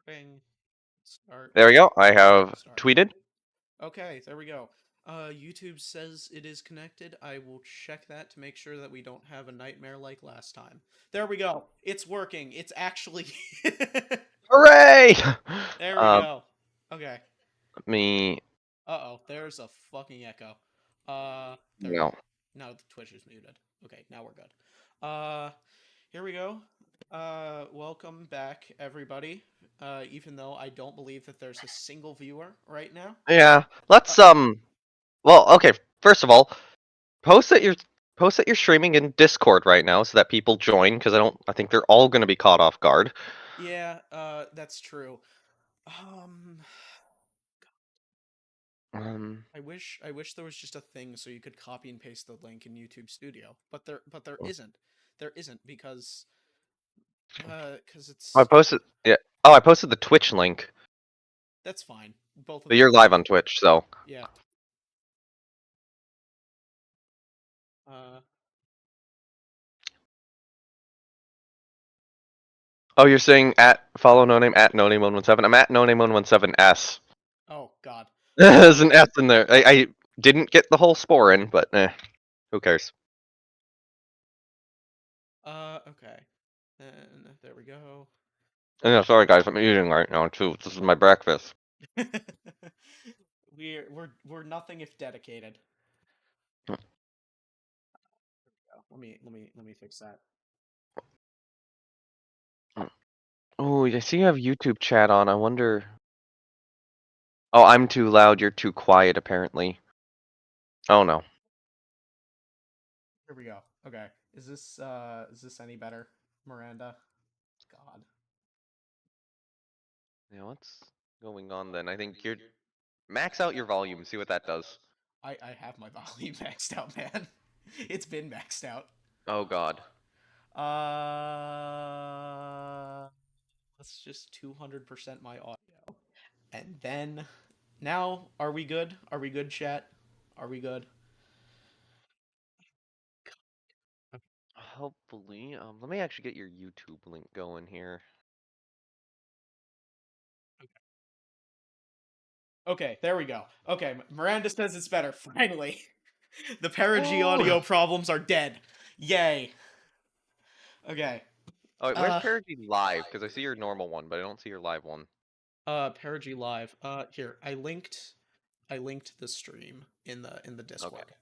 Bing. Start. There we go. I have Start. tweeted. Okay, there we go. YouTube says it is connected. I will check that to make sure that we don't have a nightmare like last time. There we go. It's working. It's actually. Hooray! There we go. Okay. Me. Uh-oh. There's a fucking echo. There we No. go. Now the Twitch is muted. Okay, now we're good. Here we go. Welcome back, everybody. Even though I don't believe that there's a single viewer right now. Yeah. Let's Well, okay. First of all, post that you're streaming in Discord right now so that people join because I think they're all going to be caught off guard. Yeah, that's true. Um, Um. I wish there was just a thing so you could copy and paste the link in YouTube Studio, but there isn't. There isn't because I it's posted. Yeah. Oh, I posted the Twitch link, that's fine. Both of but them you're are live fine. on Twitch, so. Yeah. Uh, Oh, you're saying at follow Noname at Noname117. I'm at Noname117s. oh God. There's an S in there. I didn't get the whole spore in, but who cares? Okay. And there we go. Yeah, sorry guys, I'm eating right now too. This is my breakfast. We're nothing if dedicated. Let me fix that. Oh, I see you have YouTube chat on. I wonder. Oh, I'm too loud. You're too quiet, apparently. Oh no. Here we go. Okay. Is this any better, Miranda? God. Yeah, what's going on then? I think you're max out your volume. See what that does. I have my volume maxed out, man. It's been maxed out. Oh God. Let's just 200% my audio. And then now are we good? Are we good, chat? Are we good? Hopefully. Let me actually get your YouTube link going here. Okay, there we go. Okay, Miranda says it's better. Finally. The Perigee Oh. audio problems are dead. Yay. Okay. Oh, wait, where's Uh Parody live? Because I see your normal one, but I don't see your live one. Perigee live. Here, I linked the stream in the Okay. Discord. Yeah,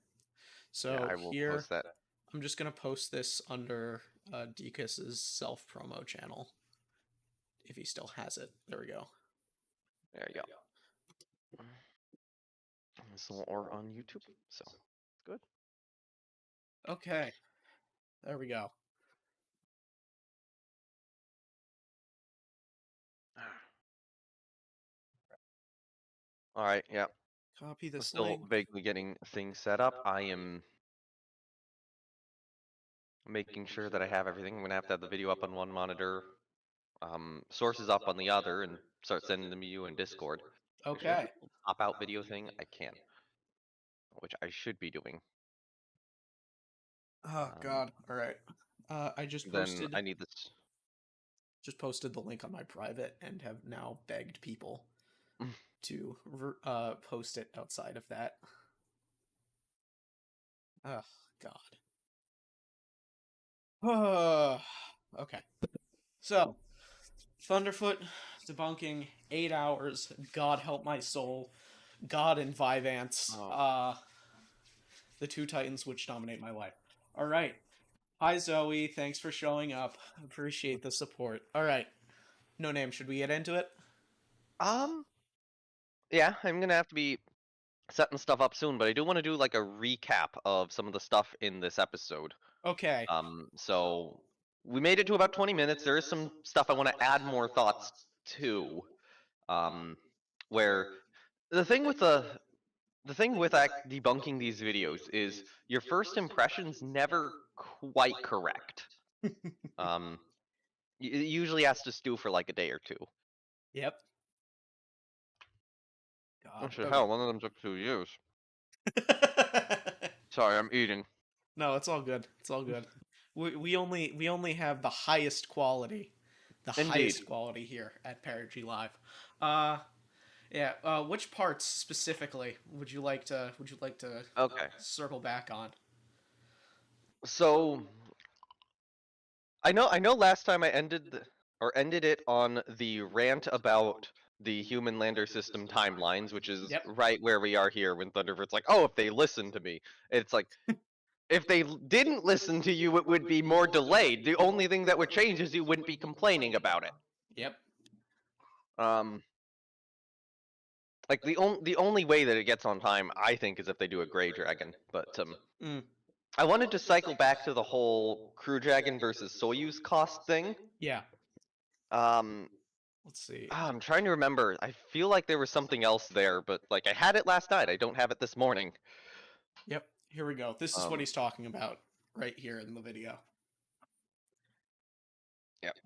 So I will here post that. I'm just gonna post this under Dekus's self promo channel. If he still has it. There we go. There you go. So, or on YouTube. So, good. Okay. There we go. All right. Yeah. Copy I'm this still link. vaguely getting things set up. I am making sure that I have everything. I'm gonna have to have the video up on one monitor, sources up on the other, and start sending them to you in Discord. Actually, Okay. pop out video thing, I can, which I should be doing. Oh God. All right. I Then I need this. just posted the link on my private and have now begged people to post it outside of that. Oh God. Okay. So, Thunderfoot debunking 8 hours. God help my soul. God and Vivance. Oh. The two titans which dominate my life. All right. Hi Zoe. Thanks for showing up. Appreciate the support. All right. Noname. Should we get into it? Yeah, I'm gonna have to be setting stuff up soon, but I do want to do like a recap of some of the stuff in this episode. Okay. So we made it to about 20 minutes. There is some stuff I want to add more thoughts to. Where the thing with debunking these videos is your first impression's never quite correct. It usually has to stew for like a day or two. Yep. God. Actually, Okay. hell, one of them took 2 years. Sorry, I'm eating. No, it's all good. It's all good. We only have the highest quality the Indeed. highest quality here at Perigee Live. Yeah. Which parts specifically would you like to Okay. circle back on? So I know last time I ended it on the rant about the human lander system timelines, which is Yep. right where we are here when Thunderfoot's like, "Oh, if they listen to me." It's like if they didn't listen to you, it would be more delayed. The only thing that would change is you wouldn't be complaining about it. Yep. Um like the only way that it gets on time, I think, is if they do a gray dragon. But Mm. I wanted to cycle back to the whole Crew Dragon versus Soyuz cost thing. Yeah. Um, Let's see. I'm trying to remember. I feel like there was something else there, but like I had it last night. I don't have it this morning. Yep. Here we go. This is what he's talking about right here in the video. Yep.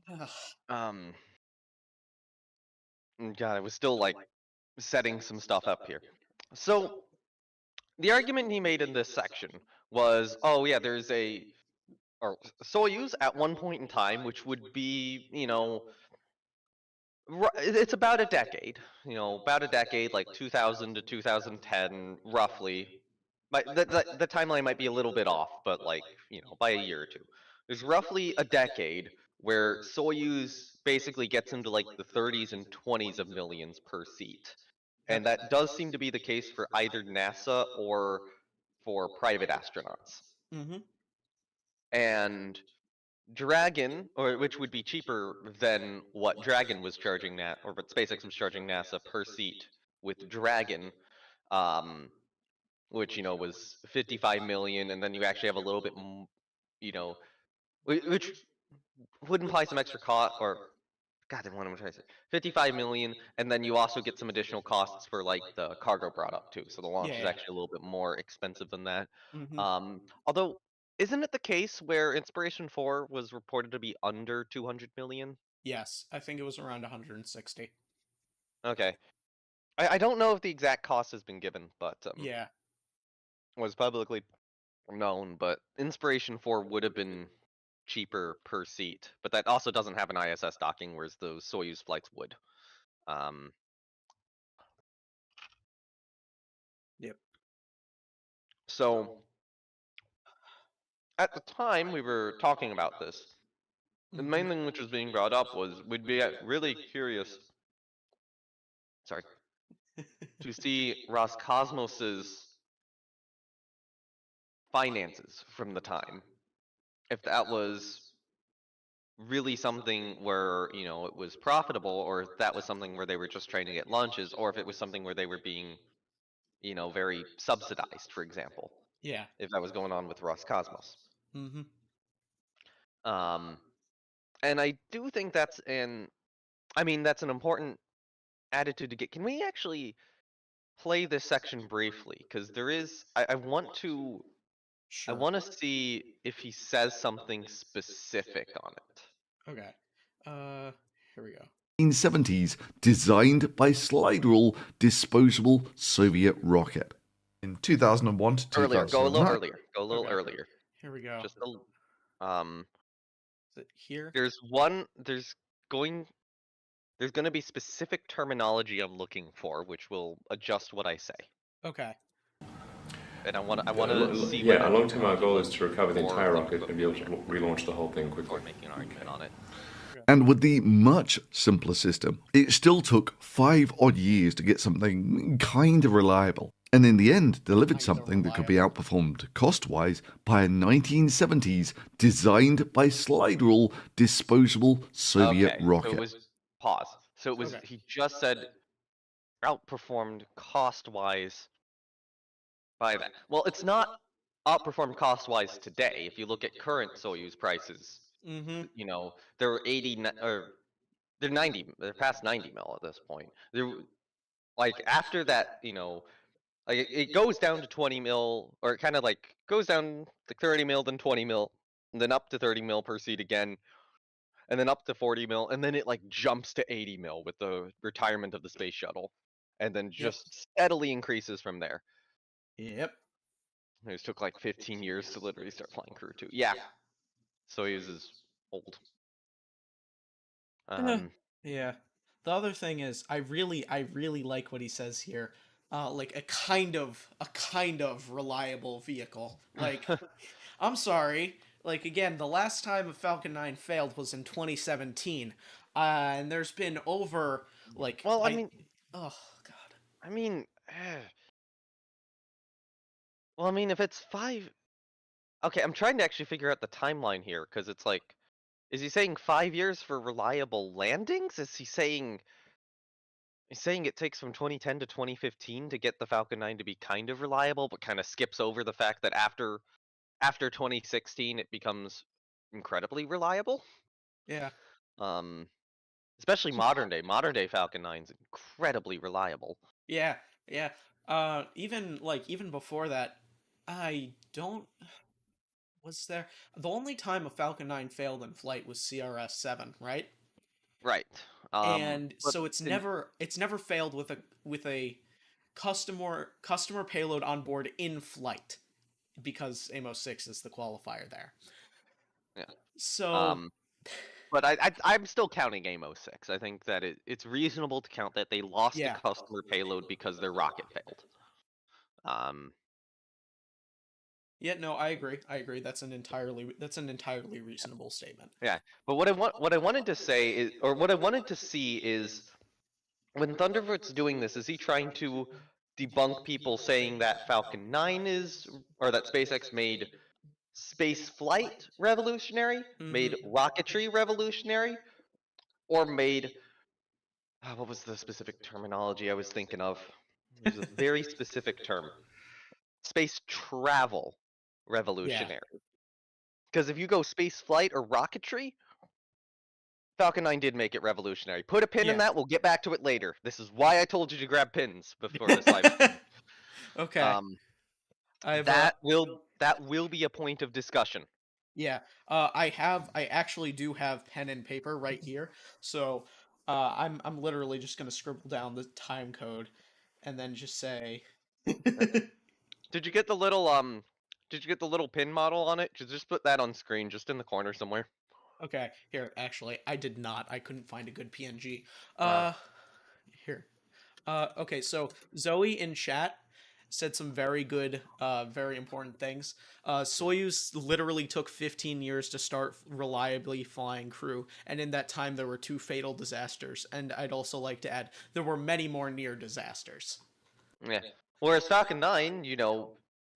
God, I was still like setting some stuff up here. So the argument he made in this section was, oh yeah, there's a or Soyuz at one point in time, which would be, it's about a decade, about a decade, like 2000 to 2010, roughly. But the timeline might be a little bit off, but like, by a year or two. There's roughly a decade where Soyuz basically gets into like the 30s and 20s of millions per seat. Yep. And that does seem to be the case for either NASA or for private astronauts. Mm-hmm. And Dragon, or which would be cheaper than what Dragon was charging or what SpaceX was charging NASA per seat with Dragon, which was 55 million, and then you actually have a little bit, which would imply some extra cost, or God, what am I trying to say? 55 million, and then you also get some additional costs for like the cargo brought up too. So the launch is Yeah. actually a little bit more expensive than that. Mm-hmm. Although, isn't it the case where Inspiration 4 was reported to be under 200 million? Yes, I think it was around 160. Okay. I don't know if the exact cost has been given, but Yeah. was publicly known. But Inspiration 4 would have been cheaper per seat, but that also doesn't have an ISS docking, whereas those Soyuz flights would. Yep. So at the time we were talking about this, the main thing which was being brought up was we'd be really curious, sorry, to see Roscosmos's finances from the time. If that was really something where, it was profitable, or if that was something where they were just trying to get launches, or if it was something where they were being, very subsidized, for example, Yeah. if that was going on with Roscosmos. Mm-hmm. And I do think that's that's an important attitude to get. Can we actually play this section briefly? Because there is, I want to, I Sure. want to see if he says something specific on it. Okay. Here we go. 1970s, designed by slide rule disposable Soviet rocket. In 2001 to Earlier, go a little 2009. earlier. Go a little Okay. earlier. Here we go. Just a, Is it here? there's going to be specific terminology I'm looking for, which will adjust what I say. Okay. And I want to see. Yeah, a long-term our goal is to recover the entire rocket and be able to relaunch the whole thing quickly. Before making an argument on it. And with the much simpler system, it still took 5 odd years to get something kind of reliable. And in the end, delivered something that could be outperformed cost-wise by a 1970s, designed by slide rule disposable Soviet rocket. So it was pause. So it was he just said outperformed cost-wise by that. Well, it's not outperformed cost-wise today. If you look at current Soyuz prices, they're 80 or they're 90. They're past 90 mil at this point. They're like after that, like it goes down to 20 mil, or it kind of like goes down to 30 mil, then 20 mil, and then up to 30 mil per seat again, and then up to 40 mil, and then it like jumps to 80 mil with the retirement of the space shuttle, and then just steadily increases from there. Yep. It took like 15 years to literally start flying Crew 2. Yeah. Soyuz is old. Yeah. The other thing is, I really like what he says here. Like a kind of reliable vehicle. Like, I'm sorry. Like again, the last time a Falcon 9 failed was in 2017, and there's been over like well, oh god. I mean, well, I mean, if it's 5, okay, I'm trying to actually figure out the timeline here because it's like, is he saying 5 years for reliable landings? Is he saying? He's saying it takes from 2010 to 2015 to get the Falcon 9 to be kind of reliable, but kind of skips over the fact that after 2016 it becomes incredibly reliable. Yeah. Um, especially modern day Falcon 9's incredibly reliable. Yeah. Yeah. Even before that, I don't. Was there the only time a Falcon 9 failed in flight was CRS-7, right? Right. And But so it's never failed with a customer payload on board in flight because Amos 6 is the qualifier there. yeah. So But I'm still counting AIM-06. I think that it's reasonable to count that they lost yeah. a customer payload because their rocket failed. Yeah, no, I agree. That's an entirely reasonable statement. Yeah, but what I wanted to say is, or what I wanted to see is, when Thunderfoot's doing this, is he trying to debunk people saying that Falcon 9 is, or that SpaceX made space flight revolutionary, made rocketry revolutionary, or made, what was the specific terminology I was thinking of? There's a very specific term. Space travel revolutionary. Because if you go space flight or rocketry, Falcon 9 did make it revolutionary. Put a pin in that. We'll get back to it later. This is why I told you to grab pins before this live stream. Okay. That will be a point of discussion. Yeah. I actually do have pen and paper right here. So, I'm literally just gonna scribble down the time code, and then just say. Did you get the little pin model on it? Just put that on screen, just in the corner somewhere. Okay, here, actually, I did not. I couldn't find a good PNG. Here. Okay, so Zoe in chat said some very good, very important things. Soyuz literally took 15 years to start reliably flying crew, and in that time there were 2 fatal disasters. And I'd also like to add, there were many more near disasters. Yeah. Whereas Falcon 9,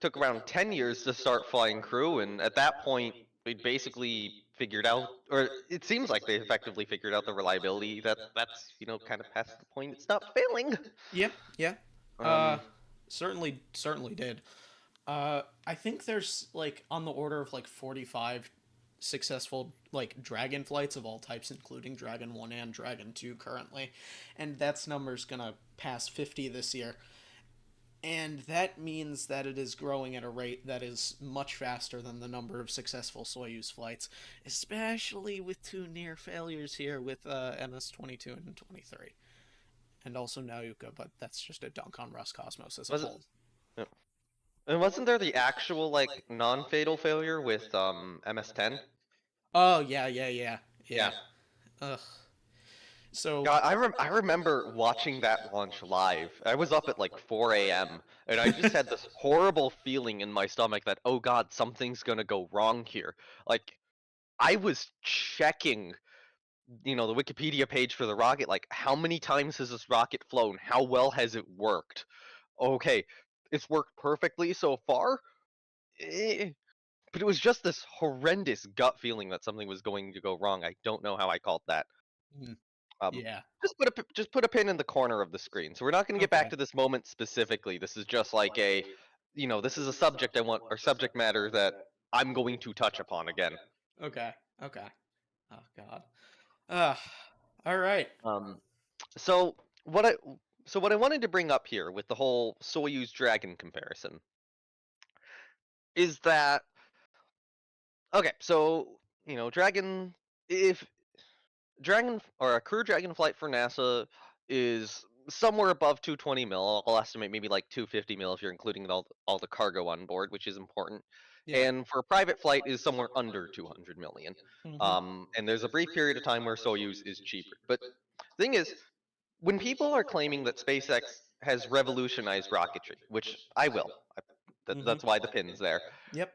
took around 10 years to start flying crew, and at that point, they'd basically figured out, or it seems like they effectively figured out the reliability that's kind of past the point it's not failing. Yeah. Certainly did. I think there's like on the order of like 45 successful like Dragon flights of all types, including Dragon 1 and Dragon 2 currently, and that's number's gonna pass 50 this year. And that means that it is growing at a rate that is much faster than the number of successful Soyuz flights, especially with 2 near failures here with MS-22 and 23. And also Nauka, but that's just a dunk on Roscosmos as a whole. Yeah. And wasn't there the actual like non-fatal failure with MS-10? Oh yeah. Ugh. So God, I remember watching that launch live. I was up at like 4 a.m. and I just had this horrible feeling in my stomach that, oh God, something's gonna go wrong here. Like, I was checking, the Wikipedia page for the rocket, like, how many times has this rocket flown? How well has it worked? Okay, it's worked perfectly so far. But it was just this horrendous gut feeling that something was going to go wrong. I don't know how I called that. yeah. Just put a pin in the corner of the screen. So we're not going to get back to this moment specifically. This is just like this is a subject I want, or subject matter that I'm going to touch upon again. Okay. Oh God. All right. So what I wanted to bring up here with the whole Soyuz Dragon comparison is that, okay, so Dragon, if Dragon or a Crew Dragon flight for NASA is somewhere above 220 mil. I'll estimate maybe like 250 mil if you're including all the cargo on board, which is important. and for a private flight is somewhere under 200 million. And there's a brief period of time where Soyuz is cheaper. But the thing is, when people are claiming that SpaceX has revolutionized rocketry, which I will, that's why the pin's there. Yep.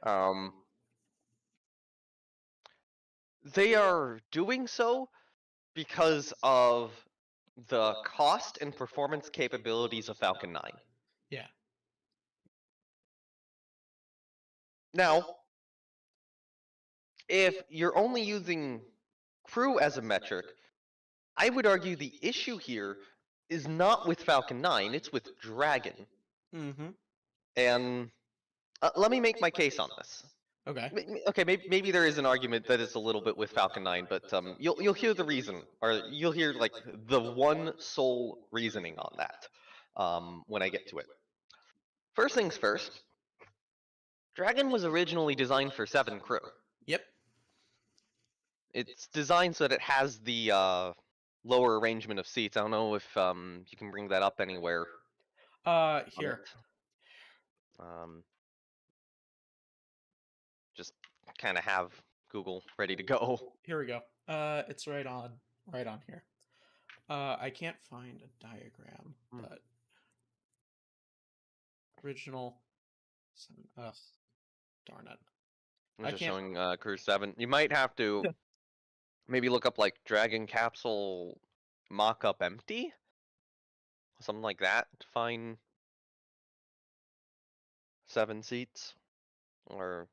They are doing so because of the cost and performance capabilities of Falcon 9. Yeah. Now, if you're only using crew as a metric, I would argue the issue here is not with Falcon 9, it's with Dragon. And let me make my case on this. Okay. Okay, maybe there is an argument that it's a little bit with Falcon 9, but you'll hear the reason, or you'll hear like the one sole reasoning on that when I get to it. First things first, Dragon was originally designed for 7 crew. Yep. It's designed so that it has the lower arrangement of seats. I don't know if you can bring that up anywhere. Here. Just kind of have Google ready to go. Here we go. It's right on here. I can't find a diagram, but original. Ugh, darn it. I'm just showing Crew 7. You might have to maybe look up like Dragon Capsule mock-up empty, something like that to find 7 seats, or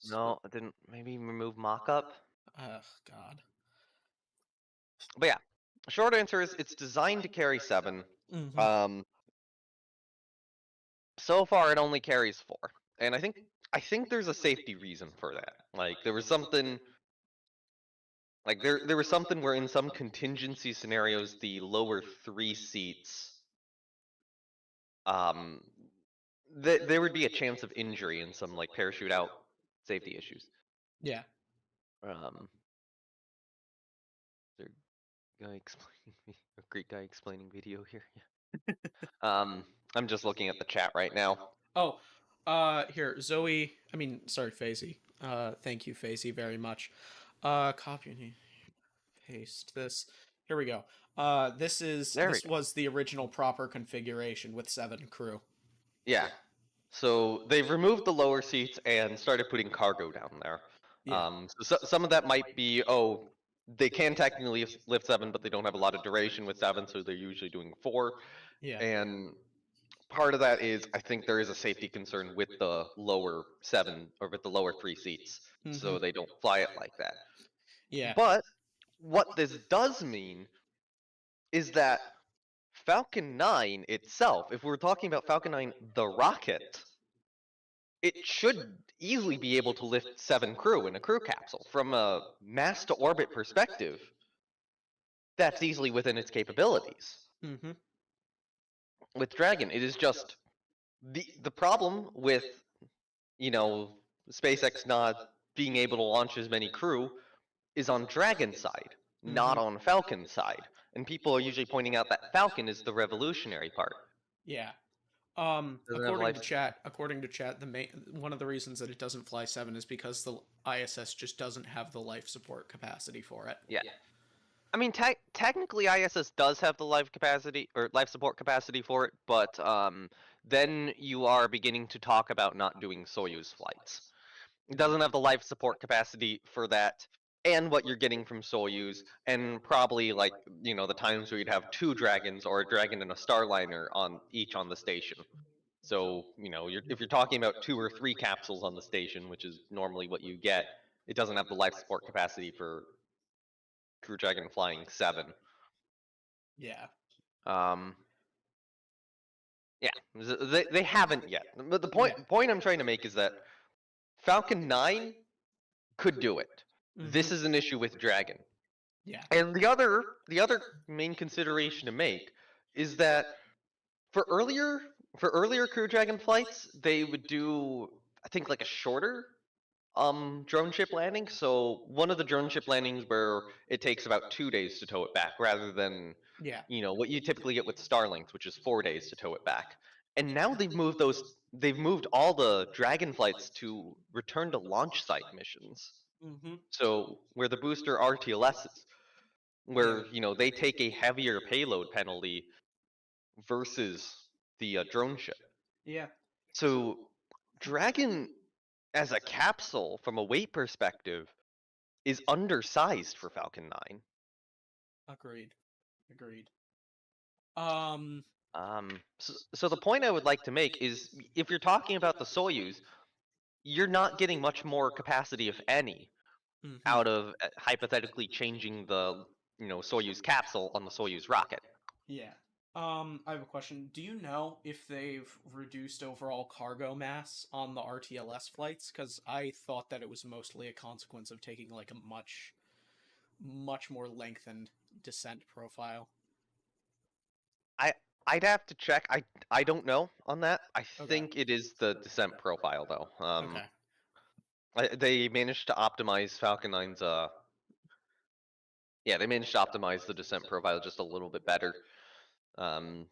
no, it didn't. Maybe remove mock-up. Ugh, God. But yeah, short answer is it's designed to carry 7. So far it only carries 4, and I think there's a safety reason for that. Like there was something. Like there was something where in some contingency scenarios the lower 3 seats there would be a chance of injury in some like parachute out safety issues. Yeah. There guy explaining a Greek guy explaining video here. Yeah. I'm just looking at the chat right now. Oh, here, Zoe. I mean, sorry, Faisy. Thank you, Faisy, very much. Copy and paste this. Here we go. This was the original proper configuration with 7 crew. Yeah. So they've removed the lower seats and started putting cargo down there. Yeah. So some of that might be, they can technically lift 7, but they don't have a lot of duration with 7, so they're usually doing 4. Yeah. And part of that is, I think there is a safety concern with the lower 7 or with the lower 3 seats, so they don't fly it like that. Yeah. But what this does mean is that Falcon 9 itself, if we're talking about Falcon 9, the rocket, it should easily be able to lift 7 crew in a crew capsule. From a mass to orbit perspective, that's easily within its capabilities. With Dragon, it is just the problem with, SpaceX not being able to launch as many crew is on Dragon's side, not on Falcon's side. And people are usually pointing out that Falcon is the revolutionary part. Yeah. According to chat, one of the reasons that it doesn't fly 7 is because the ISS just doesn't have the life support capacity for it. Yeah. I mean, technically ISS does have the life support capacity for it, but then you are beginning to talk about not doing Soyuz flights. It doesn't have the life support capacity for that, and what you're getting from Soyuz, and probably like, the times where you'd have 2 Dragons or a Dragon and a Starliner on the station. So, if you're talking about 2 or 3 capsules on the station, which is normally what you get, it doesn't have the life support capacity for Crew Dragon flying 7. Yeah. Yeah, they haven't yet. But the point I'm trying to make is that Falcon 9 could do it. This is an issue with Dragon. Yeah. And the other main consideration to make is that for earlier Crew Dragon flights, they would do, I think, like a shorter drone ship landing. So one of the drone ship landings where it takes about 2 days to tow it back, rather than what you typically get with Starlinks, which is 4 days to tow it back. And now they've moved all the Dragon flights to return to launch site missions. Mm-hmm. So where the booster RTLSs, where they take a heavier payload penalty versus the drone ship. Yeah. So Dragon as a capsule from a weight perspective is undersized for Falcon 9. Agreed. So the point I would like to make is, if you're talking about the Soyuz, you're not getting much more capacity, if any, out of hypothetically changing the Soyuz capsule on the Soyuz rocket. Yeah. I have a question. Do you know if they've reduced overall cargo mass on the RTLS flights? Because I thought that it was mostly a consequence of taking like a much more lengthened descent profile. I'd have to check. I don't know on that. I think it is the descent profile though. Okay. They managed to optimize Falcon 9's they managed to optimize the descent profile just a little bit better. And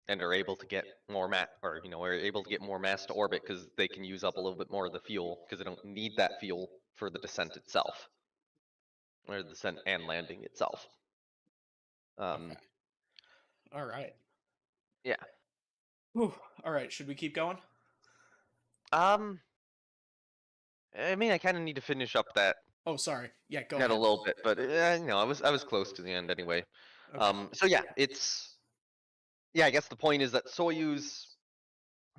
are able to get more are able to get more mass to orbit because they can use up a little bit more of the fuel, because they don't need that fuel for the descent itself, or the descent and landing itself. Okay. All right. Yeah. Whew. All right. Should we keep going? I mean, I kind of need to finish up that. Oh, sorry. Yeah, go ahead. ahead. A little bit, but I was close to the end anyway. Okay. So yeah, I guess the point is that Soyuz.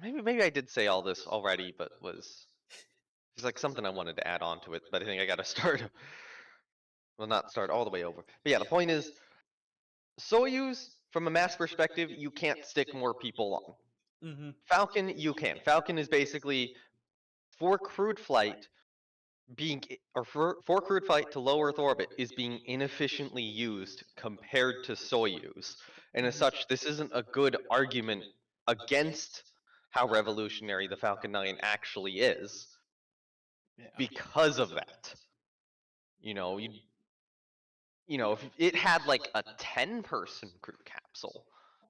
Maybe I did say all this already, but it's like something I wanted to add on to it. But I think I got to start. Well, not start all the way over. But yeah, the point is, Soyuz, from a mass perspective, you can't stick more people on. Falcon, you can. Falcon is basically for crewed flight for crewed flight to low Earth orbit is being inefficiently used compared to Soyuz. And as such, this isn't a good argument against how revolutionary the Falcon 9 actually is because of that. If it had like a 10-person crew capsule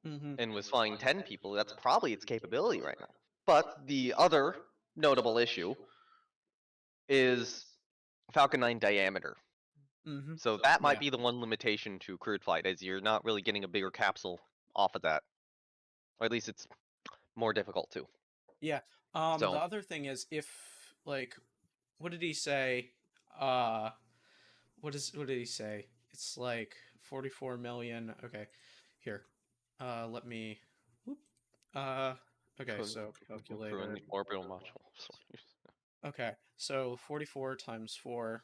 and was flying 10 people, that's probably its capability right now. But the other notable issue is Falcon 9 diameter. So that might be the one limitation to crewed flight, is you're not really getting a bigger capsule off of that. Or at least it's more difficult to. Yeah. The other thing is, if like, what did he say? What did he say? It's like 44 million. Okay, here. Let me. Whoop. Okay, so calculator. In the orbital module. Okay, so 44 times 4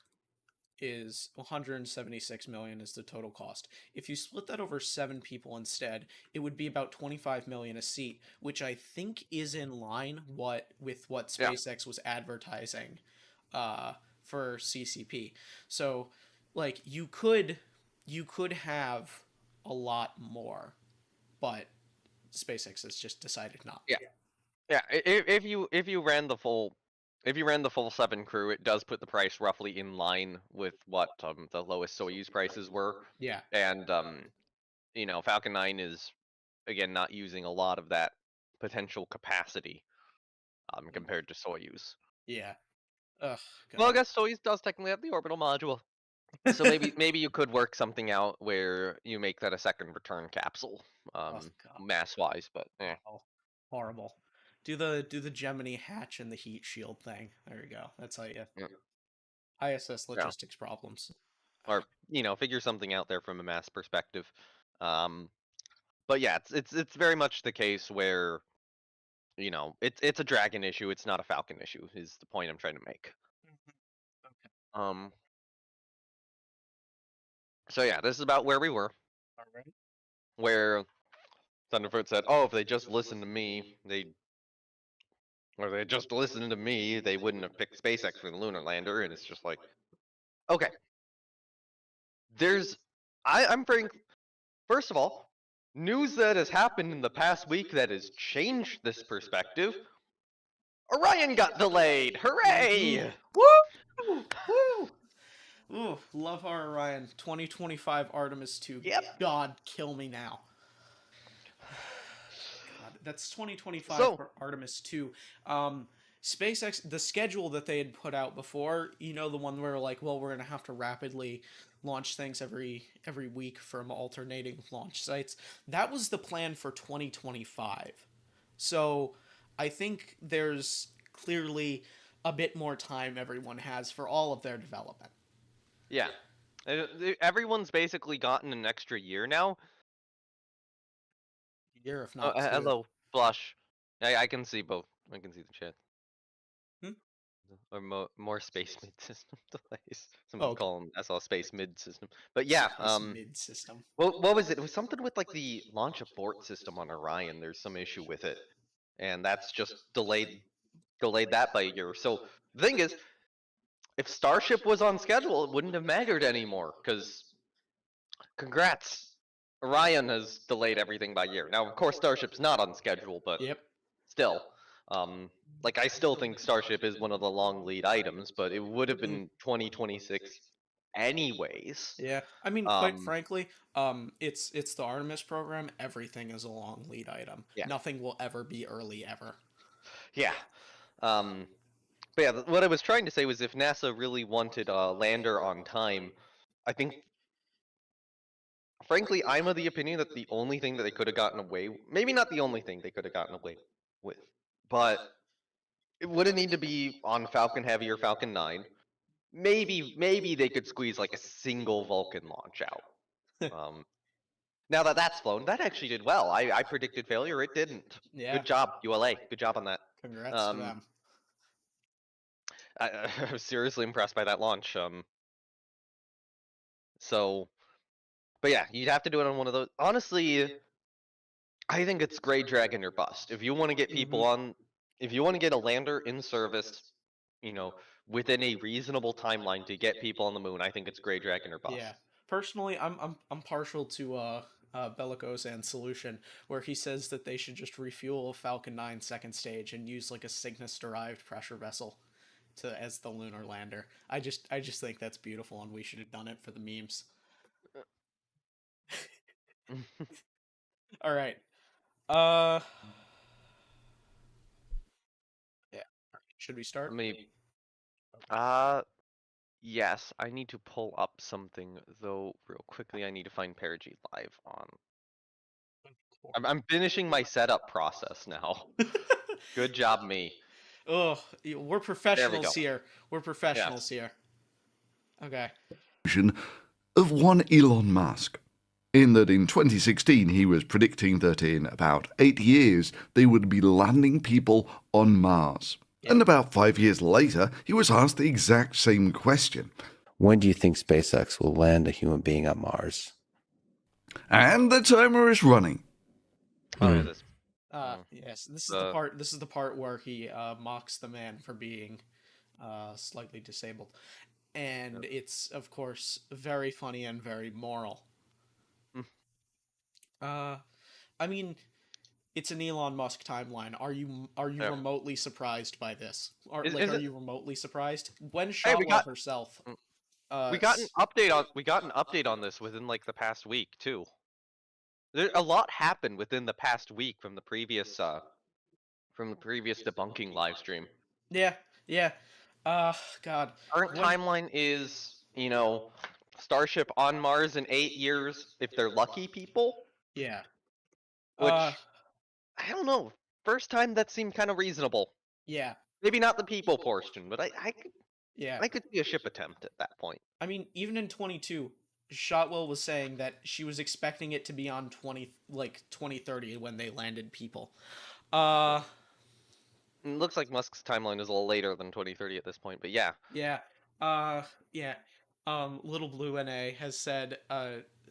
is 176 million is the total cost. If you split that over 7 people instead, it would be about 25 million a seat, which I think is in line with what SpaceX was advertising for CCP. So like you could have a lot more, but SpaceX has just decided not. Yeah. If you ran the full 7 crew, it does put the price roughly in line with what the lowest Soyuz prices were. Yeah. And Falcon 9 is again not using a lot of that potential capacity compared to Soyuz. Yeah. Ugh, well, I guess Soyuz does technically have the orbital module. So maybe you could work something out where you make that a second return capsule, mass wise, but Oh, horrible. Do the Gemini hatch and the heat shield thing. There you go. That's how you. ISS logistics problems. Or figure something out there from a mass perspective. But yeah, it's very much the case where it's a Dragon issue. It's not a Falcon issue. Is the point I'm trying to make. Okay. So yeah, this is about where we were. All right. Where Thunderfoot said, "Oh, if they just listened to me, they just listened to me, they wouldn't have picked SpaceX for the lunar lander." And it's just like, okay. I'm frank. First of all, news that has happened in the past week that has changed this perspective. Orion got delayed. Hooray! Woo! Woo! Ooh, love our Orion. 2025 Artemis 2. Yep. God, kill me now. God, That's 2025 So- for Artemis 2. SpaceX, the schedule that they had put out before, you know, the one where like, well, we're gonna have to rapidly launch things every week from alternating launch sites. That was the plan for 2025. So I think there's clearly a bit more time everyone has for all of their development. Yeah. Everyone's basically gotten an extra year now. Year, if not two. Hello, Blush. I can see both. I can see the chat. Or more space mid system delays. Some Oh, call them SL space mid system. But yeah, mid system. what was it? It was something with like the launch abort system on Orion. There's some issue with it, and that's just delayed that by a year. So the thing is, if Starship was on schedule, it wouldn't have mattered anymore. Because congrats, Orion has delayed everything by a year. Now, of course, Starship's not on schedule, but Yep. still, like I still think Starship is one of the long lead items, but it would have been 2026 anyways. Yeah, I mean, quite frankly, it's the Artemis program. Everything is a long lead item. Yeah. Nothing will ever be early ever. Yeah. But yeah, what I was trying to say was if NASA really wanted a lander on time, I think, frankly, I'm of the opinion that the only thing that they could have gotten away, maybe not the only thing they could have gotten away with, but it wouldn't need to be on Falcon Heavy or Falcon 9. Maybe they could squeeze like a single Vulcan launch out. Now that that's flown, that actually did well. I predicted failure, it didn't. Yeah. Good job, ULA. Good job on that. Congrats to them. I was seriously impressed by that launch. So, but yeah, you'd have to do it on one of those. Honestly, I think it's Grey Dragon or bust. If you want to get people on, if you want to get a lander in service, you know, within a reasonable timeline to get people on the moon, I think it's Grey Dragon or bust. Yeah. Personally, I'm partial to Bellicose and Solution, where he says that they should just refuel Falcon 9 second stage and use like a Cygnus-derived pressure vessel as the lunar lander. I just think that's beautiful, and we should have done it for the memes. All right. Yeah. Should we start? Yes, I need to pull up something though real quickly. I need to find Perigee Live on. I'm finishing my setup process now. Good job, me. Oh, we're professionals here. We're professionals here. Okay. Of one Elon Musk, in that in 2016 he was predicting that in about 8 years they would be landing people on Mars. And about 5 years later, he was asked the exact same question. When do you think SpaceX will land a human being on Mars? And the timer is running. Yes, this is the part where he mocks the man for being slightly disabled, and it's of course very funny and very moral. I mean, it's an Elon Musk timeline. Are you remotely surprised by this? Are you remotely surprised? When Shotwell herself, we got an update on this within like the past week too. A lot happened within the past week from the previous debunking live stream. Yeah. God. Current timeline is, you know, Starship on Mars in 8 years if they're lucky people. Yeah. Which I don't know. First time that seemed kind of reasonable. Yeah. Maybe not the people portion, but I could. Yeah. I could see a ship attempt at that point. I mean, even in 22, Shotwell was saying that she was expecting it to be on 2030 when they landed people. It looks like Musk's timeline is a little later than 2030 at this point, but yeah. Yeah. Little Blue NA has said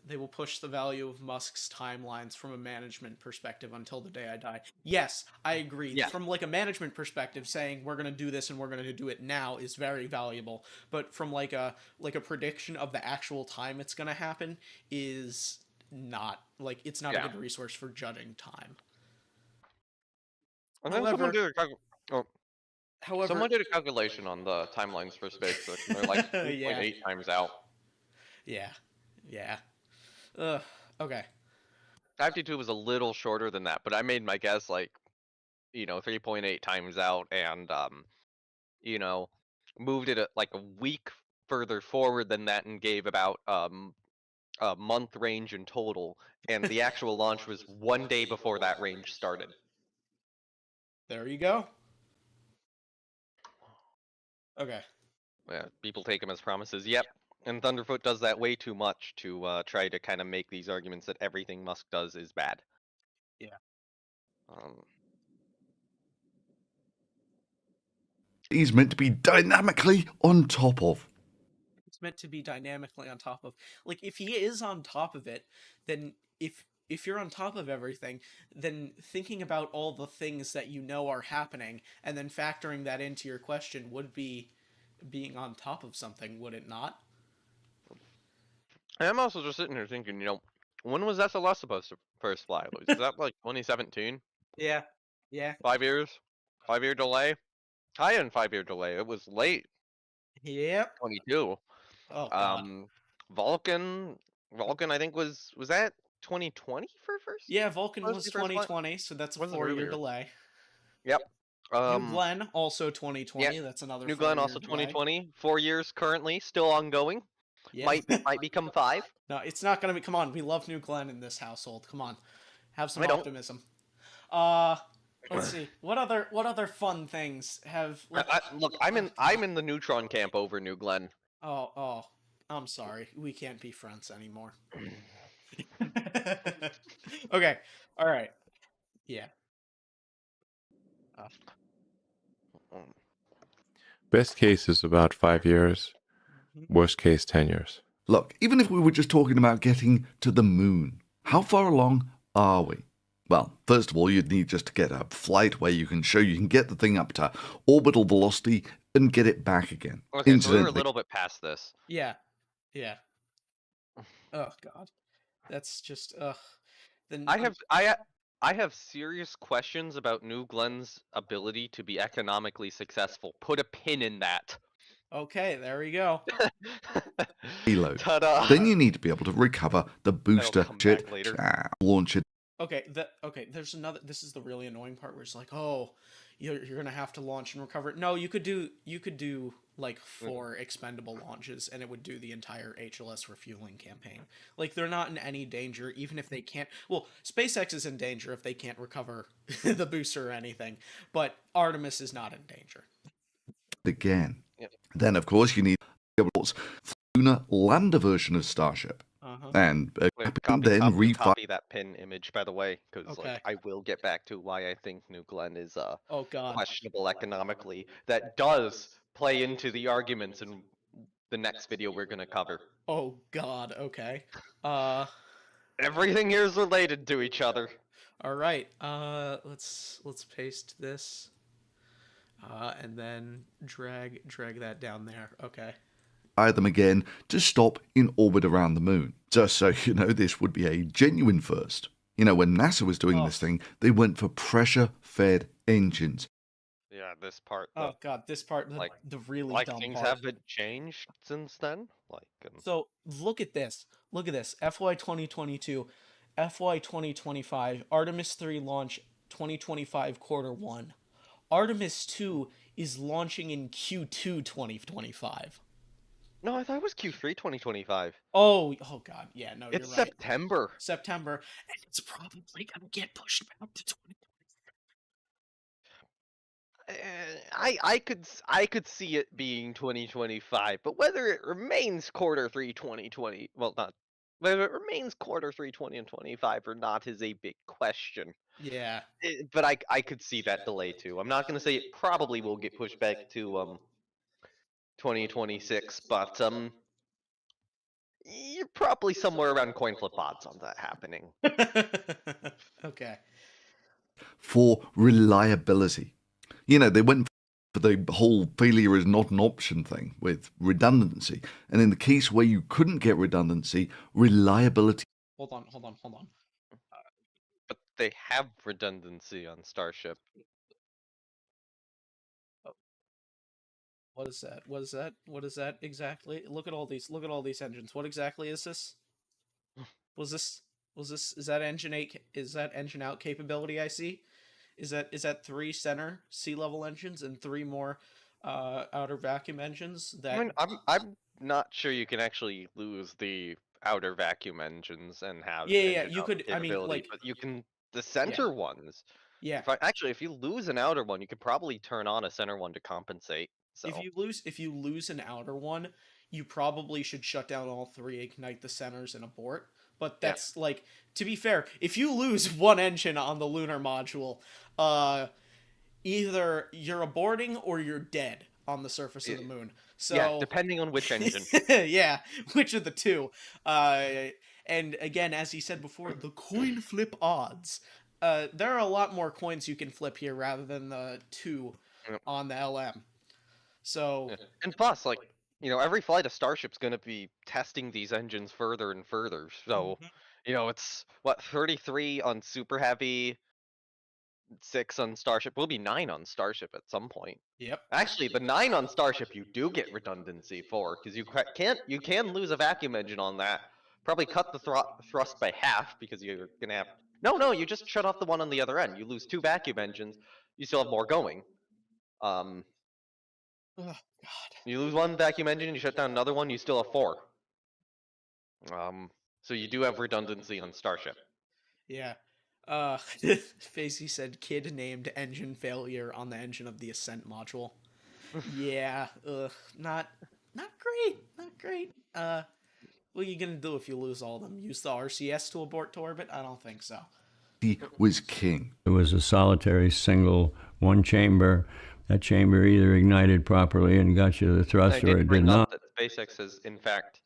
they will push the value of Musk's timelines from a management perspective until the day I die. Yes, I agree. Yeah. From like a management perspective, saying we're going to do this and we're going to do it now is very valuable. But from like a prediction of the actual time it's going to happen is not it's not a good resource for judging time. And then someone did a calculation on the timelines for SpaceX. They're like 2.8 times out. Yeah. Okay. IFT-2 was a little shorter than that, but I made my guess like, 3.8 times out, and moved it like a week further forward than that, and gave about a month range in total, and the actual launch was 1 day before that range started. There you go. Okay. Yeah, people take them as promises. Yep. And Thunderfoot does that way too much to try to kind of make these arguments that everything Musk does is bad. Yeah. He's meant to be dynamically on top of. It's meant to be dynamically on top of. Like, if he is on top of it, then if you're on top of everything, then thinking about all the things that you know are happening and then factoring that into your question would be being on top of something, would it not? And I'm also just sitting here thinking, when was SLS supposed to first fly? Was that like 2017? Yeah. Yeah. 5 years? 5-year delay? High-end 5-year delay. It was late Yep. 22. Oh god. Vulcan, I think was that 2020 for first? Yeah, Vulcan Supposed was to be first flight? 2020, so that's a Wasn't 4-year earlier. delay. Yep. New Glenn also 2020. Yeah, That's another New Glenn 4-year also delay. 2020. 4 years currently, still ongoing. Yeah. Might become 5. No, it's not gonna be. Come on, we love New Glenn in this household. Come on, have some I don't. optimism. Let's see. What other fun things have? Like, Look, I'm in the Neutron camp over New Glenn. Oh, I'm sorry. We can't be friends anymore. Okay. All right. Yeah. Best case is about 5 years. Worst case, 10 years. Look, even if we were just talking about getting to the moon, how far along are we? Well, first of all, you'd need just to get a flight where you can show you can get the thing up to orbital velocity and get it back again. Okay, so we're a little bit past this. Yeah. Yeah. Oh god. That's just then I have serious questions about New Glenn's ability to be economically successful. Put a pin in that. Okay, there we go. Reload. Ta-da. Then you need to be able to recover the booster shit, launch it. Okay, there's another. This is the really annoying part where it's like, oh, you're gonna have to launch and recover it. No, you could do like 4 expendable launches, and it would do the entire HLS refueling campaign. Like, they're not in any danger, even if they can't. Well, SpaceX is in danger if they can't recover the booster or anything, but Artemis is not in danger. Again. Yep. Then, of course, you need the lunar lander version of Starship. And copy that pin image, by the way, because Okay. I will get back to why I think New Glenn is Oh god. questionable economically. That does play into the arguments in the next video we're gonna cover. Oh god. Okay. Everything here is related to each other. All right. Let's paste this. And then drag that down there. Okay. Them again to stop in orbit around the moon. Just so you know, this would be a genuine first. When NASA was doing this thing, they went for pressure-fed engines. Yeah, this part. Oh god, this part, the really dumb things part. haven't changed since then. So look at this. FY 2022, FY 2025, Artemis 3 launch 2025 Q1. Artemis 2 is launching in Q2 2025. No, I thought it was Q3 2025. Oh god, yeah, no, it's you're right. September, and it's probably gonna get pushed back to 2020. I could see it being 2025, but whether it remains Q3 2020, whether it remains Q3 2025 or not is a big question. Yeah. But I could see that delay too. I'm not gonna say it probably will get pushed back to 2026, but you're probably somewhere around coin flip odds on that happening. Okay. For reliability. They went for the whole failure is not an option thing with redundancy. And in the case where you couldn't get redundancy, reliability. Hold on. But they have redundancy on Starship. What is that exactly? Look at all these engines. What exactly is this? Was this is that engine out capability I see? Is that 3 center sea level engines and 3 more outer vacuum engines? That I mean, I'm not sure you can actually lose the outer vacuum engines and have yeah, engine you out could. I mean, capability, like, but you can the yeah, center ones. yeah. Actually, if you lose an outer one, you could probably turn on a center one to compensate. If So you lose an outer one, you probably should shut down all 3, ignite the centers, and abort. But yeah, that's like, to be fair, if you lose one engine on the lunar module, either you're aborting or you're dead on the surface of the moon. yeah, So depending on which engine. yeah, which of the two? And again, as he said before, the coin flip odds. There are a lot more coins you can flip here rather than the 2 Yep. on the LM. So Yeah. And plus, like, every flight of Starship's going to be testing these engines further and further. So, it's what 33 on Super Heavy, 6 on Starship. Will be 9 on Starship at some point. yep. Actually, the 9 on Starship you do get redundancy for, because you can lose a vacuum engine on that. Probably cut the thrust by half because you're gonna have. No, you just shut off the one on the other end. You lose 2 vacuum engines, you still have more going. Oh, God. You lose 1 vacuum engine, you shut down another one, you still have 4. So you do have redundancy on Starship. Yeah. Facey said kid named engine failure on the engine of the Ascent module. Yeah, not great. Not great. What are you gonna do if you lose all of them? Use the RCS to abort to orbit? I don't think so. He was king. It was a solitary single, one chamber. That chamber either ignited properly and got you the thrust, or it did bring not. up that SpaceX has, in fact,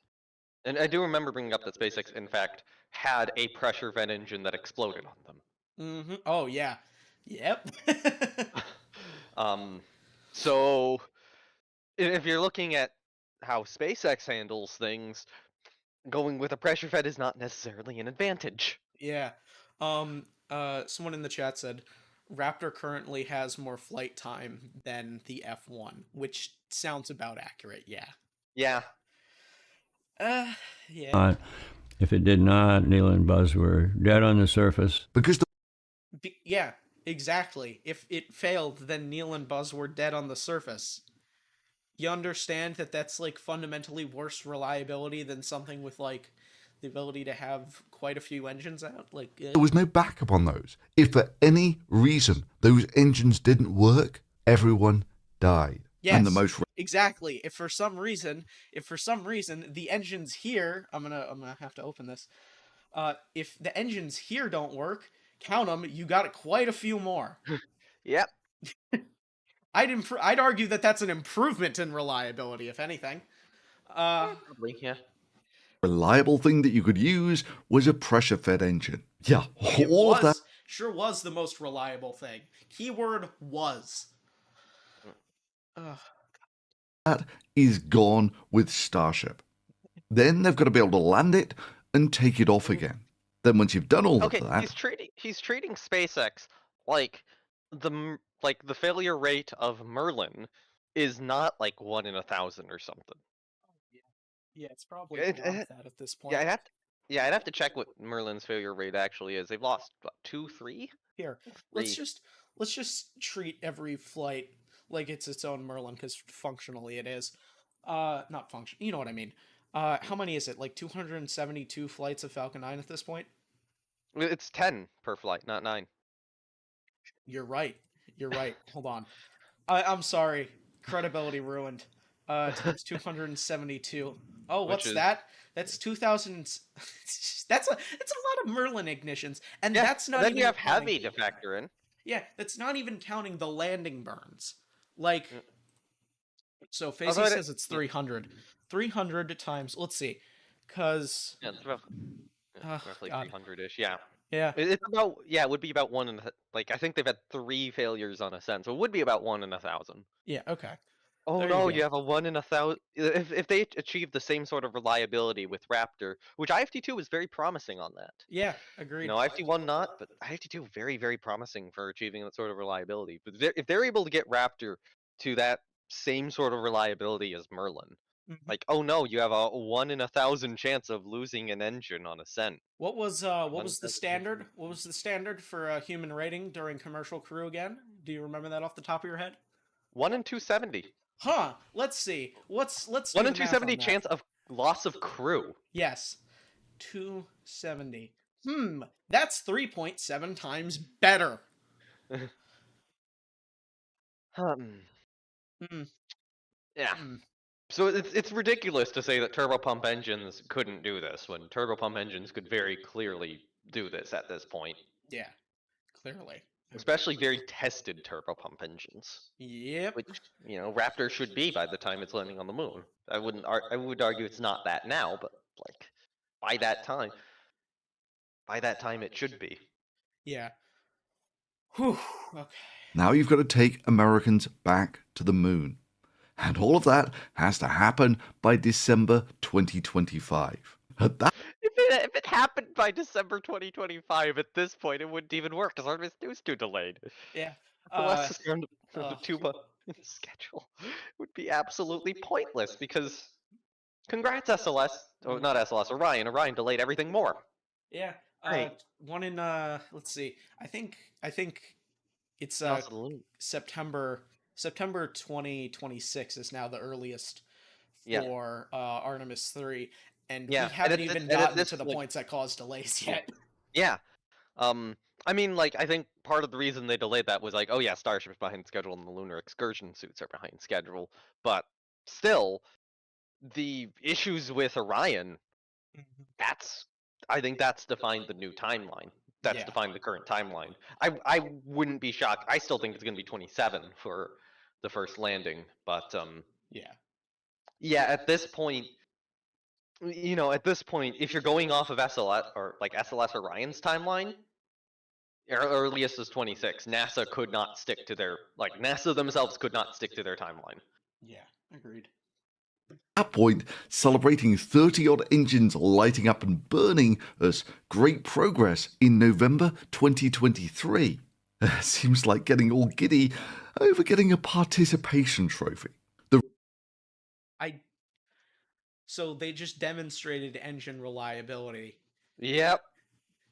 and I do remember bringing up that SpaceX, in fact, had a pressure vent engine that exploded on them. Mm-hmm. Oh yeah. Yep. So if you're looking at how SpaceX handles things, going with a pressure vent is not necessarily an advantage. Yeah. Someone in the chat said Raptor currently has more flight time than the F1, which sounds about accurate. Yeah. Yeah. Yeah. If it did not, Neil and Buzz were dead on the surface. Because Yeah, exactly. If it failed, then Neil and Buzz were dead on the surface. You understand that that's like fundamentally worse reliability than something with like the ability to have quite a few engines out. Like there was no backup on those. If for any reason those engines didn't work, everyone died. yes, And the most exactly. If for some reason the engines here, I'm gonna have to open this. If the engines here don't work, count them. You got quite a few more. Yep. I'd argue that that's an improvement in reliability, if anything. Probably, yeah. reliable thing that you could use was a pressure-fed engine. Yeah, all of that sure was the most reliable thing. Keyword was. is gone with Starship. Then they've got to be able to land it and take it off again. Then once you've done all of that, he's treating SpaceX like the failure rate of Merlin is not like 1 in 1,000 or something. Yeah, it's probably beyond that at this point. Yeah, I'd have to check what Merlin's failure rate actually is. They've lost what, 2, 3? Here, let's just treat every flight like it's its own Merlin, because functionally it is. Not function. You know what I mean. How many is it? Like 272 flights of Falcon 9 at this point? It's 10 per flight, not 9. You're right. Hold on. I'm sorry. Credibility ruined. Times 272. Oh, what's that? That's 2,000. That's a lot of Merlin ignitions, and Yeah, that's not. then even you have counting- heavy to factor in. Yeah, that's not even counting the landing burns. Like, so Facey Although says it's 300. 300 times. Let's see, because Yeah, it's roughly God. 300-ish. Yeah. yeah, It's about, yeah, it would be about 1 in I think they've had 3 failures on Ascent, so it would be about 1 in 1,000. yeah, okay. Oh There no, you go. you have a 1 in 1,000. If they achieve the same sort of reliability with Raptor, which IFT-2 was very promising on that. Yeah, agreed. No, IFT-1 not, but IFT-2 very, very promising for achieving that sort of reliability. But if they're able to get Raptor to that same sort of reliability as Merlin, Like, oh no, you have a 1 in 1,000 chance of losing an engine on ascent. What was the 1,000 standard? What was the standard for human rating during commercial crew again? Do you remember that off the top of your head? 1 in 270. Huh. Let's see. Let's 1 do in the math 270 on that. chance of loss of crew. Yes. 270. That's 3.7 times better. Yeah. So it's ridiculous to say that turbopump engines couldn't do this when turbopump engines could very clearly do this at this point. Yeah. Clearly. Especially very tested turbopump engines. Yep. Which, Raptor should be by the time it's landing on the moon. I would argue it's not that now, but like by that time it should be. Yeah. Whew. Okay. Now you've got to take Americans back to the moon. And all of that has to happen by December 2025. At that If it happened by December 2025, at this point it wouldn't even work because Artemis 2 is too delayed. Yeah. Unless the tuba schedule would be absolutely pointless because congrats SLS, or not SLS, Orion. Orion delayed everything more. Yeah. Right. One in let's see. I think it's September 2026 is now the earliest for Artemis 3, and we haven't even gotten to the points that cause delays yet. Yeah. I mean, like, I think part of the reason they delayed that was like, oh yeah, Starship's behind schedule and the lunar excursion suits are behind schedule. But still, the issues with Orion, I think that's defined the new timeline. That's defined the current timeline. I wouldn't be shocked. I still think it's going to be 27 for the first landing, but yeah. At this point, if you're going off of SLS or like SLS Orion's timeline, earliest is 26. NASA could not stick to NASA themselves could not stick to their timeline. Yeah, agreed. At that point, celebrating 30-odd engines lighting up and burning as great progress in November 2023. Seems like getting all giddy over getting a participation trophy. So they just demonstrated engine reliability. Yep.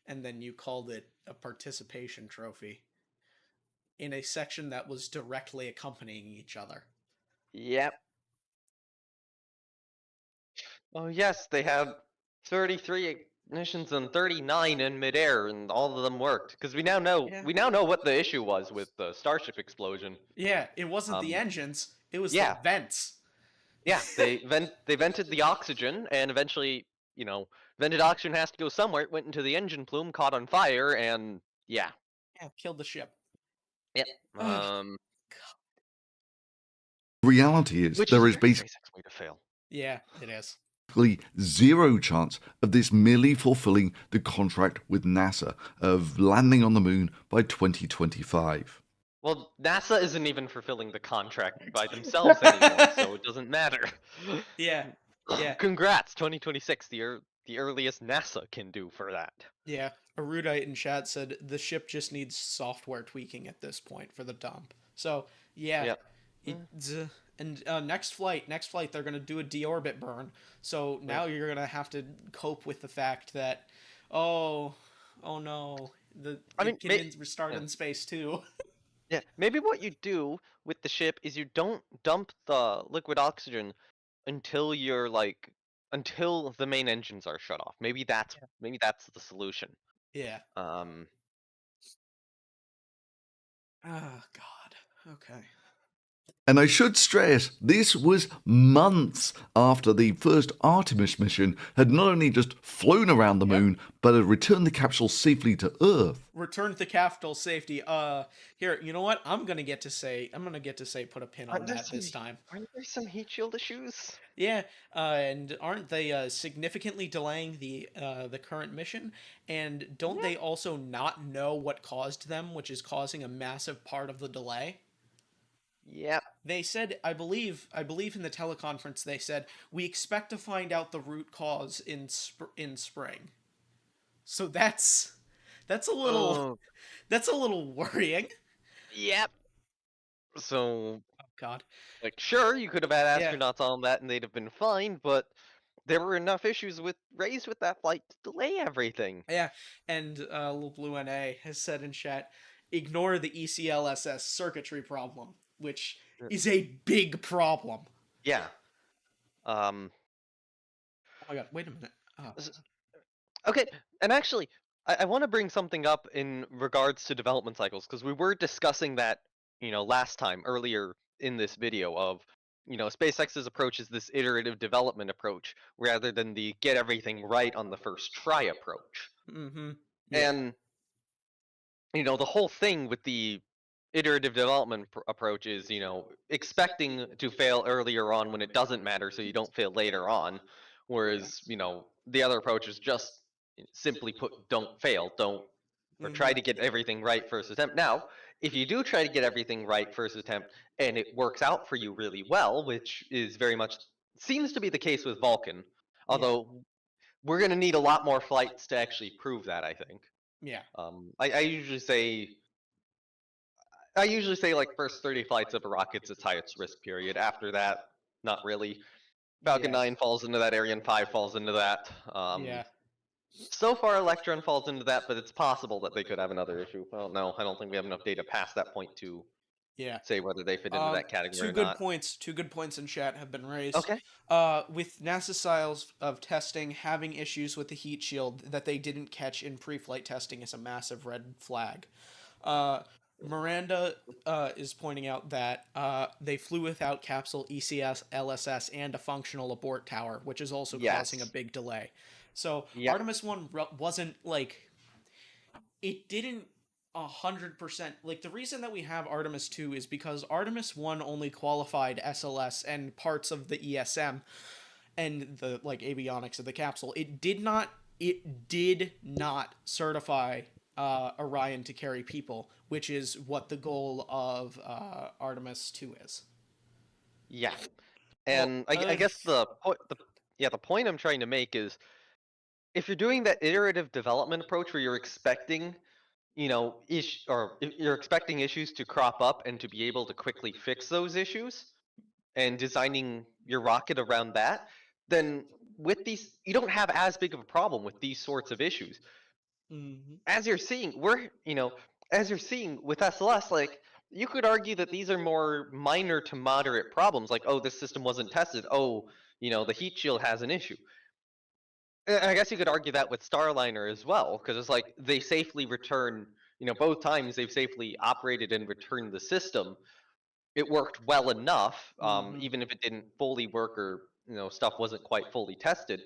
And then you called it a participation trophy in a section that was directly accompanying each other. Yep. Oh yes, they had 33 ignitions and 39 in midair, and all of them worked. Because we now know what the issue was with the Starship explosion. Yeah, it wasn't the engines; it was the vents. Yeah, they vented the oxygen, and eventually, vented oxygen has to go somewhere. It went into the engine plume, caught on fire, and killed the ship. Yep. Reality is there is basically way to fail. Yeah, it is. Zero chance of this merely fulfilling the contract with NASA of landing on the moon by 2025. Well, NASA isn't even fulfilling the contract by themselves anymore, so it doesn't matter. Yeah. Congrats, 2026, the earliest NASA can do for that. Yeah, Erudite in chat said the ship just needs software tweaking at this point for the dump. So, and next flight, they're going to do a deorbit burn. So now you're going to have to cope with the fact that, oh no, the kids restarted in space too. Yeah, maybe what you do with the ship is you don't dump the liquid oxygen until until the main engines are shut off. Maybe that's the solution. Yeah. Oh God. Okay. And I should stress, this was months after the first Artemis mission had not only just flown around the moon, but had returned the capsule safely to Earth. Returned the capsule safety. Here, you know what? I'm gonna get to say put a pin on that this time. Aren't there some heat shield issues? Yeah, and aren't they significantly delaying the current mission? And don't they also not know what caused them, which is causing a massive part of the delay? Yep. They said, I believe in the teleconference, they said, we expect to find out the root cause in spring. So that's a little worrying. Yep. So God. Like, sure, you could have had astronauts on that and they'd have been fine, but there were enough issues raised with that flight to delay everything. Yeah, and Little Blue NA has said in chat, ignore the ECLSS circuitry problem, which is a big problem. Yeah. Oh my god, wait a minute. Oh. Okay, and actually, I want to bring something up in regards to development cycles, because we were discussing that, last time, earlier in this video of, SpaceX's approach is this iterative development approach, rather than the get everything right on the first try approach. Mm-hmm. Yeah. And, the whole thing with the iterative development approach is, expecting to fail earlier on when it doesn't matter so you don't fail later on. Whereas, the other approach is just simply put, don't fail, or try to get everything right first attempt. Now, if you do try to get everything right first attempt and it works out for you really well, which is very much seems to be the case with Vulcan, although we're going to need a lot more flights to actually prove that, I think. Yeah. I usually say like first 30 flights of a rocket's its highest risk period. After that, not really. Falcon 9 falls into that, Ariane 5 falls into that. So far, Electron falls into that, but it's possible that they could have another issue. Well, no, I don't think we have enough data past that point to say whether they fit into that category or not. Two good points in chat have been raised. Okay. With NASA styles of testing having issues with the heat shield that they didn't catch in pre-flight testing is a massive red flag. Miranda is pointing out that they flew without capsule ECS, LSS, and a functional abort tower, which is also causing a big delay. So Artemis 1 wasn't like... It didn't 100%... Like, the reason that we have Artemis 2 is because Artemis 1 only qualified SLS and parts of the ESM and the, like, avionics of the capsule. It did not certify Orion to carry people, which is what the goal of Artemis 2 is. Yeah. And I guess the point I'm trying to make is, if you're doing that iterative development approach where you're expecting, you're expecting issues to crop up and to be able to quickly fix those issues, and designing your rocket around that, then with these, you don't have as big of a problem with these sorts of issues. Mm-hmm. As you're seeing, as you're seeing with SLS, like, you could argue that these are more minor to moderate problems, like, oh, this system wasn't tested, oh, the heat shield has an issue. And I guess you could argue that with Starliner as well, because it's like they safely return, both times they've safely operated and returned the system. It worked well enough, even if it didn't fully work or, stuff wasn't quite fully tested.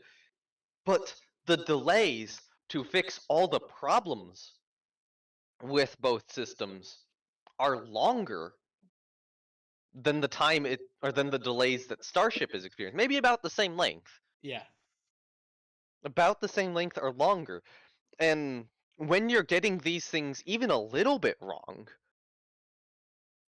But the delays to fix all the problems with both systems are longer than the delays that Starship has experienced. Maybe about the same length. Yeah. About the same length or longer. And when you're getting these things even a little bit wrong,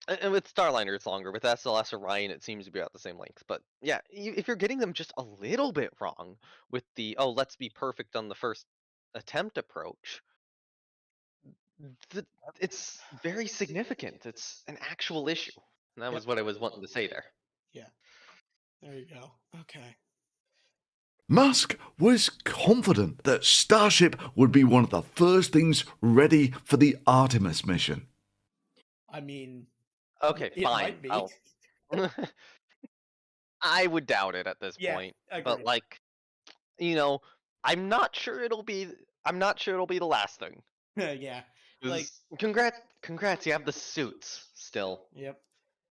and with Starliner it's longer, with SLS Orion it seems to be about the same length, but yeah, if you're getting them just a little bit wrong with the, oh, let's be perfect on the first attempt approach, it's very significant. It's an actual issue. And that was what I was wanting to say there. Yeah. There you go. Okay. Musk was confident that Starship would be one of the first things ready for the Artemis mission. I mean... Okay, it fine. Might be. I would doubt it at this point. Agreed. But, like, I'm not sure it'll be the last thing. Yeah. Like, congrats, you have the suits still. Yep.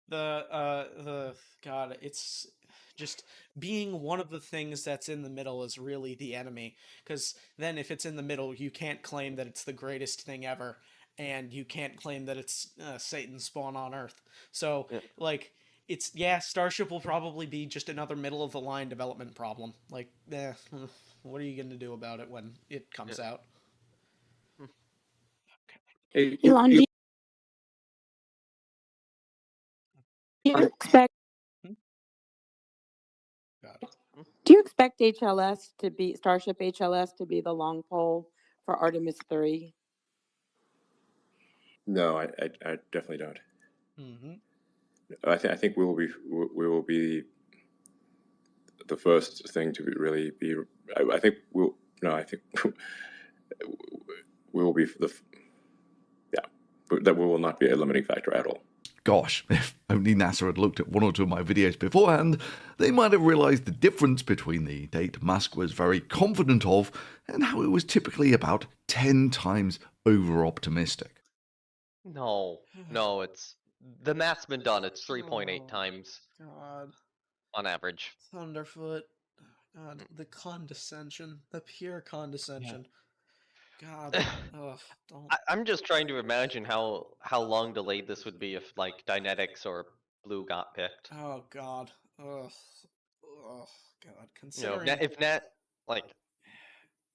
God, it's just being one of the things that's in the middle is really the enemy, because then if it's in the middle, you can't claim that it's the greatest thing ever, and you can't claim that it's Satan's spawn on Earth. So, like, it's, Starship will probably be just another middle of the line development problem. Like, what are you going to do about it when it comes out? Hey, Elon, do you expect HLS to be Starship HLS to be the long pole for Artemis 3? No, I definitely don't. Mm-hmm. I think we will be the first thing to really be. I think we'll. No, I think we will be that we will not be a limiting factor at all. Gosh, if only NASA had looked at one or two of my videos beforehand, they might have realised the difference between the date Musk was very confident of and how it was typically about 10 times over-optimistic. No, it's the math's been done. It's 3.8 times God, on average. Thunderfoot. God, the condescension, the pure condescension. God, don't. I'm just trying to imagine how long delayed this would be if like Dynetics or Blue got picked. Oh God. Ugh. Oh God. You know, Considering like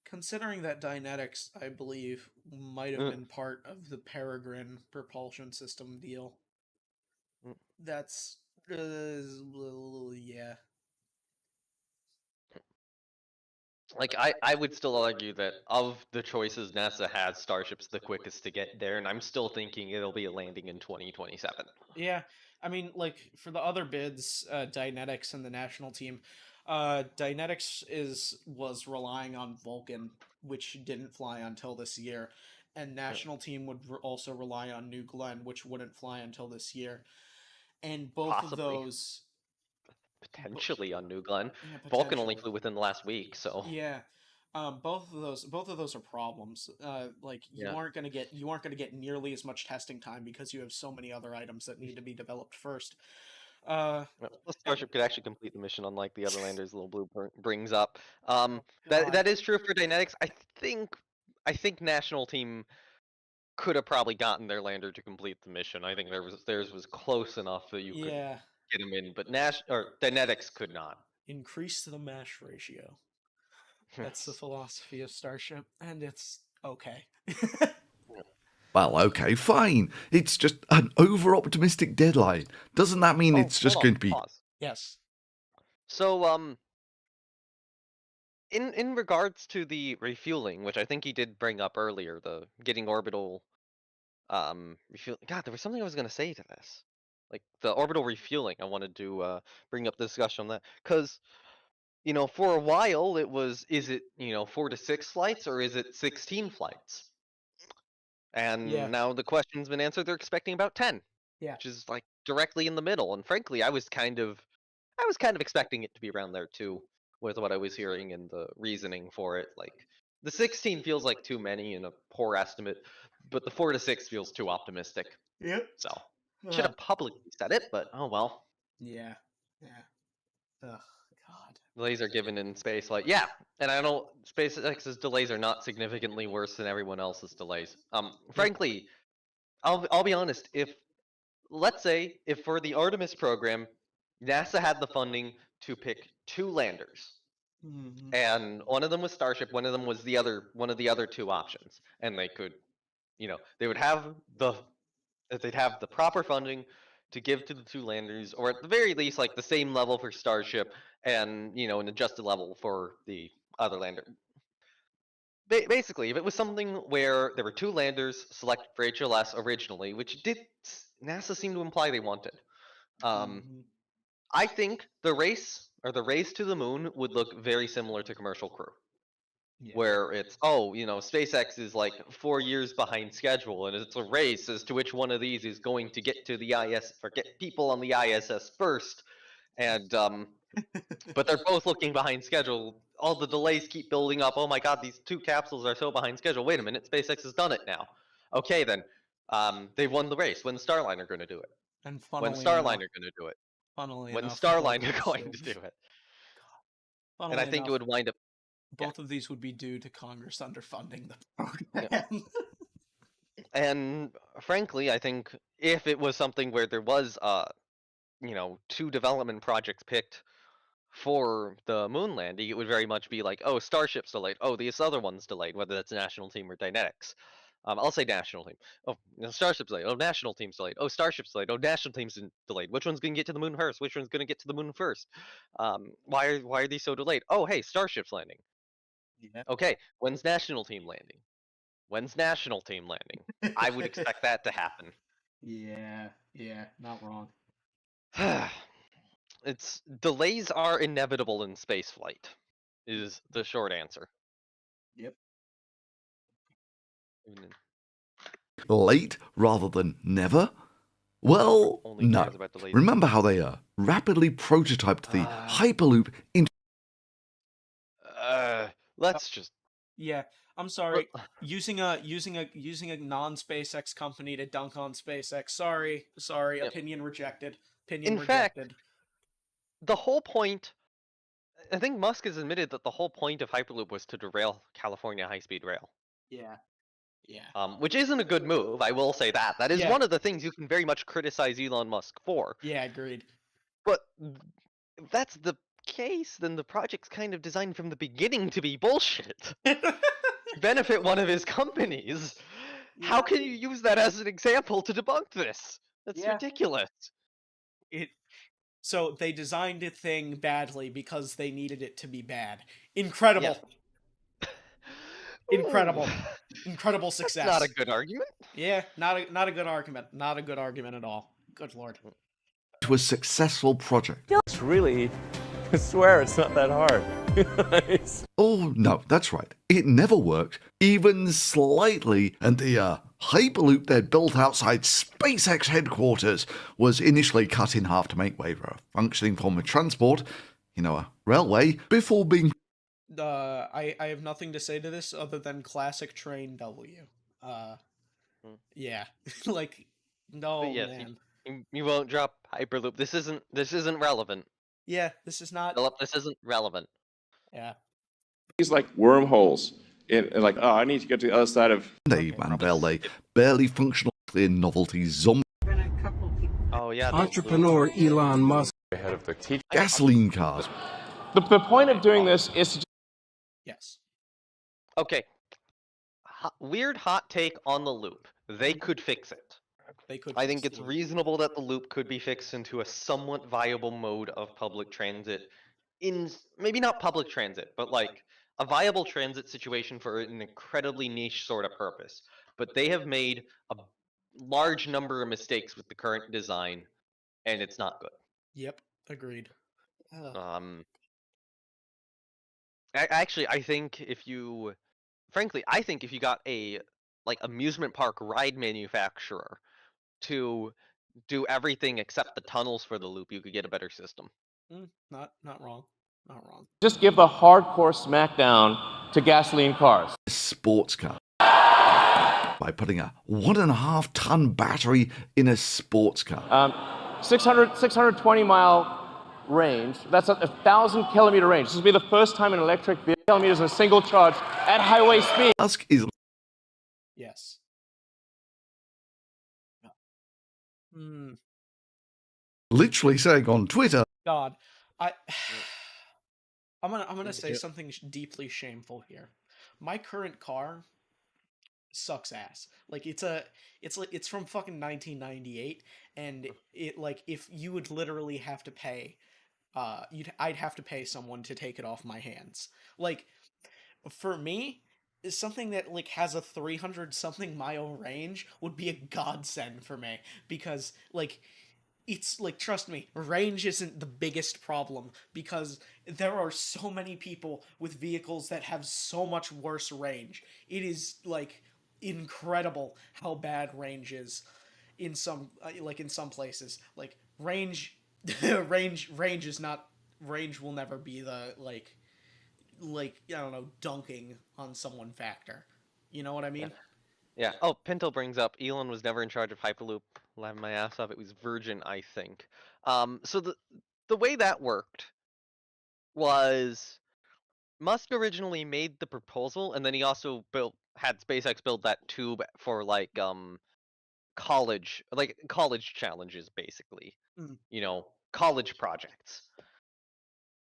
considering that Dynetics, I believe, might have been part of the Peregrine propulsion system deal. That's yeah. Like I would still argue that of the choices NASA has, Starship's the quickest to get there, and I'm still thinking it'll be a landing in 2027. Yeah, I mean, like for the other bids, Dynetics and the national team, Dynetics was relying on Vulcan, which didn't fly until this year, and national team would also rely on New Glenn, which wouldn't fly until this year, and both Possibly. of those potentially on New Glenn. Yeah, Vulcan only flew within the last week, so yeah. Both of those are problems. Like you aren't gonna get nearly as much testing time because you have so many other items that need to be developed first. the Starship could actually complete the mission, unlike the other landers. Little Blue brings up. God. That is true for Dynetics. I think national team could have probably gotten their lander to complete the mission. I think theirs was close enough that you could get them in, but Dynetics could not. Increase the mash ratio. That's the philosophy of Starship, and it's okay. Well, okay, fine. It's just an over-optimistic deadline. Doesn't that mean it's just going to be... Pause. Yes. So, in regards to the refueling, which I think he did bring up earlier, the getting orbital, refuel. God, there was something I was gonna say to this, like the orbital refueling. I wanted to bring up the discussion on that because for a while it was, is it 4 to 6 flights or is it 16 flights? And now the question's been answered. They're expecting about 10, which is like directly in the middle. And frankly, I was kind of expecting it to be around there too, with what I was hearing and the reasoning for it. Like the 16 feels like too many and a poor estimate, but the 4 to 6 feels too optimistic. Yep. So should have publicly said it, but oh well. Yeah. Ugh, God. Delays are given in space, like and I know SpaceX's delays are not significantly worse than everyone else's delays. Frankly, I'll be honest. Let's say if for the Artemis program, NASA had the funding to pick 2 landers, and one of them was Starship, one of them was one of the other 2 options, and they could, they would have they'd have the proper funding to give to the 2 landers, or at the very least, like the same level for Starship, and an adjusted level for the other lander. Basically, if it was something where there were 2 landers selected for HLS originally, which NASA seemed to imply they wanted, I think the race to the moon would look very similar to Commercial Crew. Where it's, SpaceX is like 4 years behind schedule, and it's a race as to which one of these is going to get to the ISS, or get people on the ISS first, and but they're both looking behind schedule. All the delays keep building up. Oh my God, these 2 capsules are so behind schedule. Wait a minute, SpaceX has done it now. Okay, then, they've won the race. When's Starliner going to do it? And when's Starliner going to do it? When's Starliner going to do it? And I think it would wind up. Both of these would be due to Congress underfunding the program. And frankly, I think if it was something where there was 2 development projects picked for the moon landing, it would very much be like, oh, Starship's delayed. Oh, this other one's delayed, whether that's national team or Dynetics. I'll say national team. Oh, Starship's delayed. Oh, national team's delayed. Oh, Starship's delayed. Oh, national team's delayed. Which one's going to get to the moon first? Which one's going to get to the moon first? Why are these so delayed? Oh, hey, Starship's landing. Okay, when's national team landing? When's national team landing? I would expect that to happen. Yeah, not wrong. It's delays are inevitable in spaceflight, is the short answer. Yep. Late rather than never? Well, Only no. cares about delays. Remember how they rapidly prototyped the Hyperloop into Let's just. Yeah, I'm sorry. Using a non-SpaceX company to dunk on SpaceX. Sorry. Yep. Opinion rejected. Opinion In rejected. fact, the whole point. I think Musk has admitted that the whole point of Hyperloop was to derail California high-speed rail. Yeah. Which isn't a good move. I will say that. That is Yeah. one of the things you can very much criticize Elon Musk for. Yeah, agreed. But if that's the case, then the project's kind of designed from the beginning to be bullshit. Benefit one of his companies. How can you use that as an example to debunk this? That's ridiculous. So they designed a thing badly because they needed it to be bad. Incredible. Incredible. Incredible success. That's not a good argument. Yeah, not a good argument. Not a good argument at all. Good lord. to a successful project. It's really, I swear it's not that hard. Oh, no, that's right. It never worked, even slightly, and the Hyperloop they'd built outside SpaceX headquarters was initially cut in half to make way for a functioning form of transport, a railway, before being... I have nothing to say to this other than classic train W. Yeah. Like, no, yes, man. You won't drop Hyperloop. This isn't relevant. Yeah, this is not... Philip, this isn't relevant. Yeah. These like wormholes in like, oh, I need to get to the other side of... They unveiled a barely functional clear novelty zombie... Oh, yeah. Entrepreneur Elon Musk. Ahead of the teacher. gasoline cars. The point of doing this is to Yes. Okay. Weird hot take on the loop. They could fix it. They could. I think it's reasonable that the loop could be fixed into a somewhat viable mode of public transit. In maybe not public transit, but like a viable transit situation for an incredibly niche sort of purpose. But they have made a large number of mistakes with the current design, and it's not good. Yep. Agreed. Actually, I think if you got a like amusement park ride manufacturer to do everything except the tunnels for the loop, you could get a better system. Not wrong. Not wrong. just give the hardcore smackdown to gasoline cars. Sports car. By putting a 1.5-ton battery in a sports car. 620 mile range. That's a 1,000-kilometer range. This will be the first time an electric vehicle kilometers in a single charge at highway speed. Musk is Yes. literally saying on Twitter, God, I'm gonna say something deeply shameful here. My current car sucks ass. Like it's from fucking 1998, and it like if you would literally have to pay, I'd have to pay someone to take it off my hands. Like for me, something that like has a 300 something mile range would be a godsend for me, because like it's like, trust me, range isn't the biggest problem, because there are so many people with vehicles that have so much worse range. It is like incredible how bad range is in some places. Like range range is not, range will never be the like I don't know, dunking on someone factor. You know what I mean? Yeah. Oh, Pinto brings up Elon was never in charge of Hyperloop. Laughing my ass off. It was Virgin, I think. So the way that worked was Musk originally made the proposal, and then he also had SpaceX build that tube for like college challenges, basically. College projects,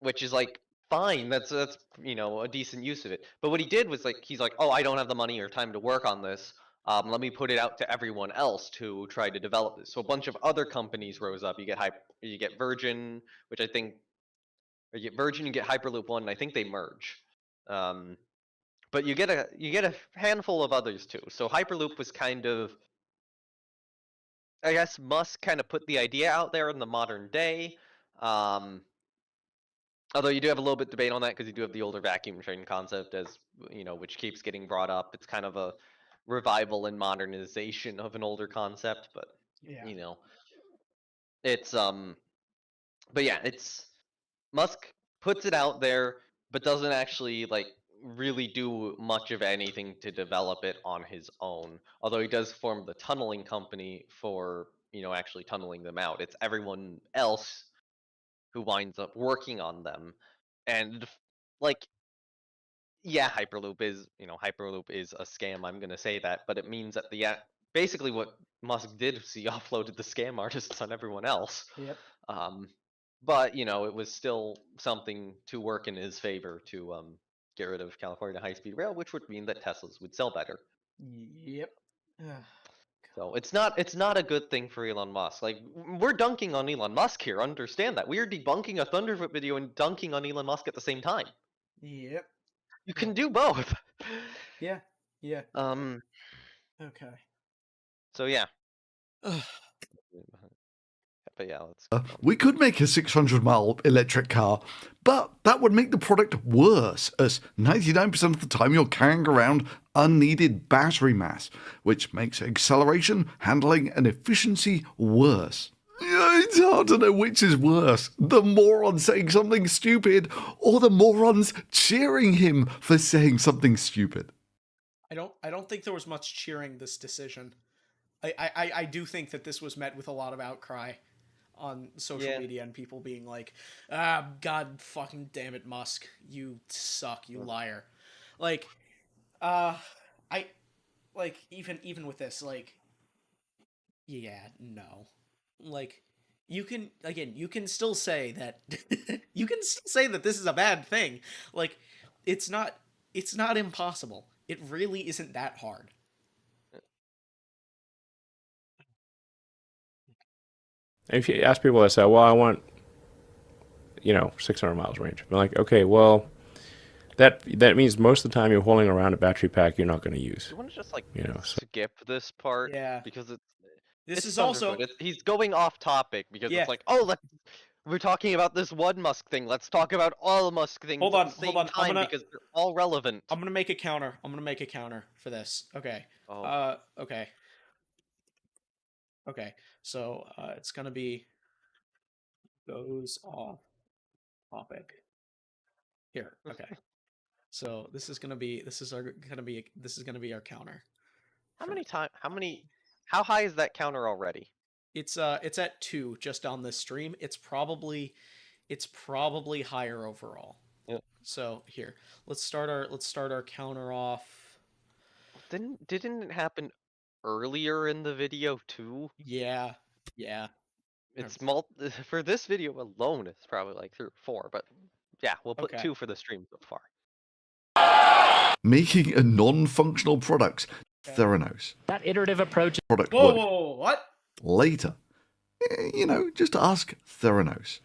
which is like fine. That's a decent use of it. But what he did was like he's like, oh, I don't have the money or time to work on this. Let me put it out to everyone else to try to develop this. So a bunch of other companies rose up. You get Virgin, which I think, or you get Virgin, you get Hyperloop One, and I think they merge. But you get a handful of others too. So Hyperloop was kind of I guess Musk kind of put the idea out there in the modern day. Although you do have a little bit of debate on that because you do have the older vacuum train concept, as you know, which keeps getting brought up. It's kind of a revival and modernization of an older concept, but you know, it's but yeah, it's Musk puts it out there, but doesn't actually like really do much of anything to develop it on his own. Although he does form the tunneling company for, you know, actually tunneling them out. It's everyone else who winds up working on them. And like, yeah, Hyperloop is, you know, Hyperloop is a scam. I'm gonna say that, but it means that the basically what Musk did was he offloaded the scam artists on everyone else. Yep. But you know, it was still something to work in his favor to get rid of California high-speed rail, which would mean that Teslas would sell better. Yep. So it's not a good thing for Elon Musk. Like, we're dunking on Elon Musk here. Understand that we are debunking a Thunderfoot video and dunking on Elon Musk at the same time. Yep. You can do both. Yeah. Yeah. Okay. So yeah. But yeah, let's. We could make a 600-mile electric car, but that would make the product worse, as 99% of the time you're carrying around unneeded battery mass, which makes acceleration, handling, and efficiency worse. It's hard to know which is worse, the moron saying something stupid, or the morons cheering him for saying something stupid. I don't think there was much cheering this decision. I do think that this was met with a lot of outcry on social media and people being like, God fucking damn it, Musk, you suck, you liar. Like, even with this, like, yeah, no. Like, you can still say that you can still say that this is a bad thing. Like, it's not impossible. It really isn't that hard. If you ask people that say, well, I want, 600 miles range. I'm like, okay, well, that means most of the time you're holding around a battery pack you're not going to use. You want to just like So. skip this part? Yeah. Because this is also he's going off topic because it's like, oh, we're talking about this one Musk thing. Let's talk about all Musk things at the same time because they're all relevant. I'm gonna make a counter. For this. Okay. Oh. Okay. Okay. So it's gonna be goes off topic. Here. Okay. So this is gonna be our counter. How high is that counter already? It's at 2 just on this stream. It's probably higher overall. Yep. So here, let's start our counter off. Didn't it happen earlier in the video too? Yeah. It's for this video alone. It's probably like 3 or 4, but yeah, we'll put 2 for the stream so far. Making a non-functional product, Theranos. That iterative approach. Product Whoa, what? Later. Just ask Theranos.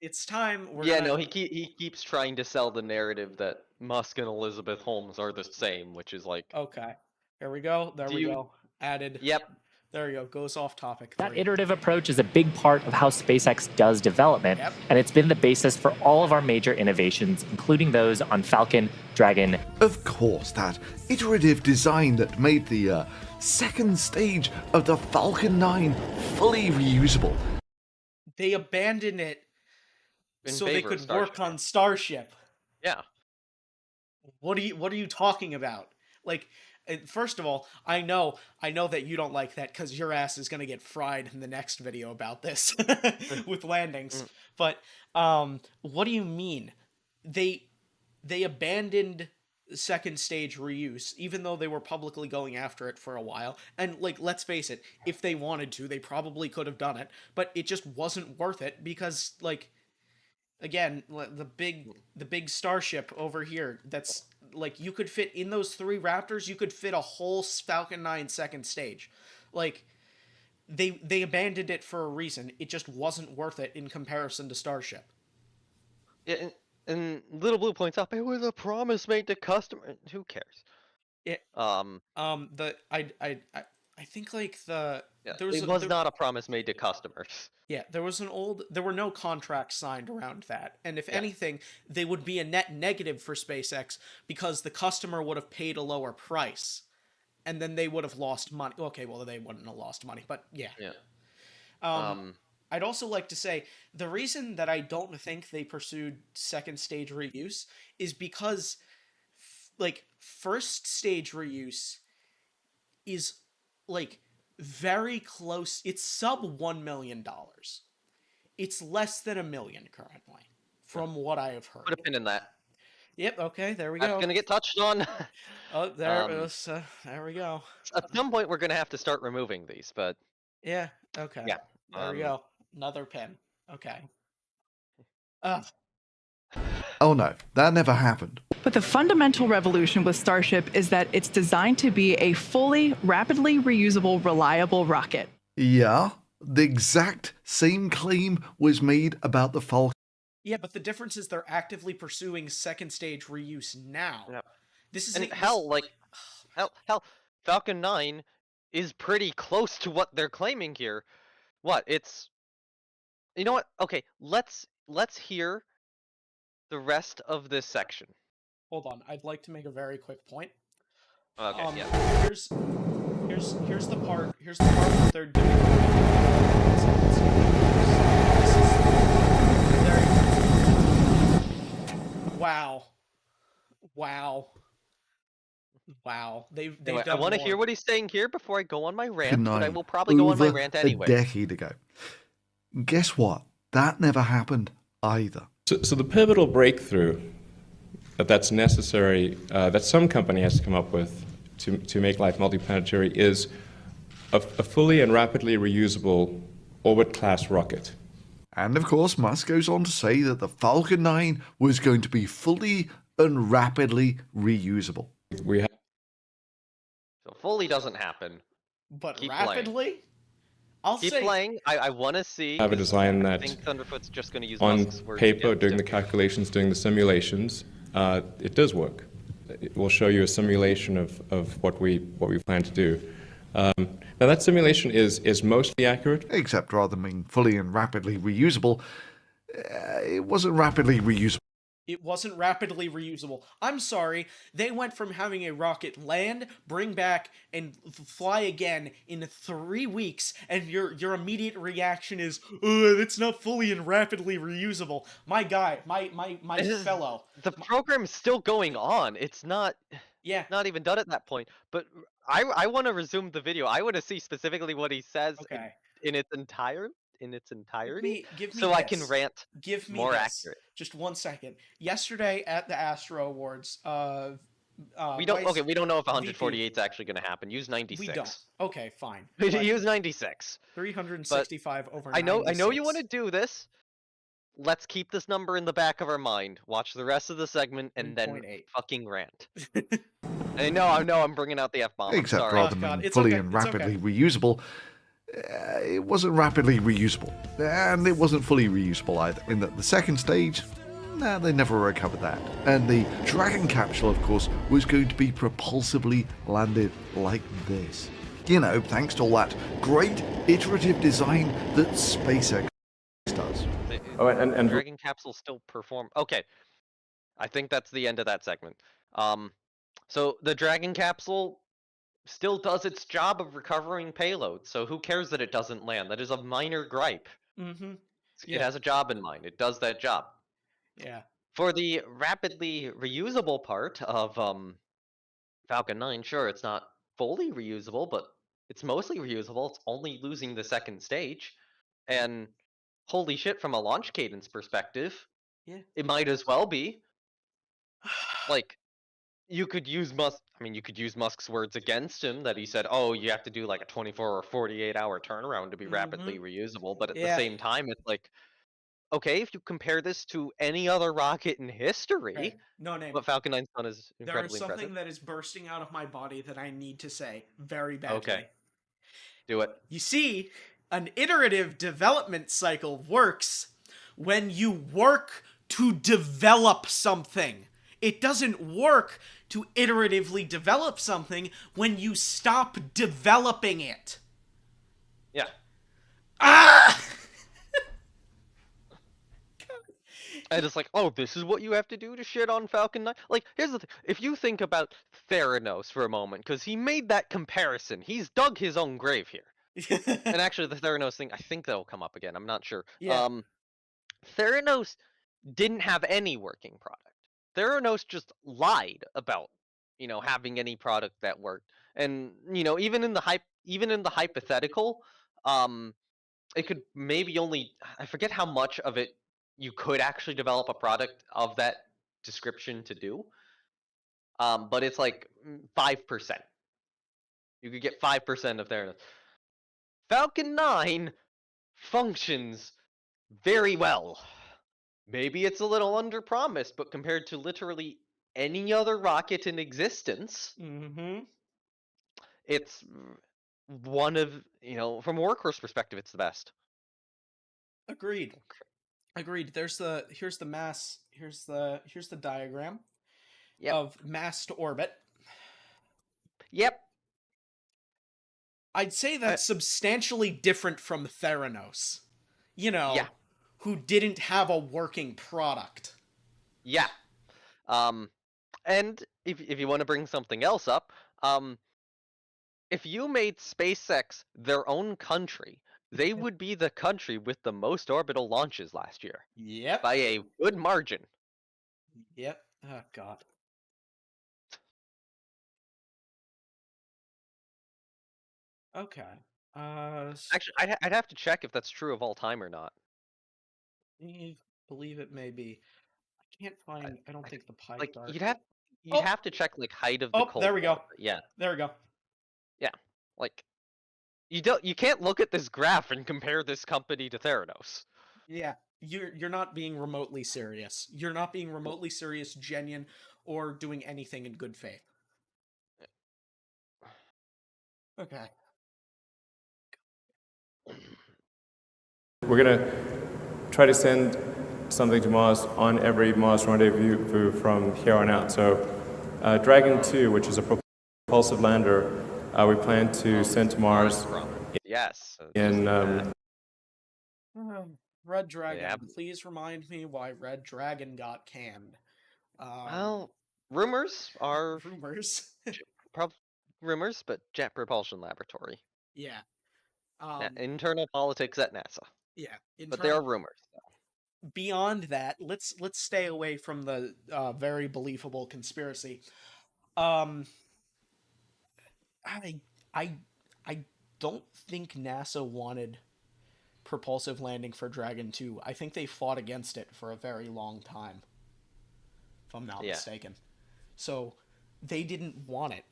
It's time. He keeps trying to sell the narrative that Musk and Elizabeth Holmes are the same, which is like. Okay, here we go. There we go. Added. Yep. There you go. Goes off topic. That iterative approach is a big part of how SpaceX does development, and it's been the basis for all of our major innovations, including those on Falcon, Dragon. Of course, that iterative design that made the second stage of the Falcon 9 fully reusable. They abandoned it so they could work on Starship. Yeah. What are you talking about? Like, first of all, I know that you don't like that because your ass is gonna get fried in the next video about this with landings. But what do you mean? They abandoned second stage reuse, even though they were publicly going after it for a while. And like, let's face it, if they wanted to, they probably could have done it, but it just wasn't worth it because, like, again, the big Starship over here, that's like, you could fit in those 3 Raptors, you could fit a whole Falcon 9 second stage. Like, they abandoned it for a reason. It just wasn't worth it in comparison to Starship. Yeah, and Little Blue points out, it was a promise made to customers. Who cares? Yeah. I think like it was not a promise made to customers. Yeah, there were no contracts signed around that. And if anything, they would be a net negative for SpaceX because the customer would have paid a lower price. And then they would have lost money. Okay, well, they wouldn't have lost money, but yeah. I'd also like to say the reason that I don't think they pursued second stage reuse is because, like, first stage reuse is, like, very close. It's sub $1 million. It's less than $1 million currently, from what I have heard. Put a pin in that. Yep. Okay. There we go. That's gonna get touched on. Oh, there we go. At some point, we're gonna have to start removing these, but yeah. Okay. Yeah. There we go. Another pin. Okay. Oh no, that never happened. But the fundamental revolution with Starship is that it's designed to be a fully, rapidly reusable, reliable rocket. Yeah, the exact same claim was made about the Falcon. Yeah, but the difference is they're actively pursuing second stage reuse now. Yep. This is hell, Falcon 9 is pretty close to what they're claiming here. What? It's, you know what? Okay, let's hear the rest of this section. Hold on, I'd like to make a very quick point. Okay, Here's the part. Here's the part that they're doing. Wow. They've done I want to more. hear what he's saying here before I go on my rant, but I will probably go on my rant anyway. A decade ago. Guess what? That never happened either. So the pivotal breakthrough that's necessary, that some company has to come up with to make life multiplanetary, is a fully and rapidly reusable orbit-class rocket. And of course, Musk goes on to say that the Falcon 9 was going to be fully and rapidly reusable. So fully doesn't happen. But keep rapidly? Playing. Keep playing. I want to see. I have a design that, I think Thunderfoot's just going to use on Musk's words paper, doing the calculations, doing the simulations, it does work. It will show you a simulation of what we plan to do. Now that simulation is mostly accurate. Except rather than being fully and rapidly reusable, it wasn't rapidly reusable. It wasn't rapidly reusable. I'm sorry. They went from having a rocket land, bring back, and fly again in 3 weeks, and your immediate reaction is, it's not fully and rapidly reusable. My guy, my fellow. The program's still going on. It's not not even done at that point. But I want to resume the video. I want to see specifically what he says in its entirety. Give me so this. I can rant Give me more this. accurate. Just 1 second. Yesterday at the Astro Awards, we don't know if 148 is actually going to happen. Use 96. We don't. Okay, fine. Use 96. 365 over 96. I know you want to to do this. Let's keep this number in the back of our mind. Watch the rest of the segment and then fucking rant. I know I'm bringing out the F-bomb. Except rather than fully and rapidly reusable, it wasn't rapidly reusable, and it wasn't fully reusable either. In the second stage, they never recovered that. And the Dragon capsule, of course, was going to be propulsively landed like this. You know, thanks to all that great iterative design that SpaceX does. And Dragon capsule still perform. Okay, I think that's the end of that segment. So the Dragon capsule still does its job of recovering payload, so who cares that it doesn't land? That is a minor gripe. Mm-hmm. It has a job in mind. It does that job. Yeah. For the rapidly reusable part of Falcon 9, sure, it's not fully reusable, but it's mostly reusable. It's only losing the second stage. And holy shit, from a launch cadence perspective, it might as well be. Like, you could use Musk's words against him, that he said, oh, you have to do like a 24 or 48 hour turnaround to be rapidly reusable. But at the same time, it's like, okay, if you compare this to any other rocket in history, what Falcon 9's done is incredibly impressive. There is something that is bursting out of my body that I need to say very badly. Okay. Do it. You see, an iterative development cycle works when you work to develop something. It doesn't work to iteratively develop something when you stop developing it. Yeah. Ah! And it's like, oh, this is what you have to do to shit on Falcon 9? Like, here's the thing. If you think about Theranos for a moment, because he made that comparison, he's dug his own grave here. And actually, the Theranos thing, I think that'll come up again. I'm not sure. Yeah. Theranos didn't have any working product. Theranos just lied about, having any product that worked. And, even in the hypothetical, it could maybe only, I forget how much of it you could actually develop a product of that description to do. But it's like 5%. You could get 5% of Theranos. Falcon 9 functions very well. Maybe it's a little underpromised, but compared to literally any other rocket in existence, it's one of, from a workhorse perspective, it's the best. Agreed. Here's the diagram of mass to orbit. Yep. I'd say that's substantially different from Theranos. Who didn't have a working product. Yeah. And if you want to bring something else up, if you made SpaceX their own country, they would be the country with the most orbital launches last year. Yep. By a good margin. Yep. Oh, God. Okay. Actually, I'd have to check if that's true of all time or not. I believe it may be. I can't find. I don't think the pie Like chart. you'd have to check like height of the cold. There we go. War. Yeah. There we go. Yeah. Like you can't look at this graph and compare this company to Theranos. Yeah. You're not being remotely serious. You're not being remotely serious, genuine, or doing anything in good faith. Okay. We're going to try to send something to Mars on every Mars rendezvous from here on out. So Dragon 2, which is a propulsive lander, we plan to send to Mars in... Red Dragon, please remind me why Red Dragon got canned. Well, rumors are... Rumors? rumors, but Jet Propulsion Laboratory. Yeah. Internal politics at NASA. Yeah. But there are rumors. Beyond that, let's stay away from the very believable conspiracy. I don't think NASA wanted propulsive landing for Dragon 2. I think they fought against it for a very long time, if I'm not mistaken. So they didn't want it.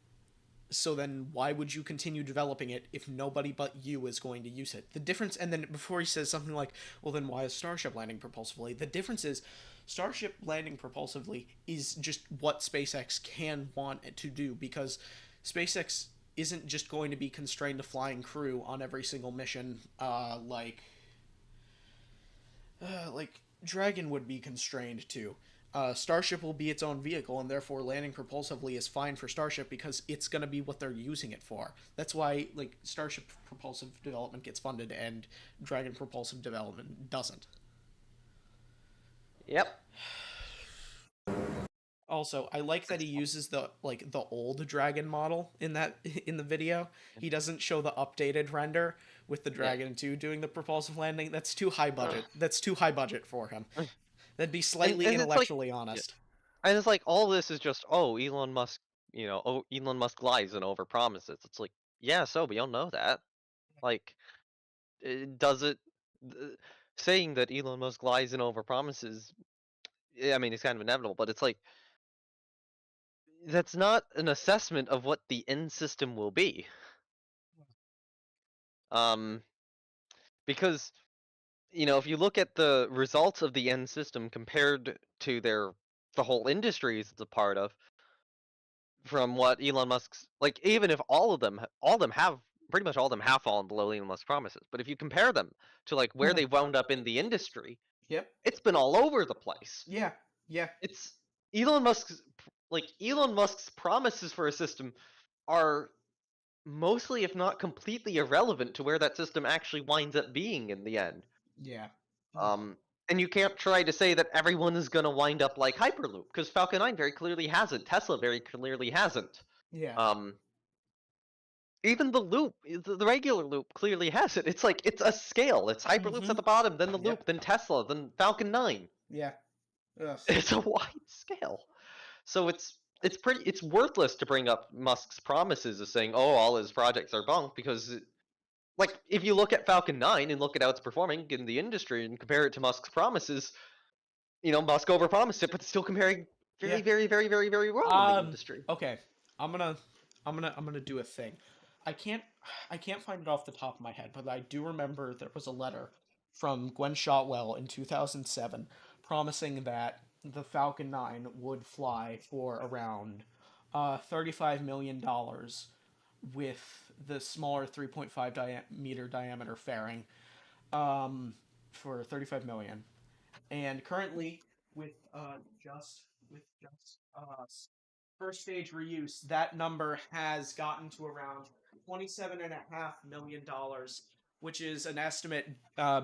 So then why would you continue developing it if nobody but you is going to use it? The difference, and then before he says something like, well, then why is Starship landing propulsively? The difference is Starship landing propulsively is just what SpaceX can want it to do, because SpaceX isn't just going to be constrained to flying crew on every single mission, like Dragon would be constrained to. Starship will be its own vehicle, and therefore landing propulsively is fine for Starship because it's going to be what they're using it for. That's why, Starship propulsive development gets funded and Dragon propulsive development doesn't. Yep. Also, I like that he uses the old Dragon model in the video. He doesn't show the updated render with the Dragon 2 doing the propulsive landing. That's too high budget. That's too high budget for him. That'd be slightly intellectually honest. And it's like, all this is just, Elon Musk, Elon Musk lies and overpromises. It's like, yeah, so we all know that. Like, saying that Elon Musk lies and overpromises, I mean, it's kind of inevitable, but it's like, that's not an assessment of what the end system will be. Because, if you look at the results of the end system compared to the whole industries it's a part of, from what Elon Musk's, even if pretty much all of them have fallen below Elon Musk's promises, but if you compare them to where they wound up in the industry, yep, it's been all over the place. Yeah. It's Elon Musk's like Elon Musk's promises for a system are mostly, if not completely, irrelevant to where that system actually winds up being in the end. Yeah. And you can't try to say that everyone is going to wind up like Hyperloop, because Falcon 9 very clearly hasn't. Tesla very clearly hasn't. Yeah. Even the loop, the regular loop, clearly has it. It's like, it's a scale. It's Hyperloop's at the bottom, then the loop, then Tesla, then Falcon 9. Yeah. Ugh. It's a wide scale. So it's worthless to bring up Musk's promises of saying, oh, all his projects are bunk, because like, if you look at Falcon 9 and look at how it's performing in the industry and compare it to Musk's promises, Musk overpromised it, but it's still comparing very, very, very, very, very well in the industry. Okay, I'm gonna do a thing. I can't find it off the top of my head, but I do remember there was a letter from Gwen Shotwell in 2007 promising that the Falcon 9 would fly for around $35 million with the smaller 3.5 meter diameter fairing for $35 million. And currently, with just first stage reuse, that number has gotten to around $27.5 million, which is an estimate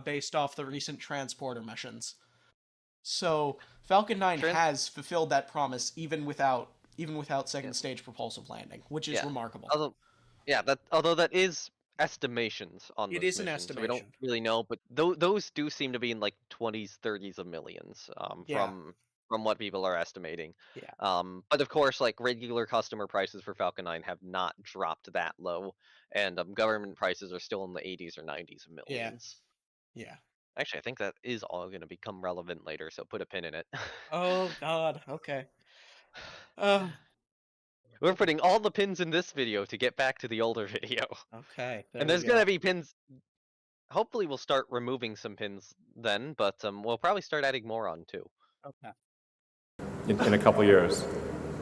based off the recent transporter missions. So Falcon 9 has fulfilled that promise even without second stage propulsive landing, which is remarkable. Although that is estimations on it those is an missions, estimation. so we don't really know, but those do seem to be in like 20s, 30s of millions from what people are estimating. Yeah. But of course, like regular customer prices for Falcon 9 have not dropped that low, and government prices are still in the 80s or 90s of millions. Yeah. Actually, I think that is all going to become relevant later, so put a pin in it. Oh God. Okay. We're putting all the pins in this video to get back to the older video. Okay. And there's gonna be pins. Hopefully we'll start removing some pins then, but we'll probably start adding more on too. Okay. In a couple years,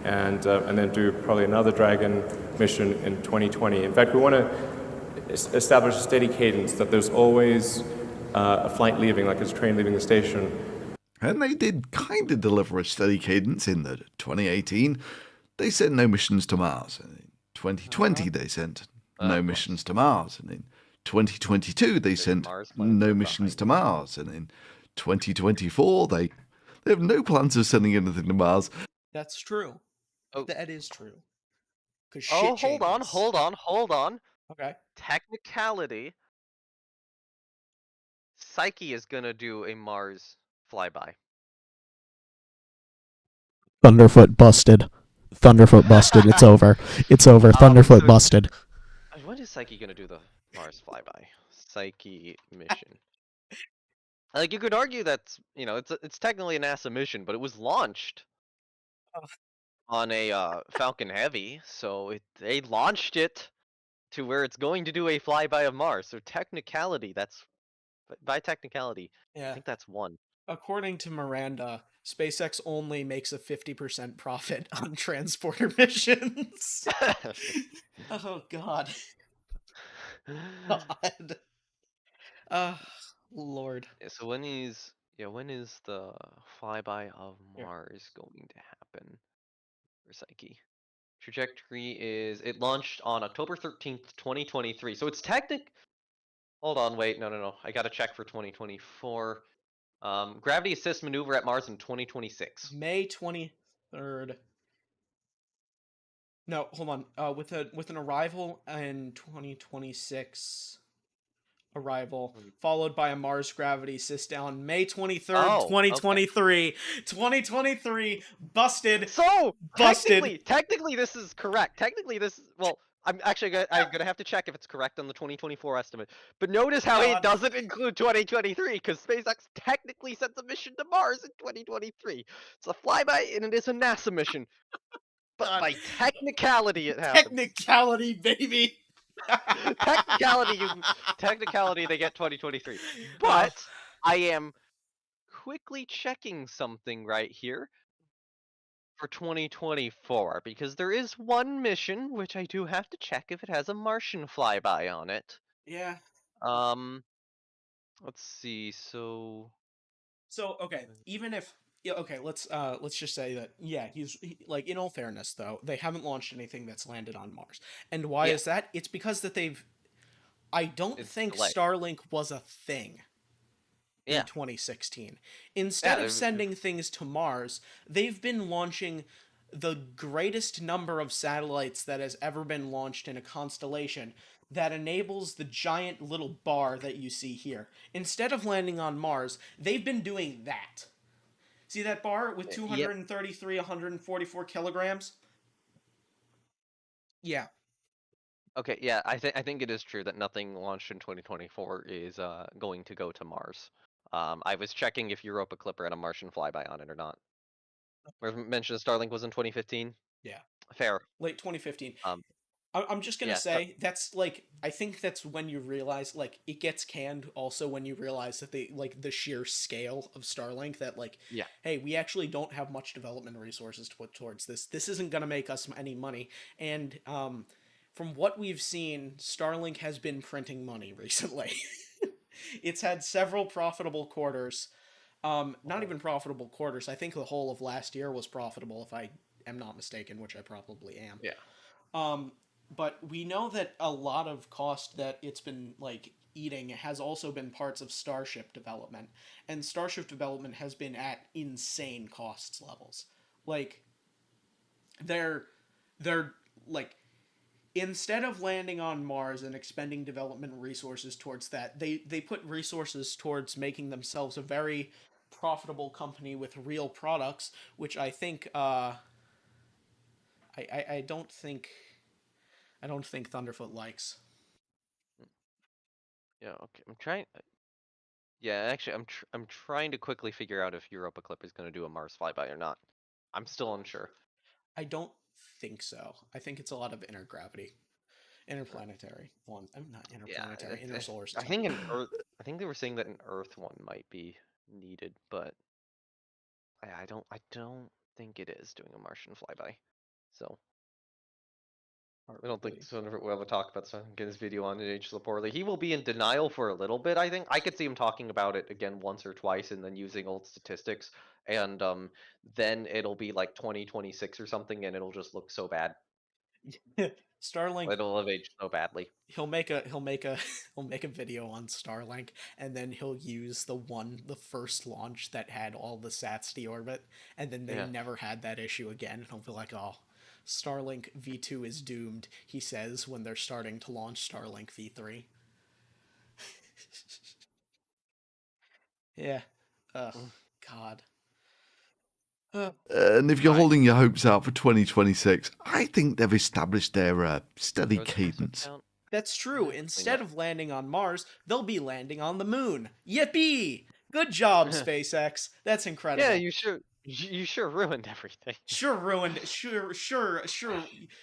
and then do probably another Dragon mission in 2020. In fact, we want to establish a steady cadence that there's always a flight leaving, like it's a train leaving the station. And they did kind of deliver a steady cadence in that 2018, they sent no missions to Mars. And in 2020, they sent no missions to Mars. And in 2022, they sent no missions to Mars. And in 2024, they have no plans of sending anything to Mars. That's true. Oh. That is true. Oh, hold on. Okay. Technicality. Psyche is gonna do a Mars flyby. Thunderfoot busted. It's over. It's over. Thunderfoot busted. When is Psyche gonna do the Mars flyby? Psyche mission. Like, you could argue that's, it's technically a NASA mission, but it was launched on a Falcon Heavy, so they launched it to where it's going to do a flyby of Mars. So technicality, by technicality, I think that's one. According to Miranda, SpaceX only makes a 50% profit on transporter missions. Oh God. Lord. So when is the flyby of Mars going to happen for Psyche? Trajectory is, it launched on October 13th, 2023. So it's hold on, wait, no. I gotta check for 2024. Gravity assist maneuver at Mars in 2026. May 23rd. No, hold on. With an arrival in 2026. Arrival followed by a Mars gravity assist down May 23rd, 2023. Okay. 2023 busted. So busted. Technically this is correct. I'm gonna have to check if it's correct on the 2024 estimate. But notice how it doesn't include 2023, because SpaceX technically sent a mission to Mars in 2023. It's a flyby and it is a NASA mission. But by technicality it happens. Technicality, baby. Technicality, they get 2023. But I am quickly checking something right here for 2024, because there is one mission which I do have to check if it has a Martian flyby on it. Yeah. Let's see. So okay, even if Yeah, okay, let's just say that like, in all fairness though, they haven't launched anything that's landed on Mars. And why Yeah. is that? It's because that I don't It's think delayed. Starlink was a thing Yeah. in 2016. Instead of sending things to Mars, they've been launching the greatest number of satellites that has ever been launched in a constellation that enables the giant little bar that you see here. Instead of landing on Mars, they've been doing that. See that bar with 233, 144 kilograms? Yeah. Okay, yeah, I think it is true that nothing launched in 2024 is going to go to Mars. I was checking if Europa Clipper had a Martian flyby on it or not. Where mentioned Starlink was in 2015. Yeah. Fair. Late 2015. I'm just gonna yeah, say that's like, I think that's when you realize, like, it gets canned also when you realize that the sheer scale of Starlink, that like, Yeah. hey, we actually don't have much development resources to put towards this. This isn't gonna make us any money. And from what we've seen, Starlink has been printing money recently. It's had several profitable quarters. Not even profitable quarters. I think the whole of last year was profitable, if I am not mistaken, which I probably am. Yeah. But we know that a lot of cost that it's been like eating has also been parts of Starship development, and Starship development has been at insane costs levels. Like, they're like, instead of landing on Mars and expending development resources towards that, they put resources towards making themselves a very profitable company with real products, which I think I don't think Thunderfoot likes. Yeah. Okay. I'm trying. Yeah, actually, I'm trying to quickly figure out if Europa Clipper is going to do a Mars flyby or not. I'm still unsure. I don't think so. I think it's a lot of interplanetary one. I'm not interplanetary, intersolar I system. think an Earth. I think they were saying that an Earth one might be needed, but I don't think it is doing a Martian flyby. So I don't think Thunderfoot will ever talk about this. I think in his video on Age Poorly, he will be in denial for a little bit. I think I could see him talking about it again once or twice, and then using old statistics, and then it'll be like 2026 or something, and it'll just look so bad. Starlink. It'll have aged so badly. He'll make a video on Starlink, and then he'll use the first launch that had all the sats deorbit, and then they never had that issue again. And he'll be like, oh, Starlink V2 is doomed, he says, when they're starting to launch Starlink V3. Yeah. God. And if you're holding your hopes out for 2026, I think they've established their steady cadence. That's true. Instead of landing on Mars, they'll be landing on the moon. Yippee! Good job, SpaceX. That's incredible. Yeah, you sure ruined everything. Sure ruined. Sure.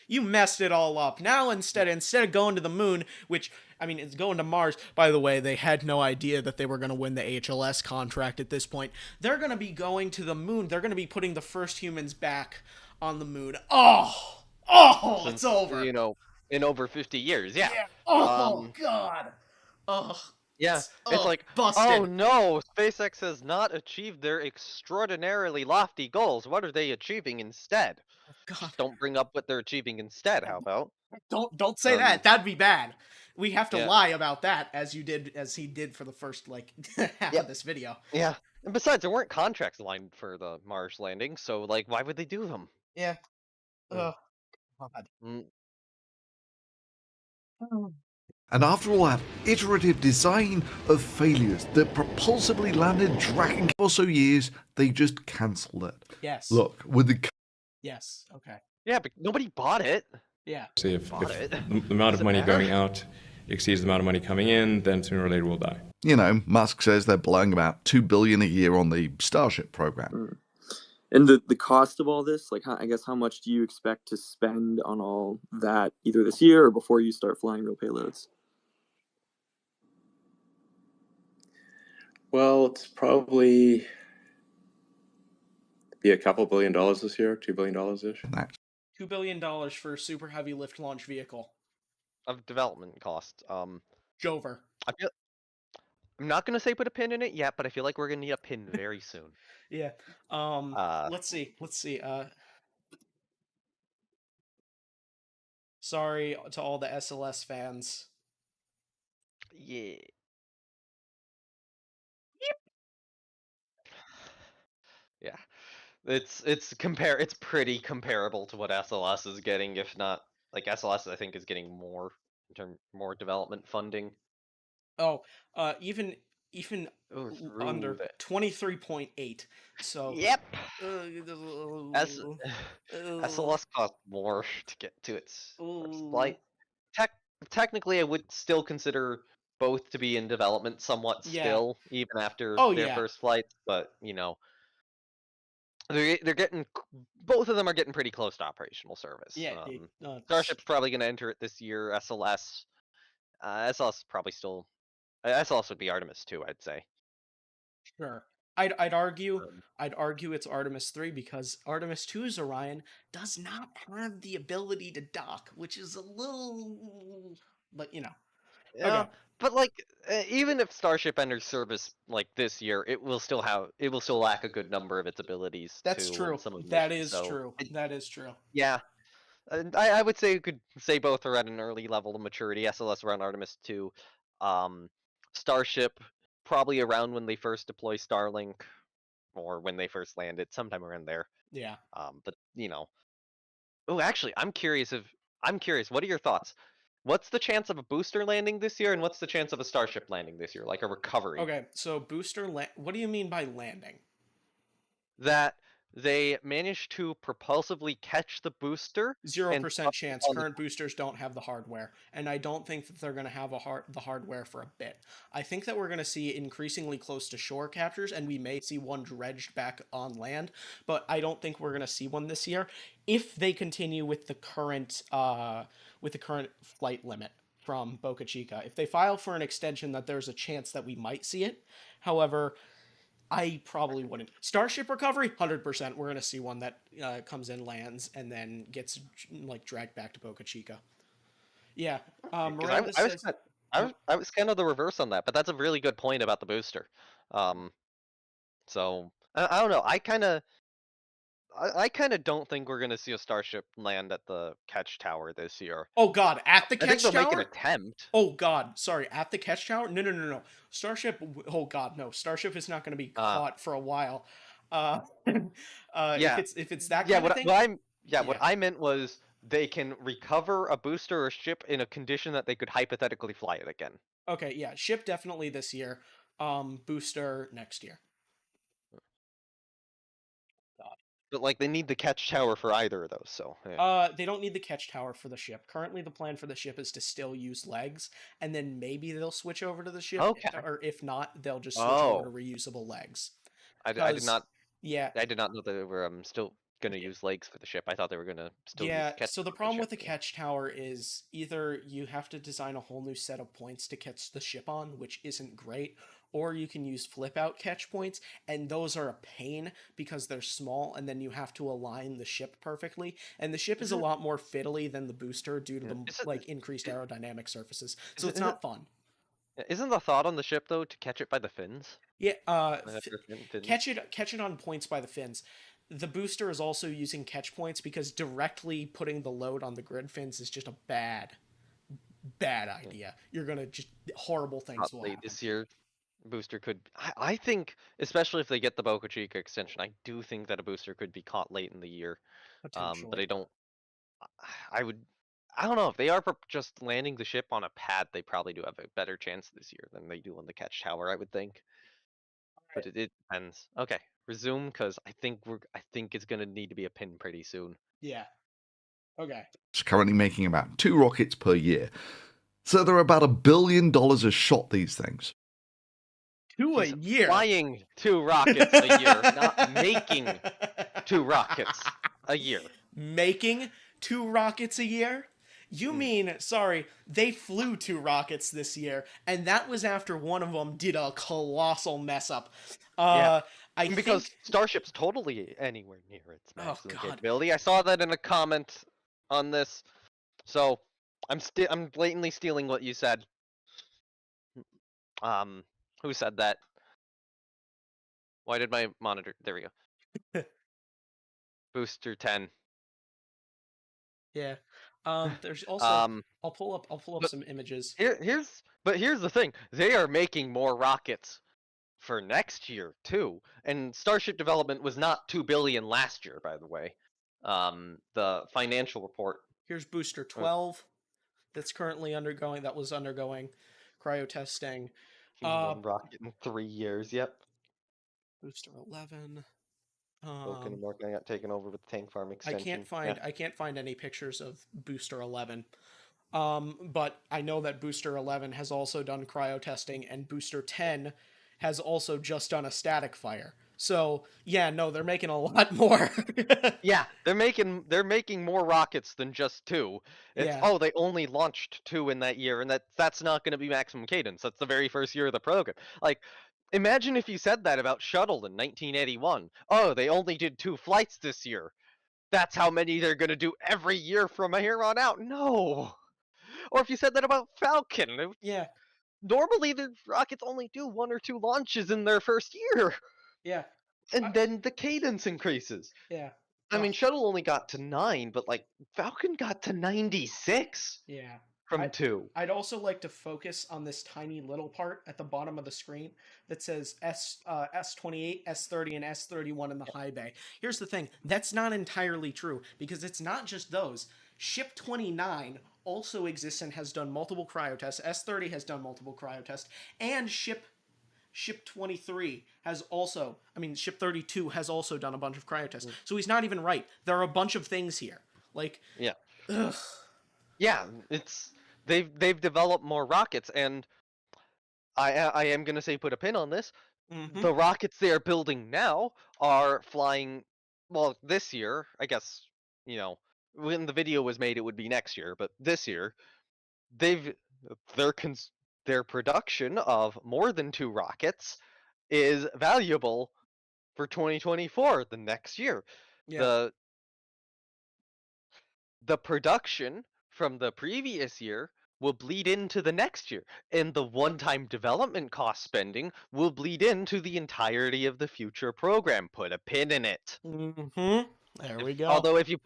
You messed it all up. Now instead of going to the moon, which, I mean, it's going to Mars. By the way, they had no idea that they were going to win the HLS contract at this point. They're going to be going to the moon. They're going to be putting the first humans back on the moon. Oh, it's over. You know, in over 50 years, yeah. Oh, God. Yeah, it's like, busted. Oh no, SpaceX has not achieved their extraordinarily lofty goals. What are they achieving instead? God. Just don't bring up what they're achieving instead, how about? Don't say that. That'd be bad. We have to Yeah. lie about that, as he did for the first, like, half of this video. Yeah, and besides, there weren't contracts lined for the Mars landing, so, like, why would they do them? Yeah. Oh, God. And after all that iterative design of failures that propulsively landed Dragon for so years, they just cancelled it. Yes. Look, with the... Yes, okay. Yeah, but nobody bought it. Yeah. See, if the amount of money going out exceeds the amount of money coming in, then sooner or later we'll die. You know, Musk says they're blowing about $2 billion a year on the Starship program. And the cost of all this, like, I guess, how much do you expect to spend on all that either this year or before you start flying real payloads? Well, it's probably be a couple $2 billion this year, $2 billion-ish. $2 billion for a super heavy lift launch vehicle. Of development cost. Jover. I'm not gonna say put a pin in it yet, but I feel like we're gonna need a pin very soon. Yeah. Let's see. Sorry to all the SLS fans. Yeah. Yeah. It's pretty comparable to what SLS is getting, if not like SLS I think is getting more more development funding. Oh, even under Through 23.8. So Yep. uh, SLS costs more to get to its first flight. Technically, I would still consider both to be in development somewhat Yeah. still, even after Oh, their yeah. first flights. But they're getting both of them are getting pretty close to operational service. Yeah. Starship's probably going to enter it this year. SLS probably still. SLS would be Artemis 2, I'd say. Sure. I'd argue it's Artemis 3 because Artemis 2's Orion does not have the ability to dock, which is a little, but Yeah, Okay. but like even if Starship enters service like this year, it will still lack a good number of its abilities. That's to true. Some of the That missions, is so true. That is true. Yeah, and I would say you could say both are at an early level of maturity. SLS around Artemis 2, Starship probably around when they first deploy Starlink, or when they first landed, sometime around there. Yeah. But oh, actually, I'm curious. What are your thoughts? What's the chance of a booster landing this year, and what's the chance of a Starship landing this year, like a recovery? Okay, so booster what do you mean by landing? That they managed to propulsively catch the booster. 0% chance. Current boosters don't have the hardware, and I don't think that they're going to have the hardware for a bit. I think that we're going to see increasingly close to shore captures, and we may see one dredged back on land, but I don't think we're going to see one this year if they continue with the current flight limit from Boca Chica. If they file for an extension, that there's a chance that we might see it. However, I probably wouldn't. Starship recovery, 100%. We're gonna see one that comes in, lands, and then gets dragged back to Boca Chica. Yeah. Miranda says. I was kind of the reverse on that, but that's a really good point about the booster. So I don't know. I kind of don't think we're gonna see a Starship land at the catch tower this year. Oh God, at the catch tower? I think they'll make an attempt. Oh God, sorry, at the catch tower? No. Starship. Oh God, no. Starship is not going to be caught for a while. Yeah. If it's that kind of thing. What I meant was they can recover a booster or ship in a condition that they could hypothetically fly it again. Okay, yeah, ship definitely this year. Booster next year. But like they need the catch tower for either of those, so yeah. They don't need the catch tower for the ship. Currently the plan for the ship is to still use legs, and then maybe they'll switch over to the ship. Okay. Or if not, they'll just switch over to reusable legs. I did not know that they were still gonna use legs for the ship. I thought they were gonna still use catch. So the problem with the catch tower is either you have to design a whole new set of points to catch the ship on, which isn't great, or you can use flip out catch points, and those are a pain because they're small, and then you have to align the ship perfectly, and the ship is a lot more fiddly than the booster due to the increased aerodynamic surfaces, so it's not fun. Isn't the thought on the ship though to catch it by the fins? Yeah, catch it on points by the fins. The booster is also using catch points because directly putting the load on the grid fins is just a bad idea. You're gonna just horrible things will happen. This year, booster could. I think, especially if they get the Boca Chica extension, I do think that a booster could be caught late in the year. But I don't. I don't know if they are just landing the ship on a pad. They probably do have a better chance this year than they do on the catch tower. I would think. But it depends. Okay, resume because I think it's gonna need to be a pin pretty soon. Yeah. Okay. It's currently making about 2 rockets per year, so they're about $1 billion a shot. These things. 2 a year. Flying 2 rockets a year, not making 2 rockets a year. Making 2 rockets a year? You mean, sorry, they flew 2 rockets this year, and that was after one of them did a colossal mess up. Because Starship's totally anywhere near its maximum capability. I saw that in a comment on this, so I'm blatantly stealing what you said. Who said that? Why did my monitor? There we go. Booster 10. Yeah. There's also I'll pull up some images. Here's the thing. They are making more rockets for next year too. And Starship development was not 2 billion last year, by the way. The financial report. Here's Booster 12 that's currently undergoing cryo testing. One rocket in 3 years, yep. Booster 11. Vulcan and Morgan got taken over with tank farm extension. I can't find any pictures of Booster 11. But I know that Booster 11 has also done cryo testing, and Booster 10 has also just done a static fire. So yeah, no, they're making a lot more. Yeah, they're making more rockets than just 2. It's they only launched 2 in that year, and that's not going to be maximum cadence. That's the very first year of the program. Like, imagine if you said that about Shuttle in 1981. Oh, they only did 2 flights this year. That's how many they're going to do every year from here on out. No. Or if you said that about Falcon. Yeah. Normally the rockets only do 1 or 2 launches in their first year. Yeah. And then the cadence increases. Yeah. I mean, Shuttle only got to 9, but like Falcon got to 96. Yeah. From 2. I'd also like to focus on this tiny little part at the bottom of the screen that says S28, S30, and S31 in the high bay. Here's the thing. That's not entirely true, because it's not just those. Ship 29 also exists and has done multiple cryo tests. S30 has done multiple cryo tests. And Ship 23 has also, Ship 32 has also done a bunch of cryo tests. So he's not even right. There are a bunch of things here. Like, yeah. Ugh. Yeah, it's they've developed more rockets, and I am gonna say put a pin on this. Mm-hmm. The rockets they are building now are flying. Well, this year, I guess, when the video was made, it would be next year, but this year, their production of more than 2 rockets is valuable for 2024, the next year. Yeah. The production from the previous year will bleed into the next year, and the one-time development cost spending will bleed into the entirety of the future program. Put a pin in it. Mm-hmm. There we go. Although if you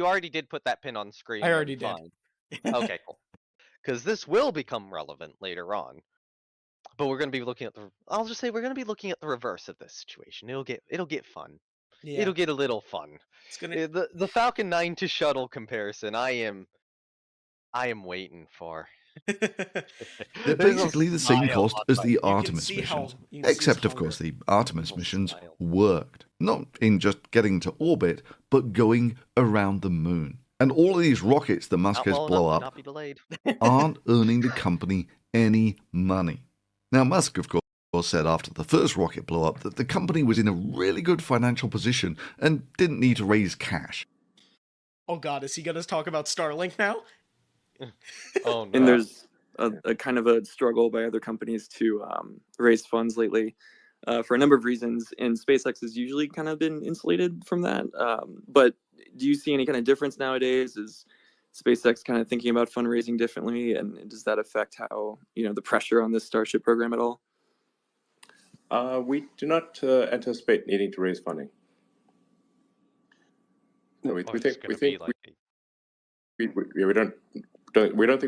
already did put that pin on screen, I already did. Okay, cool. Because this will become relevant later on. But we're going to be looking at I'll just say we're going to be looking at the reverse of this situation. It'll get fun. Yeah. It'll get a little fun. It's gonna... The Falcon 9 to Shuttle comparison, I am waiting for. They're basically the same cost as the Artemis missions, except of course the Artemis missions worked, not in just getting to orbit, but going around the moon. And all of these rockets that Musk has blow up aren't earning the company any money. Now, Musk, of course, said after the first rocket blew up that the company was in a really good financial position and didn't need to raise cash. Oh God, is he going to talk about Starlink now? Oh no. And there's a kind of a struggle by other companies to raise funds lately for a number of reasons, and SpaceX has usually kind of been insulated from that. But do you see any kind of difference nowadays? Is SpaceX kind of thinking about fundraising differently, and does that affect how, the pressure on this Starship program at all? We do not anticipate needing to raise funding. No, we don't think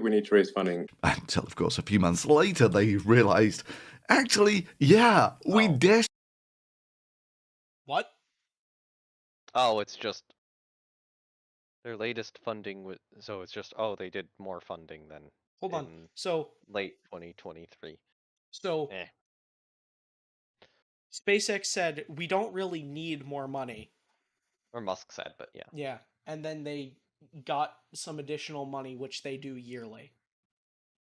we need to raise funding. Until, of course, a few months later, they realized, actually, yeah, we dash. What? Oh, it's just their latest funding so it's just they did more funding than hold on. So late 2023. So SpaceX said we don't really need more money. Or Musk said, but yeah. Yeah, and then they got some additional money, which they do yearly.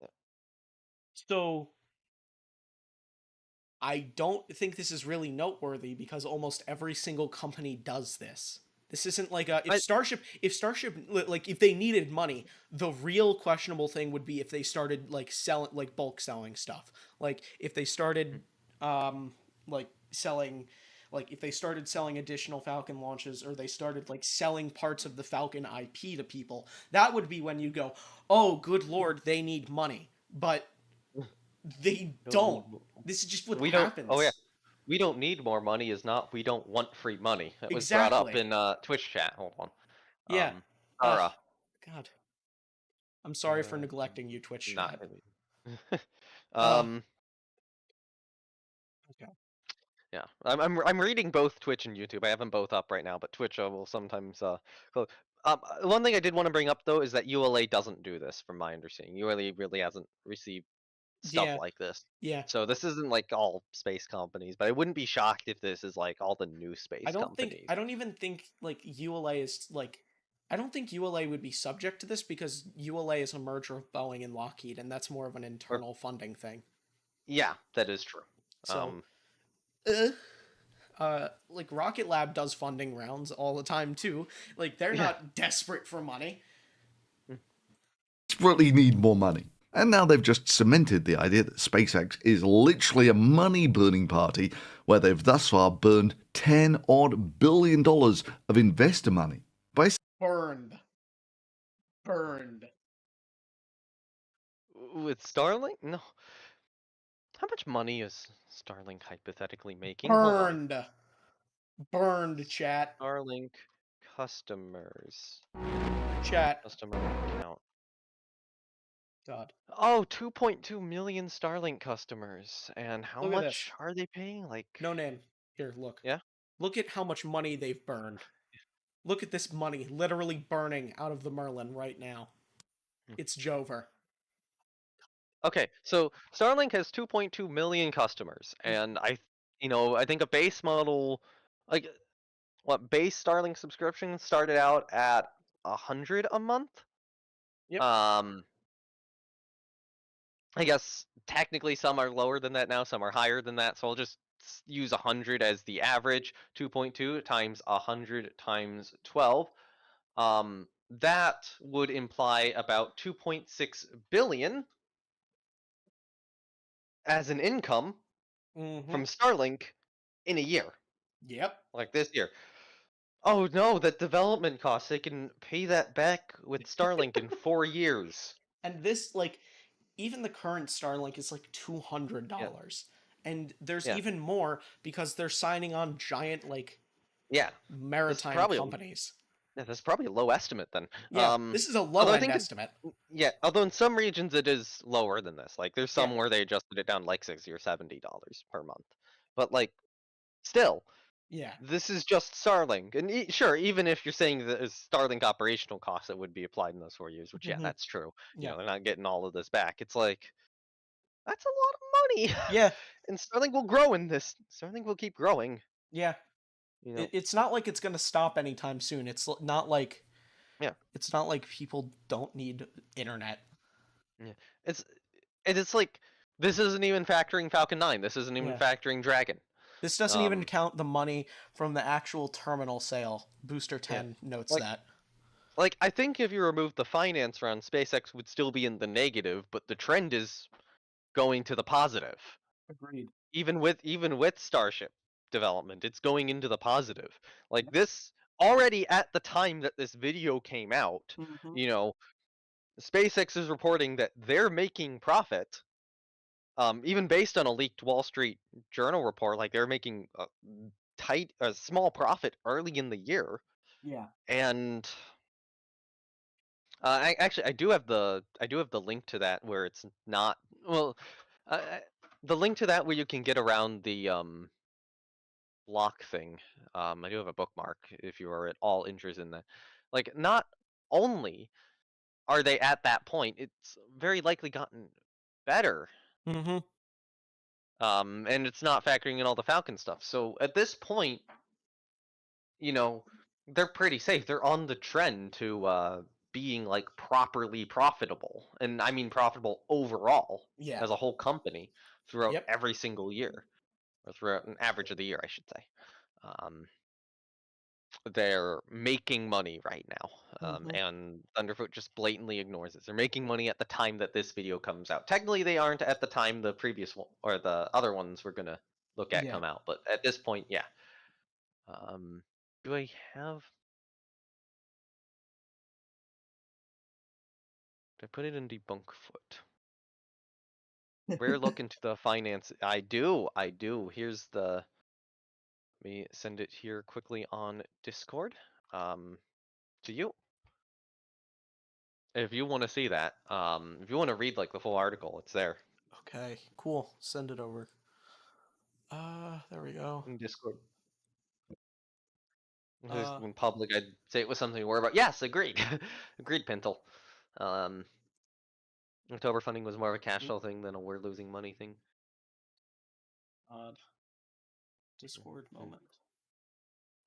Yeah. So I don't think this is really noteworthy because almost every single company does this. This isn't like if Starship, like if they needed money, the real questionable thing would be if they started like selling, like bulk selling stuff. Like if they started, if they started selling additional Falcon launches, or they started like selling parts of the Falcon IP to people, that would be when you go, oh, good Lord, they need money. But They don't. This is just what We happens. don't. Oh yeah. We don't need more money is not we don't want free money. It was brought up in Twitch chat. Hold on. Yeah. Ara. God. I'm sorry for neglecting you, Twitch chat. Okay. Yeah. I'm reading both Twitch and YouTube. I have them both up right now, but Twitch will sometimes one thing I did want to bring up though is that ULA doesn't do this, from my understanding. ULA really hasn't received stuff like this. Yeah. So this isn't like all space companies, but I wouldn't be shocked if this is like all the new space companies. I don't even think like ULA is like. I don't think ULA would be subject to this because ULA is a merger of Boeing and Lockheed, and that's more of an internal funding thing. Yeah, that is true. So, like Rocket Lab does funding rounds all the time too. Like they're not desperate for money. Desperately need more money. And now they've just cemented the idea that SpaceX is literally a money-burning party where they've thus far burned $10-odd billion of investor money. Burned. With Starlink? No. How much money is Starlink hypothetically making? Burned. Burned, chat. Starlink customers. Chat. Customer count. God. Oh, 2.2 million Starlink customers. And how much are they paying? Like Noname. Here, look. Yeah? Look at how much money they've burned. Look at this money literally burning out of the Merlin right now. It's Jover. Okay, so Starlink has 2.2 million customers, and I think a base model, like base Starlink subscription started out at 100 a month. Yep. I guess technically some are lower than that now, some are higher than that, so I'll just use 100 as the average. 2.2 times 100 times 12. That would imply about 2.6 billion as an income from Starlink in a year. Yep. Like this year. Oh no, that development costs, they can pay that back with Starlink in 4 years. And this, like, even the current Starlink is like $200. And there's even more because they're signing on giant, like, maritime companies. Yeah, that's probably a low estimate then. Yeah, this is a low-end estimate. Yeah, although in some regions it is lower than this. Like, there's some where they adjusted it down like $60 or $70 per month. But, like, still, this is just Starlink. And sure, even if you're saying that it's Starlink operational costs that would be applied in those 4 years, which, that's true. You know, they're not getting all of this back. It's like, that's a lot of money. Yeah. And Starlink will grow in this. Starlink will keep growing. Yeah. You know? It's not like it's going to stop anytime soon. It's not like it's not like people don't need internet. Yeah. It's like this isn't even factoring Falcon 9. This isn't even factoring Dragon. This doesn't even count the money from the actual terminal sale. Booster 10 notes that. Like, I think if you remove the finance round, SpaceX would still be in the negative, but the trend is going to the positive. Agreed. Even with Starship development, it's going into the positive. Like, this already at the time that this video came out, you know, SpaceX is reporting that they're making profit. Even based on a leaked Wall Street Journal report, like they're making a small profit early in the year. Yeah. And I do have the link to that where it's not the link to that where you can get around the block thing. I do have a bookmark if you are at all interested in that. Like, not only are they at that point, it's very likely gotten better. Mm-hmm. And it's not factoring in all the Falcon stuff. So at this point, you know, they're pretty safe. They're on the trend to being like properly profitable, and I mean profitable overall as a whole company throughout every single year, or throughout an average of the year, I should say. They're making money right now, and Thunderfoot just blatantly ignores it. They're making money at the time that this video comes out. Technically, they aren't at the time the previous one or the other ones we're gonna look at come out, but at this point, yeah. Do I have? Did I put it in Debunk Foot? We're looking to the finance. I do. Here's the. Let me send it here quickly on Discord. To you. If you want to see that, if you want to read like the full article, it's there. Okay, cool. Send it over. There we go. In Discord. In public, I'd say it was something to worry about. Yes, agreed. Agreed, Pintle. October funding was more of a cash flow thing than a we're losing money thing. Odd. Discord moment.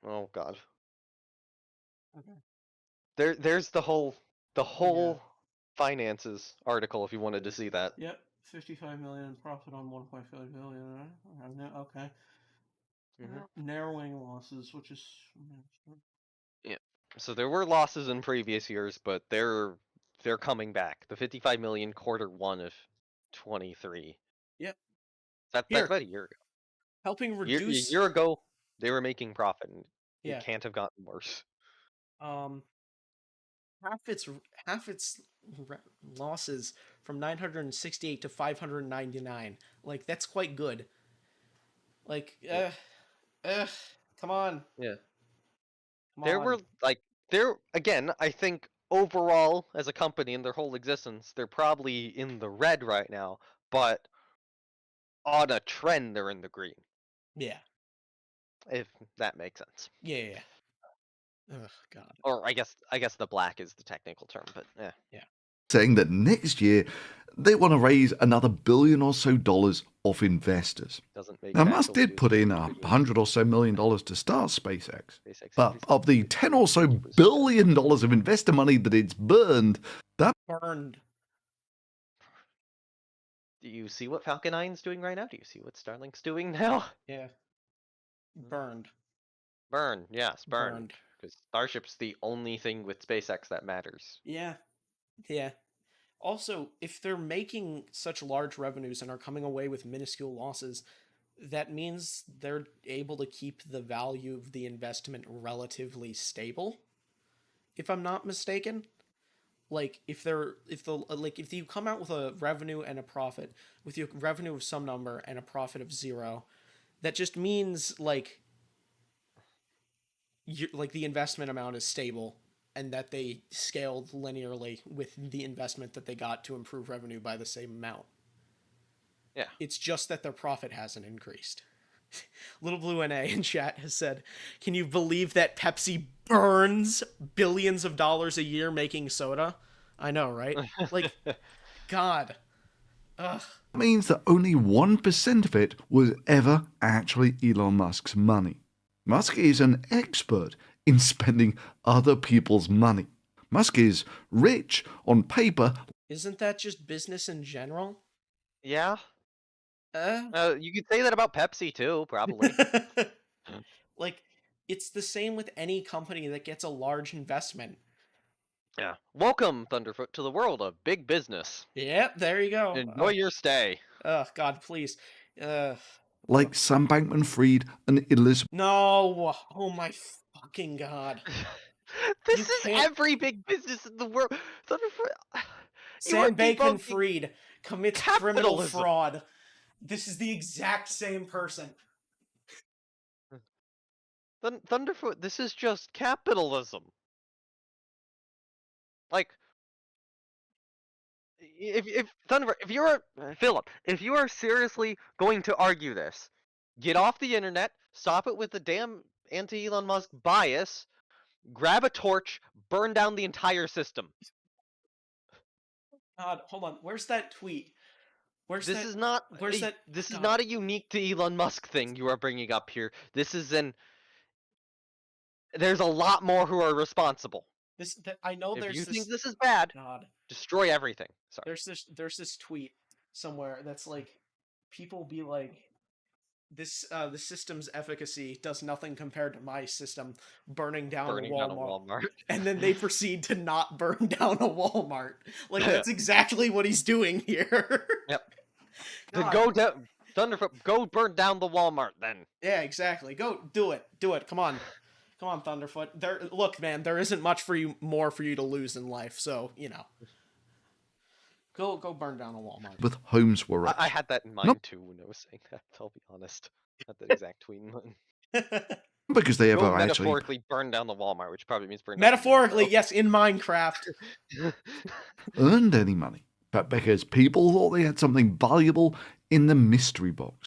Oh God. Okay. There's the whole finances article if you wanted to see that. Yep, 55 million profit on 1.5 billion. Okay. Narrowing losses, which is yeah. So there were losses in previous years, but they're coming back. The 55 million Q1 of 23. Yep. That's about a year ago. Helping reduce. A year ago, they were making profit, and yeah. It can't have gotten worse. Half its losses from 968 to 599. Like, that's quite good. Like, come on. Yeah. Were again, I think overall as a company in their whole existence, they're probably in the red right now, but on a trend they're in the green. Yeah. If that makes sense. Yeah. Oh God. Or I guess the black is the technical term, but yeah. Yeah. Saying that next year they want to raise another $1 billion or so off investors. Now, Musk did put in $100 or so million to start SpaceX, but of the $10 or so billion of investor money that it's burned, that burned. Do you see what Falcon 9's doing right now? Do you see what Starlink's doing now? Yeah. Burned. Yes, burned. Because Starship's the only thing with SpaceX that matters. Yeah. Also, if they're making such large revenues and are coming away with minuscule losses, that means they're able to keep the value of the investment relatively stable. If I'm not mistaken. Like, if you come out with a revenue and a profit, with your revenue of some number and a profit of 0, that just means like the investment amount is stable and that they scaled linearly with the investment that they got to improve revenue by the same amount. Yeah. It's just that their profit hasn't increased. Little Blue NA in chat has said, can you believe that Pepsi burns billions of dollars a year making soda? I know, right? Like, God. Ugh. That means that only 1% of it was ever actually Elon Musk's money. Musk is an expert in spending other people's money. Musk is rich on paper. Isn't that just business in general? Yeah. You could say that about Pepsi too, probably. Like, it's the same with any company that gets a large investment. Yeah. Welcome, Thunderfoot, to the world of big business. Yep, there you go. Enjoy your stay. Oh, God, please. Like Sam Bankman-Fried and Elizabeth. No! Oh my fucking God. This is every big business in the world. Thunderfoot. Sam Bankman-Fried commits criminal fraud. This is the exact same person. Thunderfoot, this is just capitalism. Like, if Thunderfoot, if you are seriously going to argue this, get off the internet, stop it with the damn anti-Elon Musk bias, grab a torch, burn down the entire system. God, hold on. Where's that tweet? This is not a unique to Elon Musk thing you are bringing up here. There's a lot more who are responsible. I know if you think this is bad, destroy everything. Sorry. There's this tweet somewhere that's like, people be like, the system's efficacy does nothing compared to my system burning down a Walmart. And then they proceed to not burn down a Walmart. Like, that's exactly what he's doing here. Yep. Thunderfoot, go burn down the Walmart then. Yeah, exactly. Go do it. Come on, Thunderfoot. Look, man, there isn't much more for you to lose in life. So, Go burn down a Walmart. With homes were rich. I had that in mind Not too when I was saying that. I'll be honest. Had that exact tweet in mind. because they ever Go actually metaphorically burn down the Walmart, which probably means burn down. Metaphorically, yes, in Minecraft. earned any money, but because people thought they had something valuable in the mystery box.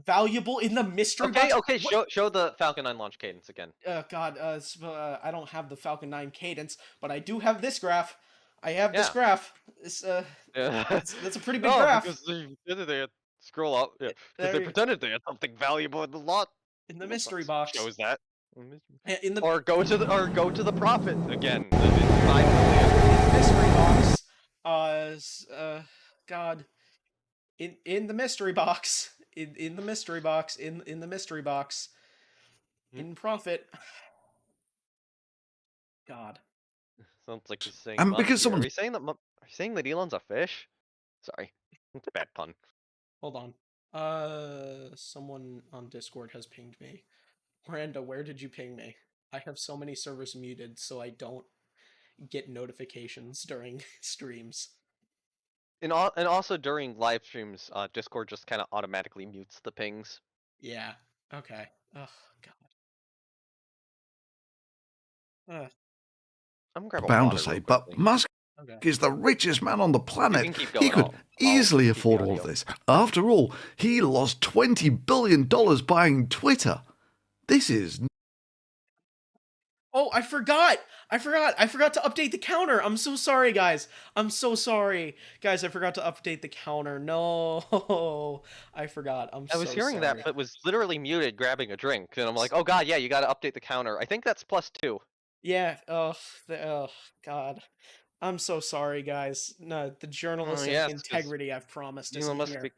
Valuable in the mystery box? Okay, show the Falcon 9 launch cadence again. God, I don't have the Falcon 9 cadence, but I do have this graph. I have this graph. It's, that's a pretty big graph. Because they scroll up. Yeah, because they pretended they had something valuable in the lot. In the mystery box. Shows that. In the or go to the profit again. 5 million. Mystery box. God. In the mystery box. In the mystery box. In the mystery box. In profit. God. Sounds like he's saying. And because someone. Are you saying that Elon's a fish? Sorry, it's a bad pun. Hold on. Someone on Discord has pinged me. Miranda, where did you ping me? I have so many servers muted, so I don't get notifications during streams. And also during live streams, Discord just kind of automatically mutes the pings. Yeah. Okay. Oh God. I'm bound to say, but Musk is the richest man on the planet. He could easily afford all of this. After all, he lost $20 billion buying Twitter. This is... Oh, I forgot to update the counter. I'm so sorry, guys. I'm so sorry. Guys, I forgot to update the counter. No, I forgot. I was hearing that, but was literally muted grabbing a drink. And I'm like, oh God, yeah, you got to update the counter. I think that's +2. Yeah, oh God. I'm so sorry, guys. No, the journalistic integrity I've promised isn't here.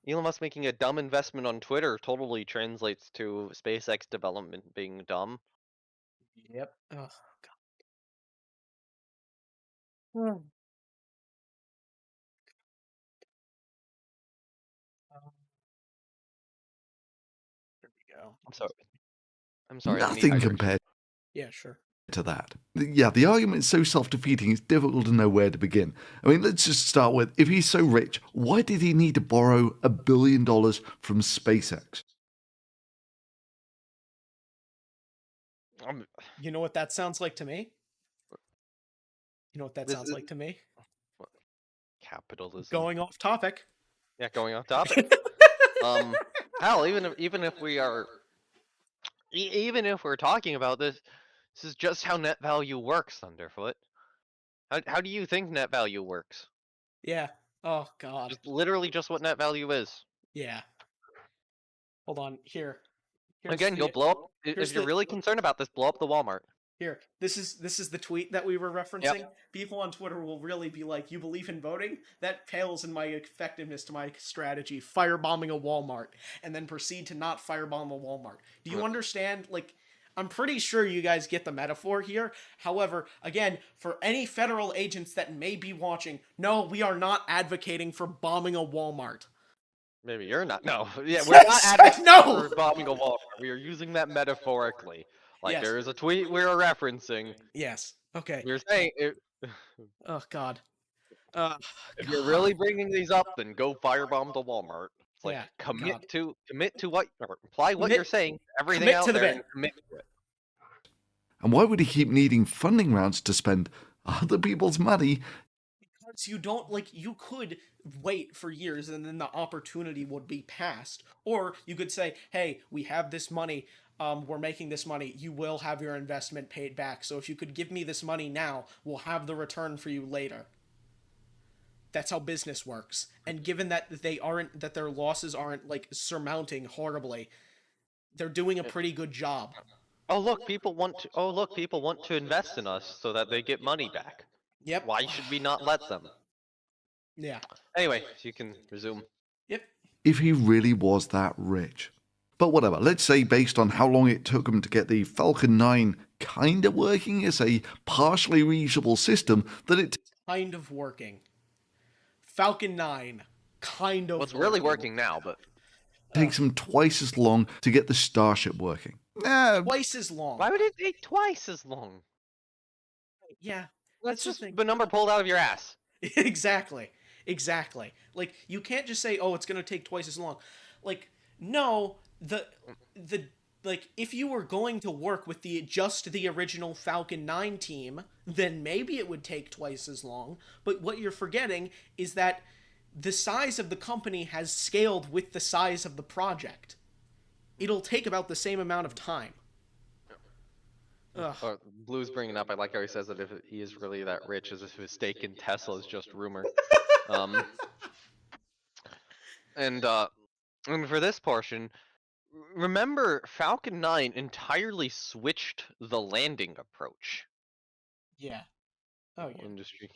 Elon Musk making a dumb investment on Twitter totally translates to SpaceX development being dumb. Yep. Oh, God. There we go. I'm sorry. Nothing compared. Yeah, sure. To that. Yeah, the argument is so self-defeating, it's difficult to know where to begin. I mean, let's just start with, if he's so rich, why did he need to borrow $1 billion from SpaceX? You know what that sounds like to me? You know what that sounds like to me? Capitalism. Going off topic. Yeah, going off topic. Hell, even if we're talking about this is just how net value works, Thunderfoot. How do you think net value works? Yeah. Oh God. Literally just what net value is. Yeah. Hold on. Here's again, you'll blow up if you're really concerned about this. Blow up the Walmart. Here, this is the tweet that we were referencing. Yep. People on Twitter will really be like, "You believe in voting? That pales in my effectiveness to my strategy, firebombing a Walmart, and then proceed to not firebomb a Walmart." Do you understand? Like, I'm pretty sure you guys get the metaphor here. However, again, for any federal agents that may be watching, no, we are not advocating for bombing a Walmart. Maybe you're not. No, yeah, we're not advocating for bombing a Walmart. We are using that metaphorically. Like, there is a tweet we're referencing. Yes. Okay. You're saying it... Oh, God. If you're really bringing these up, then go firebomb the Walmart. It's like, commit to what, or apply what you're saying, everything out there, and commit to it. And why would he keep needing funding rounds to spend other people's money? Because you don't, you could wait for years and then the opportunity would be passed. Or you could say, hey, we have this money, we're making this money, you will have your investment paid back. So if you could give me this money now, we'll have the return for you later. That's how business works. And given that that their losses aren't surmounting horribly, they're doing a pretty good job. Oh look, people want to invest in us so that they get money back. Yep. Why should we not let them? Yeah. Anyway, you can resume. Yep. If he really was that rich. But whatever, let's say based on how long it took him to get the Falcon 9 kind of working as a partially reusable system, that it... Kind of working. Falcon 9, kind of Well, it's really working now, but... takes him twice as long to get the Starship working. Twice as long. Why would it take twice as long? Yeah. That's just the number pulled out of your ass. Exactly. Exactly. Like, you can't just say, "Oh, it's going to take twice as long." Like, no, the like, if you were going to work with just the original Falcon 9 team, then maybe it would take twice as long. But what you're forgetting is that the size of the company has scaled with the size of the project. It'll take about the same amount of time. Blue's bringing up, I like how he says that if he is really that rich, as if his stake in Tesla is just rumor. And for this portion, remember Falcon 9 entirely switched the landing approach. Yeah. Oh, yeah. Industry.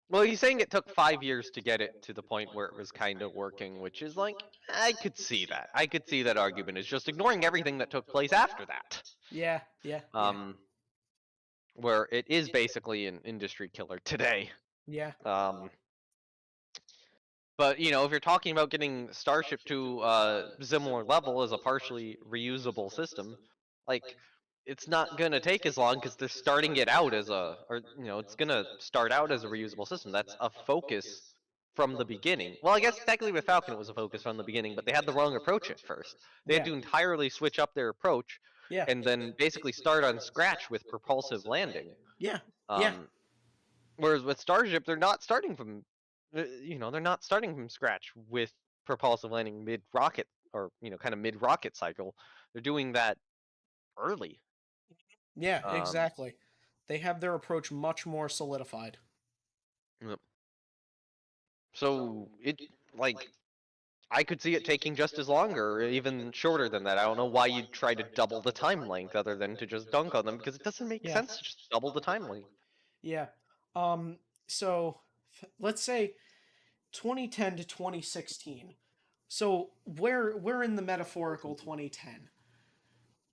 Well, he's saying it took 5 years to get it to the point where it was kind of working, which is like, I could see that. I could see that argument. It's just ignoring everything that took place after that. Yeah. Where it is basically an industry killer today. Yeah. But, you know, if you're talking about getting Starship to a similar level as a partially reusable system, like, it's not going to take as long because they're starting it out as it's going to start out as a reusable system. That's a focus from the beginning. Well, I guess technically with Falcon it was a focus from the beginning, but they had the wrong approach at first. They had to entirely switch up their approach and then basically start on scratch with propulsive landing. Yeah. Whereas with Starship, they're not starting from, they're not starting from scratch with propulsive landing mid-rocket or, kind of mid-rocket cycle. They're doing that early. Yeah, exactly. They have their approach much more solidified. So I could see it taking just as long or even shorter than that. I don't know why you'd try to double the time length other than to just dunk on them, because it doesn't make sense to just double the time length. Yeah. So let's say 2010 to 2016. So we're in the metaphorical 2010.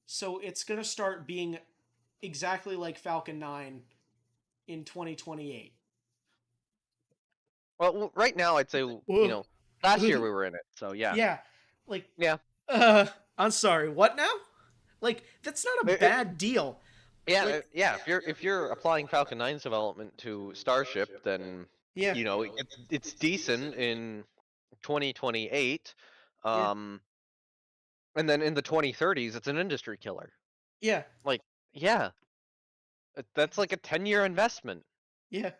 So it's going to start being exactly like Falcon 9 in 2028. Well, right now I'd say, last year we were in it. So yeah. Yeah. Like, yeah. I'm sorry. What now? Like, that's not a bad deal. Yeah, like, yeah. If you're applying Falcon 9's development to Starship, then it's decent in 2028. And then in the 2030s, it's an industry killer. Yeah. Like, yeah. That's like a 10-year investment. Yeah.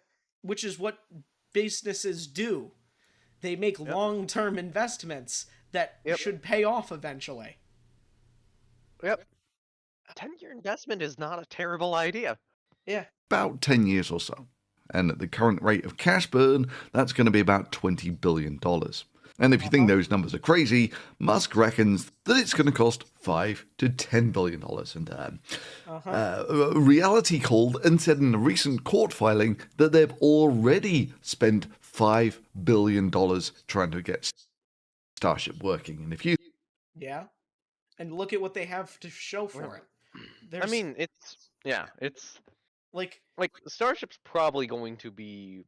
Which is what businesses do. They make long-term investments that should pay off eventually. Yep. A 10-year investment is not a terrible idea. Yeah. About 10 years or so. And at the current rate of cash burn, that's going to be about $20 billion. And if you think those numbers are crazy, Musk reckons that it's going to cost $5 to $10 billion. And Reality called and said in a recent court filing that they've already spent $5 billion trying to get Starship working. And if you... Yeah. And look at what they have to show for it. I mean, it's like Starship's probably going to be,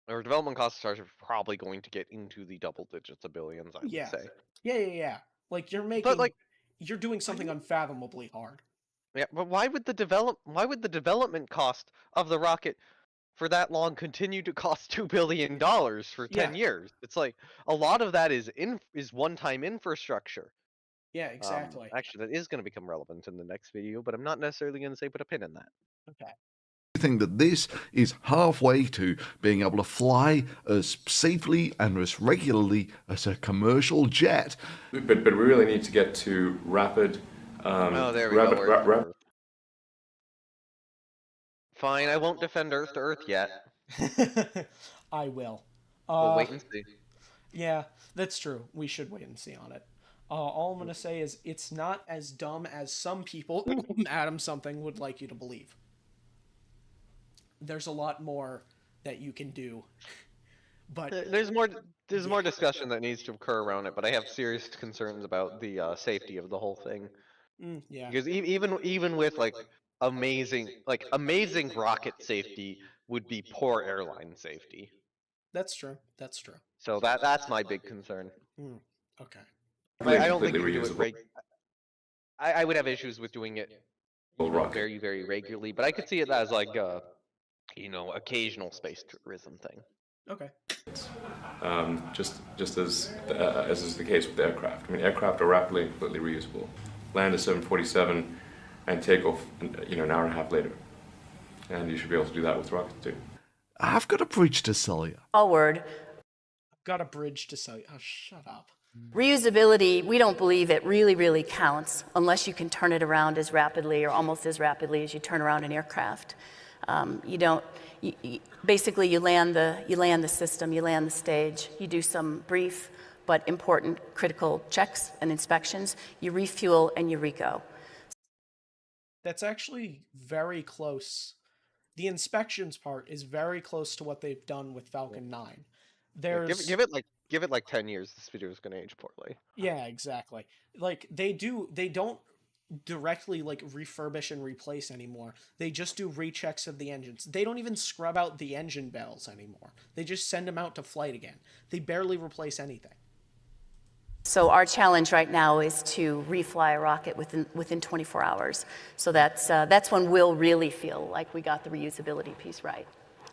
or development cost of Starship is probably going to get into the double digits of billions, I would say. Yeah. Like, you're doing something unfathomably hard. Yeah, but why would the development cost of the rocket for that long continue to cost $2 billion for 10 years? It's like a lot of that is one-time infrastructure. Yeah, exactly. Actually, that is going to become relevant in the next video, but I'm not necessarily going to say put a pin in that. Okay. I think that this is halfway to being able to fly as safely and as regularly as a commercial jet. But we really need to get to rapid. There we go. Fine, I won't defend Earth to Earth yet. I will. We'll wait and see. Yeah, that's true. We should wait and see on it. All I'm going to say is it's not as dumb as some people, Adam something, would like you to believe. There's a lot more that you can do. But there's more discussion that needs to occur around it, but I have serious concerns about the safety of the whole thing. Yeah. Because even with amazing rocket safety would be poor airline safety. That's true. So that's my big concern. Okay. I don't think you can do it I would have issues with doing it very, very regularly, but I could see it as occasional space tourism thing. Okay. Just as is the case with aircraft. I mean, aircraft are rapidly and completely reusable. Land a 747 and take off, an hour and a half later, and you should be able to do that with rockets too. I've got a bridge to sell you. Forward. I've got a bridge to sell you. Oh, shut up. Reusability, we don't believe it really counts unless you can turn it around as rapidly or almost as rapidly as you turn around an aircraft. Basically you land the system, you land the stage, you do some brief but important critical checks and inspections, you refuel and you re-go. That's actually very close. The inspections part is very close to what they've done with Falcon 9. There's Give it like 10 years. This video is going to age poorly. Yeah, exactly. Like they don't directly like refurbish and replace anymore. They just do rechecks of the engines. They don't even scrub out the engine bells anymore. They just send them out to flight again. They barely replace anything. So our challenge right now is to refly a rocket within 24 hours. So that's when we'll really feel like we got the reusability piece right.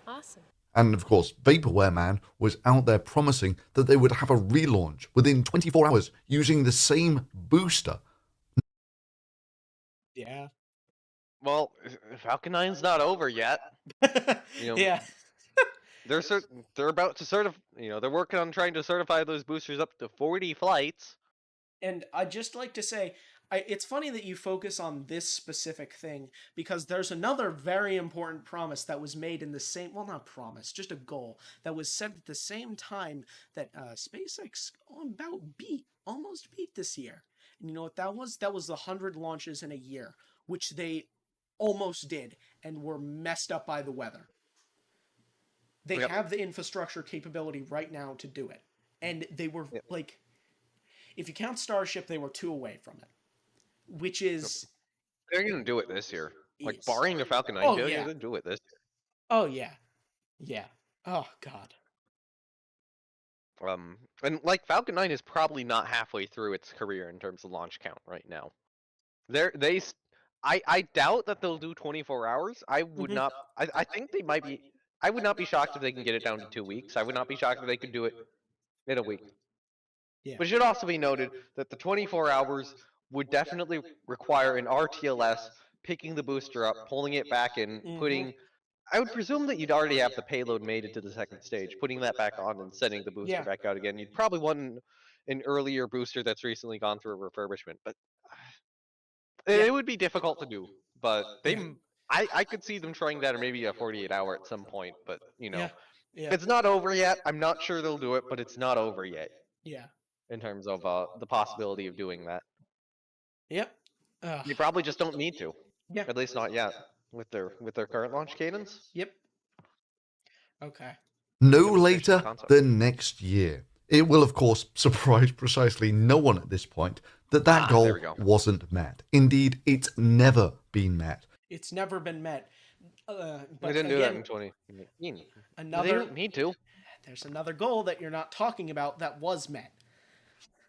Awesome. And of course, Vaporware Man was out there promising that they would have a relaunch within 24 hours using the same booster. Yeah. Well, Falcon 9's not over yet. Yeah. They're about to certify. They're working on trying to certify those boosters up to 40 flights. And I'd just like to say, it's funny that you focus on this specific thing, because there's another very important promise that was made in the same, well, not promise, just a goal that was set at the same time that SpaceX almost beat this year. And you know what that was? That was the 100 launches in a year, which they almost did and were messed up by the weather. They have the infrastructure capability right now to do it. And they were like, if you count Starship, they were 2 away from it. Which is... They're going to do it this year. Like, barring the Falcon 9 failure, they'll do it this year. Oh, yeah. Yeah. Oh, God. And, like, Falcon 9 is probably not halfway through its career in terms of launch count right now. I doubt that they'll do 24 hours. I would not... I think they might be... I would not be shocked if they can get it down to 2 weeks. I would not be shocked if they could do it in a week. Yeah. But it should also be noted that the 24 hours would definitely require an RTLS picking the booster up, pulling it back in, putting... I would presume that you'd already have the payload made it to the second stage, putting that back on and sending the booster back out again. You'd probably want an earlier booster that's recently gone through a refurbishment, but it would be difficult to do. But I could see them trying that, or maybe a 48-hour at some point, but, it's not over yet. I'm not sure they'll do it, but it's not over yet. Yeah. In terms of the possibility of doing that. Yep. You probably just don't need to. Yeah. At least not yet. With their current launch cadence. Yep. Okay. No later than next year. It will, of course, surprise precisely no one at this point that goal wasn't met. Indeed, it's never been met. It's never been met. But they didn't do that in 2019. They don't need to. There's another goal that you're not talking about that was met.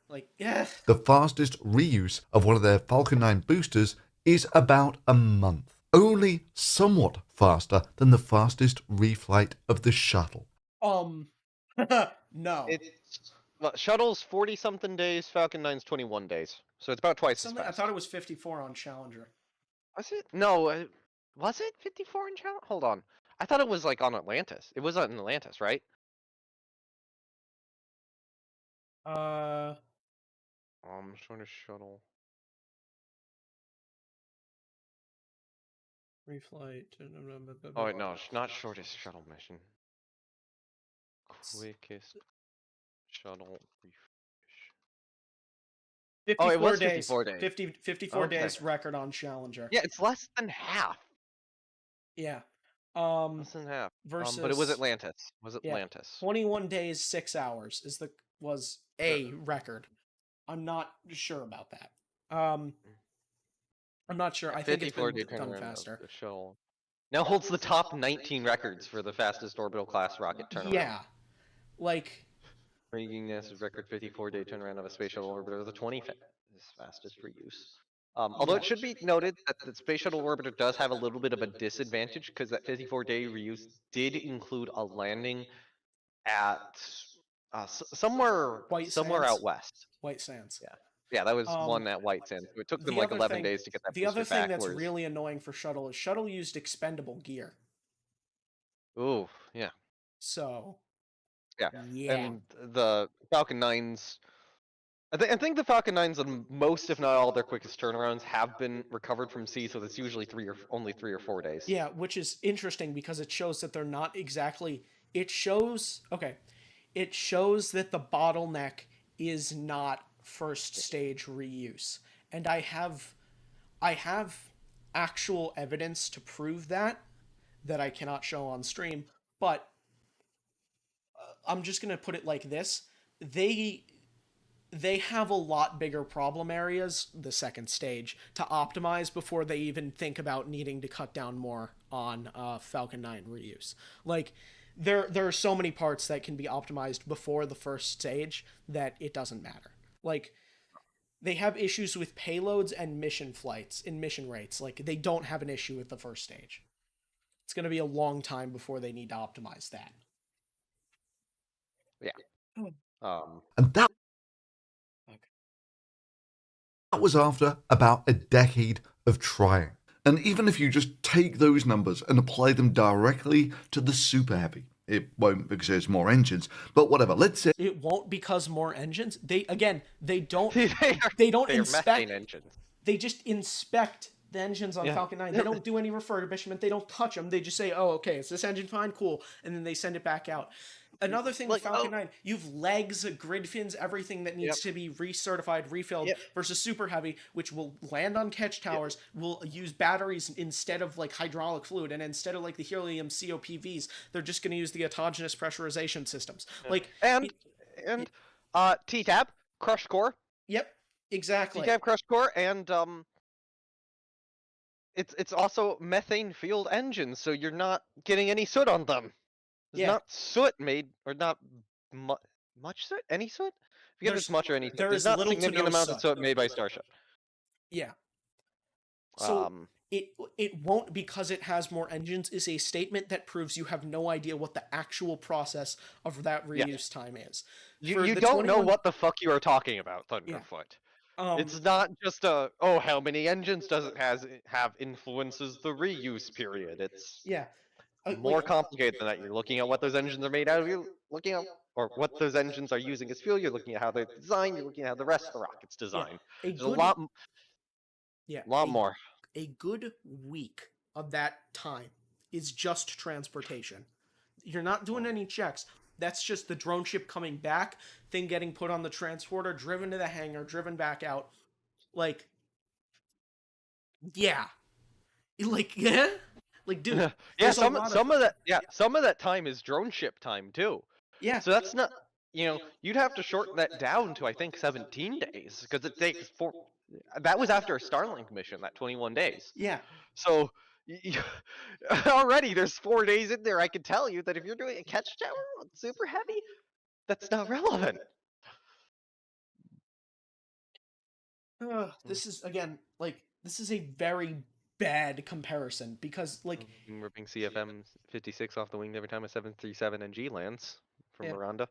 Like, the fastest reuse of one of their Falcon 9 boosters is about a month. Only somewhat faster than the fastest reflight of the shuttle. No. Shuttle's 40-something days, Falcon 9's 21 days. So it's about twice as fast. I thought it was 54 on Challenger. Was it? No. Was it 54 in Challenger? Hold on. I thought it was like on Atlantis. It was on Atlantis, right? Shortest shuttle. Reflight. Oh wait, no, it's not shortest shuttle mission. Quickest shuttle refresh. 54 it was days. 54 days. 54 days record on Challenger. Yeah, it's less than half. Yeah. Less than half. Versus, but it was Atlantis. Atlantis? 21 days, 6 hours was a record. I'm not sure about that. I'm not sure. I think it's been done faster. The shuttle now holds the top 19 records for the fastest orbital class rocket turnaround. Yeah, like breaking NASA's record 54-day turnaround of a space shuttle orbiter, the 20th fastest for use. Although it should be noted that the space shuttle orbiter does have a little bit of a disadvantage because that 54-day reuse did include a landing at somewhere out west. White Sands. Yeah, that was one at White Sands. It took them the like other 11 thing- days to get that The booster other thing back. that's really annoying for Shuttle is Shuttle used expendable gear. Ooh, yeah. So. Yeah. Yeah. And the Falcon 9s. I think the Falcon 9s on most, if not all, their quickest turnarounds have been recovered from sea, so it's usually only 3 or 4 days. Yeah, which is interesting because it shows that they're not exactly. It shows that the bottleneck is not first stage reuse, and I have actual evidence to prove that I cannot show on stream, but I'm just gonna put it like this: they have a lot bigger problem areas, the second stage, to optimize before they even think about needing to cut down more on Falcon 9 reuse. Like, there are so many parts that can be optimized before the first stage that it doesn't matter. Like, they have issues with payloads and mission flights in mission rates. Like, they don't have an issue with the first stage. It's going to be a long time before they need to optimize that. Yeah. And that was after about a decade of trying. And even if you just take those numbers and apply them directly to the Super Heavy, it won't because there's more engines, but whatever. Let's say it won't because more engines. They don't they're inspect methane engines. They just inspect the engines on Falcon 9. They don't do any refurbishment. They don't touch them. They just say, "Oh, okay, is this engine fine? Cool," and then they send it back out. Another thing with Falcon 9, you've legs, grid fins, everything that needs to be recertified, refilled, versus Super Heavy, which will land on catch towers, will use batteries instead of like hydraulic fluid, and instead of like the helium COPVs, they're just going to use the autogenous pressurization systems. Like T-Tab, crushed core. Yep, exactly. T-Tab, crushed core, and it's also methane fueled engines, so you're not getting any soot on them. There's not soot made, or not much soot? Any soot? Forget if it's much or anything. There's not significant amounts of soot made by Starship. Yeah. So it won't, because it has more engines, is a statement that proves you have no idea what the actual process of that reuse time is. You don't know what the fuck you are talking about, Thunderfoot. It's not just how many engines does it have influences the reuse period. It's more complicated than that. You're looking at what those engines are made out of. You're looking at, or what those engines are using as fuel. You're looking at how they're designed. You're looking at how the rest of the rocket's designed. There's a lot more. A good week of that time is just transportation. You're not doing any checks. That's just the drone ship coming back, thing getting put on the transporter, driven to the hangar, driven back out. Like, yeah. Like, yeah? Like, dude. Some of that time is drone ship time too. Yeah. So that's not, you'd have to shorten that down to I think 17 days, because it takes that was after a Starlink mission, that 21 days. Yeah. So already there's 4 days in there. I can tell you that if you're doing a catch tower on Super Heavy, that's not relevant. This is, again, like, this is a very bad comparison, because, like, we're being CFM 56 off the wing every time a 737 NG lands from Miranda.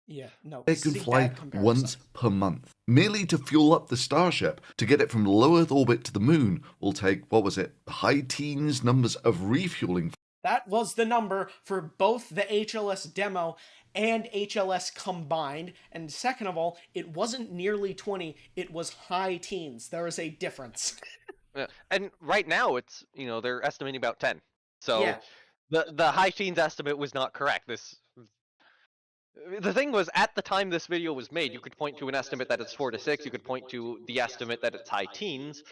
Yeah, no. It can fly once per month. Merely to fuel up the Starship to get it from low Earth orbit to the moon will take, high teens numbers of refueling. That was the number for both the HLS demo and HLS combined. And second of all, it wasn't nearly 20, it was high teens. There is a difference. And right now it's, they're estimating about 10. So the high teens estimate was not correct. The thing was, at the time this video was made, you could point to an estimate that it's 4 to 6, you could point to the estimate that it's high teens,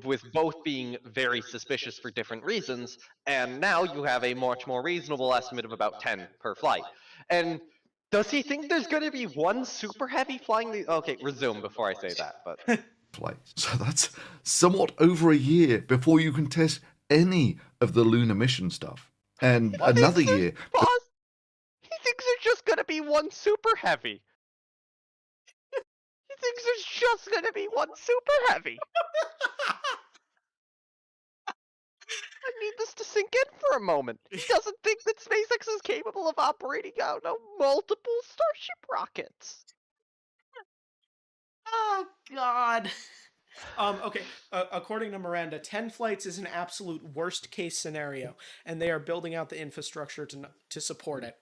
with both being very suspicious for different reasons, and now you have a much more reasonable estimate of about 10 per flight. And does he think there's going to be one Super Heavy flying the... Okay, resume before I say that, but... Flights. So that's somewhat over a year before you can test any of the lunar mission stuff. And another year... He thinks there's just gonna be one Super Heavy. He thinks there's just gonna be one Super Heavy. I need this to sink in for a moment. He doesn't think that SpaceX is capable of operating out multiple Starship rockets. Oh, God. Okay, according to Miranda, 10 flights is an absolute worst case scenario, and they are building out the infrastructure to support it.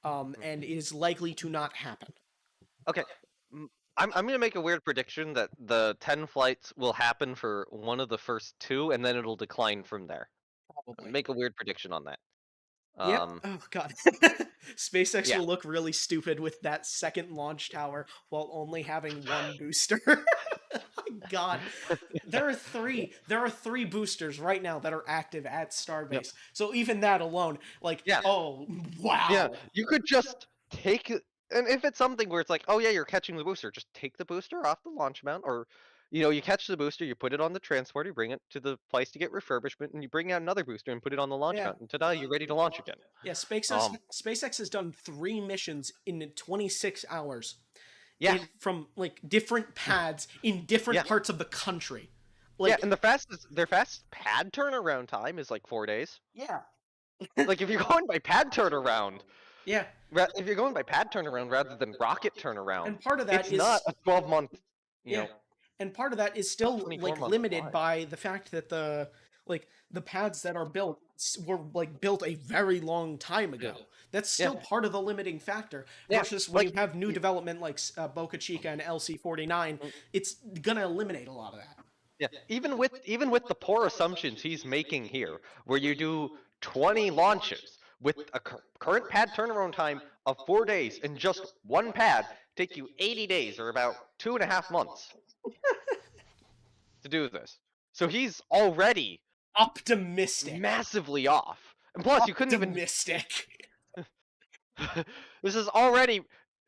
And it is likely to not happen. Okay, I'm going to make a weird prediction that the 10 flights will happen for one of the first 2, and then it'll decline from there. Probably. Make a weird prediction on that. Yep. Oh, God. SpaceX will look really stupid with that second launch tower while only having one booster. My God. There are three boosters right now that are active at Starbase. So even that alone, oh, wow. Yeah, you could just take it, and if it's something where it's like, oh yeah, you're catching the booster, just take the booster off the launch mount, or you catch the booster, you put it on the transporter, you bring it to the place to get refurbishment, and you bring out another booster and put it on the launch mount, and ta-da, you're ready to launch again. Yeah, SpaceX has done 3 missions in 26 hours. Yeah. From different pads in different parts of the country. And their fast pad turnaround time is like 4 days. Yeah. Like if you're going by pad turnaround. Yeah. If you're going by pad turnaround rather than rocket turnaround. And part of that it's not a 12-month. And part of that is still limited by the fact that the pads that are built were built a very long time ago. That's still part of the limiting factor. Versus when you have new development like Boca Chica and LC-49, it's gonna eliminate a lot of that. Yeah, even with the poor assumptions he's making here, where you do 20 launches with a current pad turnaround time of 4 days and just one pad take you 80 days or about 2.5 months to do this. So he's already optimistic, massively off, and plus you couldn't even optimistic. This is already.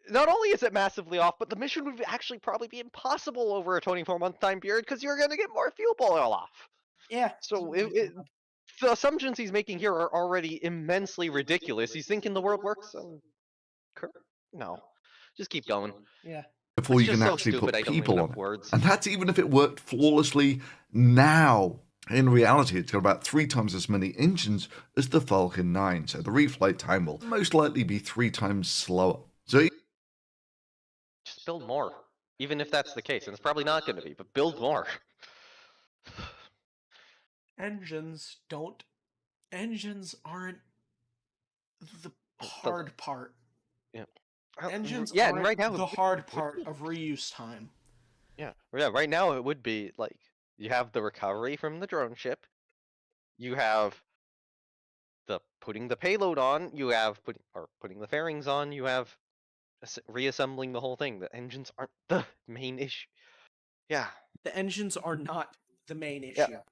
Not only is it massively off, but the mission would actually probably be impossible over a 24-month time period because you're going to get more fuel oil off. Yeah. So the assumptions he's making here are already immensely ridiculous. He's thinking the world works on... No. Just keep going. Yeah. Before you can actually put people on it. And that's even if it worked flawlessly now. In reality, it's got about 3 times as many engines as the Falcon 9, so the reflight time will most likely be 3 times slower. So just build more, even if that's the case, and it's probably not going to be, but build more. Engines aren't the hard part. Yeah. Engines aren't right now the hard part of reuse time. Yeah. Right now it would be like you have the recovery from the drone ship, you have the putting the payload on, you have putting the fairings on, you have reassembling the whole thing. The engines aren't the main issue. Yeah. The engines are not the main issue. Yeah.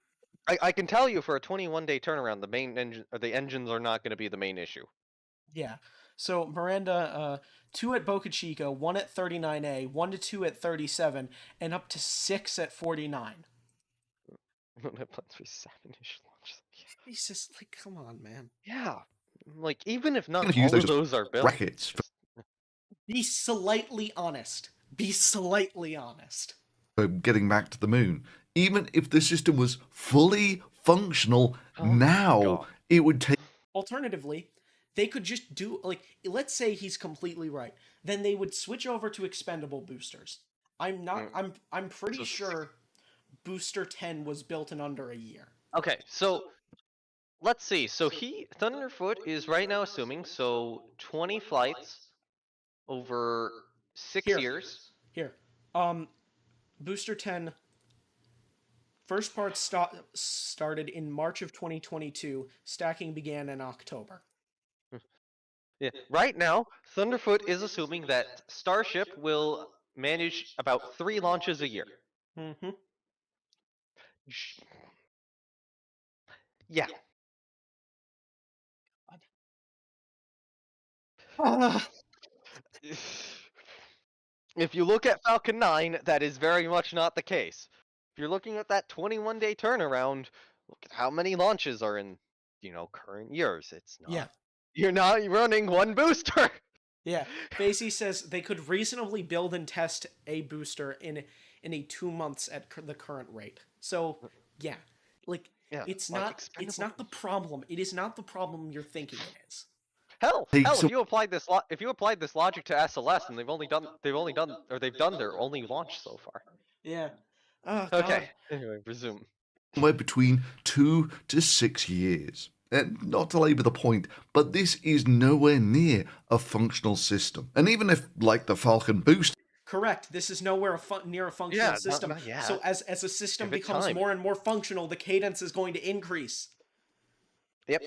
I can tell you for a 21-day turnaround, the engines are not going to be the main issue. Yeah. So Miranda, 2 at Boca Chica, 1 at 39A, 1 to 2 at 37, and up to 6 at 49. I don't have plans for 7-ish launches. Jesus, come on, man. Yeah. Even if not all of those are built. Brackets. Be slightly honest. Be slightly honest. So getting back to the moon, even if the system was fully functional now, it would take... Alternatively, they could just do, let's say he's completely right. Then they would switch over to expendable boosters. I'm pretty sure Booster 10 was built in under a year. Okay, so let's see. So Thunderfoot is right now assuming 20 flights over 6 years. Here. Booster 10 first part started in March of 2022. Stacking began in October. Yeah. Right now, Thunderfoot is assuming that Starship will manage about 3 launches a year. Mm-hmm. Yeah. If you look at Falcon 9, that is very much not the case. If you're looking at that 21-day turnaround, look at how many launches are in, current years. It's not. Yeah. You're not running one booster. Yeah. Facey says they could reasonably build and test a booster in a 2 months at the current rate. So, yeah. Yeah, It's like not. It's not the problem. It is not the problem you're thinking it is. Hell, Hey, hell! so- If you applied this logic to SLS, and they've done their only launch so far. Yeah. Oh Okay. God. Anyway, resume. Somewhere between 2 to 6 years. And not to labour the point, but this is nowhere near a functional system. And even if, like the Falcon booster, Correct. This is nowhere near a functional Yeah, system. not yet. So as a system Give it becomes time. more and more functional, the cadence is going to increase. Yep.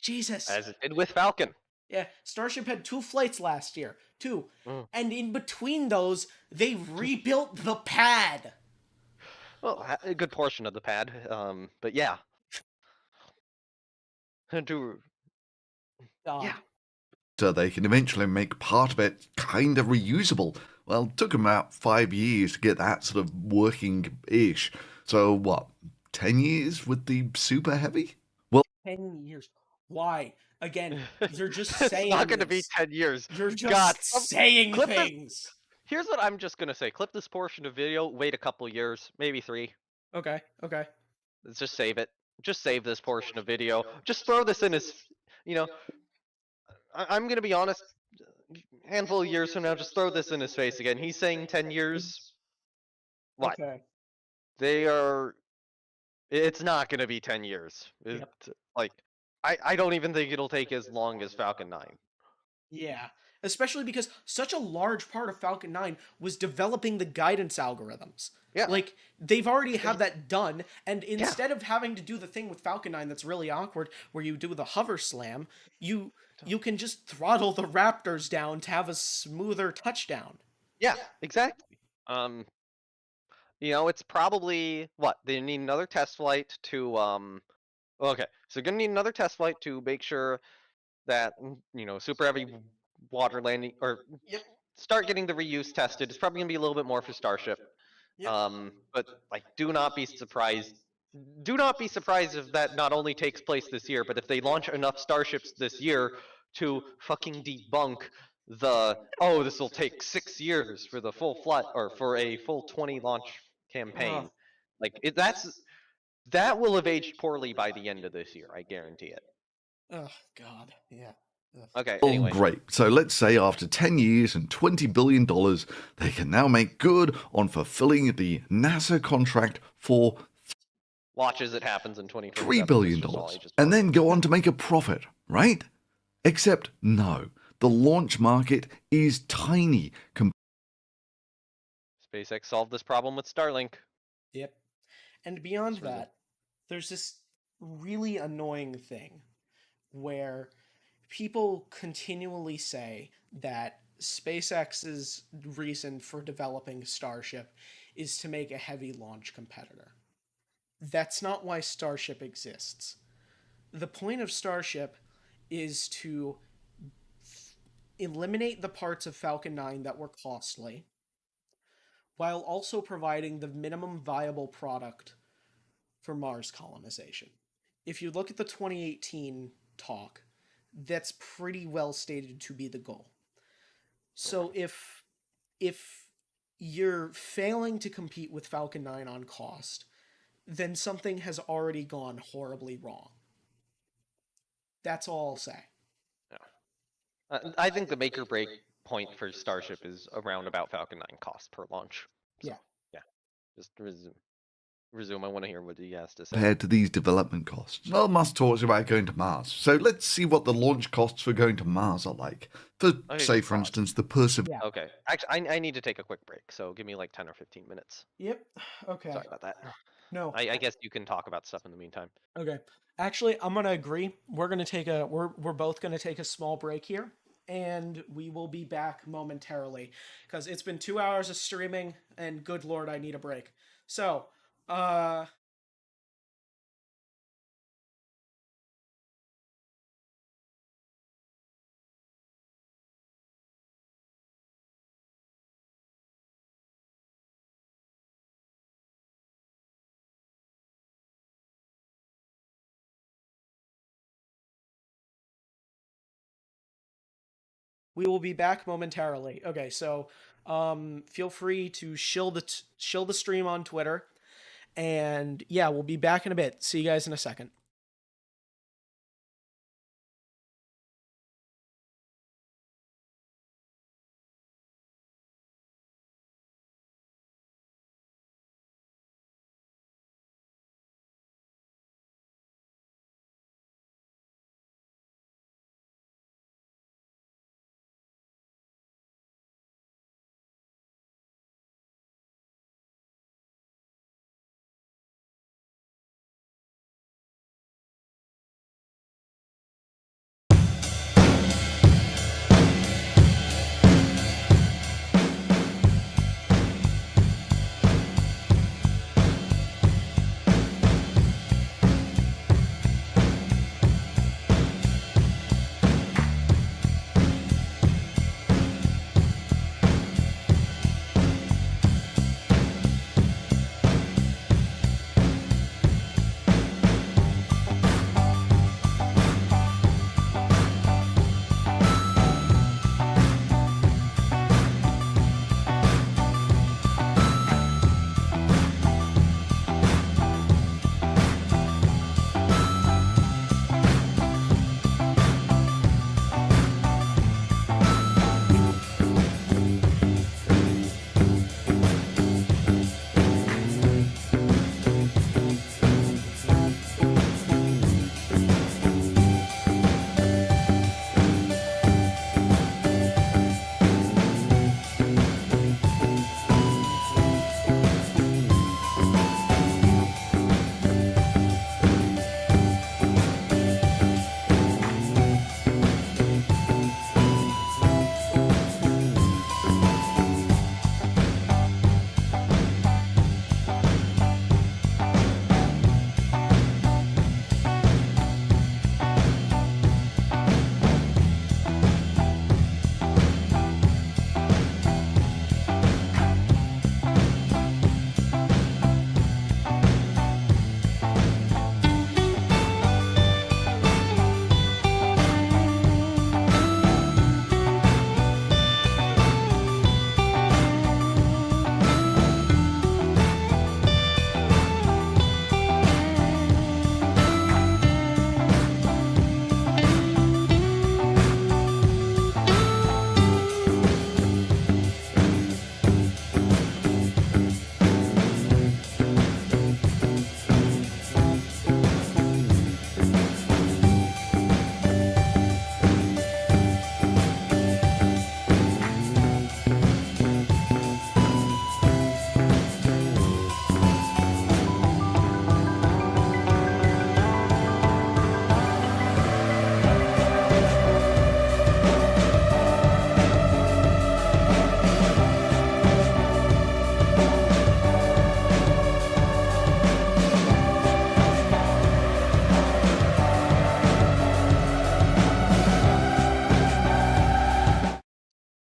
Jesus. As it did with Falcon. Yeah, Starship had 2 flights last year. 2. Mm. And in between those, they rebuilt the pad. Well, a good portion of the pad. But yeah. God. Yeah. so they can eventually make part of it kind of reusable. Well, it took them about 5 years to get that sort of working-ish. So what, 10 years with the Super Heavy? Well, 10 years. Why? Again, you're just It's saying not going to be this. 10 years. You're just God, saying clip this- things. Here's what I'm just going to say. Clip this portion of video, wait a couple years, maybe 3. Okay, okay. Let's just save it. Just save this portion of video. Just throw this in as, you know, I'm going to be honest, a handful of years from now, just throw this in his face again. He's saying 10 years. What? Okay. They are, it's not going to be 10 years. Yep. Like, I don't even think it'll take as long as Falcon 9. Yeah. Especially because such a large part of Falcon 9 was developing the guidance algorithms. Yeah. Like, they've already had that done, and instead of having to do the thing with Falcon 9 that's really awkward, where you do the hover slam, you can just throttle the Raptors down to have a smoother touchdown. Yeah, exactly. You know, it's probably, what, they need another test flight to, okay, so you're gonna need another test flight to make sure that, you know, super heavy water landing, or start getting the reuse tested. It's probably gonna be a little bit more for Starship. But like, do not be surprised if that not only takes place this year, but if they launch enough Starships this year to fucking debunk the, oh, this will take 6 years for the full flight, or for a full 20 launch campaign. Like, that will have aged poorly by the end of this year, I guarantee it. Oh, God. Yeah. Okay, oh, anyway. great. So let's say after 10 years and $20 billion, they can now make good on fulfilling the NASA contract for Watch as it happens in 2027. $3 billion, and then go on to make a profit, right? Except no, the launch market is tiny. SpaceX solved this problem with Starlink. Yep. And beyond that, there's this really annoying thing where people continually say that SpaceX's reason for developing Starship is to make a heavy launch competitor. That's not why Starship exists. The point of Starship is to eliminate the parts of Falcon 9 that were costly, while also providing the minimum viable product for Mars colonization. If you look at the 2018 talk, that's pretty well stated to be the goal. So if you're failing to compete with Falcon 9 on cost, then something has already gone horribly wrong. That's all I'll say. Yeah. I think the make or break point for Starship is around about Falcon 9 cost per launch. So, yeah. Just resume. I want to hear what he has to say. Compared to these development costs. Well, Musk talks about going to Mars. So let's see what the launch costs for going to Mars are like. For, say, for instance, the Perseverance. Okay. Actually, I need to take a quick break, so give me like 10 or 15 minutes. Yep. Okay. Sorry about that. No. I guess you can talk about stuff in the meantime. Okay. Actually, I'm gonna agree. We're both gonna take a small break here, and we will be back momentarily because it's been 2 hours of streaming, and good lord, I need a break. So, we will be back momentarily. Okay, so feel free to shill the stream on Twitter, And yeah, we'll be back in a bit. See you guys in a second.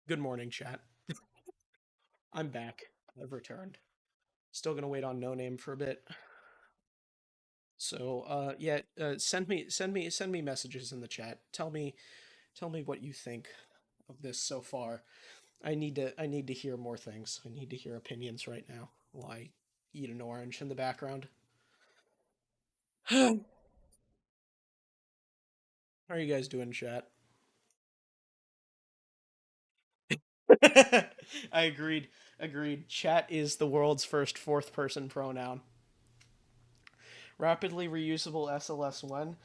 Good morning, chat. I'm back. I've returned. Still gonna wait on Noname for a bit. So, yeah, send me messages in the chat. Tell me what you think of this so far. I need to hear more things. I need to hear opinions right now while I eat an orange in the background. How are you guys doing, chat? I agreed. Chat is the world's first fourth person pronoun. Rapidly reusable SLS-1.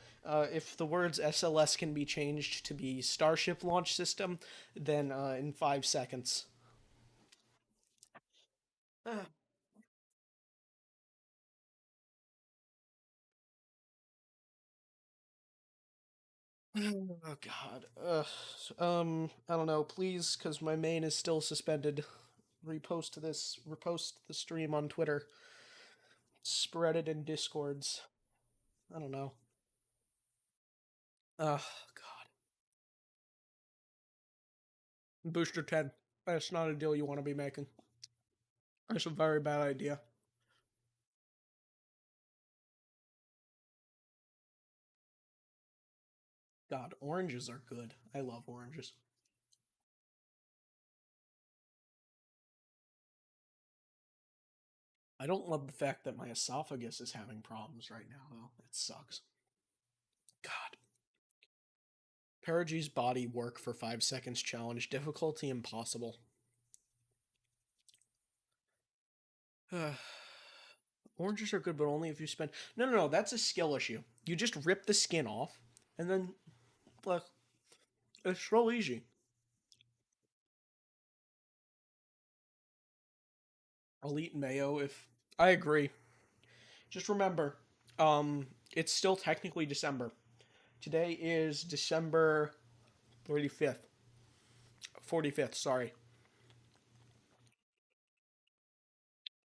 If the words SLS can be changed to be Starship Launch System, then in 5 seconds. Oh god. I don't know. Please, because my main is still suspended. Repost the stream on Twitter. Spread it in Discords. I don't know. Oh god. Booster 10. That's not a deal you want to be making. That's a very bad idea. God, oranges are good. I love oranges. I don't love the fact that my esophagus is having problems right now, though. It sucks. God. Perigy's body work for 5 seconds challenge. Difficulty impossible. Oranges are good, but only if you spend... No, that's a skill issue. You just rip the skin off, and then... Look, it's so easy. I'll eat mayo if... I agree. Just remember, it's still technically December. Today is December 35th. 45th, sorry.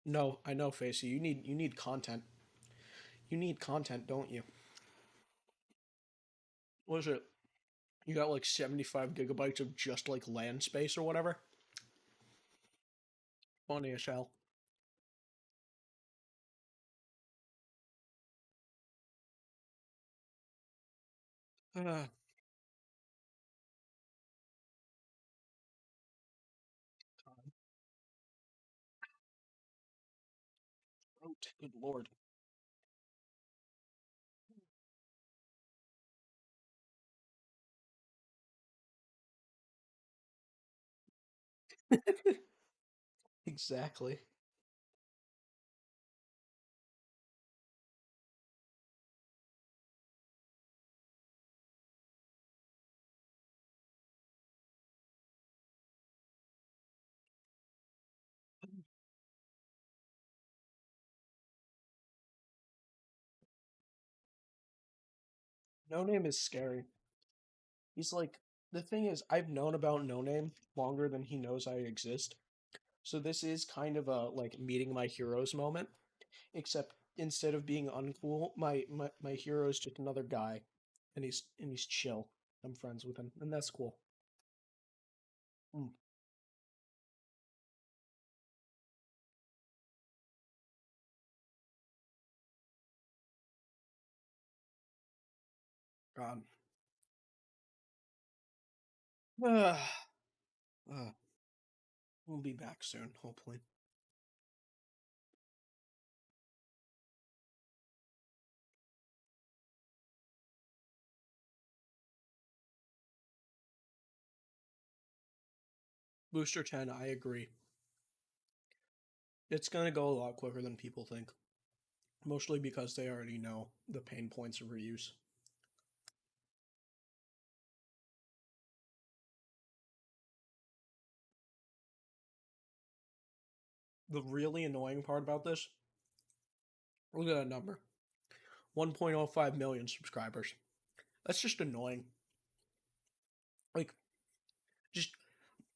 No, I know, Facey. You need content. You need content, don't you? What is it? You got like 75 gigabytes of just like land space or whatever? Funny as hell. Uh, good lord. Exactly. Noname is scary. He's like, the thing is, I've known about Noname longer than he knows I exist. So this is kind of a like meeting my heroes moment. Except instead of being uncool, my hero is just another guy, and he's chill. I'm friends with him, and that's cool. Mm. God. We'll be back soon, hopefully. Booster 10, I agree. It's gonna go a lot quicker than people think. Mostly because they already know the pain points of reuse. The really annoying part about this, look at that number. 1.05 million subscribers. That's just annoying. Like, just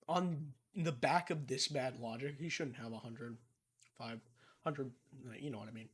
on the back of this bad logic, he shouldn't have 100, you know what I mean.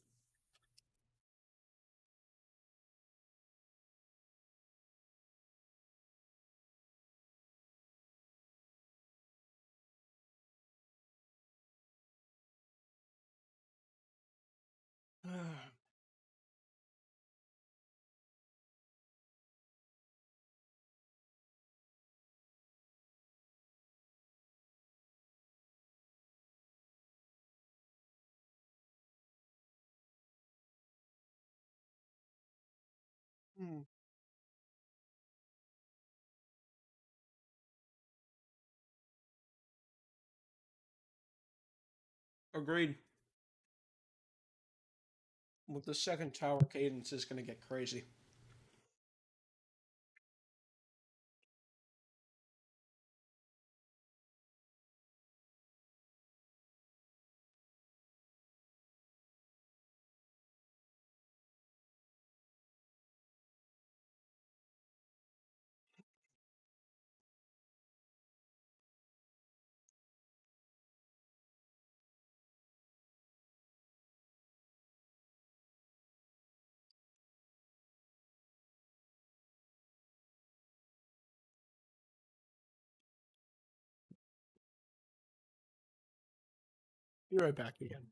Hmm. Agreed. With the second tower, cadence is going to get crazy. Be right back again.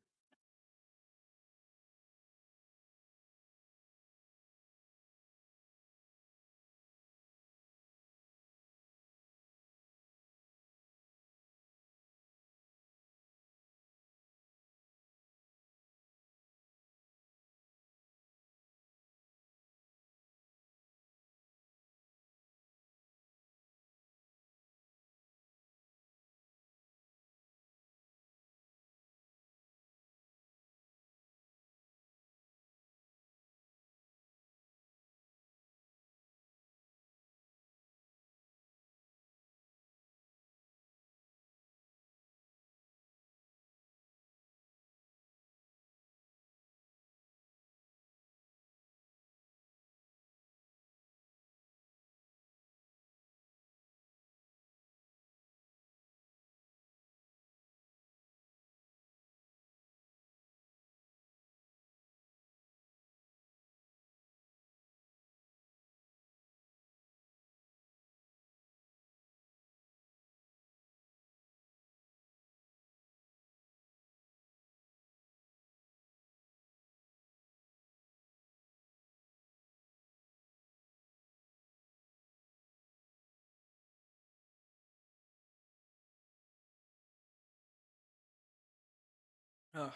Uh,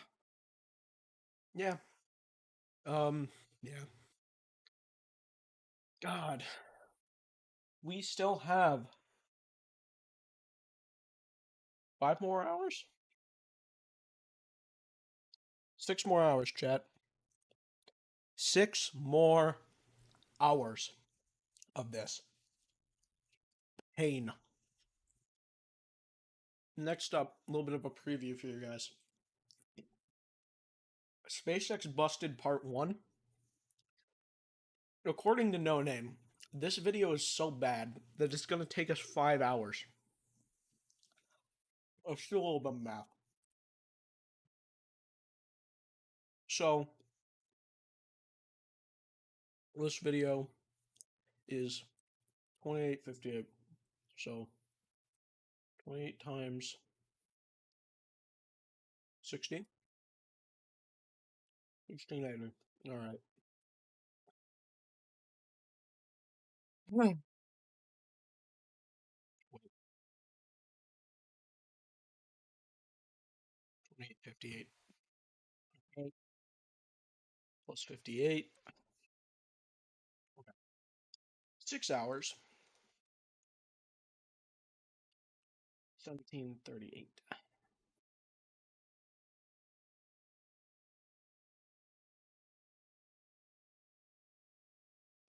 yeah. Yeah. God. We still have 5 more hours? 6 more hours, chat. 6 more hours of this. Pain. Next up, a little bit of a preview for you guys. SpaceX Busted Part 1. According to Noname, this video is so bad that it's going to take us 5 hours. Let's do a little bit of math. So, this video is 2858. So, 28 times 60. 1680. All right. 2858. Okay. Plus 58. Okay. 6 hours. 1738.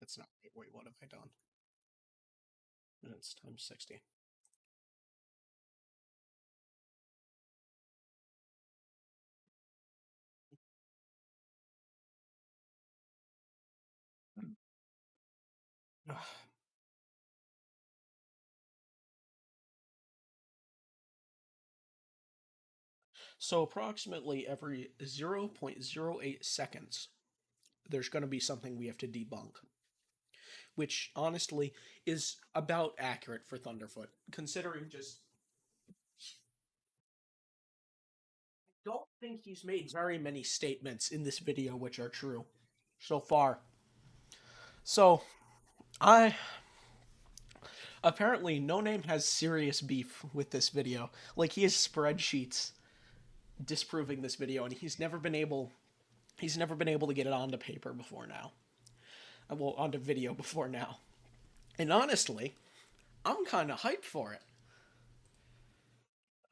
That's not right. Wait, what have I done? Minutes times 60. So approximately every 0.08 seconds, there's going to be something we have to debunk, which honestly is about accurate for Thunderfoot, considering just I don't think he's made very many statements in this video which are true so far. So, apparently Noname has serious beef with this video. Like, he has spreadsheets disproving this video, and he's never been able to get it onto paper before now. Well, onto video before now. And honestly, I'm kind of hyped for it.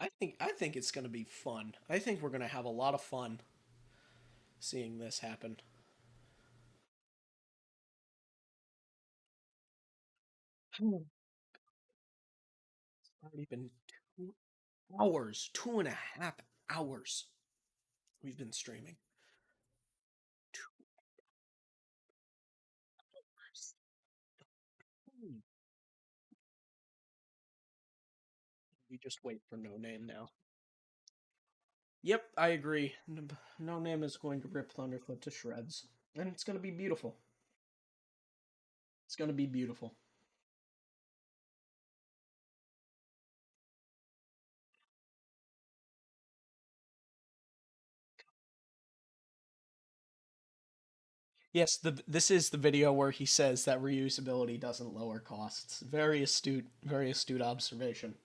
I think it's going to be fun. I think we're going to have a lot of fun seeing this happen. It's already been 2 hours, 2.5 hours we've been streaming. 2 hours. We just wait for Noname now. Yep, I agree. Noname is going to rip Thunderfoot to shreds, and it's going to be beautiful. It's going to be beautiful. Yes, this is the video where he says that reusability doesn't lower costs. Very astute observation.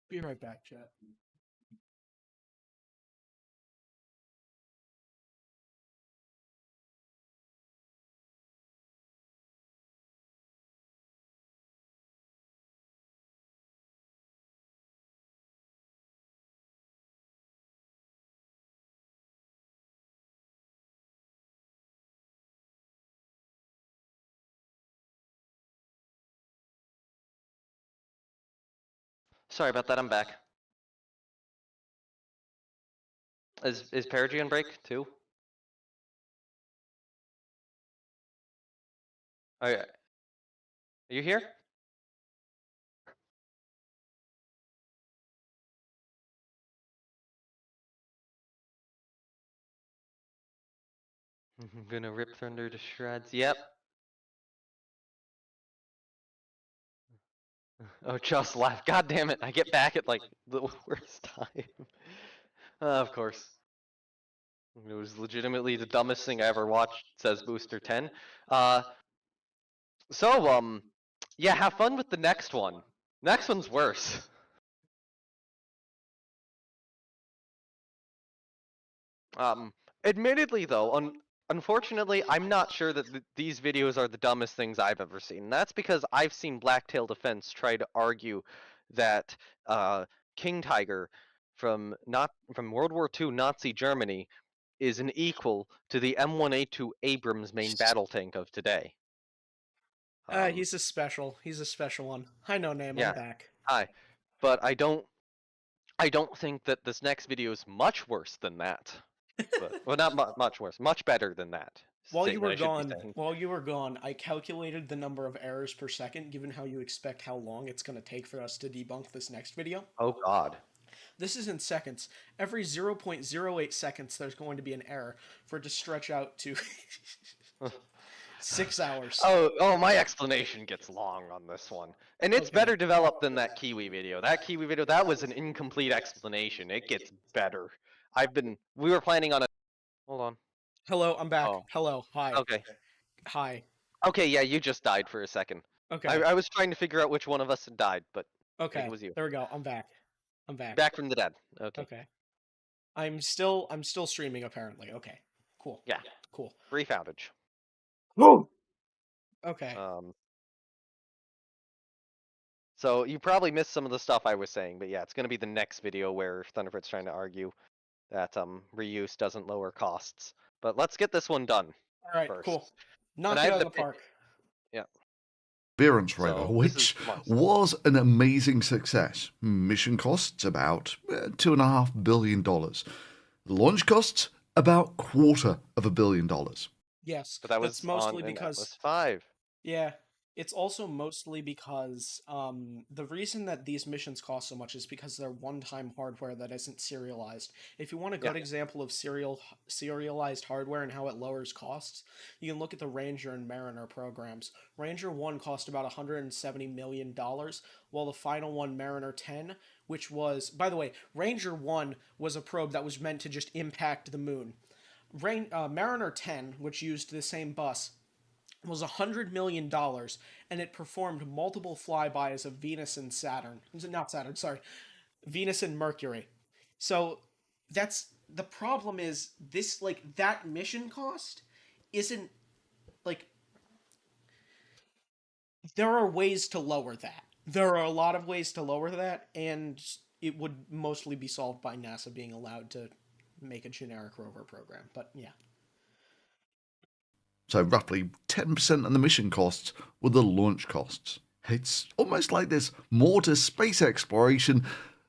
Be right back, chat. Sorry about that, I'm back. Is Perigee on break too? Are you here? I'm gonna rip Thunder to shreds. Yep. Oh, just left. God damn it! I get back at like the worst time. Of course. It was legitimately the dumbest thing I ever watched, says Booster 10. Yeah, have fun with the next one. Next one's worse. Admittedly though, unfortunately, I'm not sure that these videos are the dumbest things I've ever seen. That's because I've seen Blacktail Defense try to argue that King Tiger from World War II Nazi Germany is an equal to the M1A2 Abrams main battle tank of today. He's a special one. Hi, Noname, yeah, I'm back. Hi, but I don't think that this next video is much worse than that. But, well, not much worse, much better than that. While you were gone, I calculated the number of errors per second, given how you expect how long it's going to take for us to debunk this next video. Oh God. This is in seconds. Every 0.08 seconds, there's going to be an error for it to stretch out to 6 hours. Oh, my explanation gets long on this one. And it's better developed than that Kiwi video. That was an incomplete explanation. It gets better. We were planning on hold on. Hello, I'm back. Oh. Hello, hi. Okay. Hi. Okay, yeah, you just died for a second. Okay. I was trying to figure out which one of us had died, but okay, it was you. There we go. I'm back. Back from the dead. Okay. Okay. I'm still streaming apparently. Okay. Cool. Yeah. Cool. Brief outage. Okay. So you probably missed some of the stuff I was saying, but yeah, it's going to be the next video where Thunderfoot's trying to argue that reuse doesn't lower costs. But let's get this one done. All right, first. Cool. Knock it out of the park. Yeah. Perseverance rover, which was an amazing success. Mission costs about $2.5 billion. Launch costs about $250 million. Yes, but that's mostly because Atlas 5. Yeah, it's also mostly because the reason that these missions cost so much is because they're one-time hardware that isn't serialized. If you want a good example of serialized hardware and how it lowers costs, you can look at the Ranger and Mariner programs. Ranger 1 cost about $170 million, while the final one, Mariner 10, which was, by the way, Ranger 1 was a probe that was meant to just impact the moon. Mariner 10, which used the same bus, was $100 million, and it performed multiple flybys of Venus and Saturn. Not Saturn, sorry. Venus and Mercury. So that's the problem is this, like, that mission cost isn't, like, there are ways to lower that. There are a lot of ways to lower that, and it would mostly be solved by NASA being allowed to make a generic rover program, but yeah. So roughly 10% of the mission costs were the launch costs. It's almost like there's more to space exploration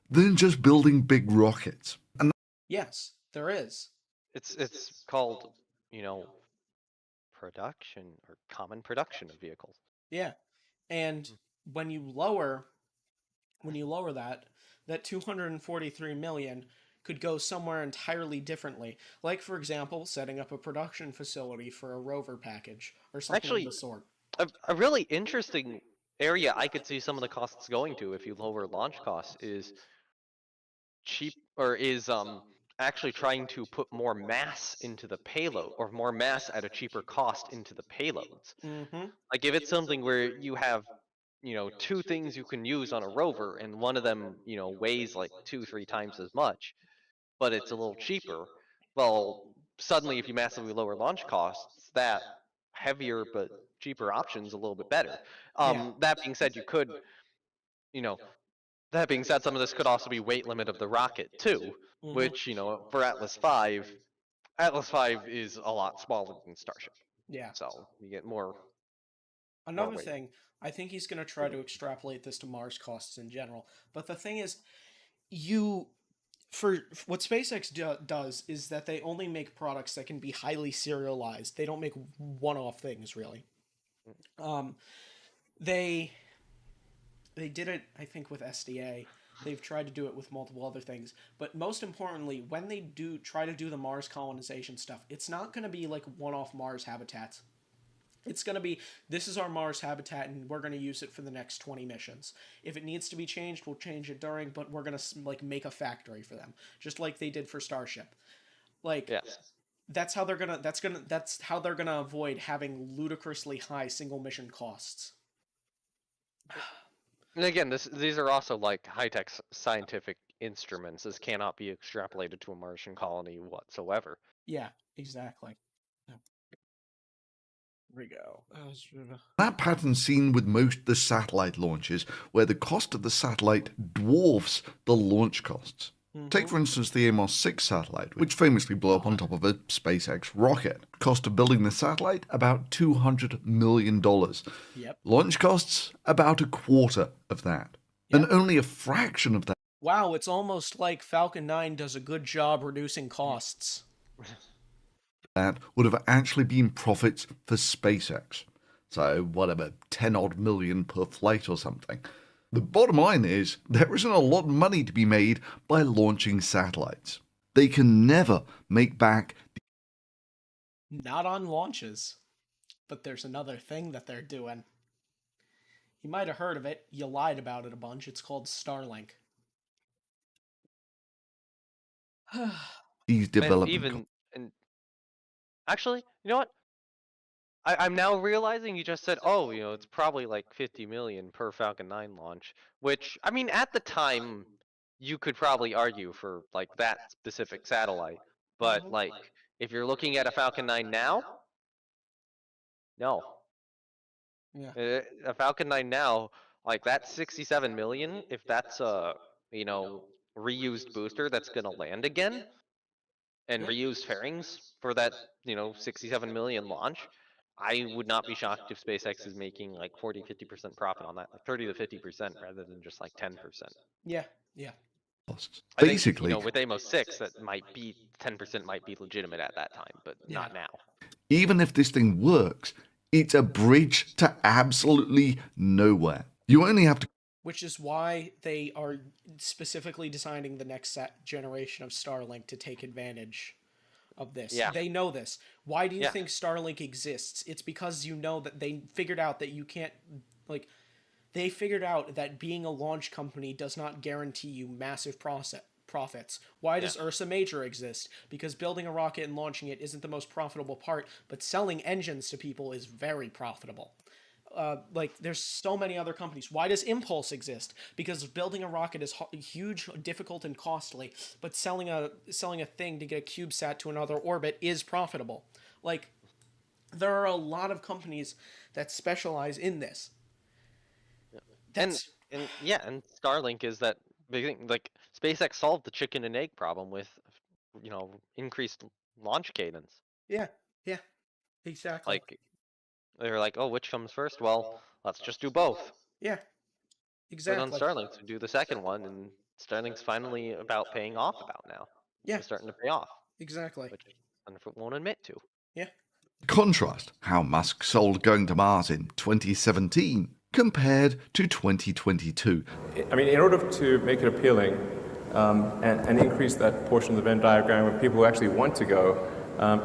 than just building big rockets. And yes, there is. It's called, production or common production of vehicles. Yeah. And when you lower that 243 million could go somewhere entirely differently. Like, for example, setting up a production facility for a rover package or something of the sort. A really interesting area I could see some of the costs going to if you lower launch costs is actually trying to put more mass into the payload, or more mass at a cheaper cost into the payloads. Mm-hmm. Like if it's something where you have, two things you can use on a rover, and one of them, weighs like 2-3 times as much, but it's a little cheaper. Well, suddenly if you massively lower launch costs, that heavier but cheaper option's a little bit better. That being said, some of this could also be weight limit of the rocket too, which, for Atlas 5 is a lot smaller than Starship. Yeah. So you get more Another thing, I think he's going to try to extrapolate this to Mars costs in general. But the thing is, for what SpaceX does is that they only make products that can be highly serialized. They don't make one-off things, really. They did it, I think, with SDA. They've tried to do it with multiple other things. But most importantly, when they do try to do the Mars colonization stuff, it's not going to be like one-off Mars habitats. It's going to be, this is our Mars habitat, and we're going to use it for the next 20 missions. If it needs to be changed, we'll change it during, but we're going to like make a factory for them, just like they did for Starship. Like, that's how they're gonna avoid having ludicrously high single mission costs. And again, these are also like high-tech scientific instruments. This cannot be extrapolated to a Martian colony whatsoever. Yeah, exactly. Here we go. That pattern's seen with most of the satellite launches, where the cost of the satellite dwarfs the launch costs. Take, for instance, the Amos 6 satellite, which famously blew up on top of a SpaceX rocket. Cost of building the satellite, about $200 million. Yep. Launch costs, about a quarter of that. Yep. And only a fraction of that. Wow, it's almost like Falcon 9 does a good job reducing costs. That would have actually been profits for SpaceX. So, whatever, 10 odd million per flight or something. The bottom line is, there isn't a lot of money to be made by launching satellites. They can never make back. Not on launches. But there's another thing that they're doing. You might have heard of it. You lied about it a bunch. It's called Starlink. These development. Actually, you know what? I'm now realizing you just said, oh, it's probably like 50 million per Falcon 9 launch, which, I mean, at the time, you could probably argue for, like, that specific satellite. But, like, if you're looking at a Falcon 9 now, no. Yeah. A Falcon 9 now, like, that 67 million, if that's a, reused booster that's going to land again, and reused fairings for that, 67 million launch, I would not be shocked if SpaceX is making like 40-50% profit on that, like 30 to 50% rather than just like 10%. Yeah. Basically, I think, with Amos 6, that might be 10% might be legitimate at that time, but not now. Even if this thing works, it's a bridge to absolutely nowhere. You only have to. Which is why they are specifically designing the next generation of Starlink to take advantage of this. Yeah. They know this. Why do you think Starlink exists? It's because you know that they figured out that you can't, like, they figured out that being a launch company does not guarantee you massive profits. Why does Ursa Major exist? Because building a rocket and launching it isn't the most profitable part, but selling engines to people is very profitable. Like, there's so many other companies. Why does Impulse exist? Because building a rocket is huge, difficult, and costly, but selling a thing to get a CubeSat to another orbit is profitable. Like, there are a lot of companies that specialize in this. And Starlink is that big thing. Like, SpaceX solved the chicken and egg problem with, increased launch cadence. Yeah, exactly. Like, they're like, oh, which comes first? Well, let's just do both. Yeah, exactly. Put on Starlink to do the second one, and Starlink's finally about paying off about now. Yeah. It's starting to pay off. Exactly. Which Thunderfoot won't admit to. Yeah. Contrast how Musk sold going to Mars in 2017 compared to 2022. I mean, in order to make it appealing and increase that portion of the Venn diagram where people actually want to go,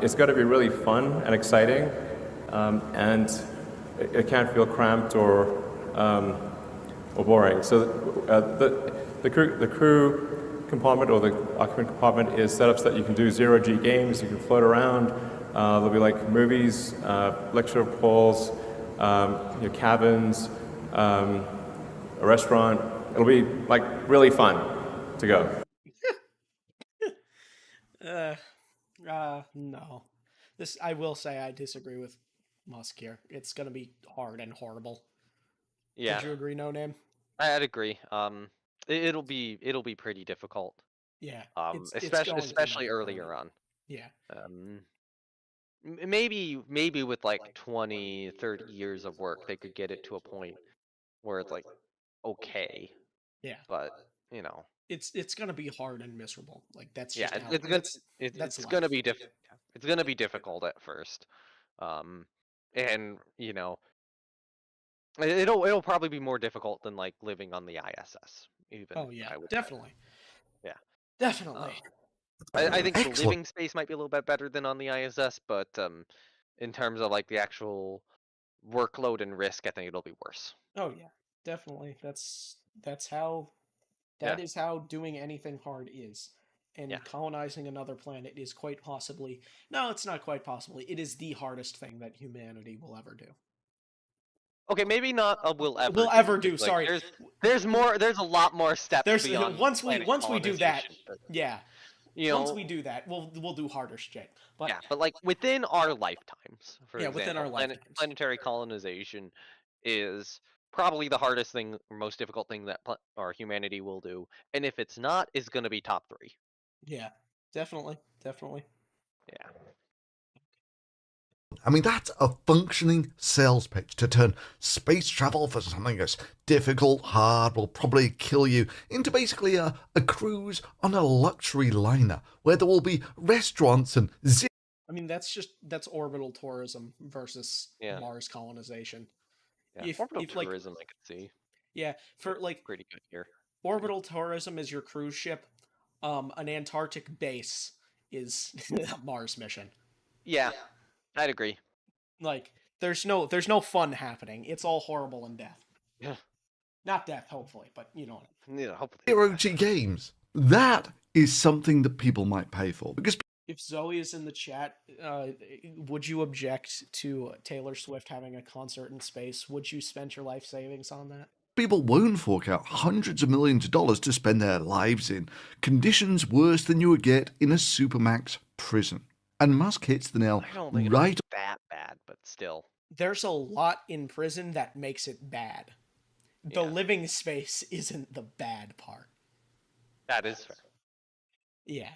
it's got to be really fun and exciting. And it can't feel cramped or boring. So the crew compartment or the occupant compartment is set up so that you can do zero-G games. You can float around. There'll be like movies, lecture halls, cabins, a restaurant. It'll be like really fun to go. No. This, I will say, I disagree with Musk here. It's gonna be hard and horrible. Yeah. Would you agree, Noname? I'd agree. It'll be pretty difficult. Yeah. Especially earlier on. Yeah. maybe with like 20, 30 years of work, they could get it to a point where it's like okay. Yeah. But you know, it's gonna be hard and miserable. Like that's yeah, just how it's life. gonna be it's gonna be difficult at first, and you know, it'll probably be more difficult than like living on the ISS. Even Oh yeah, I would say. definitely. Yeah, Definitely. I think the Excellent. living space might be a little bit better than on the ISS, but in terms of like the actual workload and risk, I think it'll be worse. Oh yeah, definitely. That's how Yeah. that is how doing anything hard is. And Yeah. colonizing another planet is quite possibly no, it's not quite possibly. It is the hardest thing that humanity will ever do. Okay, maybe not a will ever Will do. ever do. 'Cause, like, Sorry. there's a lot more steps There's beyond once we planet do that, colonization. But, yeah. you Once know, we do that, we'll do harder shit. But yeah, but like within our lifetimes, for yeah, example, within our lifetimes. planetary colonization is probably the hardest thing, or most difficult thing that our humanity will do. And if it's not, it's going to be top 3. Yeah, definitely, definitely. Yeah. I mean, that's a functioning sales pitch to turn space travel for something that's difficult, hard, will probably kill you, into basically a cruise on a luxury liner where there will be restaurants and I mean, that's orbital tourism versus Mars colonization. Yeah, orbital tourism I could see. Yeah, for like pretty good here. Orbital tourism is your cruise ship. An Antarctic base is a Mars mission. Yeah, I'd agree. Like there's no fun happening. It's all horrible and death. Yeah. Not death, hopefully, but you know. Yeah, hopefully. Zero-G games. That is something that people might pay for because. If Zoe is in the chat, would you object to Taylor Swift having a concert in space? Would you spend your life savings on that? People won't fork out hundreds of millions of dollars to spend their lives in conditions worse than you would get in a supermax prison. And Musk hits the nail I don't think right. It's that bad, but still. There's a lot in prison that makes it bad. The living space isn't the bad part. That is fair. Yeah.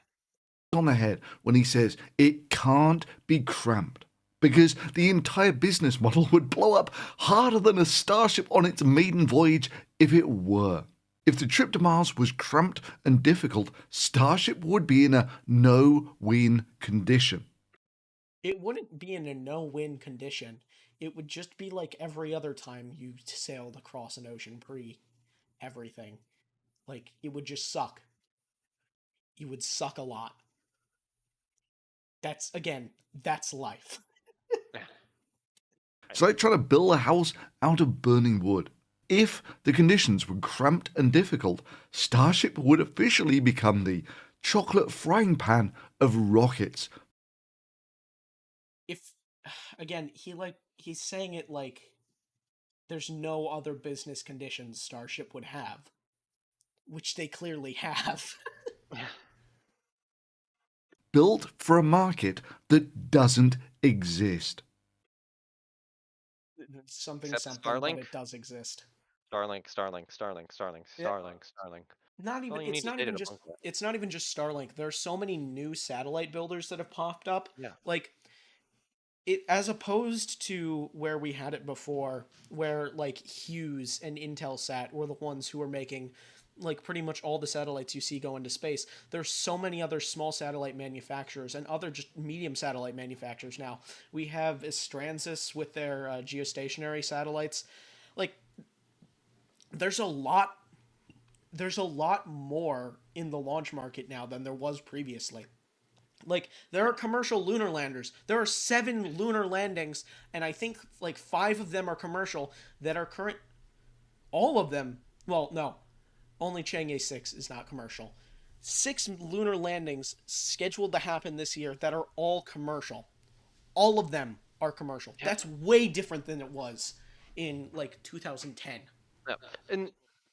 On the head when he says it can't be cramped because the entire business model would blow up harder than a starship on its maiden voyage if it were. If the trip to Mars was cramped and difficult, Starship would be in a no-win condition. It wouldn't be in a no-win condition. It would just be like every other time you sailed across an ocean pre-everything. Like, it would just suck. You would suck a lot. That's life. It's like trying to build a house out of burning wood. If the conditions were cramped and difficult, Starship would officially become the chocolate frying pan of rockets. If, again, he's saying it like there's no other business conditions Starship would have, which they clearly have. Built for a market that doesn't exist. Something, Starlink? but it does exist. Starlink. It's not even just Starlink. There's so many new satellite builders that have popped up. Yeah. Like, it, as opposed to where we had it before, where like Hughes and Intelsat were the ones who were making like pretty much all the satellites you see go into space. There's so many other small satellite manufacturers and other just medium satellite manufacturers now. We have Astransis with their geostationary satellites. Like, there's a lot more in the launch market now than there was previously. Like, there are commercial lunar landers. There are 7 lunar landings, and I think like 5 of them are commercial that are current. All of them. Well, no. Only Chang'e 6 is not commercial. 6 lunar landings scheduled to happen this year that are all commercial. All of them are commercial. Yeah. That's way different than it was in like 2010. Yeah.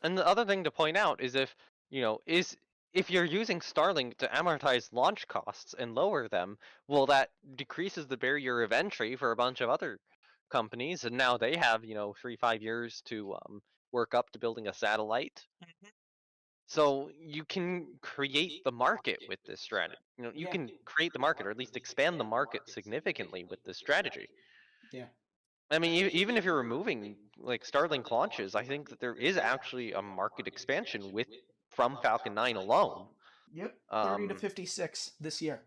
And the other thing to point out is if you're using Starlink to amortize launch costs and lower them, well, that decreases the barrier of entry for a bunch of other companies, and now they have 3-5 years to work up to building a satellite. So you can create the market with this strategy. You can create the market, or at least expand the market significantly with this strategy. Yeah. I mean, even if you're removing like Starlink launches, I think that there is actually a market expansion from Falcon 9 alone. Yep. 30 to 56 this year.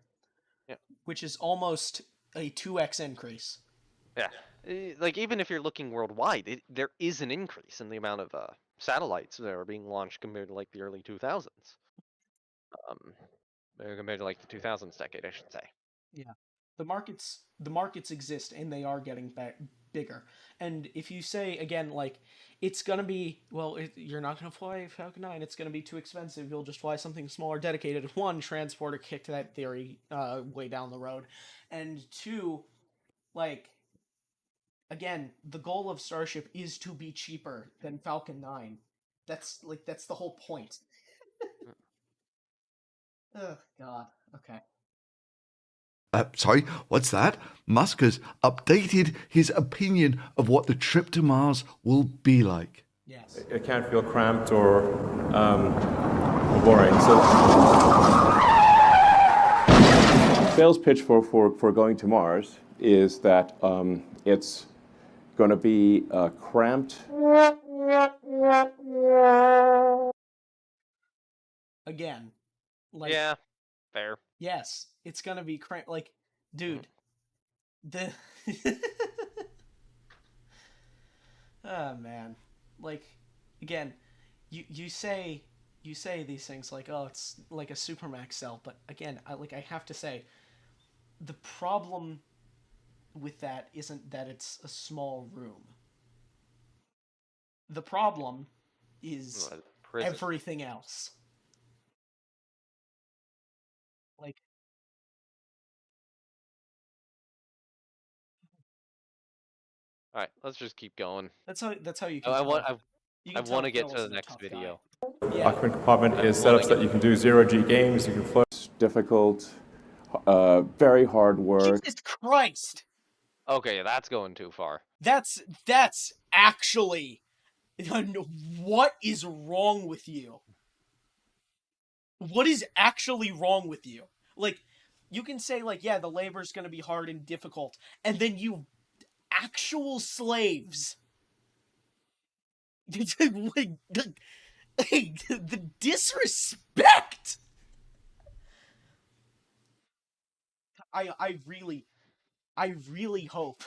Yeah. Which is almost a 2x increase. Yeah. Like, even if you're looking worldwide, there is an increase in the amount of satellites that are being launched compared to like the early 2000s. Compared to like the 2000s decade, I should say. Yeah. The markets exist, and they are getting bigger. And if you say, again, like, it's going to be, well, you're not going to fly Falcon 9, it's going to be too expensive, you'll just fly something smaller, dedicated. One, transporter kicked that theory way down the road. And two, like, again, the goal of Starship is to be cheaper than Falcon 9. That's the whole point. Oh, God. Okay. Sorry, what's that? Musk has updated his opinion of what the trip to Mars will be like. Yes. It can't feel cramped or boring. So, sales pitch for going to Mars is that it's going to be cramped. Again, like, yeah, fair. Yes, it's gonna be like, dude, the oh man, like, again, you say these things like, oh, it's like a supermax cell, but again, I have to say, the problem with that isn't that it's a small room. The problem is everything else. Like, all right, let's just keep going. That's how you can. I want to get Phil's to a the next tough video. Yeah. Document compartment is setups that you can do zero-G games. You can float. Difficult, very hard work. Jesus Christ! Okay, that's going too far. That's actually, what is wrong with you? What is actually wrong with you? Like, you can say, like, yeah, the labor's going to be hard and difficult, and then you actual slaves. Like, the disrespect. I really hope.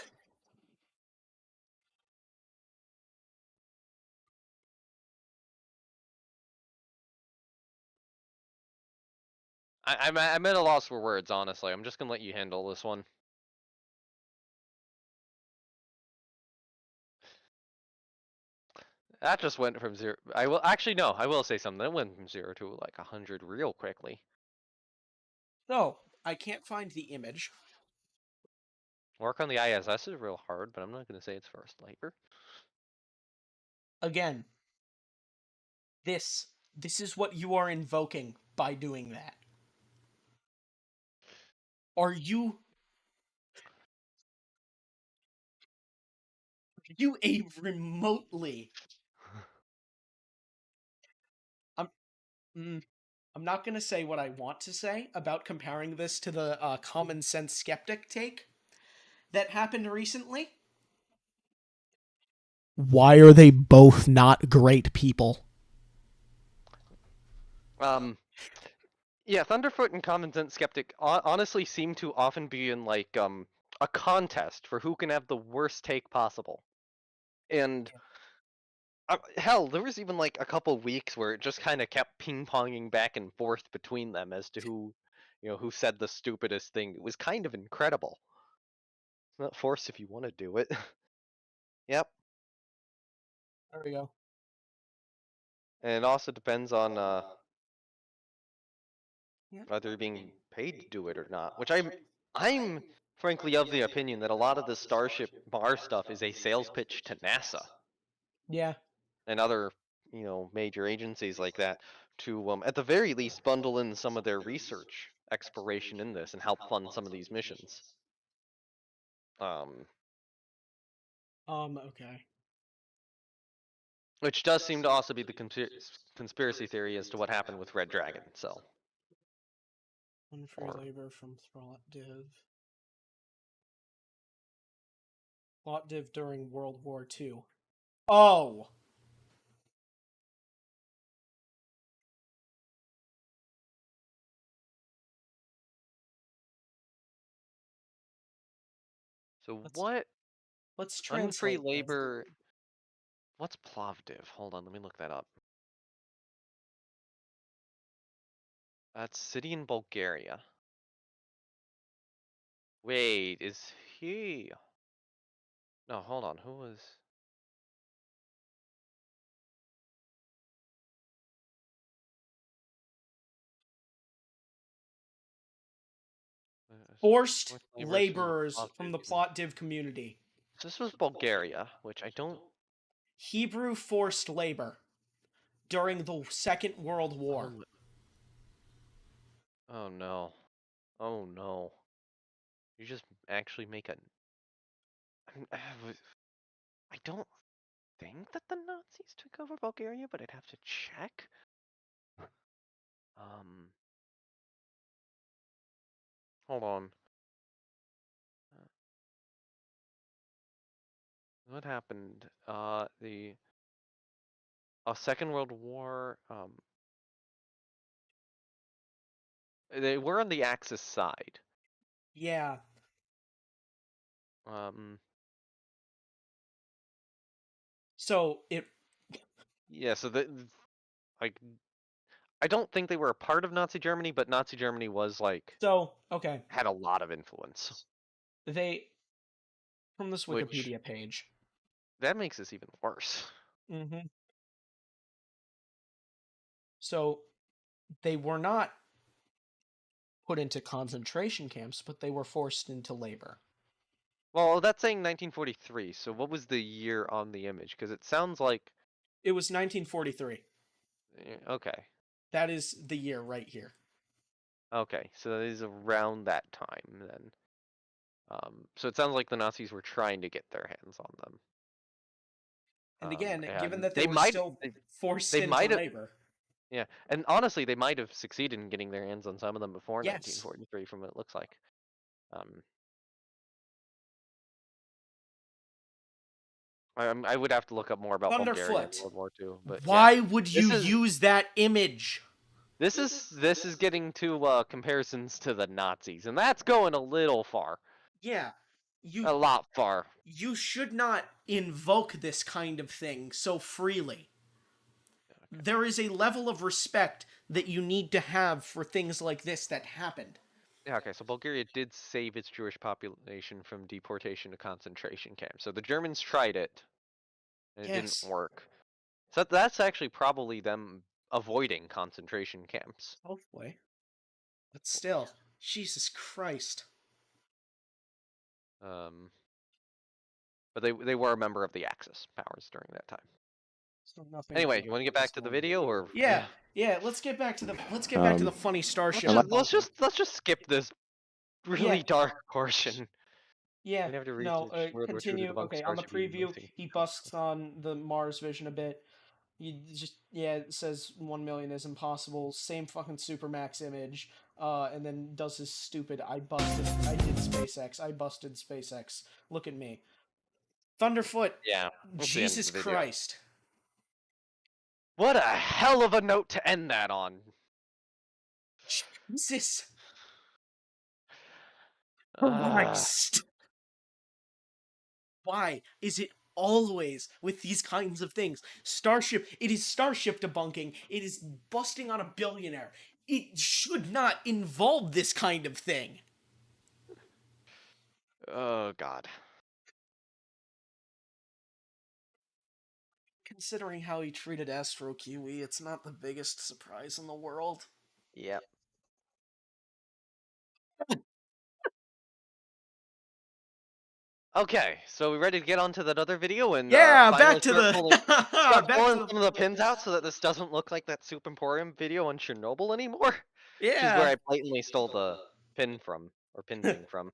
I'm at a loss for words, honestly. I'm just gonna let you handle this one. That just went from zero. I will say something. That went from 0 to like 100 real quickly. No, I can't find the image. Work on the ISS is real hard, but I'm not gonna say it's first labor. Again, this is what you are invoking by doing that. Are you a remotely? I'm not going to say what I want to say about comparing this to the common sense skeptic take that happened recently. Why are they both not great people? Yeah, Thunderfoot and Common Sense Skeptic honestly seem to often be in like a contest for who can have the worst take possible. And hell, there was even like a couple weeks where it just kind of kept ping-ponging back and forth between them as to who said the stupidest thing. It was kind of incredible. It's not forced if you want to do it. Yep. There we go. And it also depends on whether you're being paid to do it or not. Which I'm frankly of the opinion that a lot of the Starship Mars stuff is a sales pitch to NASA. Yeah. And other, major agencies like that to, at the very least, bundle in some of their research exploration in this and help fund some of these missions. Okay. Which does seem to also be the conspiracy theory as to what happened with Red Dragon, so. Unfree labor from Plot Div. Plot Div during World War II. Oh! So what? Let's Unfree translate labor. What's Plovdiv? Hold on, let me look that up. That's city in Bulgaria. Wait, is he? No, hold on. Who was? Forced laborers from the Plot Div community. This was Bulgaria, which I don't. Hebrew forced labor during the Second World War. Oh no. Oh no. You just actually make a. I don't think that the Nazis took over Bulgaria, but I'd have to check. Hold on. What happened? The Second World War. They were on the Axis side. Yeah. So it. Yeah. So like, I don't think they were a part of Nazi Germany, but Nazi Germany was like. So okay. Had a lot of influence. They. From this Wikipedia page. That makes this even worse. Mm-hmm. So, they were not put into concentration camps, but they were forced into labor. Well, that's saying 1943, so what was the year on the image? Because it sounds like... It was 1943. Okay. That is the year right here. Okay, so that is around that time, then. So it sounds like the Nazis were trying to get their hands on them. And again, given that they were still forced into labor... Yeah, and honestly, they might have succeeded in getting their hands on some of them before 1943, from what it looks like. I would have to look up more about Bulgaria and World War II. But why would you use that image? This is getting to comparisons to the Nazis, and that's going a little far. Yeah, a lot far. You should not invoke this kind of thing so freely. Okay. There is a level of respect that you need to have for things like this that happened. Yeah, okay, so Bulgaria did save its Jewish population from deportation to concentration camps. So the Germans tried it, and it didn't work. So that's actually probably them avoiding concentration camps. Hopefully. But still, Jesus Christ. But they were a member of the Axis powers during that time. So anyway, you want to get back to the video, or yeah, let's get back to the funny Starship. Let's just skip this really dark portion. Yeah, continue. Okay, on the preview, he busts on the Mars vision a bit. He just, it says 1 million is impossible. Same fucking Supermax image. And then does his stupid, I did SpaceX. I busted SpaceX. Look at me. Thunderfoot. Yeah. Jesus Christ. What a hell of a note to end that on. Jesus. Christ. Why is it always with these kinds of things? It is Starship debunking. It is busting on a billionaire. It should not involve this kind of thing. Oh, God. Considering how he treated Astro QE, it's not the biggest surprise in the world. Yep. Okay, so we ready to get on to that other video and back to the pulling some of the pins out so that this doesn't look like that Soup Emporium video on Chernobyl anymore. Yeah, which is where I blatantly stole the pin from, or pin thing from.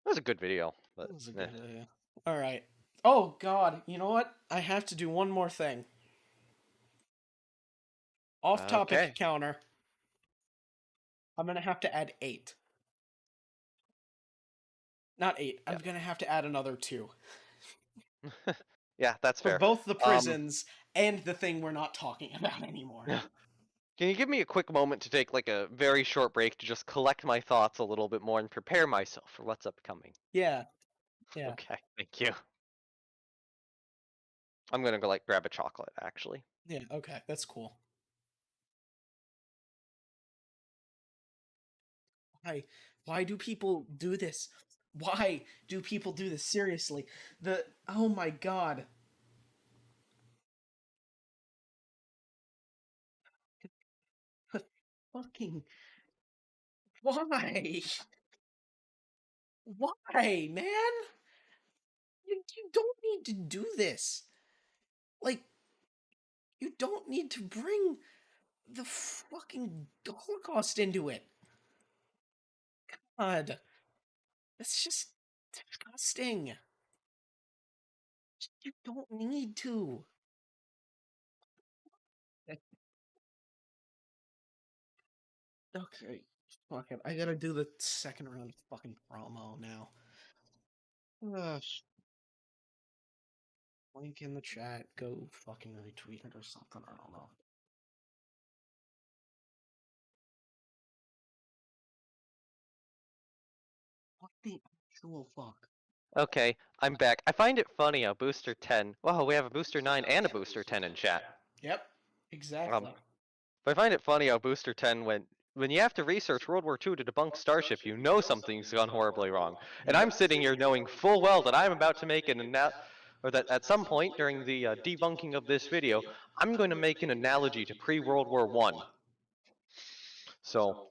It was a good video, but it was a good video. All right, Oh God! You know what? I have to do one more thing. Off-topic counter. I'm gonna have to add 8. Not 8. I'm gonna have to add another 2. Yeah, that's fair. For both the prisons and the thing we're not talking about anymore. Can you give me a quick moment to take like a very short break to just collect my thoughts a little bit more and prepare myself for what's upcoming? Yeah. Yeah. Okay, thank you. I'm gonna go like grab a chocolate, actually. Yeah, okay, that's cool. Why do people do this? Why do people do this? Seriously. Oh my God. Fucking why? Why, man? You don't need to do this. Like, you don't need to bring the fucking Holocaust into it. God. That's just disgusting. You don't need to. Okay. Fuck it. I gotta do the second round of fucking promo now. Ugh. Link in the chat. Go fucking retweet it or something. I don't know. What the actual fuck? Okay, I'm back. I find it funny how Booster 10... Wow, we have a Booster 9 and a Booster 10 in chat. Yep. Exactly. But I find it funny how Booster 10 went... When you have to research World War II to debunk Starship, you know something's gone horribly wrong. And I'm sitting here knowing full well that I'm about to make or that at some point during the debunking of this video, I'm going to make an analogy to pre-World War I. So,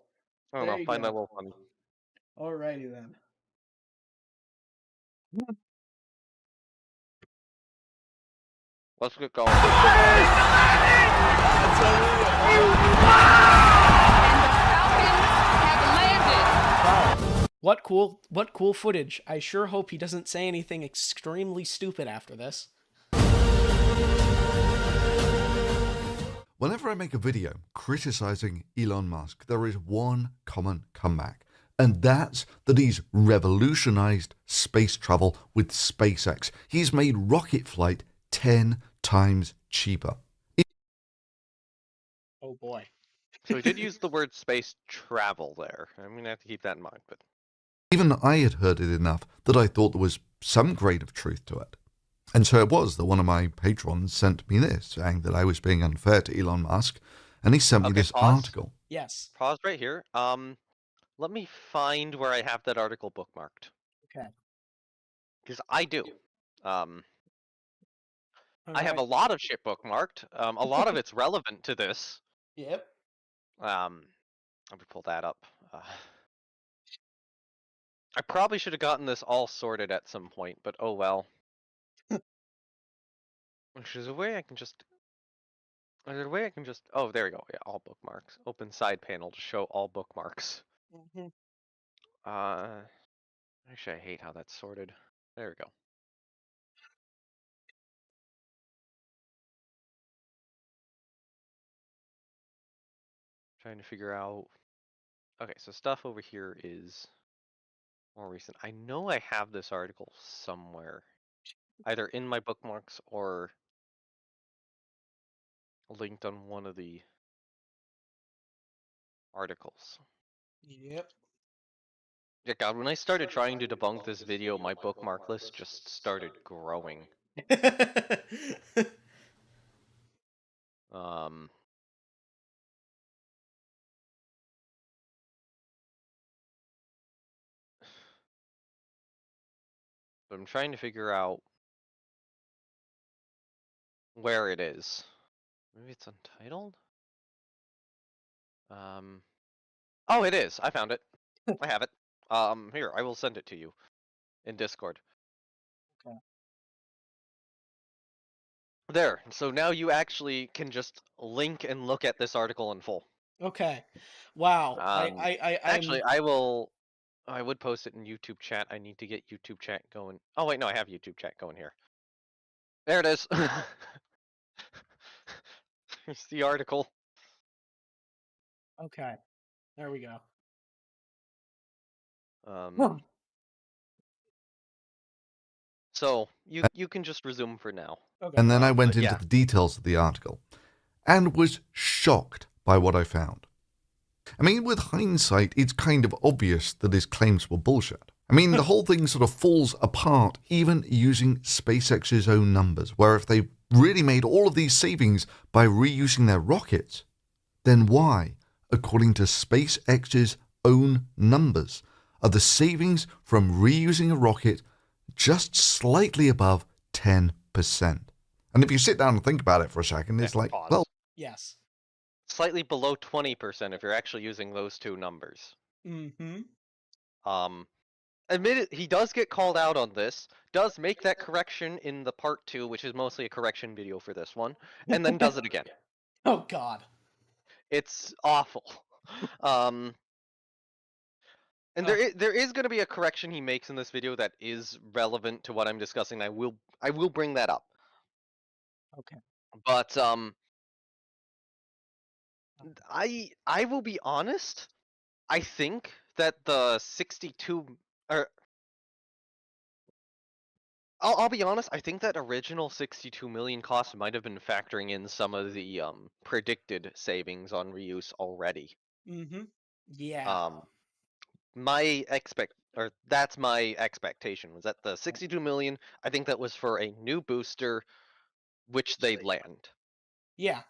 I don't know, find that a little funny. Alrighty then. Let's get going. What cool footage. I sure hope he doesn't say anything extremely stupid after this. Whenever I make a video criticizing Elon Musk, there is one common comeback, and that's that he's revolutionized space travel with SpaceX. He's made rocket flight 10 times cheaper. Oh boy. So he did use the word space travel there. I'm going to have to keep that in mind. But even I had heard it enough that I thought there was some grain of truth to it. And so it was that one of my patrons sent me this, saying that I was being unfair to Elon Musk, and he sent me this article. Yes. Pause right here. Let me find where I have that article bookmarked. Okay. Because I do. I have a lot of shit bookmarked. A lot of it's relevant to this. Yep. Let me pull that up. I probably should have gotten this all sorted at some point, but oh well. There's a way I can just... Is there a way I can just... Oh, there we go. Yeah, all bookmarks. Open side panel to show all bookmarks. Mm-hmm. Actually, I hate how that's sorted. There we go. Trying to figure out... Okay, so stuff over here is more recent. I know I have this article somewhere. Either in my bookmarks or linked on one of the articles. Yep. Yeah, God, when I started trying to debunk this video, my bookmark list just started growing. But I'm trying to figure out where it is. Maybe it's untitled? Oh, it is. I found it. I have it. Here, I will send it to you in Discord. Okay. There. So now you actually can just link and look at this article in full. Okay. Wow. Actually, I would post it in YouTube chat. I need to get YouTube chat going. Oh wait, no, I have YouTube chat going here. There it is. Here's the article. Okay. There we go. So you can just resume for now. Okay. And then I went but into yeah. the details of the article and was shocked by what I found. I mean, with hindsight, it's kind of obvious that his claims were bullshit. I mean, the whole thing sort of falls apart even using SpaceX's own numbers, where if they really made all of these savings by reusing their rockets, then why, according to SpaceX's own numbers, are the savings from reusing a rocket just slightly above 10%? And if you sit down and think about it for a second, it's like, pause. well, Yes. Slightly below 20% if you're actually using those two numbers. Mm-hmm. Admitted, he does get called out on this, does make that correction in the part 2, which is mostly a correction video for this one, and then does it again. Oh, God. It's awful. And there is going to be a correction he makes in this video that is relevant to what I'm discussing. I will bring that up. Okay. But I will be honest. I think that the 62 or I'll be honest. I think that original 62 million cost might have been factoring in some of the predicted savings on reuse already. Mm-hmm. Yeah. That's my expectation, was that the 62 million. I think that was for a new booster, which they'd land. Yeah.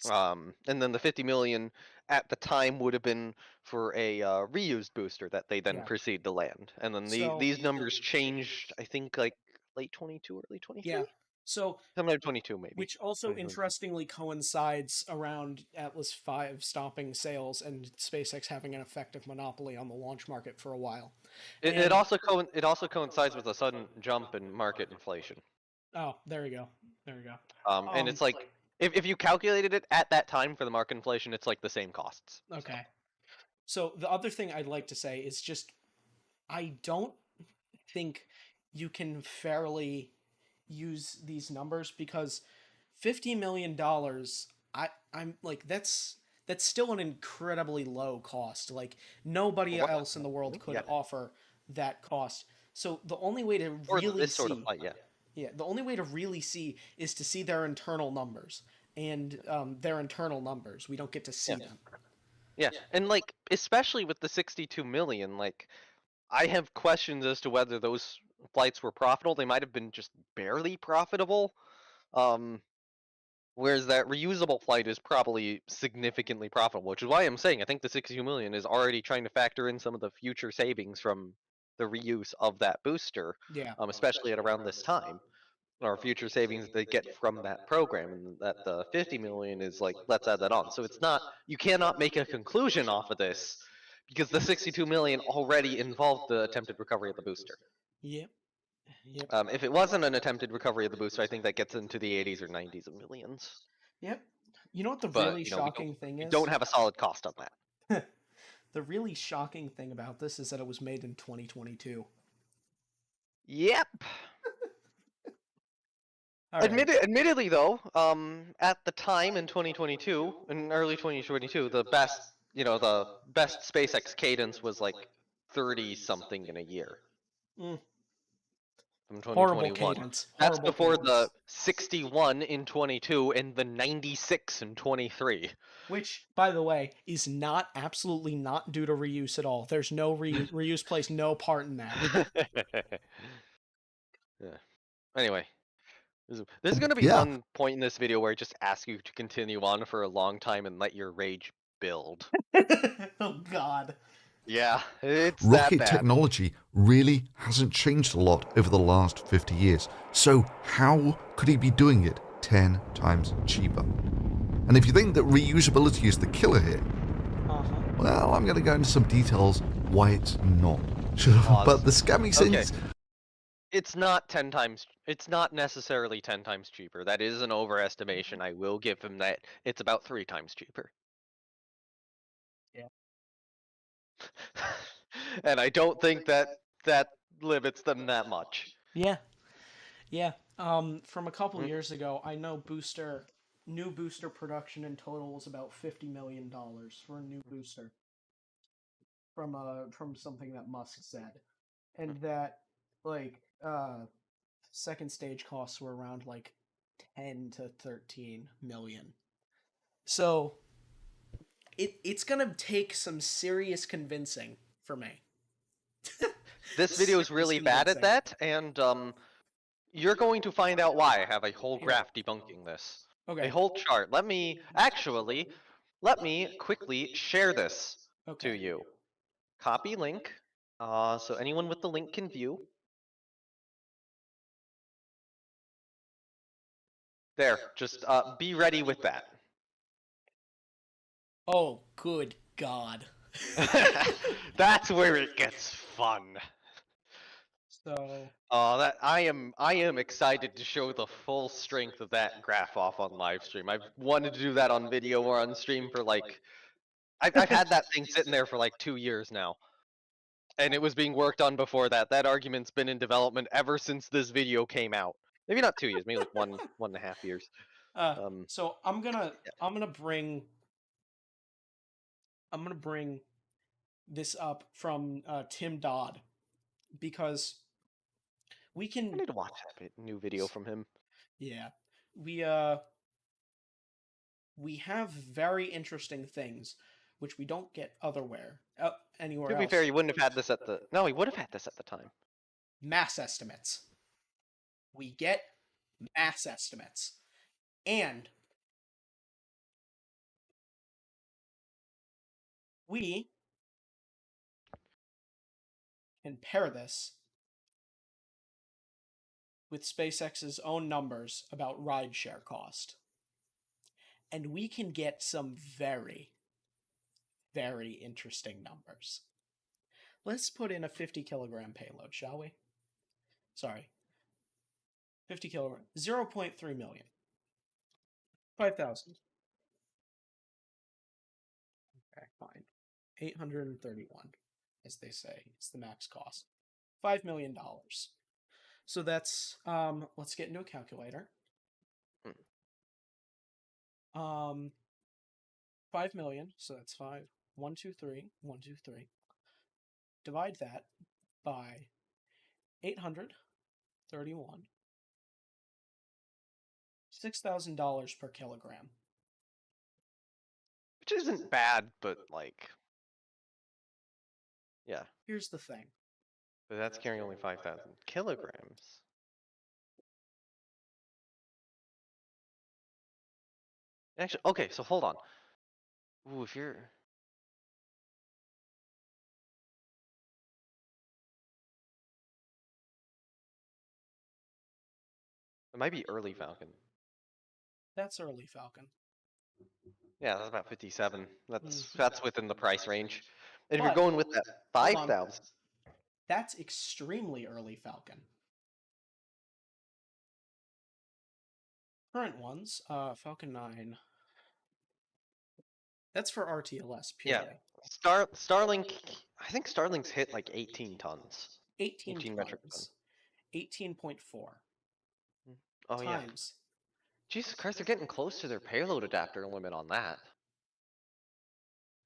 And then the 50 million at the time would have been for a reused booster that they then proceed to land. And then these numbers changed, I think, like late 22, early 23? Yeah. So sometime 22 maybe. Which also interestingly coincides around Atlas V stopping sales and SpaceX having an effective monopoly on the launch market for a while. It also coincides with a sudden jump in market inflation. Oh, there you go. There you go. And it's like if you calculated it at that time for the market inflation, it's like the same costs. Okay. So the other thing I'd like to say is just I don't think you can fairly use these numbers because $50 million, I'm like that's still an incredibly low cost. Like nobody else in the world could offer that cost. So the only way to really this sort see, of fight, the only way to really see is to see their internal numbers, and their internal numbers. We don't get to see them. Yeah, and like especially with the 62 million, like I have questions as to whether those flights were profitable. They might have been just barely profitable. Whereas that reusable flight is probably significantly profitable, which is why I'm saying I think the 62 million is already trying to factor in some of the future savings from the reuse of that booster. Yeah. Especially at around this time, or future savings they get from that program, and that the 50 million is like, let's add that on. So it's not, you cannot make a conclusion off of this because the 62 million already involved the attempted recovery of the booster. Yep. Yep. If it wasn't an attempted recovery of the booster, I think that gets into the 80s or 90s of millions. Yep. You know what the really shocking thing is? We don't have a solid cost on that. The really shocking thing about this is that it was made in 2022. Yep. Admittedly, though, at the time in 2022, in early 2022, the best SpaceX cadence was like 30 something in a year. From 2021. Horrible cadence. That's before the 61 in 22 and the 96 in 23. Which, by the way, is absolutely not due to reuse at all. There's no reuse plays no part in that. Yeah. Anyway, there's going to be one point in this video where I just ask you to continue on for a long time and let your rage build. Oh, God. Yeah, it's rocket that bad. Technology really hasn't changed a lot over the last 50 years. So how could he be doing it 10 times cheaper? And if you think that reusability is the killer here, well, I'm going to go into some details why it's not. But the scammy things... It's not 10 times. It's not necessarily 10 times cheaper. That is an overestimation. I will give him that. It's about 3 times cheaper. Yeah. And I don't think that limits them that much. Yeah. Yeah. From a couple years ago, I know new booster production in total was about $50 million for a new booster. From something that Musk said, and that like second stage costs were around like 10 to 13 million. So it's gonna take some serious convincing for me. This video is really bad at that, and you're going to find out why. I have a whole graph debunking this. Okay. A whole chart. Let me quickly share this to you. Copy link, so anyone with the link can view. There, just be ready with that. Oh, good God. That's where it gets fun. So that I am excited to show the full strength of that graph off on live stream. I've wanted to do that on video or on stream for like I've had that thing sitting there for like 2 years now. And it was being worked on before that. That argument's been in development ever since this video came out. Maybe not 2 years, maybe like 1.5 years. So I'm gonna bring this up from Tim Dodd, because we can. I need to watch that new video from him. Yeah, we have very interesting things which we don't get anywhere To be else. fair, he wouldn't have had this at the. No, he would have had this at the time. Mass estimates. We get mass estimates, and we can pair this with SpaceX's own numbers about rideshare cost. And we can get some very, very interesting numbers. Let's put in a 50 kilogram payload, shall we? Sorry. 50 kilogram. 0.3 million. 5,000. Okay, fine. 831, as they say. It's the max cost. $5 million. So that's, let's get into a calculator. 5 million, so that's 5. 1, 2, 3, 1, 2, 3. Divide that by 831. $6,000 per kilogram. Which isn't bad, but like, yeah. Here's the thing. But that's carrying only 5,000 kilograms. Actually, okay, so hold on. Ooh, if you're... It might be early Falcon. That's early Falcon. Yeah, that's about 57. That's within the price range. And if But, you're going with that 5,000... That's extremely early Falcon. Current ones, Falcon 9. That's for RTLS, purely. Yeah. Starlink, I think Starlink's hit like 18 tons. 18 metric tons. 18.4. Oh, times. Yeah. Jesus Christ, they're getting close to their payload adapter limit on that.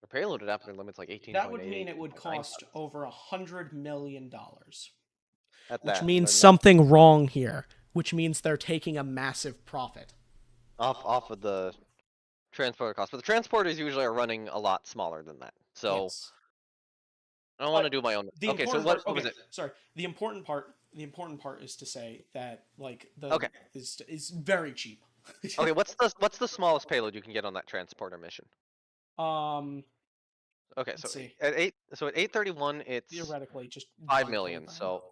Their payload adapter limit's like 18.8. That would mean it would cost over $100 million. Which means something wrong here. Which means they're taking a massive profit. Off of the transporter cost. But the transporters usually are running a lot smaller than that. So I don't want to do my own. Okay, so what was it? Sorry. The important part is to say that like is very cheap. Okay, what's the smallest payload you can get on that transporter mission? Okay, so at 831 it's theoretically just 5 million. So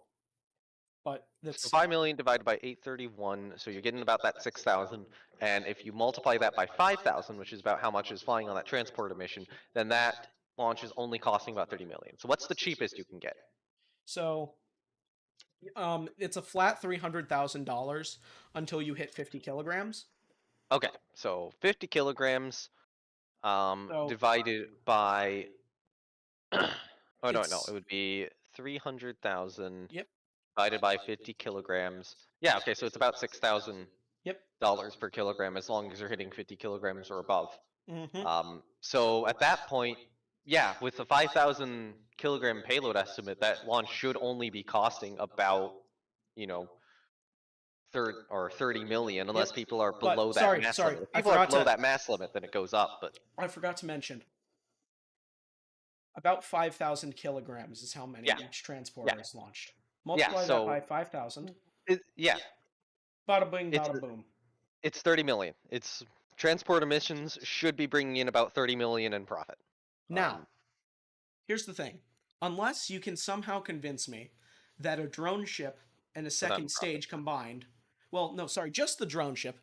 but that's 5 million divided by 831, so you're getting about that 6,000. And if you multiply that by 5,000, which is about how much is flying on that transporter mission, then that launch is only costing about 30 million. So what's the cheapest you can get? So it's a flat $300,000 until you hit 50 kilograms. Okay, so 50 kilograms divided by... oh, no, it would be 300,000. Yep. divided by 50 kilograms. Yeah, okay, so it's about $6,000 per kilogram as long as you're hitting 50 kilograms or above. So at that point, yeah, with the 5,000 kilogram payload estimate, that launch should only be costing about, 30 million, unless people are below that mass limit. If people are below that mass limit, then it goes up. But I forgot to mention, about 5,000 kilograms is how many each transporter is launched. Multiply that by 5,000. Yeah. Bada bing, bada boom. It's 30 million. Its transport emissions should be bringing in about 30 million in profit. Now, here's the thing. Unless you can somehow convince me that a drone ship and a second stage combined, well, no, sorry, just the drone ship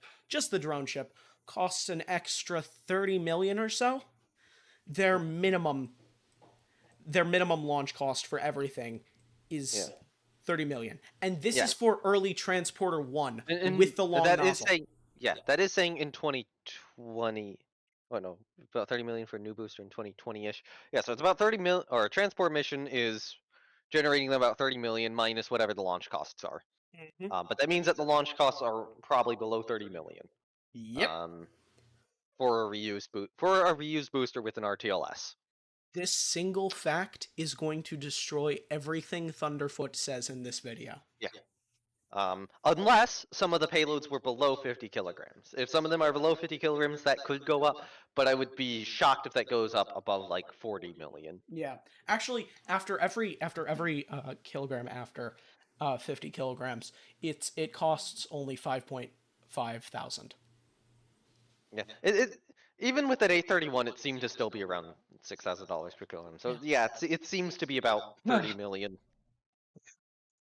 costs an extra 30 million or so. Their minimum launch cost for everything is 30 million. And this is for early transporter 1 with the long nozzle. That is saying in 2020. Oh no, about 30 million for a new booster in 2020-ish. Yeah, so it's about 30 million, or a transport mission is generating about 30 million minus whatever the launch costs are. But that means that the launch costs are probably below 30 million. Yep. For a reused booster with an RTLS. This single fact is going to destroy everything Thunderfoot says in this video. Yeah. Unless some of the payloads were below 50 kilograms. If some of them are below 50 kilograms, that could go up, but I would be shocked if that goes up above like 40 million. Yeah. Actually, after every kilogram after 50 kilograms, it costs only 5.5 thousand. Yeah. Even with that 831, it seemed to still be around $6,000 per kilogram. So yeah, it seems to be about 30 million.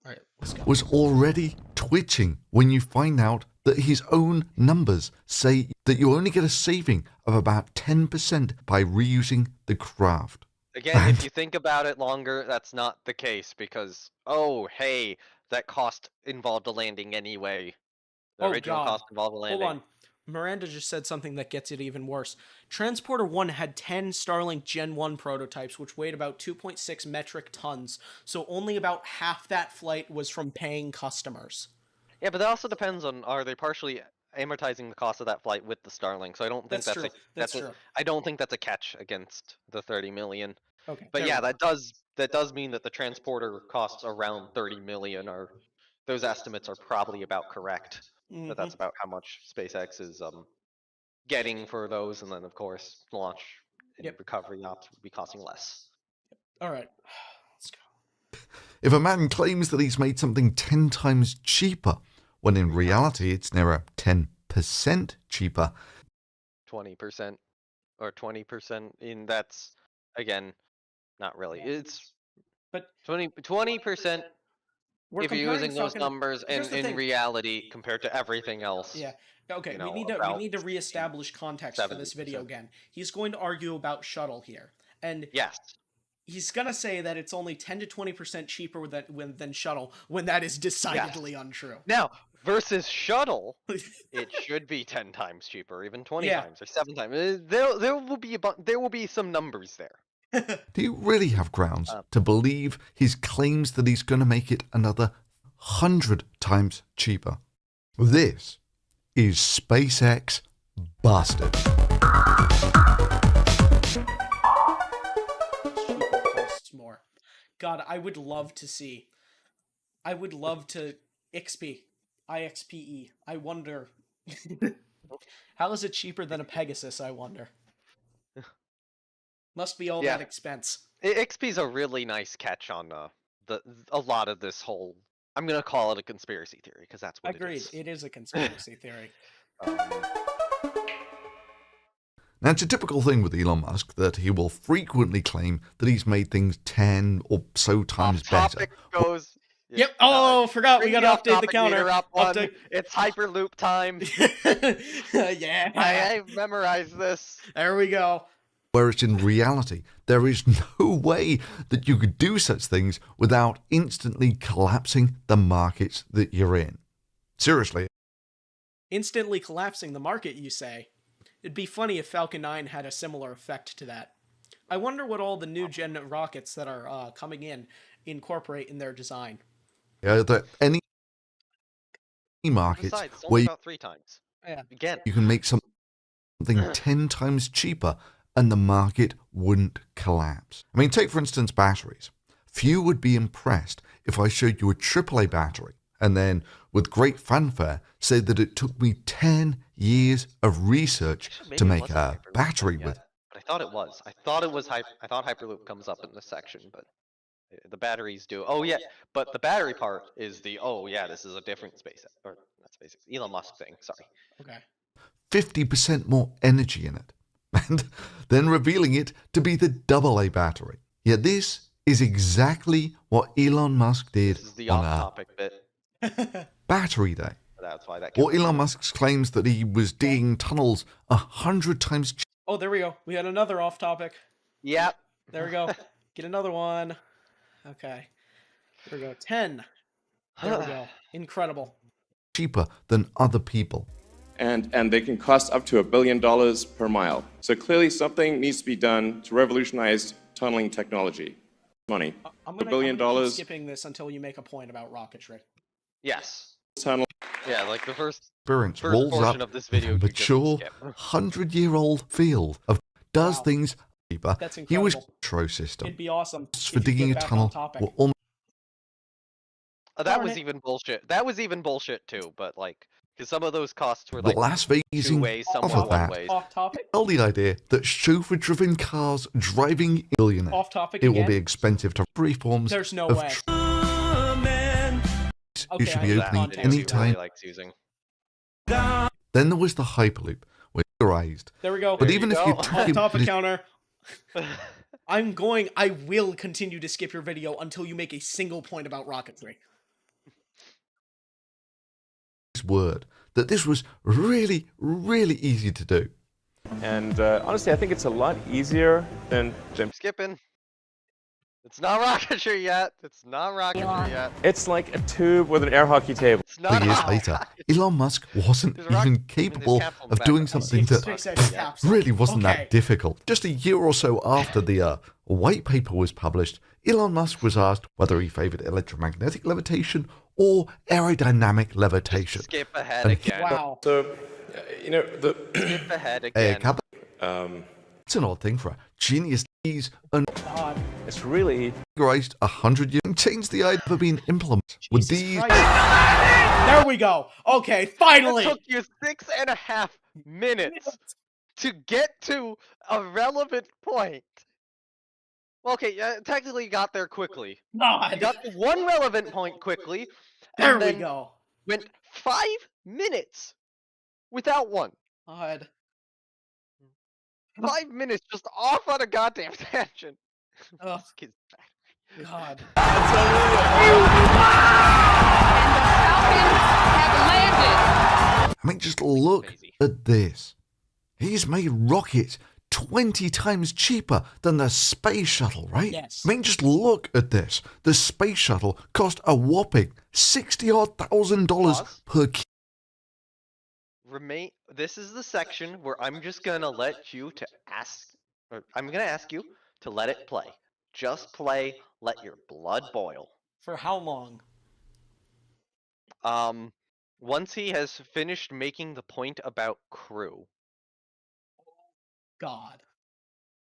All right, let's go. Was already twitching when you find out that his own numbers say that you only get a saving of about 10% by reusing the craft. Again, if you think about it longer, that's not the case because, oh, hey, that cost involved a landing anyway. The original cost involved a landing. Hold on. Miranda just said something that gets it even worse. Transporter 1 had 10 Starlink Gen 1 prototypes, which weighed about 2.6 metric tons, so only about half that flight was from paying customers. Yeah, but that also depends on, are they partially amortizing the cost of that flight with the Starlink? So I don't think that's true. I don't think that's a catch against the 30 million. Okay. But yeah, that does mean that the transporter costs around 30 million, or those estimates are probably about correct. But that's about how much SpaceX is getting for those, and then of course launch and recovery ops would be costing less. All right, let's go. If a man claims that he's made something 10 times cheaper, when in reality it's nearer 10% cheaper. 20% or 20% in that's again not really. It's but 20%. If you're using those numbers in reality compared to everything else. Yeah. Okay, we need to reestablish context for this video again. He's going to argue about shuttle here. And yes. He's going to say that it's only 10 to 20% cheaper than shuttle, when that is decidedly untrue. Now, versus shuttle, it should be 10 times cheaper, even 20 times or 7 times. There will be some numbers there. Do you really have grounds to believe his claims that he's going to make it another 100 times cheaper? This is SpaceX busted. Costs more. God, I would love to IXPE. I wonder. How is it cheaper than a Pegasus, I wonder? Must be all that expense. XP's a really nice catch on a lot of this whole. I'm gonna call it a conspiracy theory because that's what Agreed. it is. It is a conspiracy theory. Now, it's a typical thing with Elon Musk that he will frequently claim that he's made things 10 or so times better. Goes. Yep. Oh, forgot. We got to update the counter. It's Hyperloop time. Yeah. I've memorized this. There we go. Whereas in reality, there is no way that you could do such things without instantly collapsing the markets that you're in. Seriously. Instantly collapsing the market, you say? It'd be funny if Falcon 9 had a similar effect to that. I wonder what all the new gen rockets that are coming in incorporate in their design. that any markets Besides, it's where only about 3 times. Yeah. Again. you can make something 10 times cheaper and the market wouldn't collapse. I mean, take for instance batteries. Few would be impressed if I showed you a AAA battery and then, with great fanfare, say that it took me 10 years of research to make a battery with. But I thought it was. I thought Hyperloop comes up in this section, but the batteries do. Oh yeah, but the battery part is the, oh yeah, this is a different SpaceX, or not SpaceX, Elon Musk thing, sorry. Okay. 50% more energy in it, and then revealing it to be the AA battery. Yet this is exactly what Elon Musk did This is the on off-topic bit. Battery Day. That's why that. Or Elon Musk's claims that he was digging tunnels 100 times. Oh, there we go. We had another off topic. Yep. There we go. Get another one. Okay. There we go. 10. There we go. Incredible. Cheaper than other people. And they can cost up to $1 billion per mile. So clearly something needs to be done to revolutionize tunneling technology. Money. I'm $1 billion. keep skipping this until you make a point about rocketry. Yes. Tunnel. Yeah, like the first Experience rolls portion up of this video. a mature 100-year-old field of does things cheaper. That's He was incredible. control system. It'd be awesome For digging a tunnel were almost that was even bullshit. That was even bullshit too, but like, because some of those costs were the like Las Vegas two ways, some were of one that. ways. Off topic. Tell the idea that chauffeur-driven cars driving billionaire. Off topic It will again? be expensive to free forms. There's no of way. You should be opening anytime. Likes using. Then there was the Hyperloop, which raised. There we go. But even if you Off took topic it, counter. I will continue to skip your video until you make a single point about rocketry. his word that this was really, really easy to do. And honestly, I think it's a lot easier than skipping. It's not rocketry yet. It's not rocketry yet. It's like a tube with an air hockey table. It's not Years later, Elon Musk wasn't even capable of doing something that really wasn't that difficult. Just a year or so after the white paper was published, Elon Musk was asked whether he favored electromagnetic levitation or aerodynamic levitation. Skip ahead And again. Wow. So, you know, the skip ahead again. It's an odd thing for a genius. He's it's really categorized 100 years and changed the idea of being implemented with these. There we go. Okay, finally. It took you 6.5 minutes to get to a relevant point. Okay, technically you got there quickly. God. You got to one relevant point quickly. There and we then go. Went 5 minutes without one. God. 5 minutes just off on a goddamn tangent. Oh, God. I mean, just look at this. He's made rockets 20 times cheaper than the space shuttle, right? Yes. I mean, just look at this. The space shuttle cost a whopping $60,000 per kilo. This is the section where I'm just gonna let you to ask, or I'm gonna ask you to let it play. Just play, let your blood boil. For how long? Once he has finished making the point about crew. God.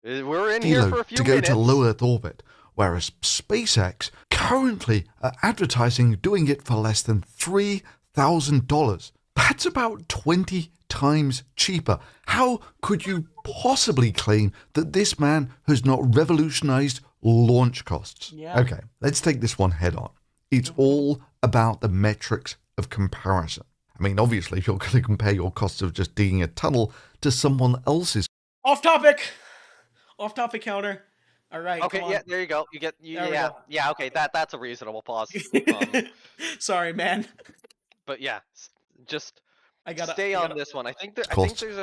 We're in here for a few to go minutes. to low Earth orbit, whereas SpaceX currently are advertising doing it for less than $3,000. That's about 20 times cheaper. How could you possibly claim that this man has not revolutionized launch costs? Yeah. Okay, let's take this one head on. It's all about the metrics of comparison. I mean, obviously, you're going to compare your costs of just digging a tunnel to someone else's. Off topic. Off topic counter. All right. Okay, come on. yeah, there you go. There we go. Yeah, okay, that's a reasonable pause. Sorry, man. But yeah, just I stay on this one. I think there's a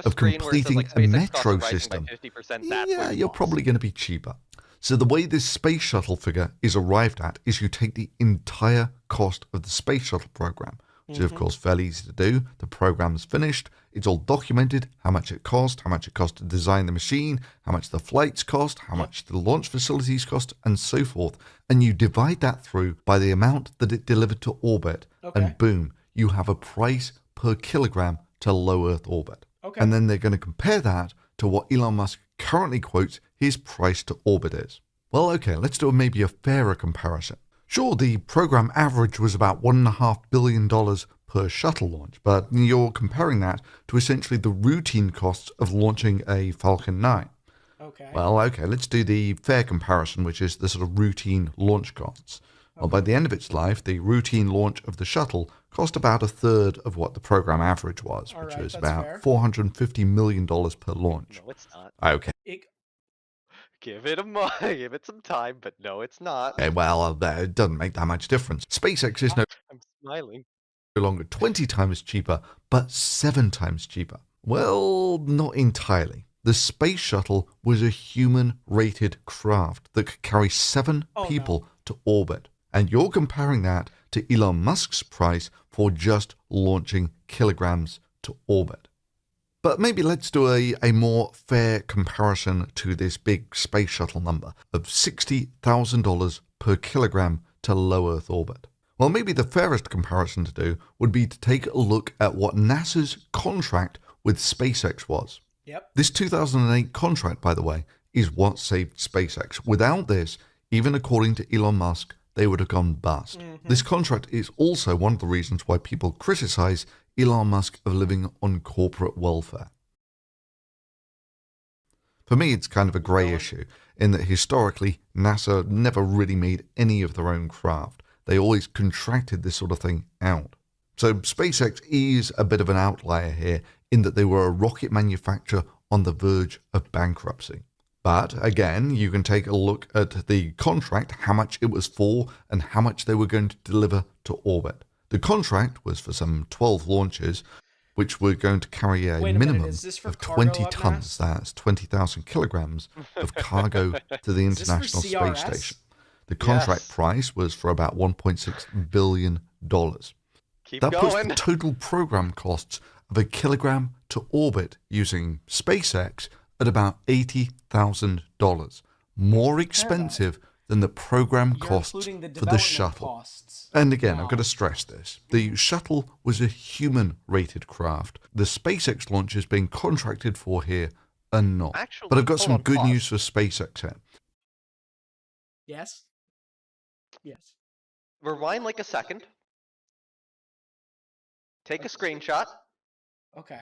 of screen where it says completing like a SpaceX costs are metro rising system. by 50%. That's Yeah, where you're probably going to be cheaper. So the way this space shuttle figure is arrived at is you take the entire cost of the space shuttle program, which is of course fairly easy to do. The program's finished, it's all documented, how much it cost to design the machine, how much the flights cost, how much the launch facilities cost, and so forth. And you divide that through by the amount that it delivered to orbit, and boom, you have a price per kilogram to low Earth orbit. And then they're going to compare that to what Elon Musk currently quotes his price to orbit is. Well, okay, let's do maybe a fairer comparison. Sure, the program average was about $1.5 billion per shuttle launch, but you're comparing that to essentially the routine costs of launching a Falcon 9. Well, okay, let's do the fair comparison, which is the sort of routine launch costs. Well, by the end of its life, the routine launch of the shuttle cost about a third of what the program average was, which was about $450 million per launch. No, it's not. Okay. Give it some time, but no, it's not. Okay, well, it doesn't make that much difference. SpaceX is I'm smiling. no longer 20 times cheaper, but 7 times cheaper. Well, not entirely. The space shuttle was a human-rated craft that could carry 7 people to orbit. And you're comparing that to Elon Musk's price for just launching kilograms to orbit. But maybe let's do a more fair comparison to this big space shuttle number of $60,000 per kilogram to low Earth orbit. Well, maybe the fairest comparison to do would be to take a look at what NASA's contract with SpaceX was. This 2008 contract, by the way, is what saved SpaceX. Without this, even according to Elon Musk, they would have gone bust. This contract is also one of the reasons why people criticize Elon Musk of living on corporate welfare. For me, it's kind of a grey issue, in that historically, NASA never really made any of their own craft. They always contracted this sort of thing out. So SpaceX is a bit of an outlier here, in that they were a rocket manufacturer on the verge of bankruptcy. But again, you can take a look at the contract, how much it was for, and how much they were going to deliver to orbit. The contract was for some 12 launches, which were going to carry a minimum of 20 tons, that's 20,000 kilograms of cargo to the International Space Station. The contract price was for about $1.6 billion. That puts the total program costs of a kilogram to orbit using SpaceX at about $80,000, more expensive than the program costs for the shuttle. And again, I've got to stress this. The shuttle was a human-rated craft. The SpaceX launches being contracted for here are not. Actually, but I've got some good news for SpaceX here. Yes? Yes. Rewind like a second. Take a screenshot. Okay.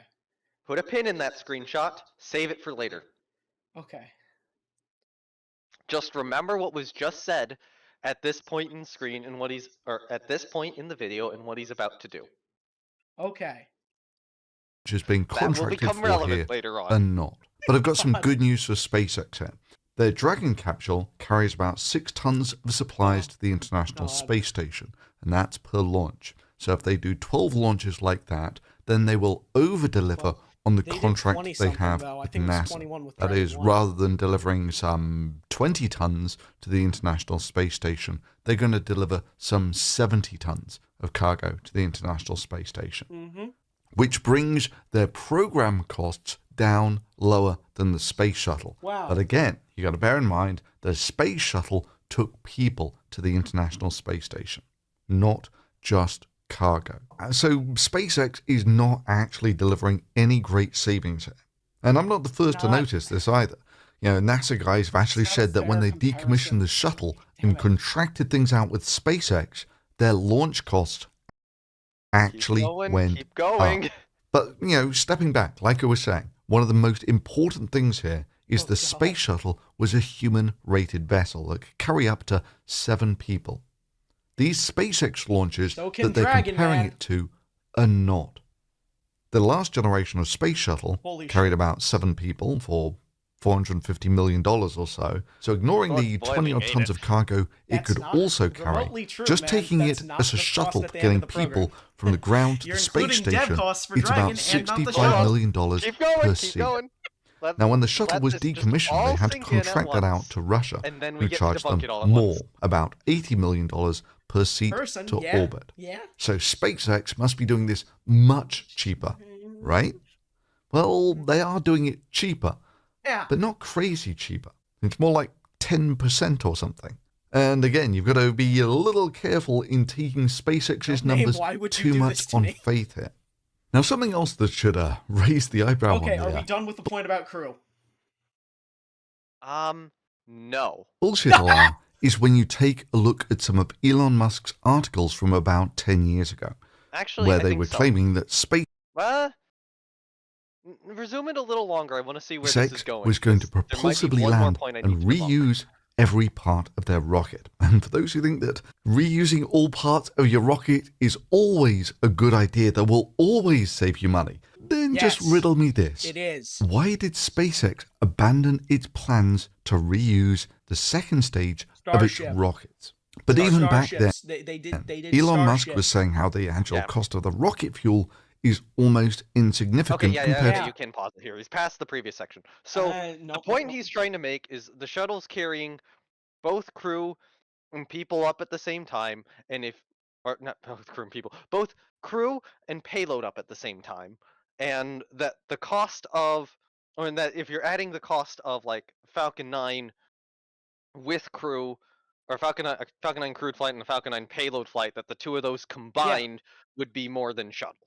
Put a pin in that screenshot. Save it for later. Okay. Just remember what was just said at this point in screen and at this point in the video and what he's about to do. Okay. Which is being contracted for here later on. and not. But I've got some good news for SpaceX here. Their Dragon capsule carries about 6 tons of supplies to the International Space Station, and that's per launch. So if they do 12 launches like that, then they will over-deliver on the contract they have with NASA. That is, rather than delivering some 20 tons to the International Space Station, they're going to deliver some 70 tons of cargo to the International Space Station, which brings their program costs down lower than the space shuttle. But again, you got to bear in mind the space shuttle took people to the International Space Station, not just cargo. So SpaceX is not actually delivering any great savings here. And I'm not the first to notice this either. You know, NASA guys have actually said that when they decommissioned the shuttle and contracted things out with SpaceX, their launch costs actually went up. But, you know, stepping back, like I was saying, one of the most important things here is the space shuttle was a human-rated vessel that could carry up to 7 people. These SpaceX launches that they're comparing it to are not. The last generation of space shuttle carried about 7 people for $450 million or so. So ignoring the 20-odd tons of cargo it could also carry, just taking it as a shuttle for getting people from the ground to the space station, it's about $65 million per seat. Now, when the shuttle was decommissioned, they had to contract that out to Russia, who charged them more, about $80 million per seat to yeah. orbit. Yeah. So SpaceX must be doing this much cheaper, right? Well, they are doing it cheaper, Yeah. but not crazy cheaper. It's more like 10% or something. And again, you've got to be a little careful in taking SpaceX's numbers too much on faith here. Now, something else that should raise the eyebrow Okay, on are we done with the point about crew? No. Bullshit alarm is when you take a look at some of Elon Musk's articles from about 10 years ago, Actually, where I they think were so. claiming that resume it a little longer. I want to see where this is SpaceX going. was going to There might be propulsively one more land point I and need to debunk. reuse every part of their rocket. And for those who think that reusing all parts of your rocket is always a good idea that will always save you money, then just riddle me this. It is. Why did SpaceX abandon its plans to reuse the second stage of its rockets? But even back then, they did Elon Musk Starship. was saying how the actual cost of the rocket fuel is almost insignificant compared you can pause it here. He's past the previous section. So the point he's trying to make is the shuttle's carrying both crew and people up at the same time, and or not both crew and people, both crew and payload up at the same time, and that the cost of, and that if you're adding the cost of like Falcon 9 with crew, or Falcon 9 crewed flight and a Falcon 9 payload flight, that the two of those combined would be more than shuttle.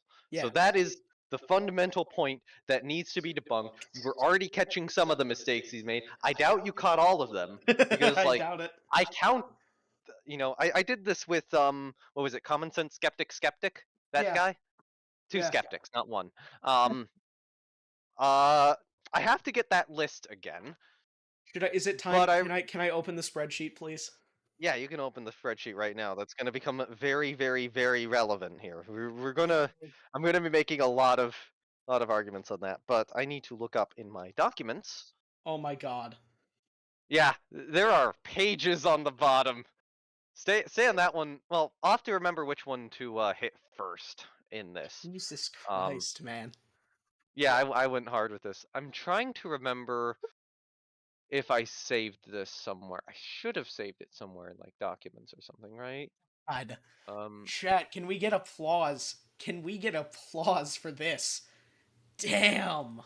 So that is the fundamental point that needs to be debunked. You were already catching some of the mistakes he's made. I doubt you caught all of them, because I like doubt it. I count, I did this with what was it, Common Sense Skeptic, that guy? Two skeptics, not one. I have to get that list again. Is it time? Can I open the spreadsheet, please? Yeah, you can open the spreadsheet right now. That's going to become very, very, very relevant here. I'm gonna be making a lot of arguments on that, but I need to look up in my documents. Oh my god. Yeah, there are pages on the bottom. Stay on that one. Well, I'll have to remember which one to hit first in this. Jesus Christ, man. Yeah, I went hard with this. I'm trying to remember if I saved this somewhere. I should have saved it somewhere in like documents or something, right? God. Chat, can we get applause? Can we get applause for this? Damn.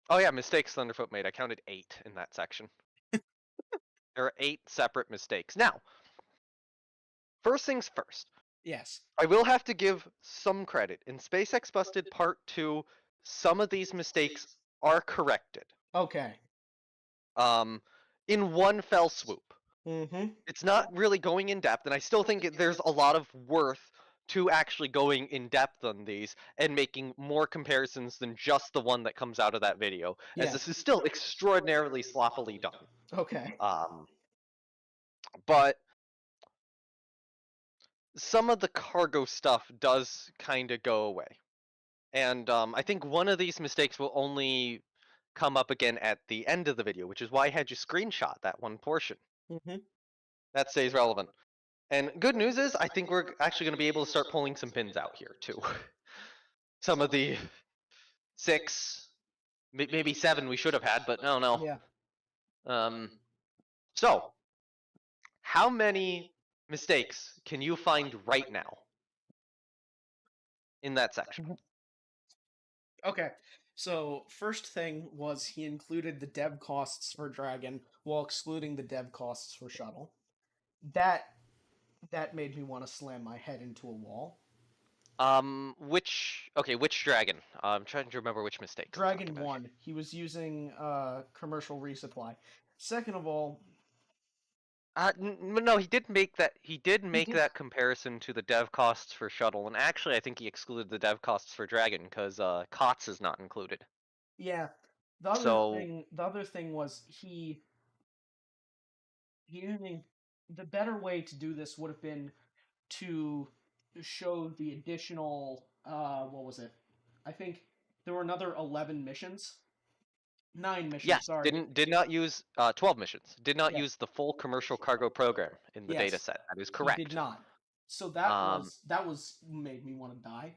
Oh yeah, mistakes Thunderfoot made. I counted 8 in that section. There are 8 separate mistakes. Now, first things first. Yes. I will have to give some credit. In SpaceX Busted Part 2, some of these mistakes are corrected. Okay. In one fell swoop. Mm-hmm. It's not really going in depth, and I still think there's a lot of worth to actually going in depth on these and making more comparisons than just the one that comes out of that video, as this is still extraordinarily sloppily done. Okay. But some of the cargo stuff does kind of go away. And I think one of these mistakes will only come up again at the end of the video, which is why I had you screenshot that one portion. Mm-hmm. That stays relevant. And good news is, I think we're actually going to be able to start pulling some pins out here, too. Some of the 6, maybe 7 we should have had, but no. Yeah. So, how many mistakes can you find right now in that section? Okay. So, first thing was he included the dev costs for Dragon while excluding the dev costs for Shuttle. That made me want to slam my head into a wall. Which Dragon? I'm trying to remember which mistakes. Dragon 1. He was using commercial resupply. Second of all, no, he did make that. He did make that comparison to the dev costs for Shuttle, and actually, I think he excluded the dev costs for Dragon because COTS is not included. Yeah. The other thing was he the better way to do this would have been to show the additional what was it? I think there were another 11 missions. 9 missions, yes, sorry. Did not use 12 missions. Did not use the full commercial cargo program in the data set. That is correct. He did not. So that was made me want to die.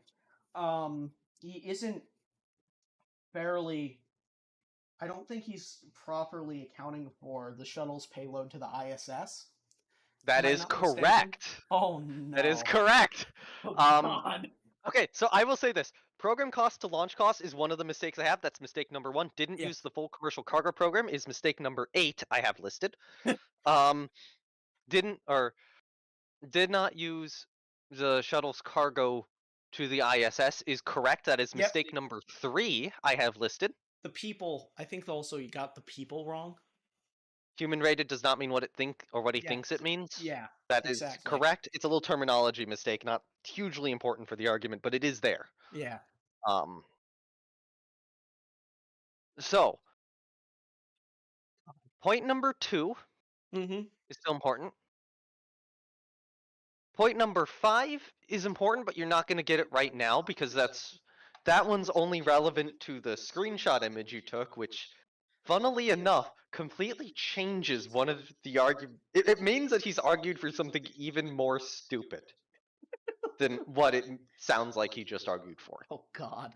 He isn't fairly, I don't think he's properly accounting for the shuttle's payload to the ISS. That Am I is not mistaken? correct. Oh no. That is correct. Oh, God. Okay, so I will say this. Program cost to launch cost is one of the mistakes I have. That's mistake number 1. Didn't use the full commercial cargo program is mistake number 8 I have listed. Did not use the shuttle's cargo to the ISS is correct. That is mistake number 3 I have listed. The people, I think also you got the people wrong. Human rated does not mean what it he thinks it means. Yeah, that is correct. It's a little terminology mistake, not hugely important for the argument, but it is there. Yeah. So point number 2 is still important. Point number 5 is important, but you're not going to get it right now because that one's only relevant to the screenshot image you took, which, funnily enough, completely changes one of the argument. It means that he's argued for something even more stupid than what it sounds like he just argued for. Oh God.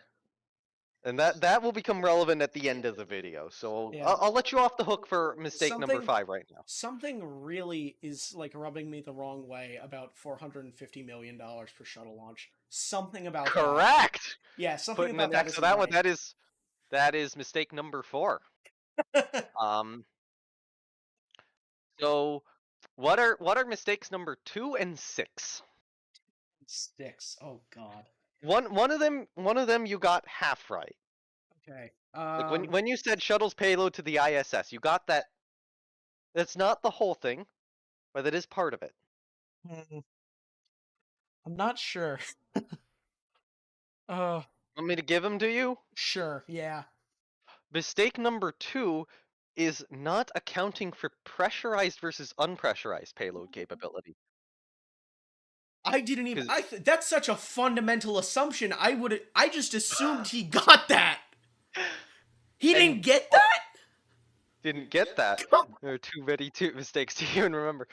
And that will become relevant at the end of the video. So I'll let you off the hook for mistake number 5 right now. Something really is like rubbing me the wrong way about $450 million for shuttle launch. Something about correct. That. Yeah, something Putting about that. So that one, that is mistake number 4. So what are mistakes number 2 and 6? 6. Oh God. One of them you got half right. Okay. Like when you said shuttle's payload to the ISS, you got that. That's not the whole thing, but it is part of it. I'm not sure. Want me to give them to you? Sure. Yeah. Mistake number 2 is not accounting for pressurized versus unpressurized payload capability. I didn't even. That's such a fundamental assumption. I just assumed he got that. He didn't get that. Didn't get that. There are too many mistakes to even remember.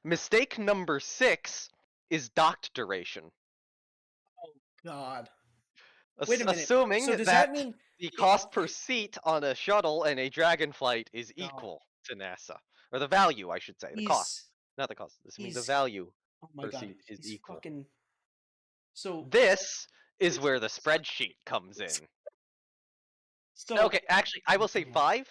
Mistake number 6 is docked duration. Oh God. Wait a minute. Assuming so does that mean the cost per seat on a shuttle and a Dragon flight is equal to NASA, or the value, I should say, the cost, not the cost. This means the value per seat is equal. So this is where the spreadsheet comes in. Okay, actually, I will say 5.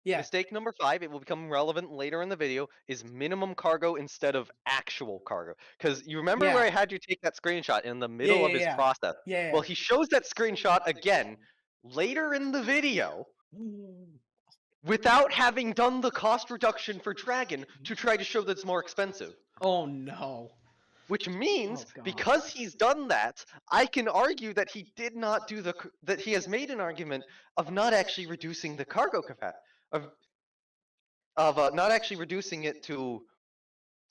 Yeah. Mistake number 5, it will become relevant later in the video, is minimum cargo instead of actual cargo. Because you remember where I had you take that screenshot in the middle of his process? Yeah. Well, he shows that screenshot again later in the video without having done the cost reduction for Dragon to try to show that it's more expensive. Oh no. Which means, because he's done that, I can argue that he did not do that he has made an argument of not actually reducing the cargo capacity, of not actually reducing it to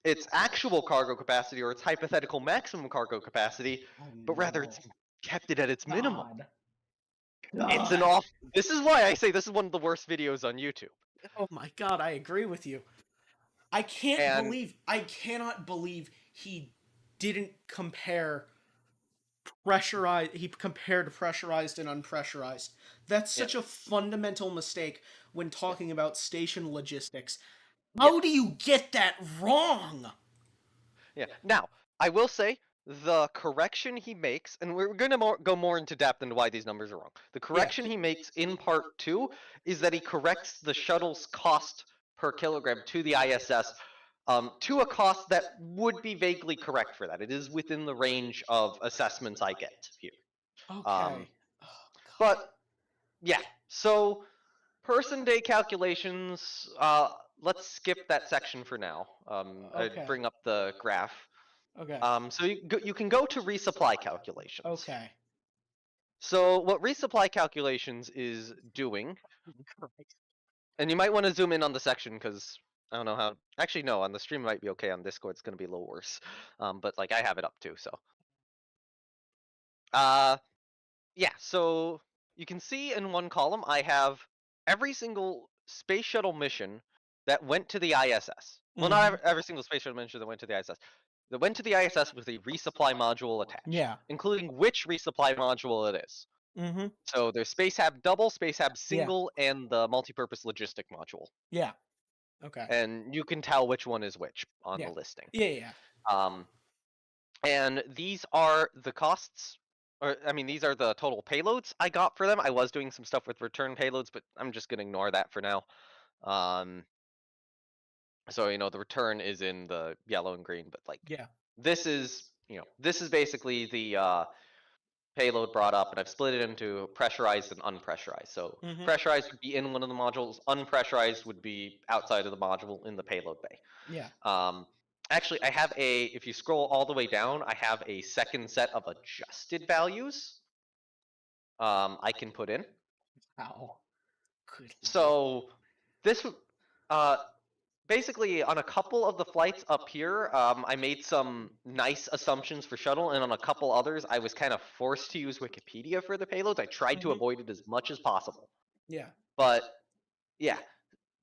its actual cargo capacity or its hypothetical maximum cargo capacity, but rather it's kept it at its minimum. It's an off. This is why I say this is one of the worst videos on YouTube. Oh my God, I agree with you. I cannot believe he didn't compare pressurized. He compared pressurized and unpressurized. That's such a fundamental mistake when talking about station logistics. How do you get that wrong? Yeah. Now, I will say the correction he makes, and we're going to go more into depth into why these numbers are wrong. The correction he makes in part 2 is that he corrects the shuttle's cost per kilogram to the ISS to a cost that would be vaguely correct for that. It is within the range of assessments I get here. Okay. But, yeah. So, person day calculations, let's skip that section for now. I'd bring up the graph. Okay. So you can go to resupply calculations. Okay. So what resupply calculations is doing, and you might want to zoom in on the section because I don't know how. Actually, no, on the stream it might be okay. On Discord, it's going to be a little worse. But like I have it up too, so. Yeah. So you can see in one column I have every single space shuttle mission that went to the ISS. Well, not every single space shuttle mission that went to the ISS. That went to the ISS with a resupply module attached. Yeah. Including which resupply module it is. So there's Space Hab Double, Space Hab Single, and the multi-purpose logistic module. Yeah. Okay. And you can tell which one is which on the listing. Yeah. And these are the costs, or I mean, these are the total payloads I got for them. I was doing some stuff with return payloads, but I'm just gonna ignore that for now. So the return is in the yellow and green, but like this is this is basically the payload brought up, and I've split it into pressurized and unpressurized. So pressurized would be in one of the modules, unpressurized would be outside of the module in the payload bay. Yeah. Actually, I have if you scroll all the way down, I have a second set of adjusted values I can put in. Ow. Good. So this would basically, on a couple of the flights up here, I made some nice assumptions for shuttle, and on a couple others, I was kind of forced to use Wikipedia for the payloads. I tried to avoid it as much as possible. Yeah. But, yeah.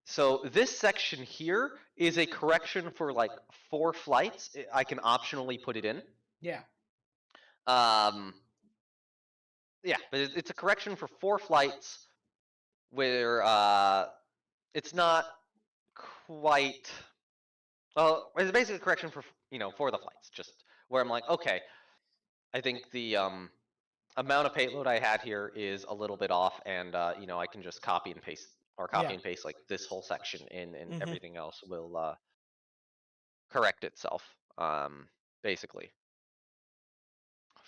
So this section here is a correction for like 4 flights. I can optionally put it in. Yeah. Yeah, but it's a correction for 4 flights where it's not quite. Well, it's basically a correction for for the flights, just where I'm like, okay, I think the amount of payload I had here is a little bit off, and I can just copy and paste like this whole section in, and everything else will correct itself, basically,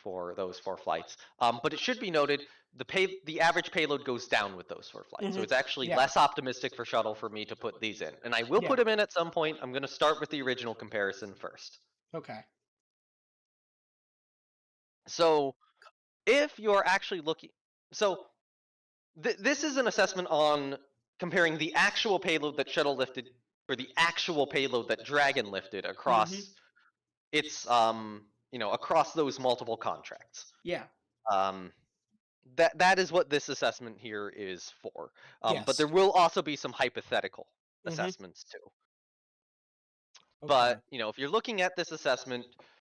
for those 4 flights. But it should be noted, the average payload goes down with those 4 flights, so it's actually less optimistic for shuttle for me to put these in, and I will put them in at some point. I'm going to start with the original comparison first. Okay. So if you're actually looking, so this is an assessment on comparing the actual payload that shuttle lifted or the actual payload that Dragon lifted across its across those multiple contracts. Yeah. That is what this assessment here is for. But there will also be some hypothetical assessments too. Okay. But if you're looking at this assessment,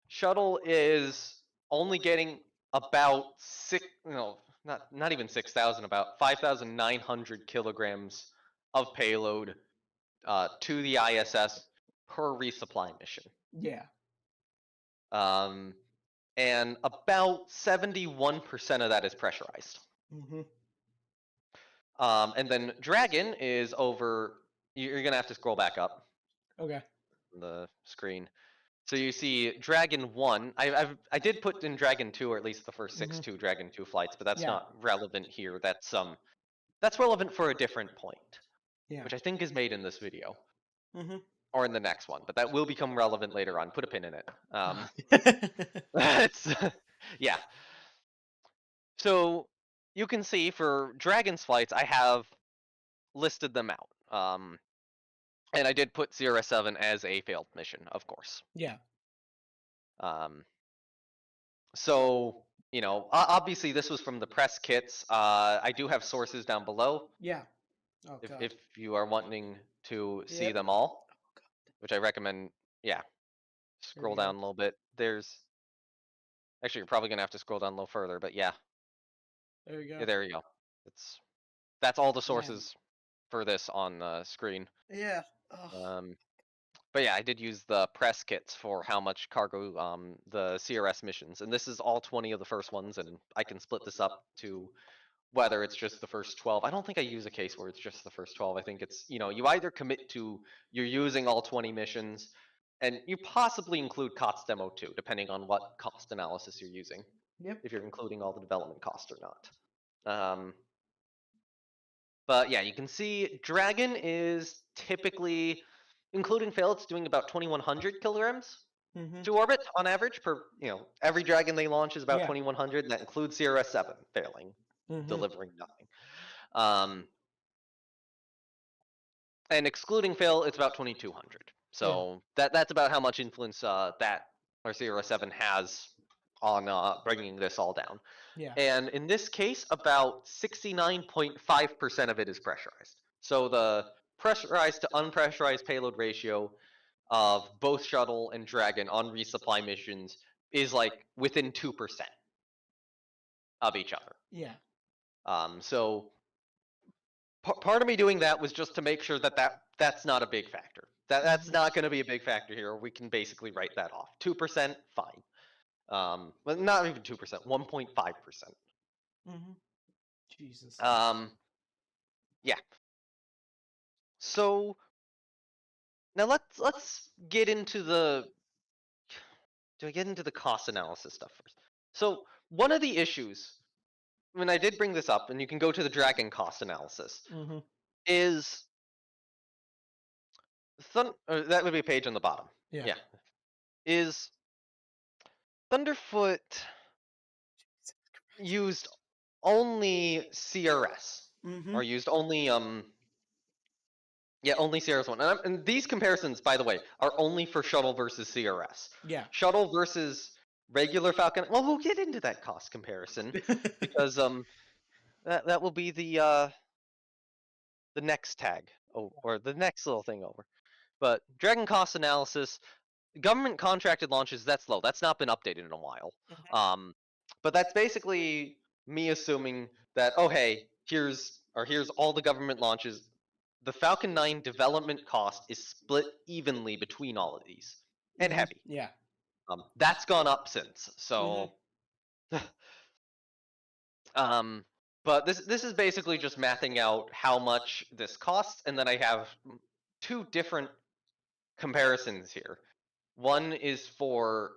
shuttle is only getting about not even 6,000, about 5,900 kilograms of payload to the ISS per resupply mission. Yeah. And about 71% of that is pressurized. And then Dragon is over. You're gonna have to scroll back up. Okay. The screen. So you see Dragon 1. I did put in Dragon 2, or at least the first 6 Dragon 2 flights, but that's not relevant here. That's relevant for a different point, which I think is made in this video. Or in the next one, but that will become relevant later on. Put a pin in it. Yeah. So you can see for Dragon's flights, I have listed them out. And I did put CRS-7 as a failed mission, of course. Yeah. So, obviously this was from the press kits. I do have sources down below. Yeah. Oh, if you are wanting to see them all, which I recommend, scroll down a little bit. Actually, you're probably going to have to scroll down a little further, but yeah. There you go. Yeah, there you go. That's all the sources for this on the screen. Yeah. But yeah, I did use the press kits for how much cargo the CRS missions, and this is all 20 of the first ones, and I can split this up to whether it's just the first 12. I don't think I use a case where it's just the first 12. I think it's, you either commit to you're using all 20 missions, and you possibly include COTS demo too, depending on what cost analysis you're using. Yep. If you're including all the development costs or not. But yeah, you can see Dragon is typically, including fail, it's doing about 2,100 kilograms to orbit on average per, every Dragon they launch is about 2,100, and that includes CRS-7 failing, delivering nothing. And excluding fail, it's about 2,200. So that's about how much influence that or CRS-7 has on bringing this all down. Yeah. And in this case, about 69.5% of it is pressurized. So the pressurized to unpressurized payload ratio of both shuttle and Dragon on resupply missions is like within 2% of each other. Yeah. So part of me doing that was just to make sure that that's not a big factor. That's not going to be a big factor here. We can basically write that off. 2%, fine. Well, not even 2%, 1.5%. Jesus. Yeah. So now let's get into the. Do I get into the cost analysis stuff first? So one of the issues, when I did bring this up, and you can go to the Dragon cost analysis, is that would be a page on the bottom. Yeah. Is Thunderfoot used only CRS, or used only only CRS-1, and these comparisons, by the way, are only for shuttle versus CRS. Yeah. Shuttle versus regular Falcon. Well, we'll get into that cost comparison because that will be the next tag, or the next little thing over. But Dragon cost analysis, government contracted launches, that's low. That's not been updated in a while. But that's basically me assuming that, oh hey, here's all the government launches. The Falcon 9 development cost is split evenly between all of these, and heavy. Yeah. That's gone up since. So, but this is basically just mathing out how much this costs, and then I have two different comparisons here. One is for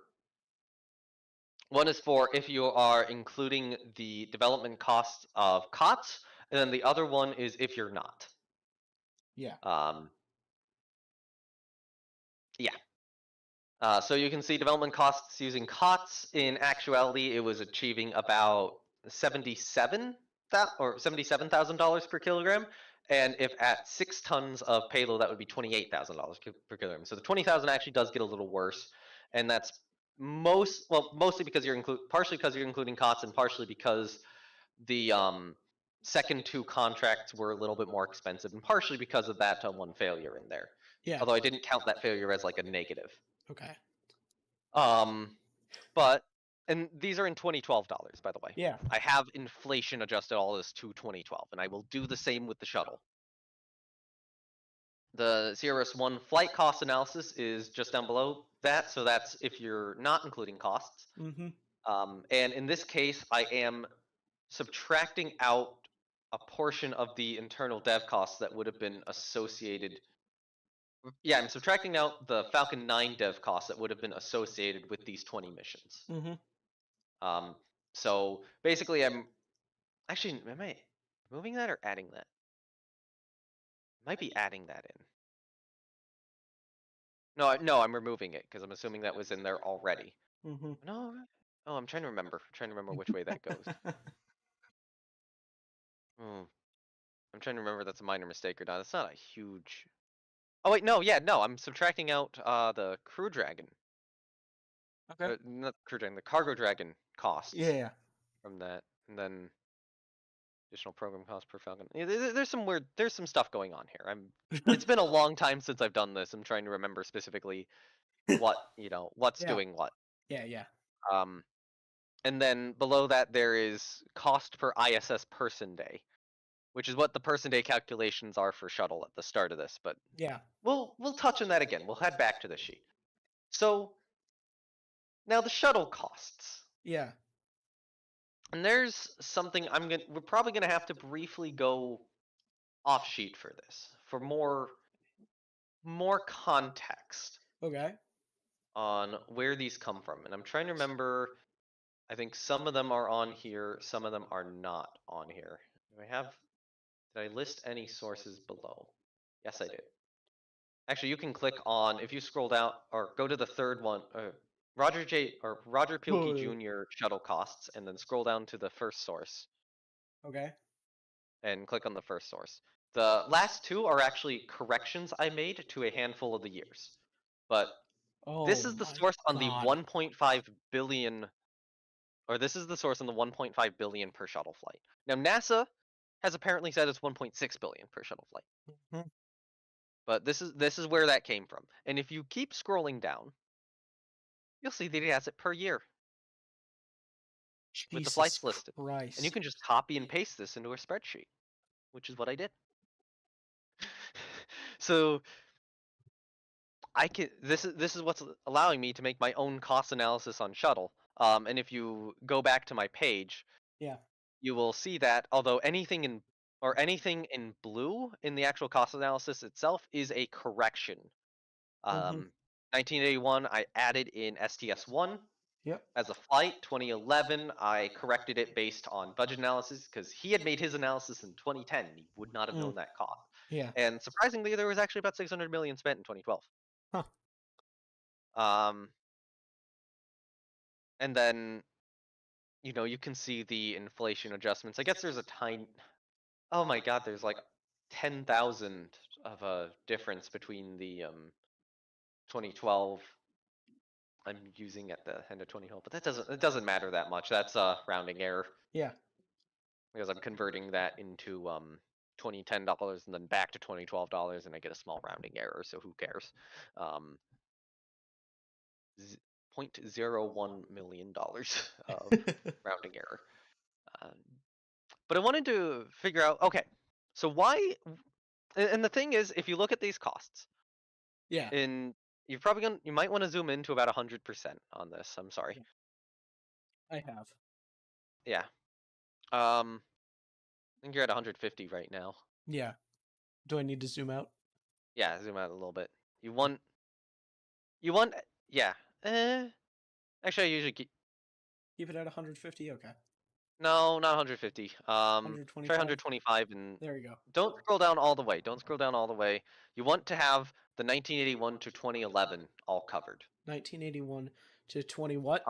if you are including the development costs of COTS, and then the other one is if you're not. Yeah. So you can see development costs using COTS. In actuality, it was achieving about $77,000 per kilogram, and if at 6 tons of payload, that would be $28,000 per kilogram. So the 20,000 actually does get a little worse, and that's mostly because partially because you're including COTS, and partially because the second 2 contracts were a little bit more expensive, and partially because of that one failure in there. Yeah. Although I didn't count that failure as like a negative. Okay. And these are in 2012 dollars, by the way. Yeah. I have inflation adjusted all this to 2012, and I will do the same with the shuttle. The CRS-1 flight cost analysis is just down below that, so that's if you're not including costs. And in this case, I am subtracting out a portion of the internal dev costs that would have been associated. Yeah, I'm subtracting out the Falcon 9 dev costs that would have been associated with these 20 missions. So basically, am I moving that or adding that? I might be adding that in. No, I'm removing it because I'm assuming that was in there already. No, oh, I'm trying to remember. Which way that goes. I'm trying to remember that's a minor mistake or not. It's not a huge. Oh wait, no, I'm subtracting out the Crew Dragon. Okay. Not Crew Dragon, the Cargo Dragon costs. Yeah. From that, and then additional program cost per Falcon. There's some stuff going on here. It's been a long time since I've done this. I'm trying to remember specifically what's doing what. Yeah. And then below that there is cost per ISS person day, which is what the person day calculations are for shuttle at the start of this. But yeah, we'll touch on that again. We'll head back to the sheet. So now the shuttle costs. Yeah. And there's something we're probably gonna have to briefly go off sheet for this, for more context. Okay. On where these come from. And I'm trying to remember, I think some of them are on here, some of them are not on here. Did I list any sources below? Yes, I did. Actually, you can click on, if you scroll down or go to the third one, Roger Pielke Jr. shuttle costs, and then scroll down to the first source. Okay. And click on the first source. The last 2 are actually corrections I made to a handful of the years. But this is the source on the 1.5 billion, or this is the source on the 1.5 billion per shuttle flight. Now NASA has apparently said it's 1.6 billion per shuttle flight. But this is where that came from. And if you keep scrolling down, you'll see that it has it per year. With the flights listed. Christ. And you can just copy and paste this into a spreadsheet, which is what I did. So this is what's allowing me to make my own cost analysis on shuttle. And if you go back to my page, Yeah. you will see that although anything in blue in the actual cost analysis itself is a correction. 1981, I added in STS1 Yep. as a flight. 2011, I corrected it based on budget analysis because he had made his analysis in 2010. He would not have known that cost. Yeah. And surprisingly, there was actually about 600 million spent in 2012. Huh. And then, you can see the inflation adjustments. I guess there's a tiny. Oh my God, there's like 10,000 of a difference between the 2012. I'm using at the end of 2012, but it doesn't matter that much. That's a rounding error. Yeah. Because I'm converting that into $2010 and then back to $2012, and I get a small rounding error. So who cares? $0.01 million of rounding error. But I wanted to figure out. Okay, so why? And the thing is, if you look at these costs, yeah, you might want to zoom in to about 100% on this. I'm sorry. I have. Yeah. I think you're at 150 right now. Yeah. Do I need to zoom out? Yeah, zoom out a little bit. You want. Yeah. Actually, I usually keep it at 150. Okay. No, not 150. Try 125. 125 and There you go. don't scroll down all the way. Don't scroll down all the way. You want to have the 1981 to 2011 all covered. 1981 to 20 what?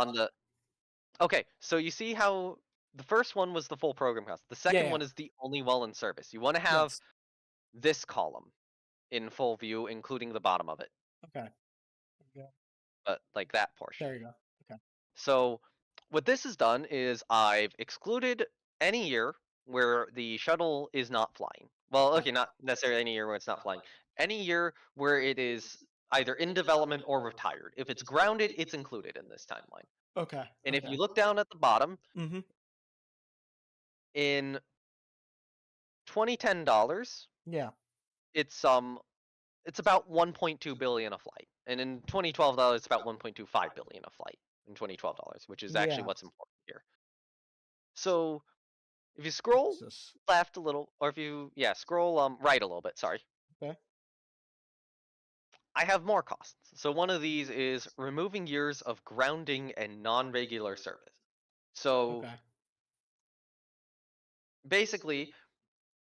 Okay, so you see how the first one was the full program cost. The second one is the only well in service. You want to have this column in full view, including the bottom of it. Okay. But like that portion. There you go. Okay. So what this has done is I've excluded any year where the shuttle is not flying. Well, okay, not necessarily any year where it's not flying. Any year where it is either in development or retired. If it's grounded, it's included in this timeline. Okay. And if you look down at the bottom, in $2010, yeah, it's about 1.2 billion a flight, and in $2012, it's about 1.25 billion a flight in $2012, which is actually what's important here. So if you scroll left a little, or if you scroll right a little bit, sorry. Okay. I have more costs. So one of these is removing years of grounding and non-regular service. So basically,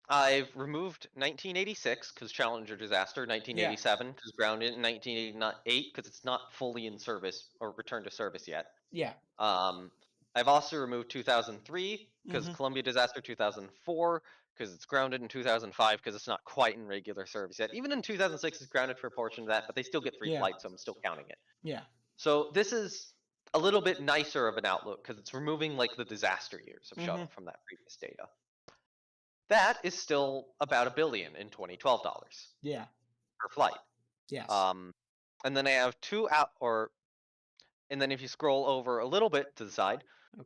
I've removed 1986 because Challenger disaster, 1987 because grounded, 1988 because it's not fully in service or returned to service yet. Yeah. I've also removed 2003 because Columbia disaster, 2004 because it's grounded, in 2005 because it's not quite in regular service yet. Even in 2006, it's grounded for a portion of that, but they still get 3 flights, so I'm still counting it. Yeah. So this is a little bit nicer of an outlook because it's removing like the disaster years of shuttle from that previous data. That is still about $1 billion in 2012 dollars. Yeah. Per flight. Yes. And then I have and then if you scroll over a little bit to the side,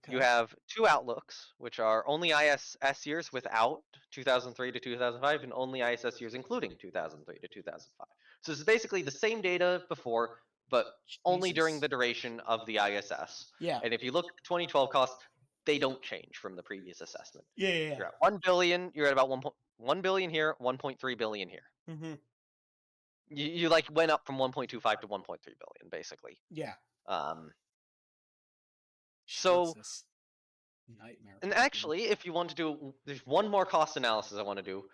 you have 2 outlooks, which are only ISS years without 2003 to 2005 and only ISS years including 2003 to 2005. So it's basically the same data before, but only during the duration of the ISS. Yeah. And if you look at the 2012 costs, they don't change from the previous assessment. Yeah. You're at 1 billion. You're at about 1 billion here, 1.3 billion here. You like went up from 1.25 to 1.3 billion, basically. Yeah. So nightmare. And actually, if you want to do, there's one more cost analysis I want to do.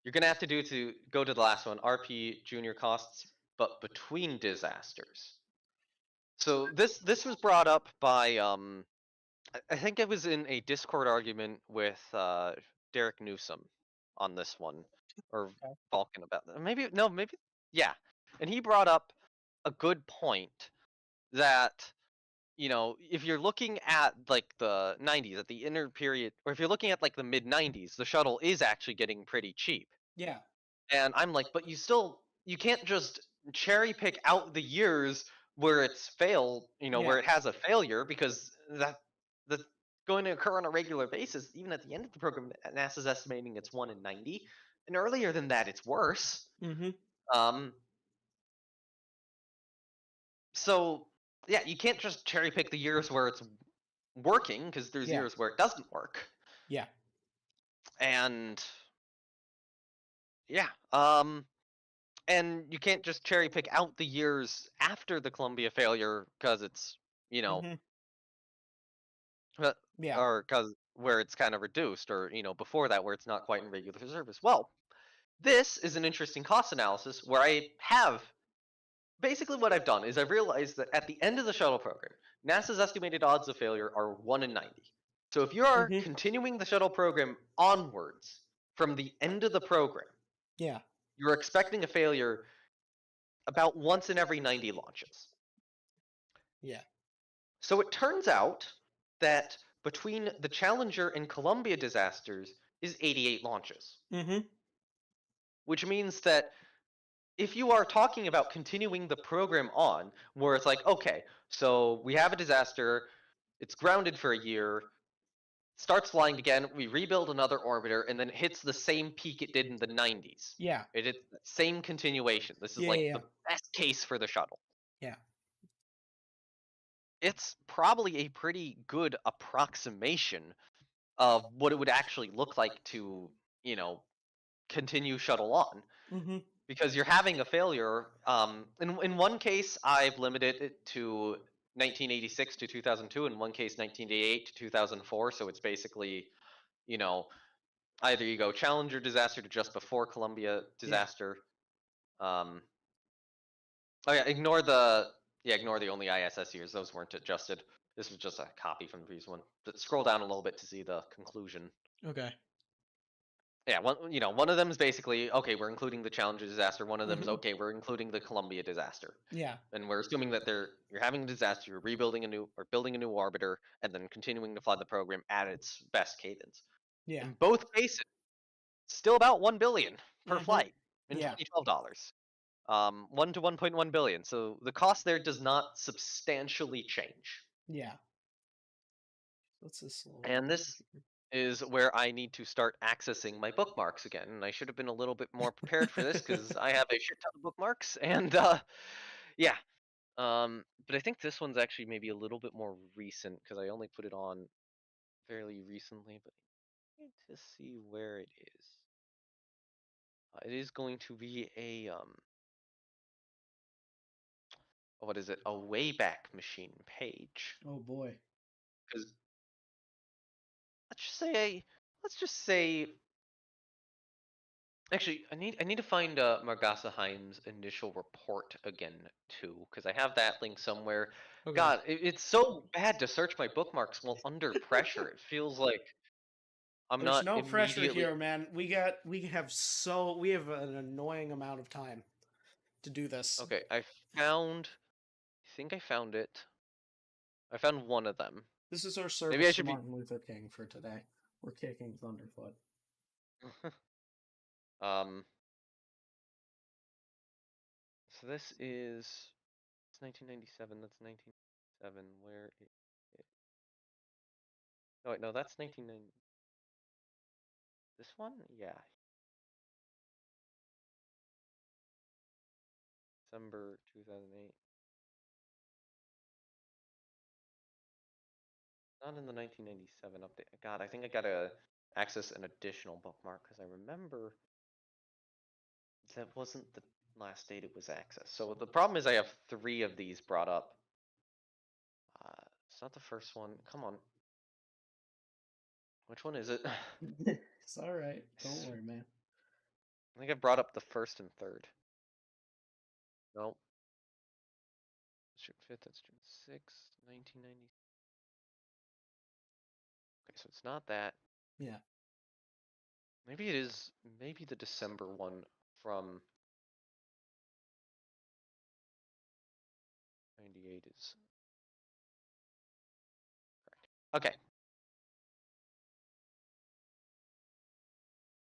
You're gonna have to go to the last one, RP junior costs, but between disasters. So this was brought up by I think it was in a Discord argument with Derek Newsom on this one, or Vulcan about that. Maybe yeah. And he brought up a good point that if you're looking at like the 90s, at the inner period, or if you're looking at like the mid 90s, the shuttle is actually getting pretty cheap. Yeah. And I'm like, but you can't just cherry pick out the years where it's failed, where it has a failure, because that's going to occur on a regular basis. Even at the end of the program, NASA's estimating it's 1 in 90, and earlier than that, it's worse. So yeah, you can't just cherry pick the years where it's working, because there's years where it doesn't work. Yeah. And yeah, and you can't just cherry pick out the years after the Columbia failure because it's, you know, or because where it's kind of reduced, or before that where it's not quite in regular service. Well, this is an interesting cost analysis where I have basically what I've done is I've realized that at the end of the shuttle program, NASA's estimated odds of failure are 1 in 90. So if you are continuing the shuttle program onwards from the end of the program, you're expecting a failure about once in every 90 launches. Yeah. So it turns out that between the Challenger and Columbia disasters is 88 launches. Which means that if you are talking about continuing the program on, where it's like, okay, so we have a disaster, it's grounded for a year, starts flying again, we rebuild another orbiter, and then it hits the same peak it did in the 90s. Yeah. It's the same continuation. This is the best case for the shuttle. Yeah. It's probably a pretty good approximation of what it would actually look like to, continue shuttle on. Because you're having a failure. In one case, I've limited it to 1986 to 2002. In one case, 1988 to 2004. So it's basically, either you go Challenger disaster to just before Columbia disaster. Oh yeah, ignore the only ISS years. Those weren't adjusted. This was just a copy from the previous one. But scroll down a little bit to see the conclusion. Okay. Yeah, one of them is basically, okay, we're including the Challenger disaster. One of them is, okay, we're including the Columbia disaster. Yeah. And we're assuming that you're having a disaster, you're building a new orbiter, and then continuing to fly the program at its best cadence. Yeah. In both cases, still about $1 billion per flight in 2012 dollars. 1 to 1.1 billion. So the cost there does not substantially change. Yeah. What's this? And this is where I need to start accessing my bookmarks again. And I should have been a little bit more prepared for this because I have a shit ton of bookmarks. And yeah. But I think this one's actually maybe a little bit more recent because I only put it on fairly recently. But I need to see where it is. It is going to be a what is it? A Wayback Machine page. Oh boy. Because let's just say actually I need to find Margasa Heim's initial report again too, because I have that link somewhere. Okay. God, it's so bad to search my bookmarks while under pressure. It feels like There's no pressure here, man. We have an annoying amount of time to do this. Okay, I think I found it. I found one of them. This is our service to Martin Luther King for today. We're kicking Thunderfoot. So this is 1997. That's 1997. Where is it? Oh wait, no, that's 1990. This one? Yeah. December 2008. Not in the 1997 update. God, I think I gotta access an additional bookmark because I remember that wasn't the last date it was accessed. So the problem is I have 3 of these brought up. It's not the first one. Come on. Which one is it? It's all right. Don't worry, man. I think I brought up the 1st and 3rd. Nope. June 5th, that's June 6th, 1990. Okay, so it's not that. Yeah. Maybe it is, maybe the December one from 98 is correct. Okay.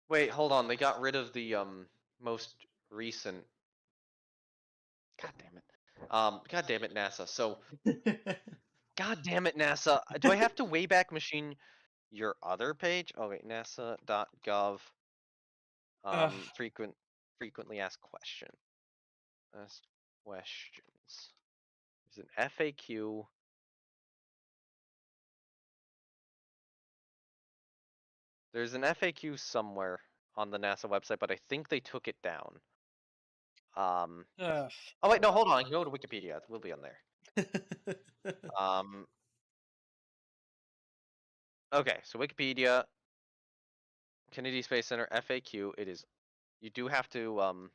Wait, hold on. They got rid of the most recent. God damn it. God damn it, NASA. So, God damn it, NASA. Do I have to Wayback Machine your other page? Oh wait, NASA.gov. Frequently asked question. Ask questions. There's an FAQ. There's an FAQ somewhere on the NASA website, but I think they took it down. Oh wait, no, hold on. Go to Wikipedia. It will be on there. Okay, so Wikipedia, Kennedy Space Center FAQ. It is. You do have to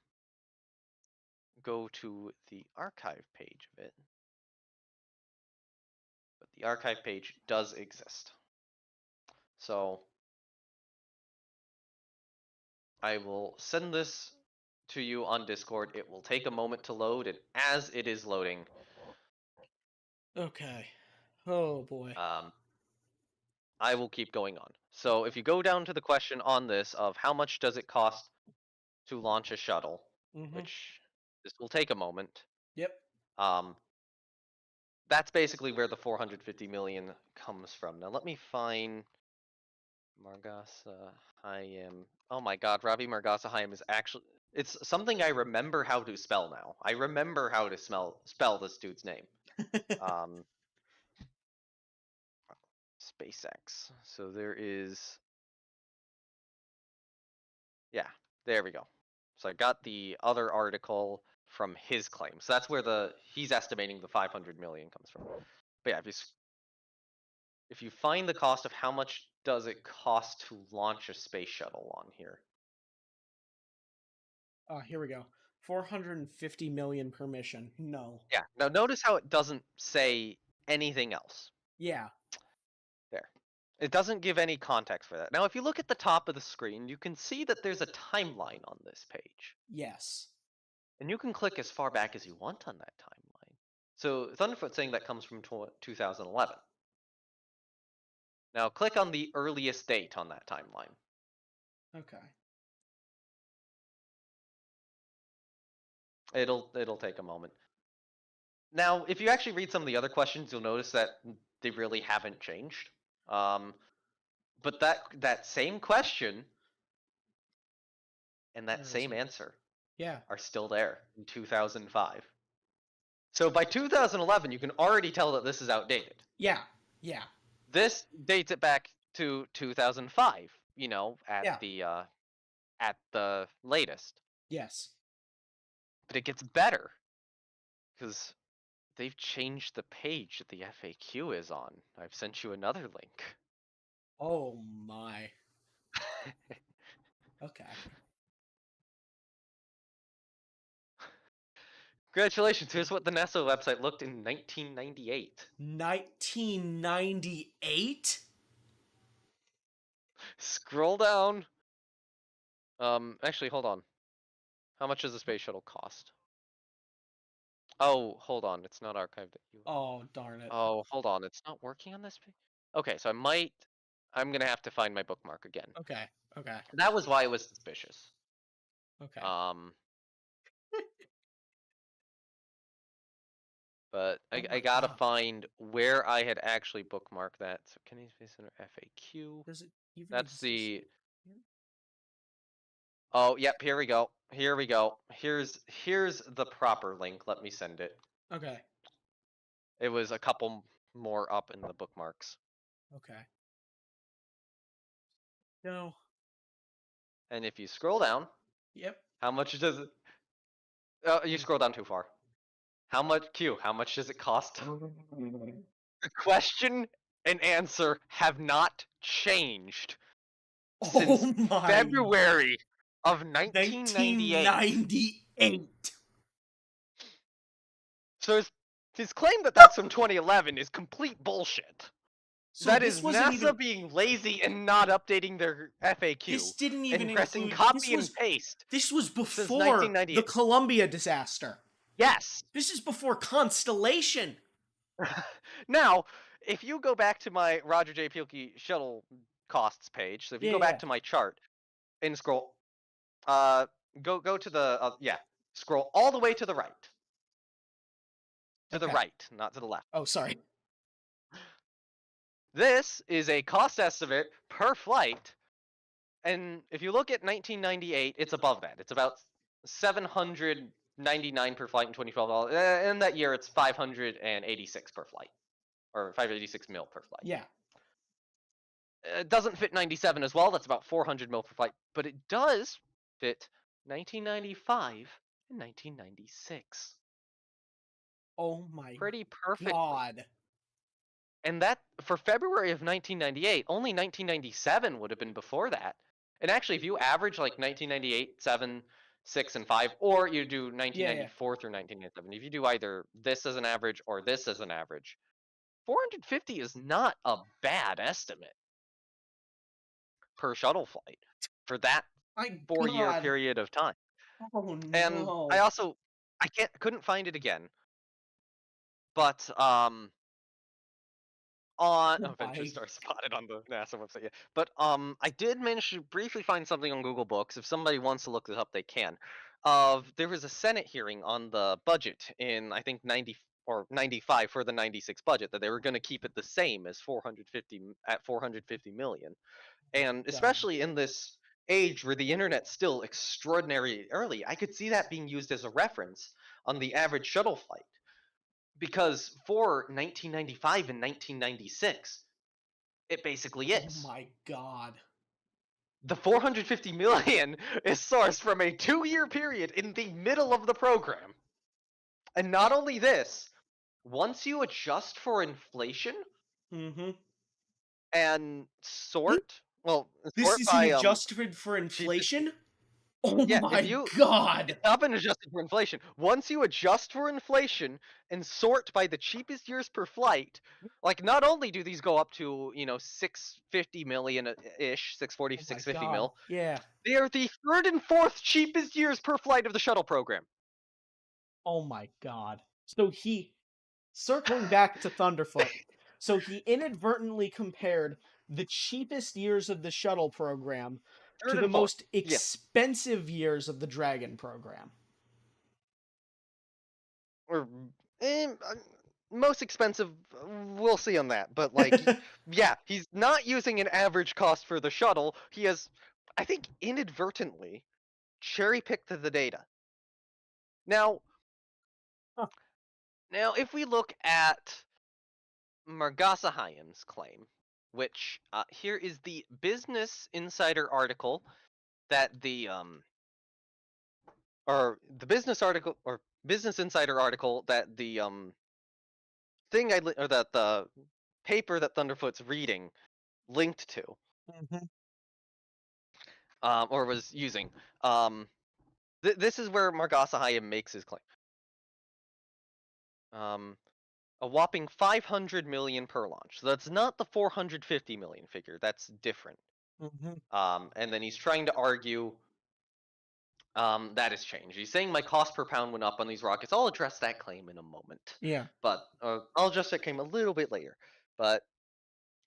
go to the archive page of it, but the archive page does exist. So I will send this to you on Discord. It will take a moment to load, and as it is loading, okay. Oh boy. I will keep going on. So if you go down to the question on this of how much does it cost to launch a shuttle, which this will take a moment. Yep. That's basically where the 450 million comes from. Now let me find Margasa Hayim. Oh my god, Ravi Margasa Hayim is actually, it's something I remember how to spell now. I remember how to spell this dude's name. SpaceX. So there is, yeah, there we go. So I got the other article from his claim. So that's where he's estimating the 500 million comes from. But yeah, if you find the cost of how much does it cost to launch a space shuttle on here. Here we go. 450 million per mission. No. Yeah. Now notice how it doesn't say anything else. Yeah. There. It doesn't give any context for that. Now, if you look at the top of the screen, you can see that there's a timeline on this page. Yes. And you can click as far back as you want on that timeline. So Thunderfoot's saying that comes from 2011. Now click on the earliest date on that timeline. Okay. It'll take a moment. Now, if you actually read some of the other questions, you'll notice that they really haven't changed. But that same question and that same answer are still there in 2005. So by 2011, you can already tell that this is outdated. Yeah, yeah. This dates it back to 2005, you know, at the latest. Yes. But it gets better because they've changed the page that the FAQ is on. I've sent you another link. Oh my. Okay. Congratulations, here's what the NASA website looked in 1998. 1998? Scroll down. Actually, hold on. How much does the space shuttle cost? Oh, hold on, it's not archived. Oh, darn it. Oh, hold on, it's not working on this page? Okay, so I'm gonna have to find my bookmark again. Okay, okay. That was why it was suspicious. Okay. But I gotta find where I had actually bookmarked that. So Kennedy Space Center FAQ. Does it even That's exist? the. Oh, yep. Here we go. Here we go. Here's the proper link. Let me send it. Okay. It was a couple more up in the bookmarks. Okay. No. And if you scroll down. Yep. How much does it? Oh, you scroll down too far. How much does it cost? The question and answer have not changed since February of 1998. So his claim that that's from 2011 is complete bullshit. So that is NASA being lazy and not updating their FAQ. This didn't even and pressing include, copy and paste. This was before the Columbia disaster. Yes. This is before Constellation. Now, if you go back to my Roger J. Pielke shuttle costs page, so if you go back to my chart and scroll, go to the scroll all the way to the right. To the right, not to the left. Oh, sorry. This is a cost estimate per flight, and if you look at 1998, it's above that. It's about $700 $99 per flight in 2012. And that year, it's 586 per flight, or 586 mil per flight. Yeah. It doesn't fit 97 as well. That's about 400 mil per flight, but it does fit 1995 and 1996. Oh my Pretty perfect. God. And that, for February of 1998, only 1997 would have been before that. And actually, if you average like 1998, 7, 6, and 5, or you do 1994 through 1997, if you do either this as an average or this as an average, 450 is not a bad estimate per shuttle flight for that 4-year period of time. Oh no. And I couldn't find it again. But Venture Star spotted on the NASA website. Yeah. But I did manage to briefly find something on Google Books. If somebody wants to look this up, they can. There was a Senate hearing on the budget in, I think, 90 or 95 for the 96 budget, that they were going to keep it the same as 450 million. And especially in this age where the internet's still extraordinarily early, I could see that being used as a reference on the average shuttle flight. Because for 1995 and 1996, it basically is. Oh my God. The 450 million is sourced from a 2-year period in the middle of the program. And not only this, once you adjust for inflation and sort, this sort is by, adjusted for inflation? Oh yeah, my God. It's not been adjusted for inflation. Once you adjust for inflation and sort by the cheapest years per flight, like, not only do these go up to, 650 million-ish, 640, 650 mil. Yeah. They are the 3rd and 4th cheapest years per flight of the shuttle program. Oh my God. So circling back to Thunderfoot, so he inadvertently compared the cheapest years of the shuttle program to the most expensive years of the Dragon program. Or most expensive, we'll see on that. But, like, yeah, he's not using an average cost for the shuttle. He has, I think, inadvertently cherry-picked the data. Now, if we look at Margasahayim's claim, which here is the Business Insider article that Business Insider article that the that the paper that Thunderfoot's reading linked to, or was using. This is where Margasahayim makes his claim. A whopping 500 million per launch. So that's not the 450 million figure. That's different. And then he's trying to argue that has changed. He's saying my cost per pound went up on these rockets. I'll address that claim in a moment. Yeah. But I'll address that claim a little bit later. But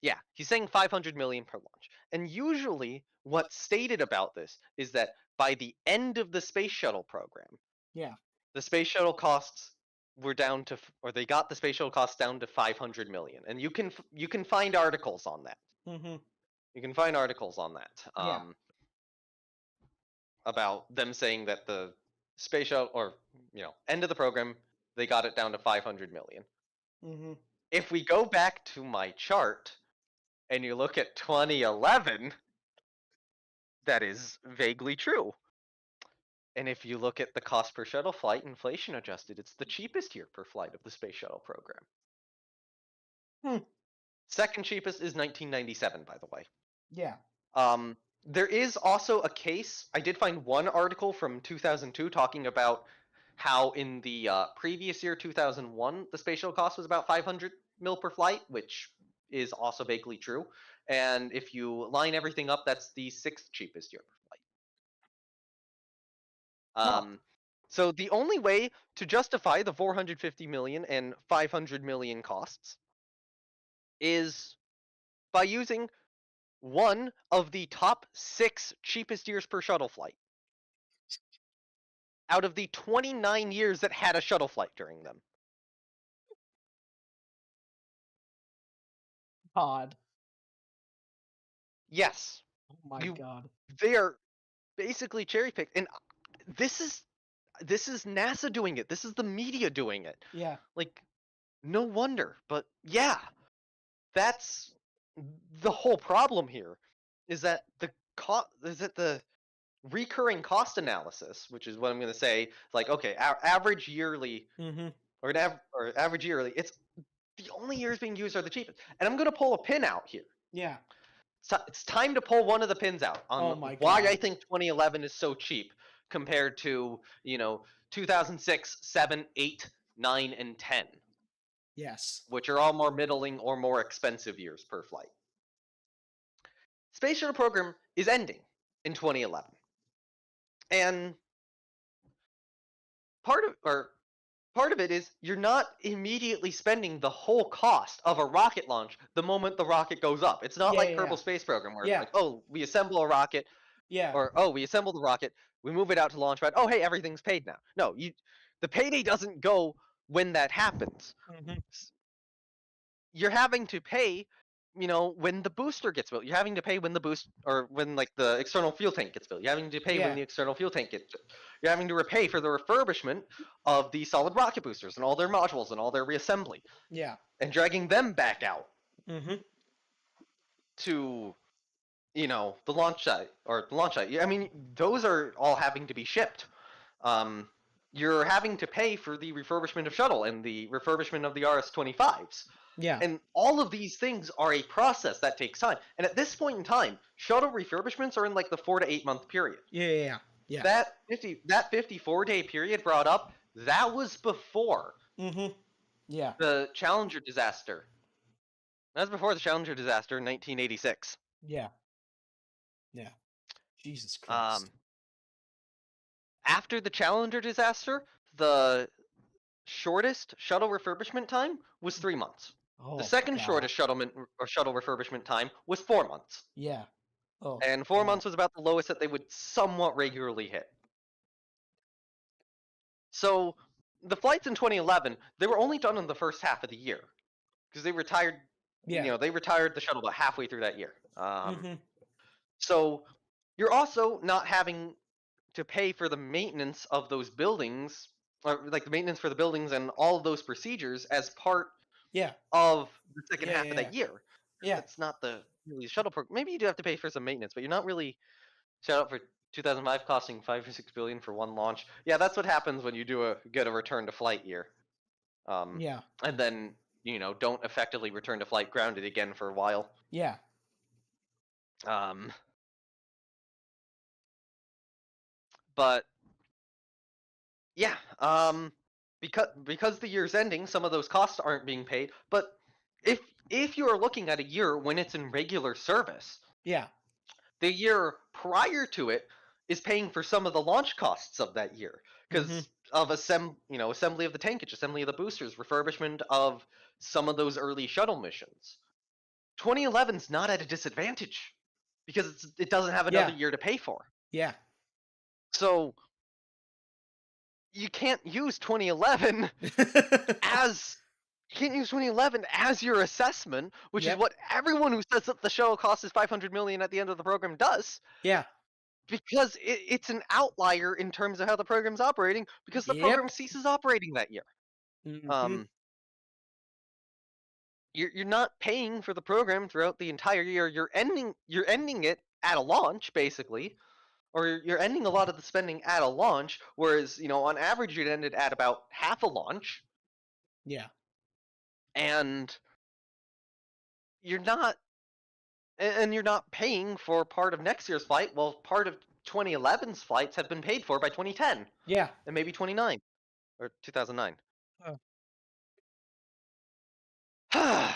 yeah, he's saying 500 million per launch. And usually what's stated about this is that by the end of the space shuttle program, the space shuttle costs were down to, or they got the space shuttle costs down to 500 million. And you can find articles on that. You can find articles on that. About them saying that the space shuttle, or, end of the program, they got it down to 500 million. If we go back to my chart and you look at 2011, that is vaguely true. And if you look at the cost per shuttle flight, inflation adjusted, it's the cheapest year per flight of the space shuttle program. Second cheapest is 1997, by the way. Yeah. There is also a case, I did find one article from 2002 talking about how in the previous year, 2001, the space shuttle cost was about 500 mil per flight, which is also vaguely true. And if you line everything up, that's the 6th cheapest year per flight. So the only way to justify the 450 million and 500 million costs is by using one of the top 6 cheapest years per shuttle flight out of the 29 years that had a shuttle flight during them. God. Yes. Oh my God. They are basically cherry-picked. And this is this is NASA doing it. This is the media doing it. Yeah. Like, no wonder. But yeah, that's the whole problem here. Is that the recurring cost analysis, which is what I'm going to say, like, okay, average yearly, or average yearly, it's the only years being used are the cheapest. And I'm going to pull a pin out here. Yeah. It's time to pull one of the pins out on why I think 2011 is so cheap compared to, 2006, 7, 8, 9, and 10. Yes. Which are all more middling or more expensive years per flight. Space Shuttle program is ending in 2011. And part of it is you're not immediately spending the whole cost of a rocket launch the moment the rocket goes up. It's not like Kerbal Space Program where it's like, oh, we assemble a rocket, or oh, we assemble the rocket, we move it out to launch pad. Oh, hey, everything's paid now. No, the payday doesn't go when that happens. You're having to pay, when the booster gets built. You're having to pay when when like the external fuel tank gets built. You're having to pay when the external fuel tank gets built. You're having to repay for the refurbishment of the solid rocket boosters and all their modules and all their reassembly. Yeah. And dragging them back out to, the launch site I mean, those are all having to be shipped. You're having to pay for the refurbishment of shuttle and the refurbishment of the RS-25s. Yeah. And all of these things are a process that takes time. And at this point in time, shuttle refurbishments are in like the 4 to 8 month period. Yeah. That 54-day period brought up, that was before the Challenger disaster. That was before the Challenger disaster in 1986. Yeah. Jesus Christ. After the Challenger disaster, the shortest shuttle refurbishment time was 3 months. The second shortest shuttle refurbishment time was 4 months. Yeah. And 4 months was about the lowest that they would somewhat regularly hit. So the flights in 2011, they were only done in the first half of the year because they retired. They retired the shuttle about halfway through that year. So you're also not having to pay for the maintenance of those buildings, or like the maintenance for the buildings and all of those procedures as part of the second half of that year. Yeah. It's not the shuttle program. Maybe you do have to pay for some maintenance, but you're not really set up for 2005 costing $5 or $6 billion for one launch. Yeah, that's what happens when you get a return to flight year. And then, don't effectively return to flight grounded again for a while. Yeah. But yeah, because the year's ending, some of those costs aren't being paid. But if you are looking at a year when it's in regular service, the year prior to it is paying for some of the launch costs of that year because of assembly of the tankage, assembly of the boosters, refurbishment of some of those early shuttle missions. 2011's not at a disadvantage because it doesn't have another year to pay for. Yeah. So you can't use 2011 as your assessment, which is what everyone who says that the shuttle cost is $500 million at the end of the program does. Yeah. Because it's an outlier in terms of how the program's operating because the program ceases operating that year. You're not paying for the program throughout the entire year. You're ending it at a launch, basically. Or you're ending a lot of the spending at a launch, whereas, on average, you'd ended at about half a launch. Yeah. And you're not paying for part of next year's flight. Well, part of 2011's flights have been paid for by 2010. Yeah. And maybe 2009 or 2009. Oh.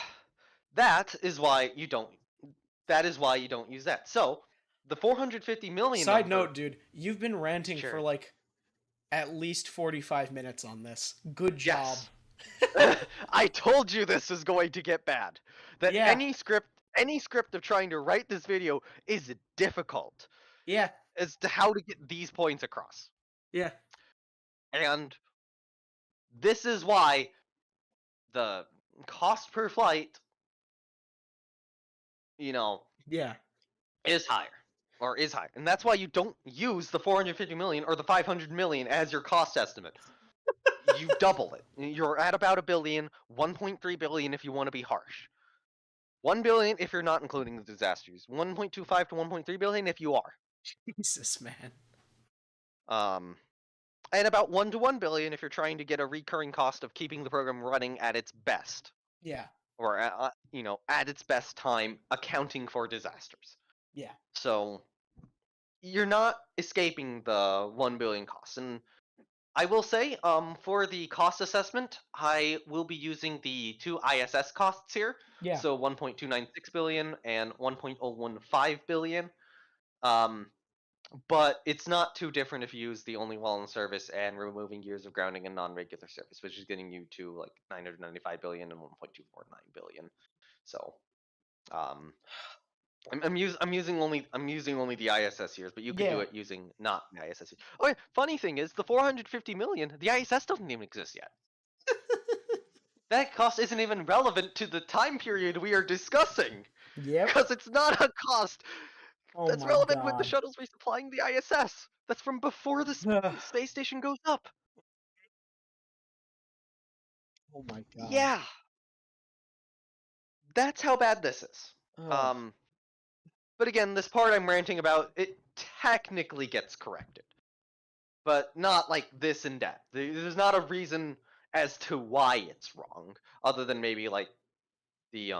That is why you don't use that. So, the $450 million. Side note, dude, you've been ranting for like at least 45 minutes on this. Good job. Yes. I told you this was going to get bad. That any script of trying to write this video is difficult. Yeah. As to how to get these points across. Yeah. And this is why the cost per flight, is higher. or is high, and that's why you don't use the 450 million or the 500 million as your cost estimate. You double it. You're at about $1 billion, 1.3 billion if you want to be harsh. 1 billion if you're not including the disasters. 1.25 to 1.3 billion if you are. Jesus, man. And about 1 to 1 billion if you're trying to get a recurring cost of keeping the program running at its best. Yeah. Or at its best time, accounting for disasters. Yeah. So you're not escaping the 1 billion costs. And I will say, for the cost assessment, I will be using the two ISS costs here. Yeah. So 1.296 billion and 1.015 billion. But it's not too different if you use the only while in service and removing years of grounding and non-regular service, which is getting you to like 995 billion and 1.249 billion. So, I'm using only the ISS years, but you could do it using not the ISS years. Oh, yeah, funny thing is, the 450 million, the ISS doesn't even exist yet. That cost isn't even relevant to the time period we are discussing. Yep. Because it's not a cost that's my relevant with the God. shuttles resupplying the ISS. That's from before the space station goes up. Oh my God. Yeah. That's how bad this is. Ugh. But again, this part I'm ranting about, it technically gets corrected. But not like this in depth. There's not a reason as to why it's wrong, other than maybe like the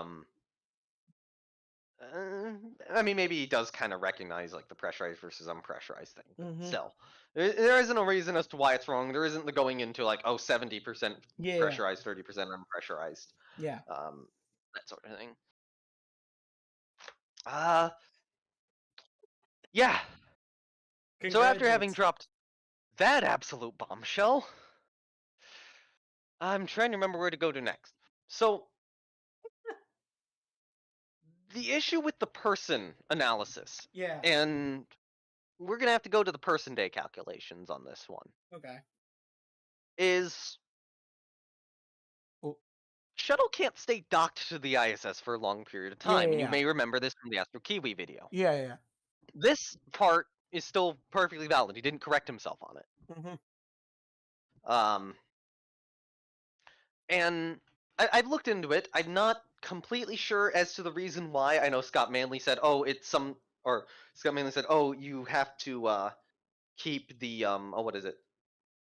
I mean, maybe he does kind of recognize like the pressurized versus unpressurized thing. Mhm. Still, there isn't a reason as to why it's wrong. There isn't the going into like 70% Yeah. pressurized, 30% unpressurized. Yeah. That sort of thing. Yeah. So after having dropped that absolute bombshell, I'm trying to remember where to go to next. So the issue with the person analysis, Yeah. and we're gonna have to go to the person day calculations on this one, Okay. is Oh. shuttle can't stay docked to the ISS for a long period of time. And you Yeah. may remember this from the Astro Kiwi video. Yeah. This part is still perfectly valid. He didn't correct himself on it. Mhm. And I've looked into it. I'm not completely sure as to the reason why. I know Scott Manley said, "Oh, Scott Manley said, "Oh, you have to keep the what is it?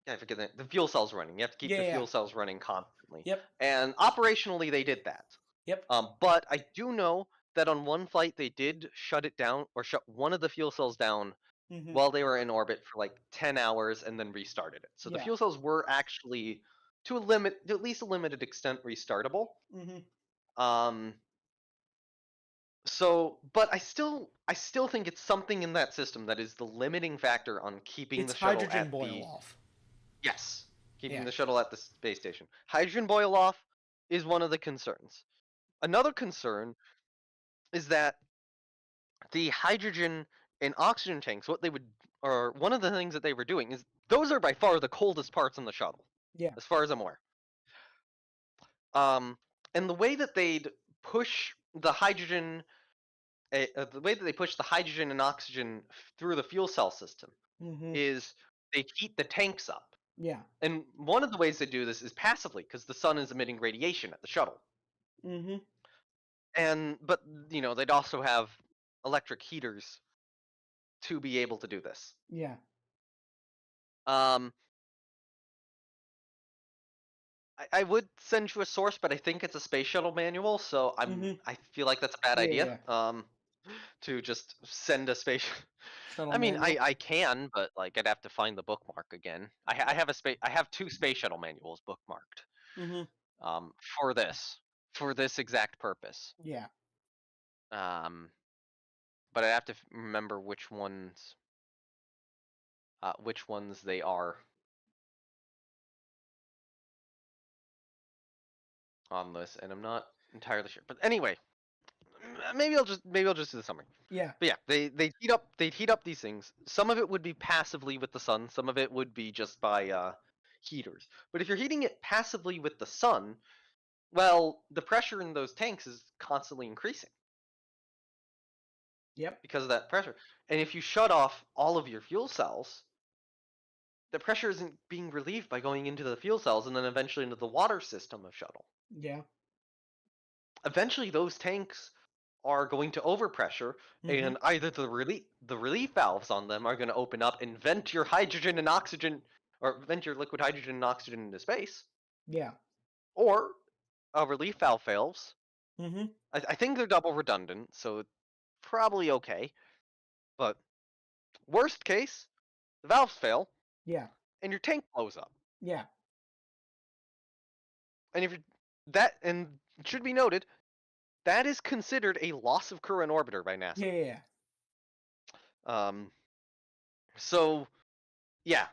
Yeah, I forget the fuel cells running. You have to keep the fuel cells running constantly." Yep. And operationally, they did that. Yep. But I do know that on one flight they did shut it down, or shut one of the fuel cells down Mhm. while they were in orbit for like 10 hours and then restarted it. So the Yeah. fuel cells were actually to at least a limited extent restartable. Mhm. But I still think it's something in that system that is the limiting factor on keeping It's the shuttle hydrogen at boil the off. Yes, keeping Yeah. the shuttle at the space station. Hydrogen boil off is one of the concerns. Another concern is that the hydrogen and oxygen tanks, one of the things that they were doing is those are by far the coldest parts on the shuttle. Yeah. As far as I'm aware. And the way that they'd push the hydrogen, the way that they push the hydrogen and oxygen through the fuel cell system Mhm. is they heat the tanks up. Yeah. And one of the ways they do this is passively, because the sun is emitting radiation at the shuttle. Mhm. But they'd also have electric heaters to be able to do this. Yeah. I would send you a source, but I think it's a space shuttle manual, so I feel like that's a bad idea. To just send a space. Shuttle I mean, manual? I can, but like I'd have to find the bookmark again. I have two space shuttle manuals bookmarked. Mhm. For this exact purpose. Yeah. But I have to remember which ones they are on this, and I'm not entirely sure. But anyway, maybe I'll just do the summary. Yeah. But yeah, they heat up these things. Some of it would be passively with the sun. Some of it would be just by heaters. But if you're heating it passively with the sun, well, the pressure in those tanks is constantly increasing. Yep. Because of that pressure. And if you shut off all of your fuel cells, the pressure isn't being relieved by going into the fuel cells and then eventually into the water system of shuttle. Yeah. Eventually, those tanks are going to overpressure, and either the relief valves on them are going to open up and vent your hydrogen and oxygen, or vent your liquid hydrogen and oxygen into space. Yeah. Or a relief valve fails. Mm-hmm. I think they're double redundant, so probably okay. But worst case, the valves fail. Yeah. And your tank blows up. Yeah. And if and it should be noted, that is considered a loss of crew and orbiter by NASA. Yeah. So, yeah.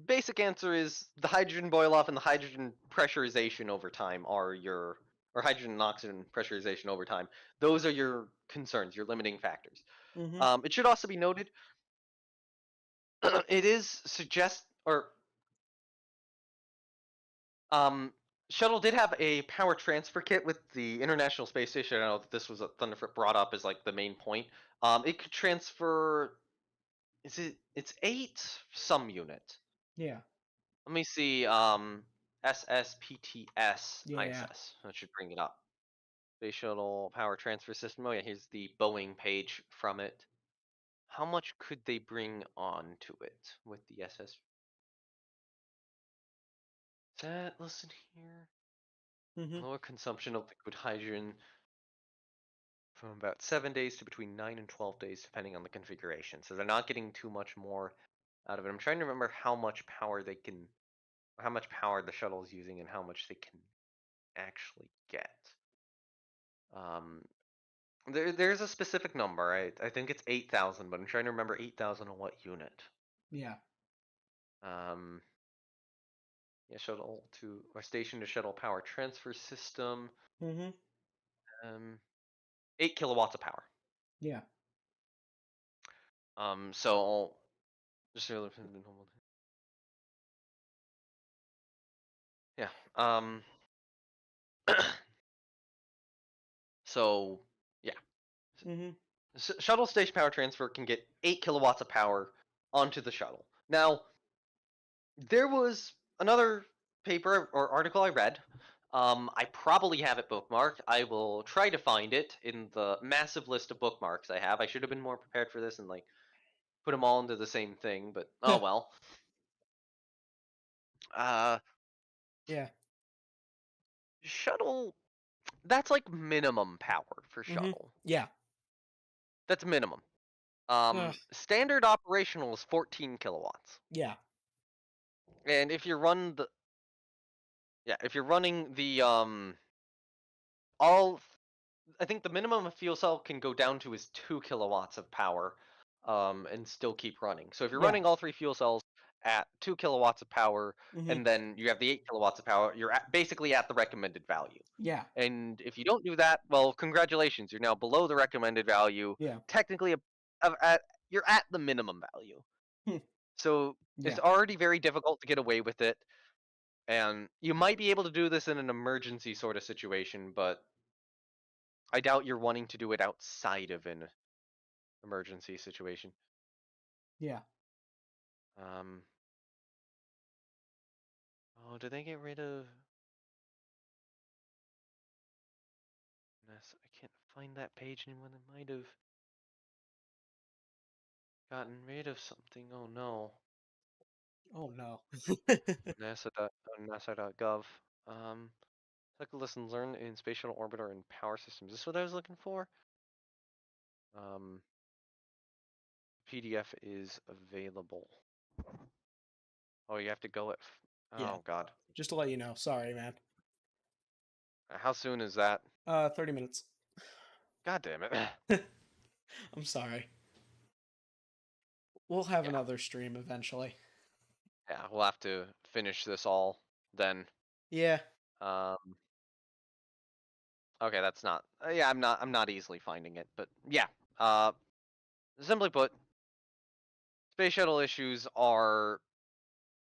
Basic answer is the hydrogen boil off and the hydrogen pressurization over time are your, or hydrogen and oxygen pressurization over time. Those are your concerns, your limiting factors. It should also be noted, it is Shuttle did have a power transfer kit with the International Space Station. I know that this was a Thunderfoot brought up as like the main point. It could transfer. It's 8 some unit. Yeah. Let me see. SSPTS ISS. That should bring it up. Space Shuttle Power Transfer System. Oh yeah, here's the Boeing page from it. How much could they bring on to it with the SS? Is that listed here? Lower consumption of liquid hydrogen from about 7 days to between 9 and 12 days, depending on the configuration. So they're not getting too much more out of it. I'm trying to remember how much power they can, how much power the shuttle is using, and how much they can actually get. There's a specific number. I think it's 8,000, but I'm trying to remember 8,000 on what unit. Yeah. Yeah, shuttle to or station to shuttle power transfer system. 8 kilowatts of power. Yeah. So just yeah. So yeah. Shuttle station power transfer can get 8 kilowatts of power onto the shuttle. Now, there was another paper or article I read. I probably have it bookmarked. I will try to find it in the massive list of bookmarks I have. I should have been more prepared for this and like put them all into the same thing, but oh well. Yeah. Shuttle, that's like minimum power for shuttle. Yeah. That's minimum. Standard operational is 14 kilowatts. Yeah. And if you're running the I think the minimum a fuel cell can go down to is 2 kilowatts of power, and still keep running. So if you're running all 3 fuel cells at 2 kilowatts of power, and then you have the 8 kilowatts of power, you're basically at the recommended value. Yeah. And if you don't do that, well, congratulations, you're now below the recommended value. Yeah. Technically, you're at the minimum value. So it's Yeah. already very difficult to get away with it. And you might be able to do this in an emergency sort of situation, but I doubt you're wanting to do it outside of an emergency situation. Yeah. Oh, did they get rid of? I can't find that page anymore. They might have gotten rid of something. Oh no. Oh no. NASA.gov. Like lessons learned in space shuttle orbiter and power systems. Is this what I was looking for? PDF is available. Oh, you have to go at. Oh God. Just to let you know. Sorry, man. How soon is that? 30 minutes. God damn it. I'm sorry. We'll have another stream eventually. Yeah, we'll have to finish this all then. Yeah. Okay, that's not. Yeah, I'm not easily finding it, but yeah. Simply put, space shuttle issues are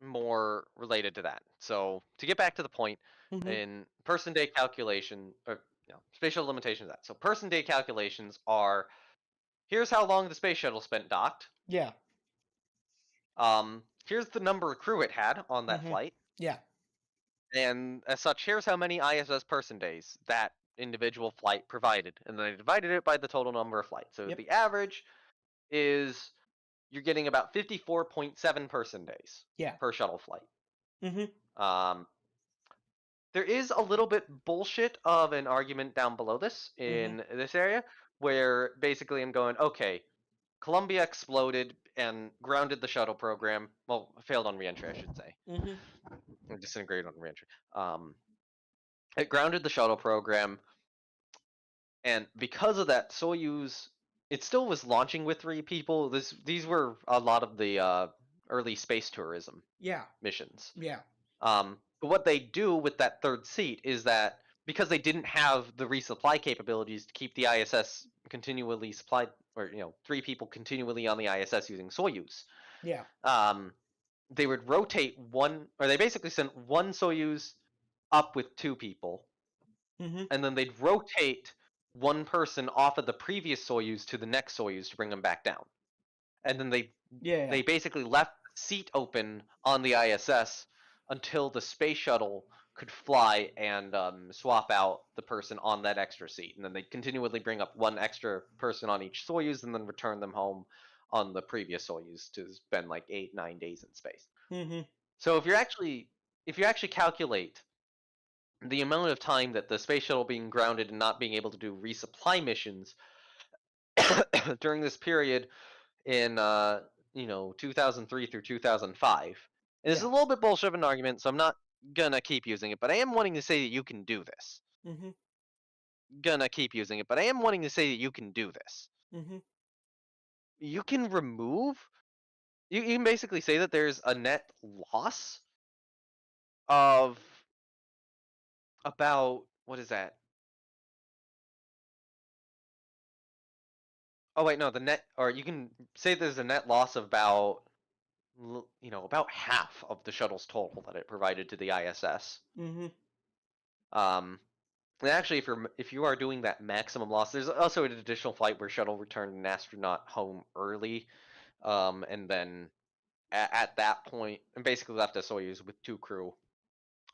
more related to that. So to get back to the point, in person day calculation, or space shuttle limitations, so person day calculations are here's how long the space shuttle spent docked. Yeah. Here's the number of crew it had on that flight. Yeah. And as such, here's how many ISS person days that individual flight provided. And then I divided it by the total number of flights. So the average is you're getting about 54.7 person days per shuttle flight. There is a little bit bullshit of an argument down below this in this area where basically I'm going, okay, Columbia exploded and grounded the shuttle program. Well, failed on reentry, I should say. Or disintegrated on reentry. It grounded the shuttle program, and because of that, Soyuz, it still was launching with 3 people. These were a lot of the early space tourism missions. But what they do with that 3rd seat is that because they didn't have the resupply capabilities to keep the ISS continually supplied, or 3 people continually on the ISS using Soyuz. They would rotate one, or they basically sent one Soyuz up with 2 people, and then they'd rotate one person off of the previous Soyuz to the next Soyuz to bring them back down. And then they basically left the seat open on the ISS until the space shuttle could fly and swap out the person on that extra seat. And then they'd continually bring up one extra person on each Soyuz and then return them home on the previous Soyuz to spend like 8-9 days in space. So if you actually calculate the amount of time that the space shuttle being grounded and not being able to do resupply missions during this period in 2003 through 2005, and it's a little bit bullshit of an argument, so I'm not gonna keep using it, but I am wanting to say that you can do this. Gonna keep using it, but I am wanting to say that you can do this. You can remove. You can basically say that there's a net loss of about, what is that? Oh wait, no, the net, or you can say there's a net loss of about, about half of the shuttle's total that it provided to the ISS. And actually, if you are doing that maximum loss, there's also an additional flight where shuttle returned an astronaut home early, and then at that point, and basically left a Soyuz with 2 crew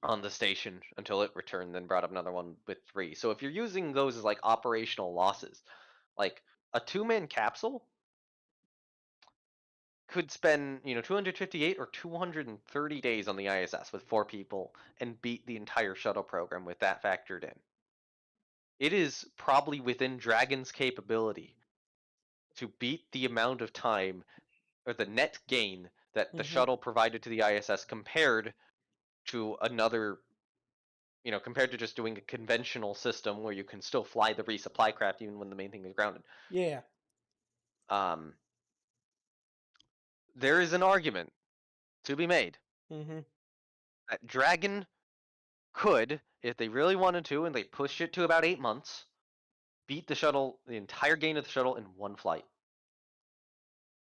on the station until it returned, then brought up another one with 3. So if you're using those as like operational losses, like a 2-man capsule could spend 258 or 230 days on the ISS with 4 people and beat the entire shuttle program with that factored in. It is probably within Dragon's capability to beat the amount of time or the net gain that the shuttle provided to the ISS compared to another, compared to just doing a conventional system where you can still fly the resupply craft even when the main thing is grounded. There is an argument to be made that Dragon could, if they really wanted to, and they pushed it to about 8 months, beat the shuttle, the entire gain of the shuttle in one flight.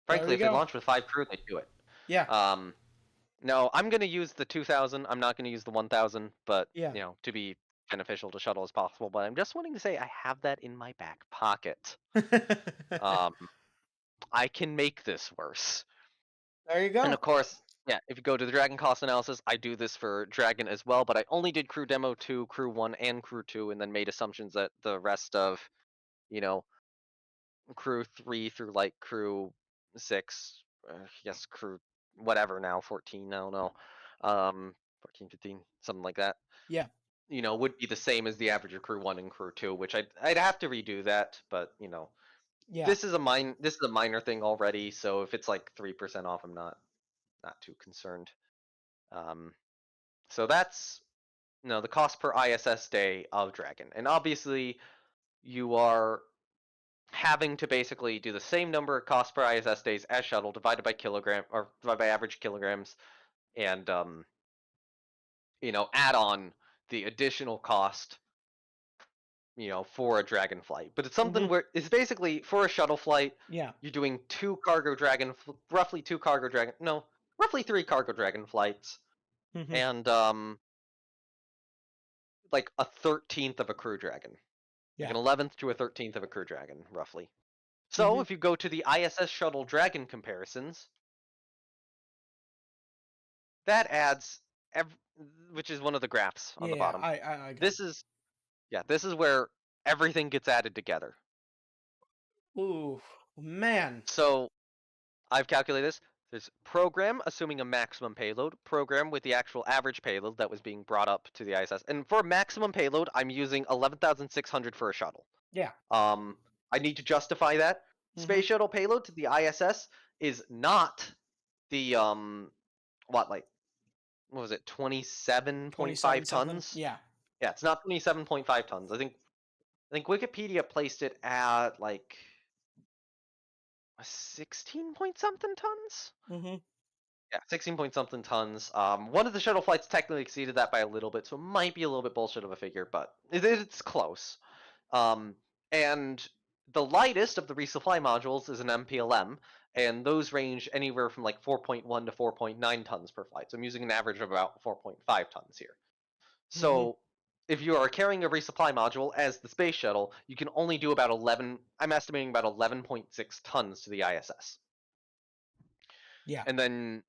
Frankly, if they launched with 5 crew, they'd do it. No, I'm going to use the 2000. I'm not going to use the 1000, but to be beneficial to shuttle as possible. But I'm just wanting to say I have that in my back pocket. I can make this worse. There you go. And of course, if you go to the Dragon cost analysis, I do this for Dragon as well, but I only did Crew Demo 2, Crew 1, and Crew 2, and then made assumptions that the rest of, Crew 3 through like Crew 6, Crew whatever now, 14, I don't know, 14, 15, something like that. Would be the same as the average of Crew 1 and Crew 2, which I'd have to redo that, but this is a minor thing already, so if it's like 3% off, I'm not too concerned. So that's the cost per ISS day of Dragon, and obviously you are having to basically do the same number of cost per ISS days as shuttle divided by kilogram, or divided by average kilograms, and add on the additional cost for a Dragon flight. But it's something where it's basically for a shuttle flight, you're doing roughly 3 cargo Dragon flights, and like a 13th of a Crew Dragon. Like an 11th to a 13th of a Crew Dragon, roughly. So if you go to the ISS shuttle Dragon comparisons, that adds, which is one of the graphs on the bottom. This is where everything gets added together. Ooh, man. So I've calculated this. There's program assuming a maximum payload, program with the actual average payload that was being brought up to the ISS. And for maximum payload, I'm using 11,600 for a shuttle. Yeah. I need to justify that. Space shuttle payload to the ISS is not the what was it, 27.5 tons? Yeah. Yeah, it's not 27.5 tons. I think Wikipedia placed it at like 16 point something tons. Yeah, 16 point something tons. One of the shuttle flights technically exceeded that by a little bit, so it might be a little bit bullshit of a figure, but it's close. And the lightest of the resupply modules is an MPLM, and those range anywhere from like 4.1 to 4.9 tons per flight. So I'm using an average of about 4.5 tons here. So if you are carrying a resupply module as the space shuttle, you can only do about 11. I'm estimating about 11.6 tons to the ISS. Yeah. And then,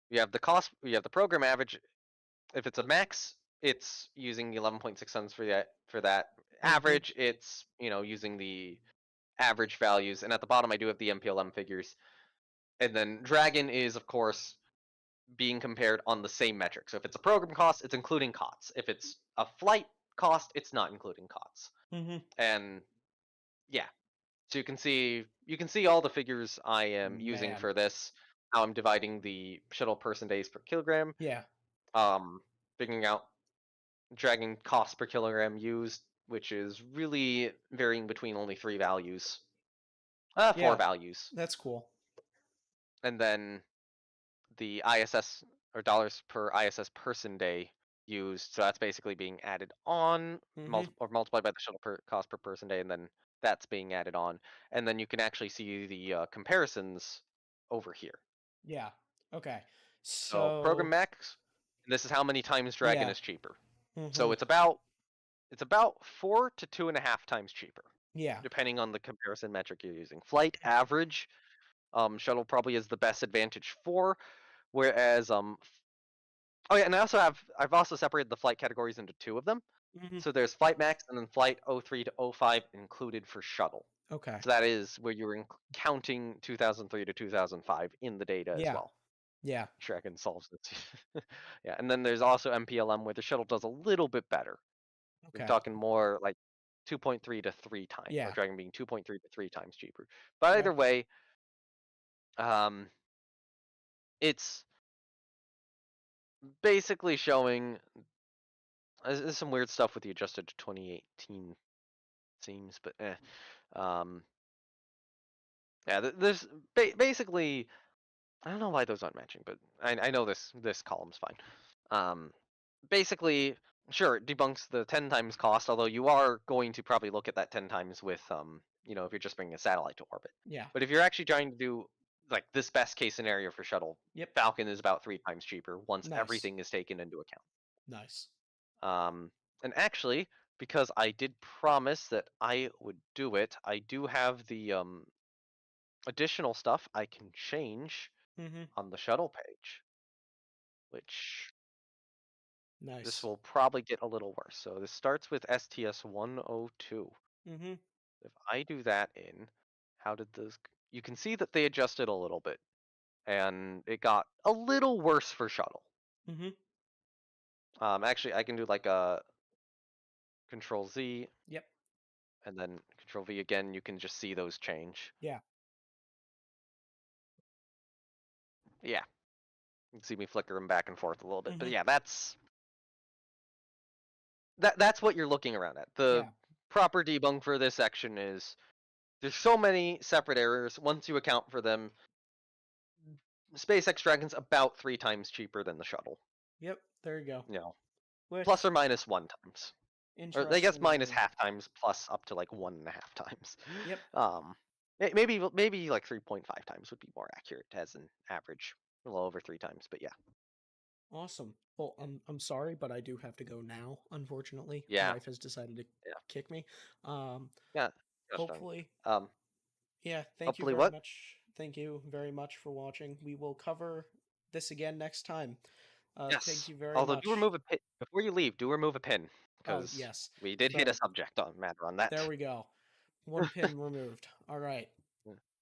you have the cost. You have the program average. If it's a max, it's using the 11.6 tons for that. Average, it's using the average values. And at the bottom, I do have the MPLM figures. And then Dragon is, of course, being compared on the same metric. So if it's a program cost, it's including COTS. If it's a flight cost, it's not including COTS. And yeah, so you can see all the figures I am using for this. How I'm dividing the shuttle person days per kilogram. Yeah. Figuring out Dragon cost per kilogram used, which is really varying between only 3 values. 4 values. That's cool. And then the ISS, or dollars per ISS person day used, so that's basically being added on, or multiplied by the shuttle cost per person day, and then that's being added on. And then you can actually see the comparisons over here. Yeah. Okay. So program max, and this is how many times Dragon is cheaper. So it's about 4 to 2.5 times cheaper. Yeah. Depending on the comparison metric you're using. Flight average, shuttle probably is the best advantage for, whereas oh yeah, and I've also separated the flight categories into 2 of them. So there's flight max and then flight 03 to 05 included for shuttle. Okay. So that is where you're counting 2003 to 2005 in the data as well. Yeah. Dragon solves this. Yeah, and then there's also MPLM where the shuttle does a little bit better. Okay. We're talking more like 2.3 to 3 times. Yeah. Or Dragon being 2.3 to 3 times cheaper. But either way, it's basically showing. There's some weird stuff with the adjusted to 2018 seems, but yeah, there's basically, I don't know why those aren't matching, but I know this column's fine. Basically, sure, it debunks the 10 times cost, although you are going to probably look at that 10 times with if you're just bringing a satellite to orbit. Yeah. But if you're actually trying to do like this best case scenario for shuttle, Falcon is about 3 times cheaper once everything is taken into account. Nice. And actually, because I did promise that I would do it, I do have the additional stuff I can change on the shuttle page, which this will probably get a little worse. So this starts with STS 102. If I do that in, how did those? You can see that they adjusted a little bit, and it got a little worse for shuttle. Actually, I can do like a Control Z. Yep. And then Control V again. You can just see those change. Yeah. Yeah. You can see me flicker them back and forth a little bit. But yeah, that's what you're looking around at. The proper debunk for this section is there's so many separate errors. Once you account for them, SpaceX Dragon's about 3 times cheaper than the shuttle. Yep. There you go. Plus or minus 1 times. Or I guess minus half times plus up to like 1.5 times. Yep. Maybe like 3.5 times would be more accurate as an average. A little over 3 times, but yeah. Awesome. Well, I'm sorry, but I do have to go now. Unfortunately, Yeah. Life has decided to kick me. Yeah. Hopefully. Yeah, thank Hopefully you very what? much. Thank you very much for watching. We will cover this again next time. Yes. Thank you very Although much. do remove a pin before you leave. Do remove a pin Oh, because yes. we did hit a Sorry. subject matter on that. There we go. One pin removed. All right.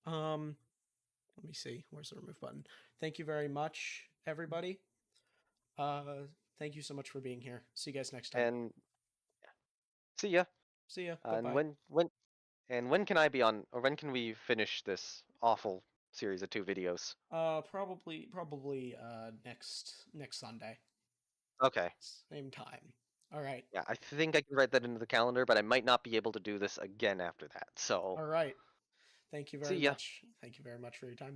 Let me see. Where's the remove button? Thank you very much, everybody. Thank you so much for being here. See you guys next time. And see ya. See ya. And Bye-bye. when can I be on, or when can we finish this awful series of 2 videos? Probably next Sunday. Okay. Same time. All right. Yeah, I think I can write that into the calendar, but I might not be able to do this again after that. So. All right. Thank you very See ya. much. Thank you very much for your time.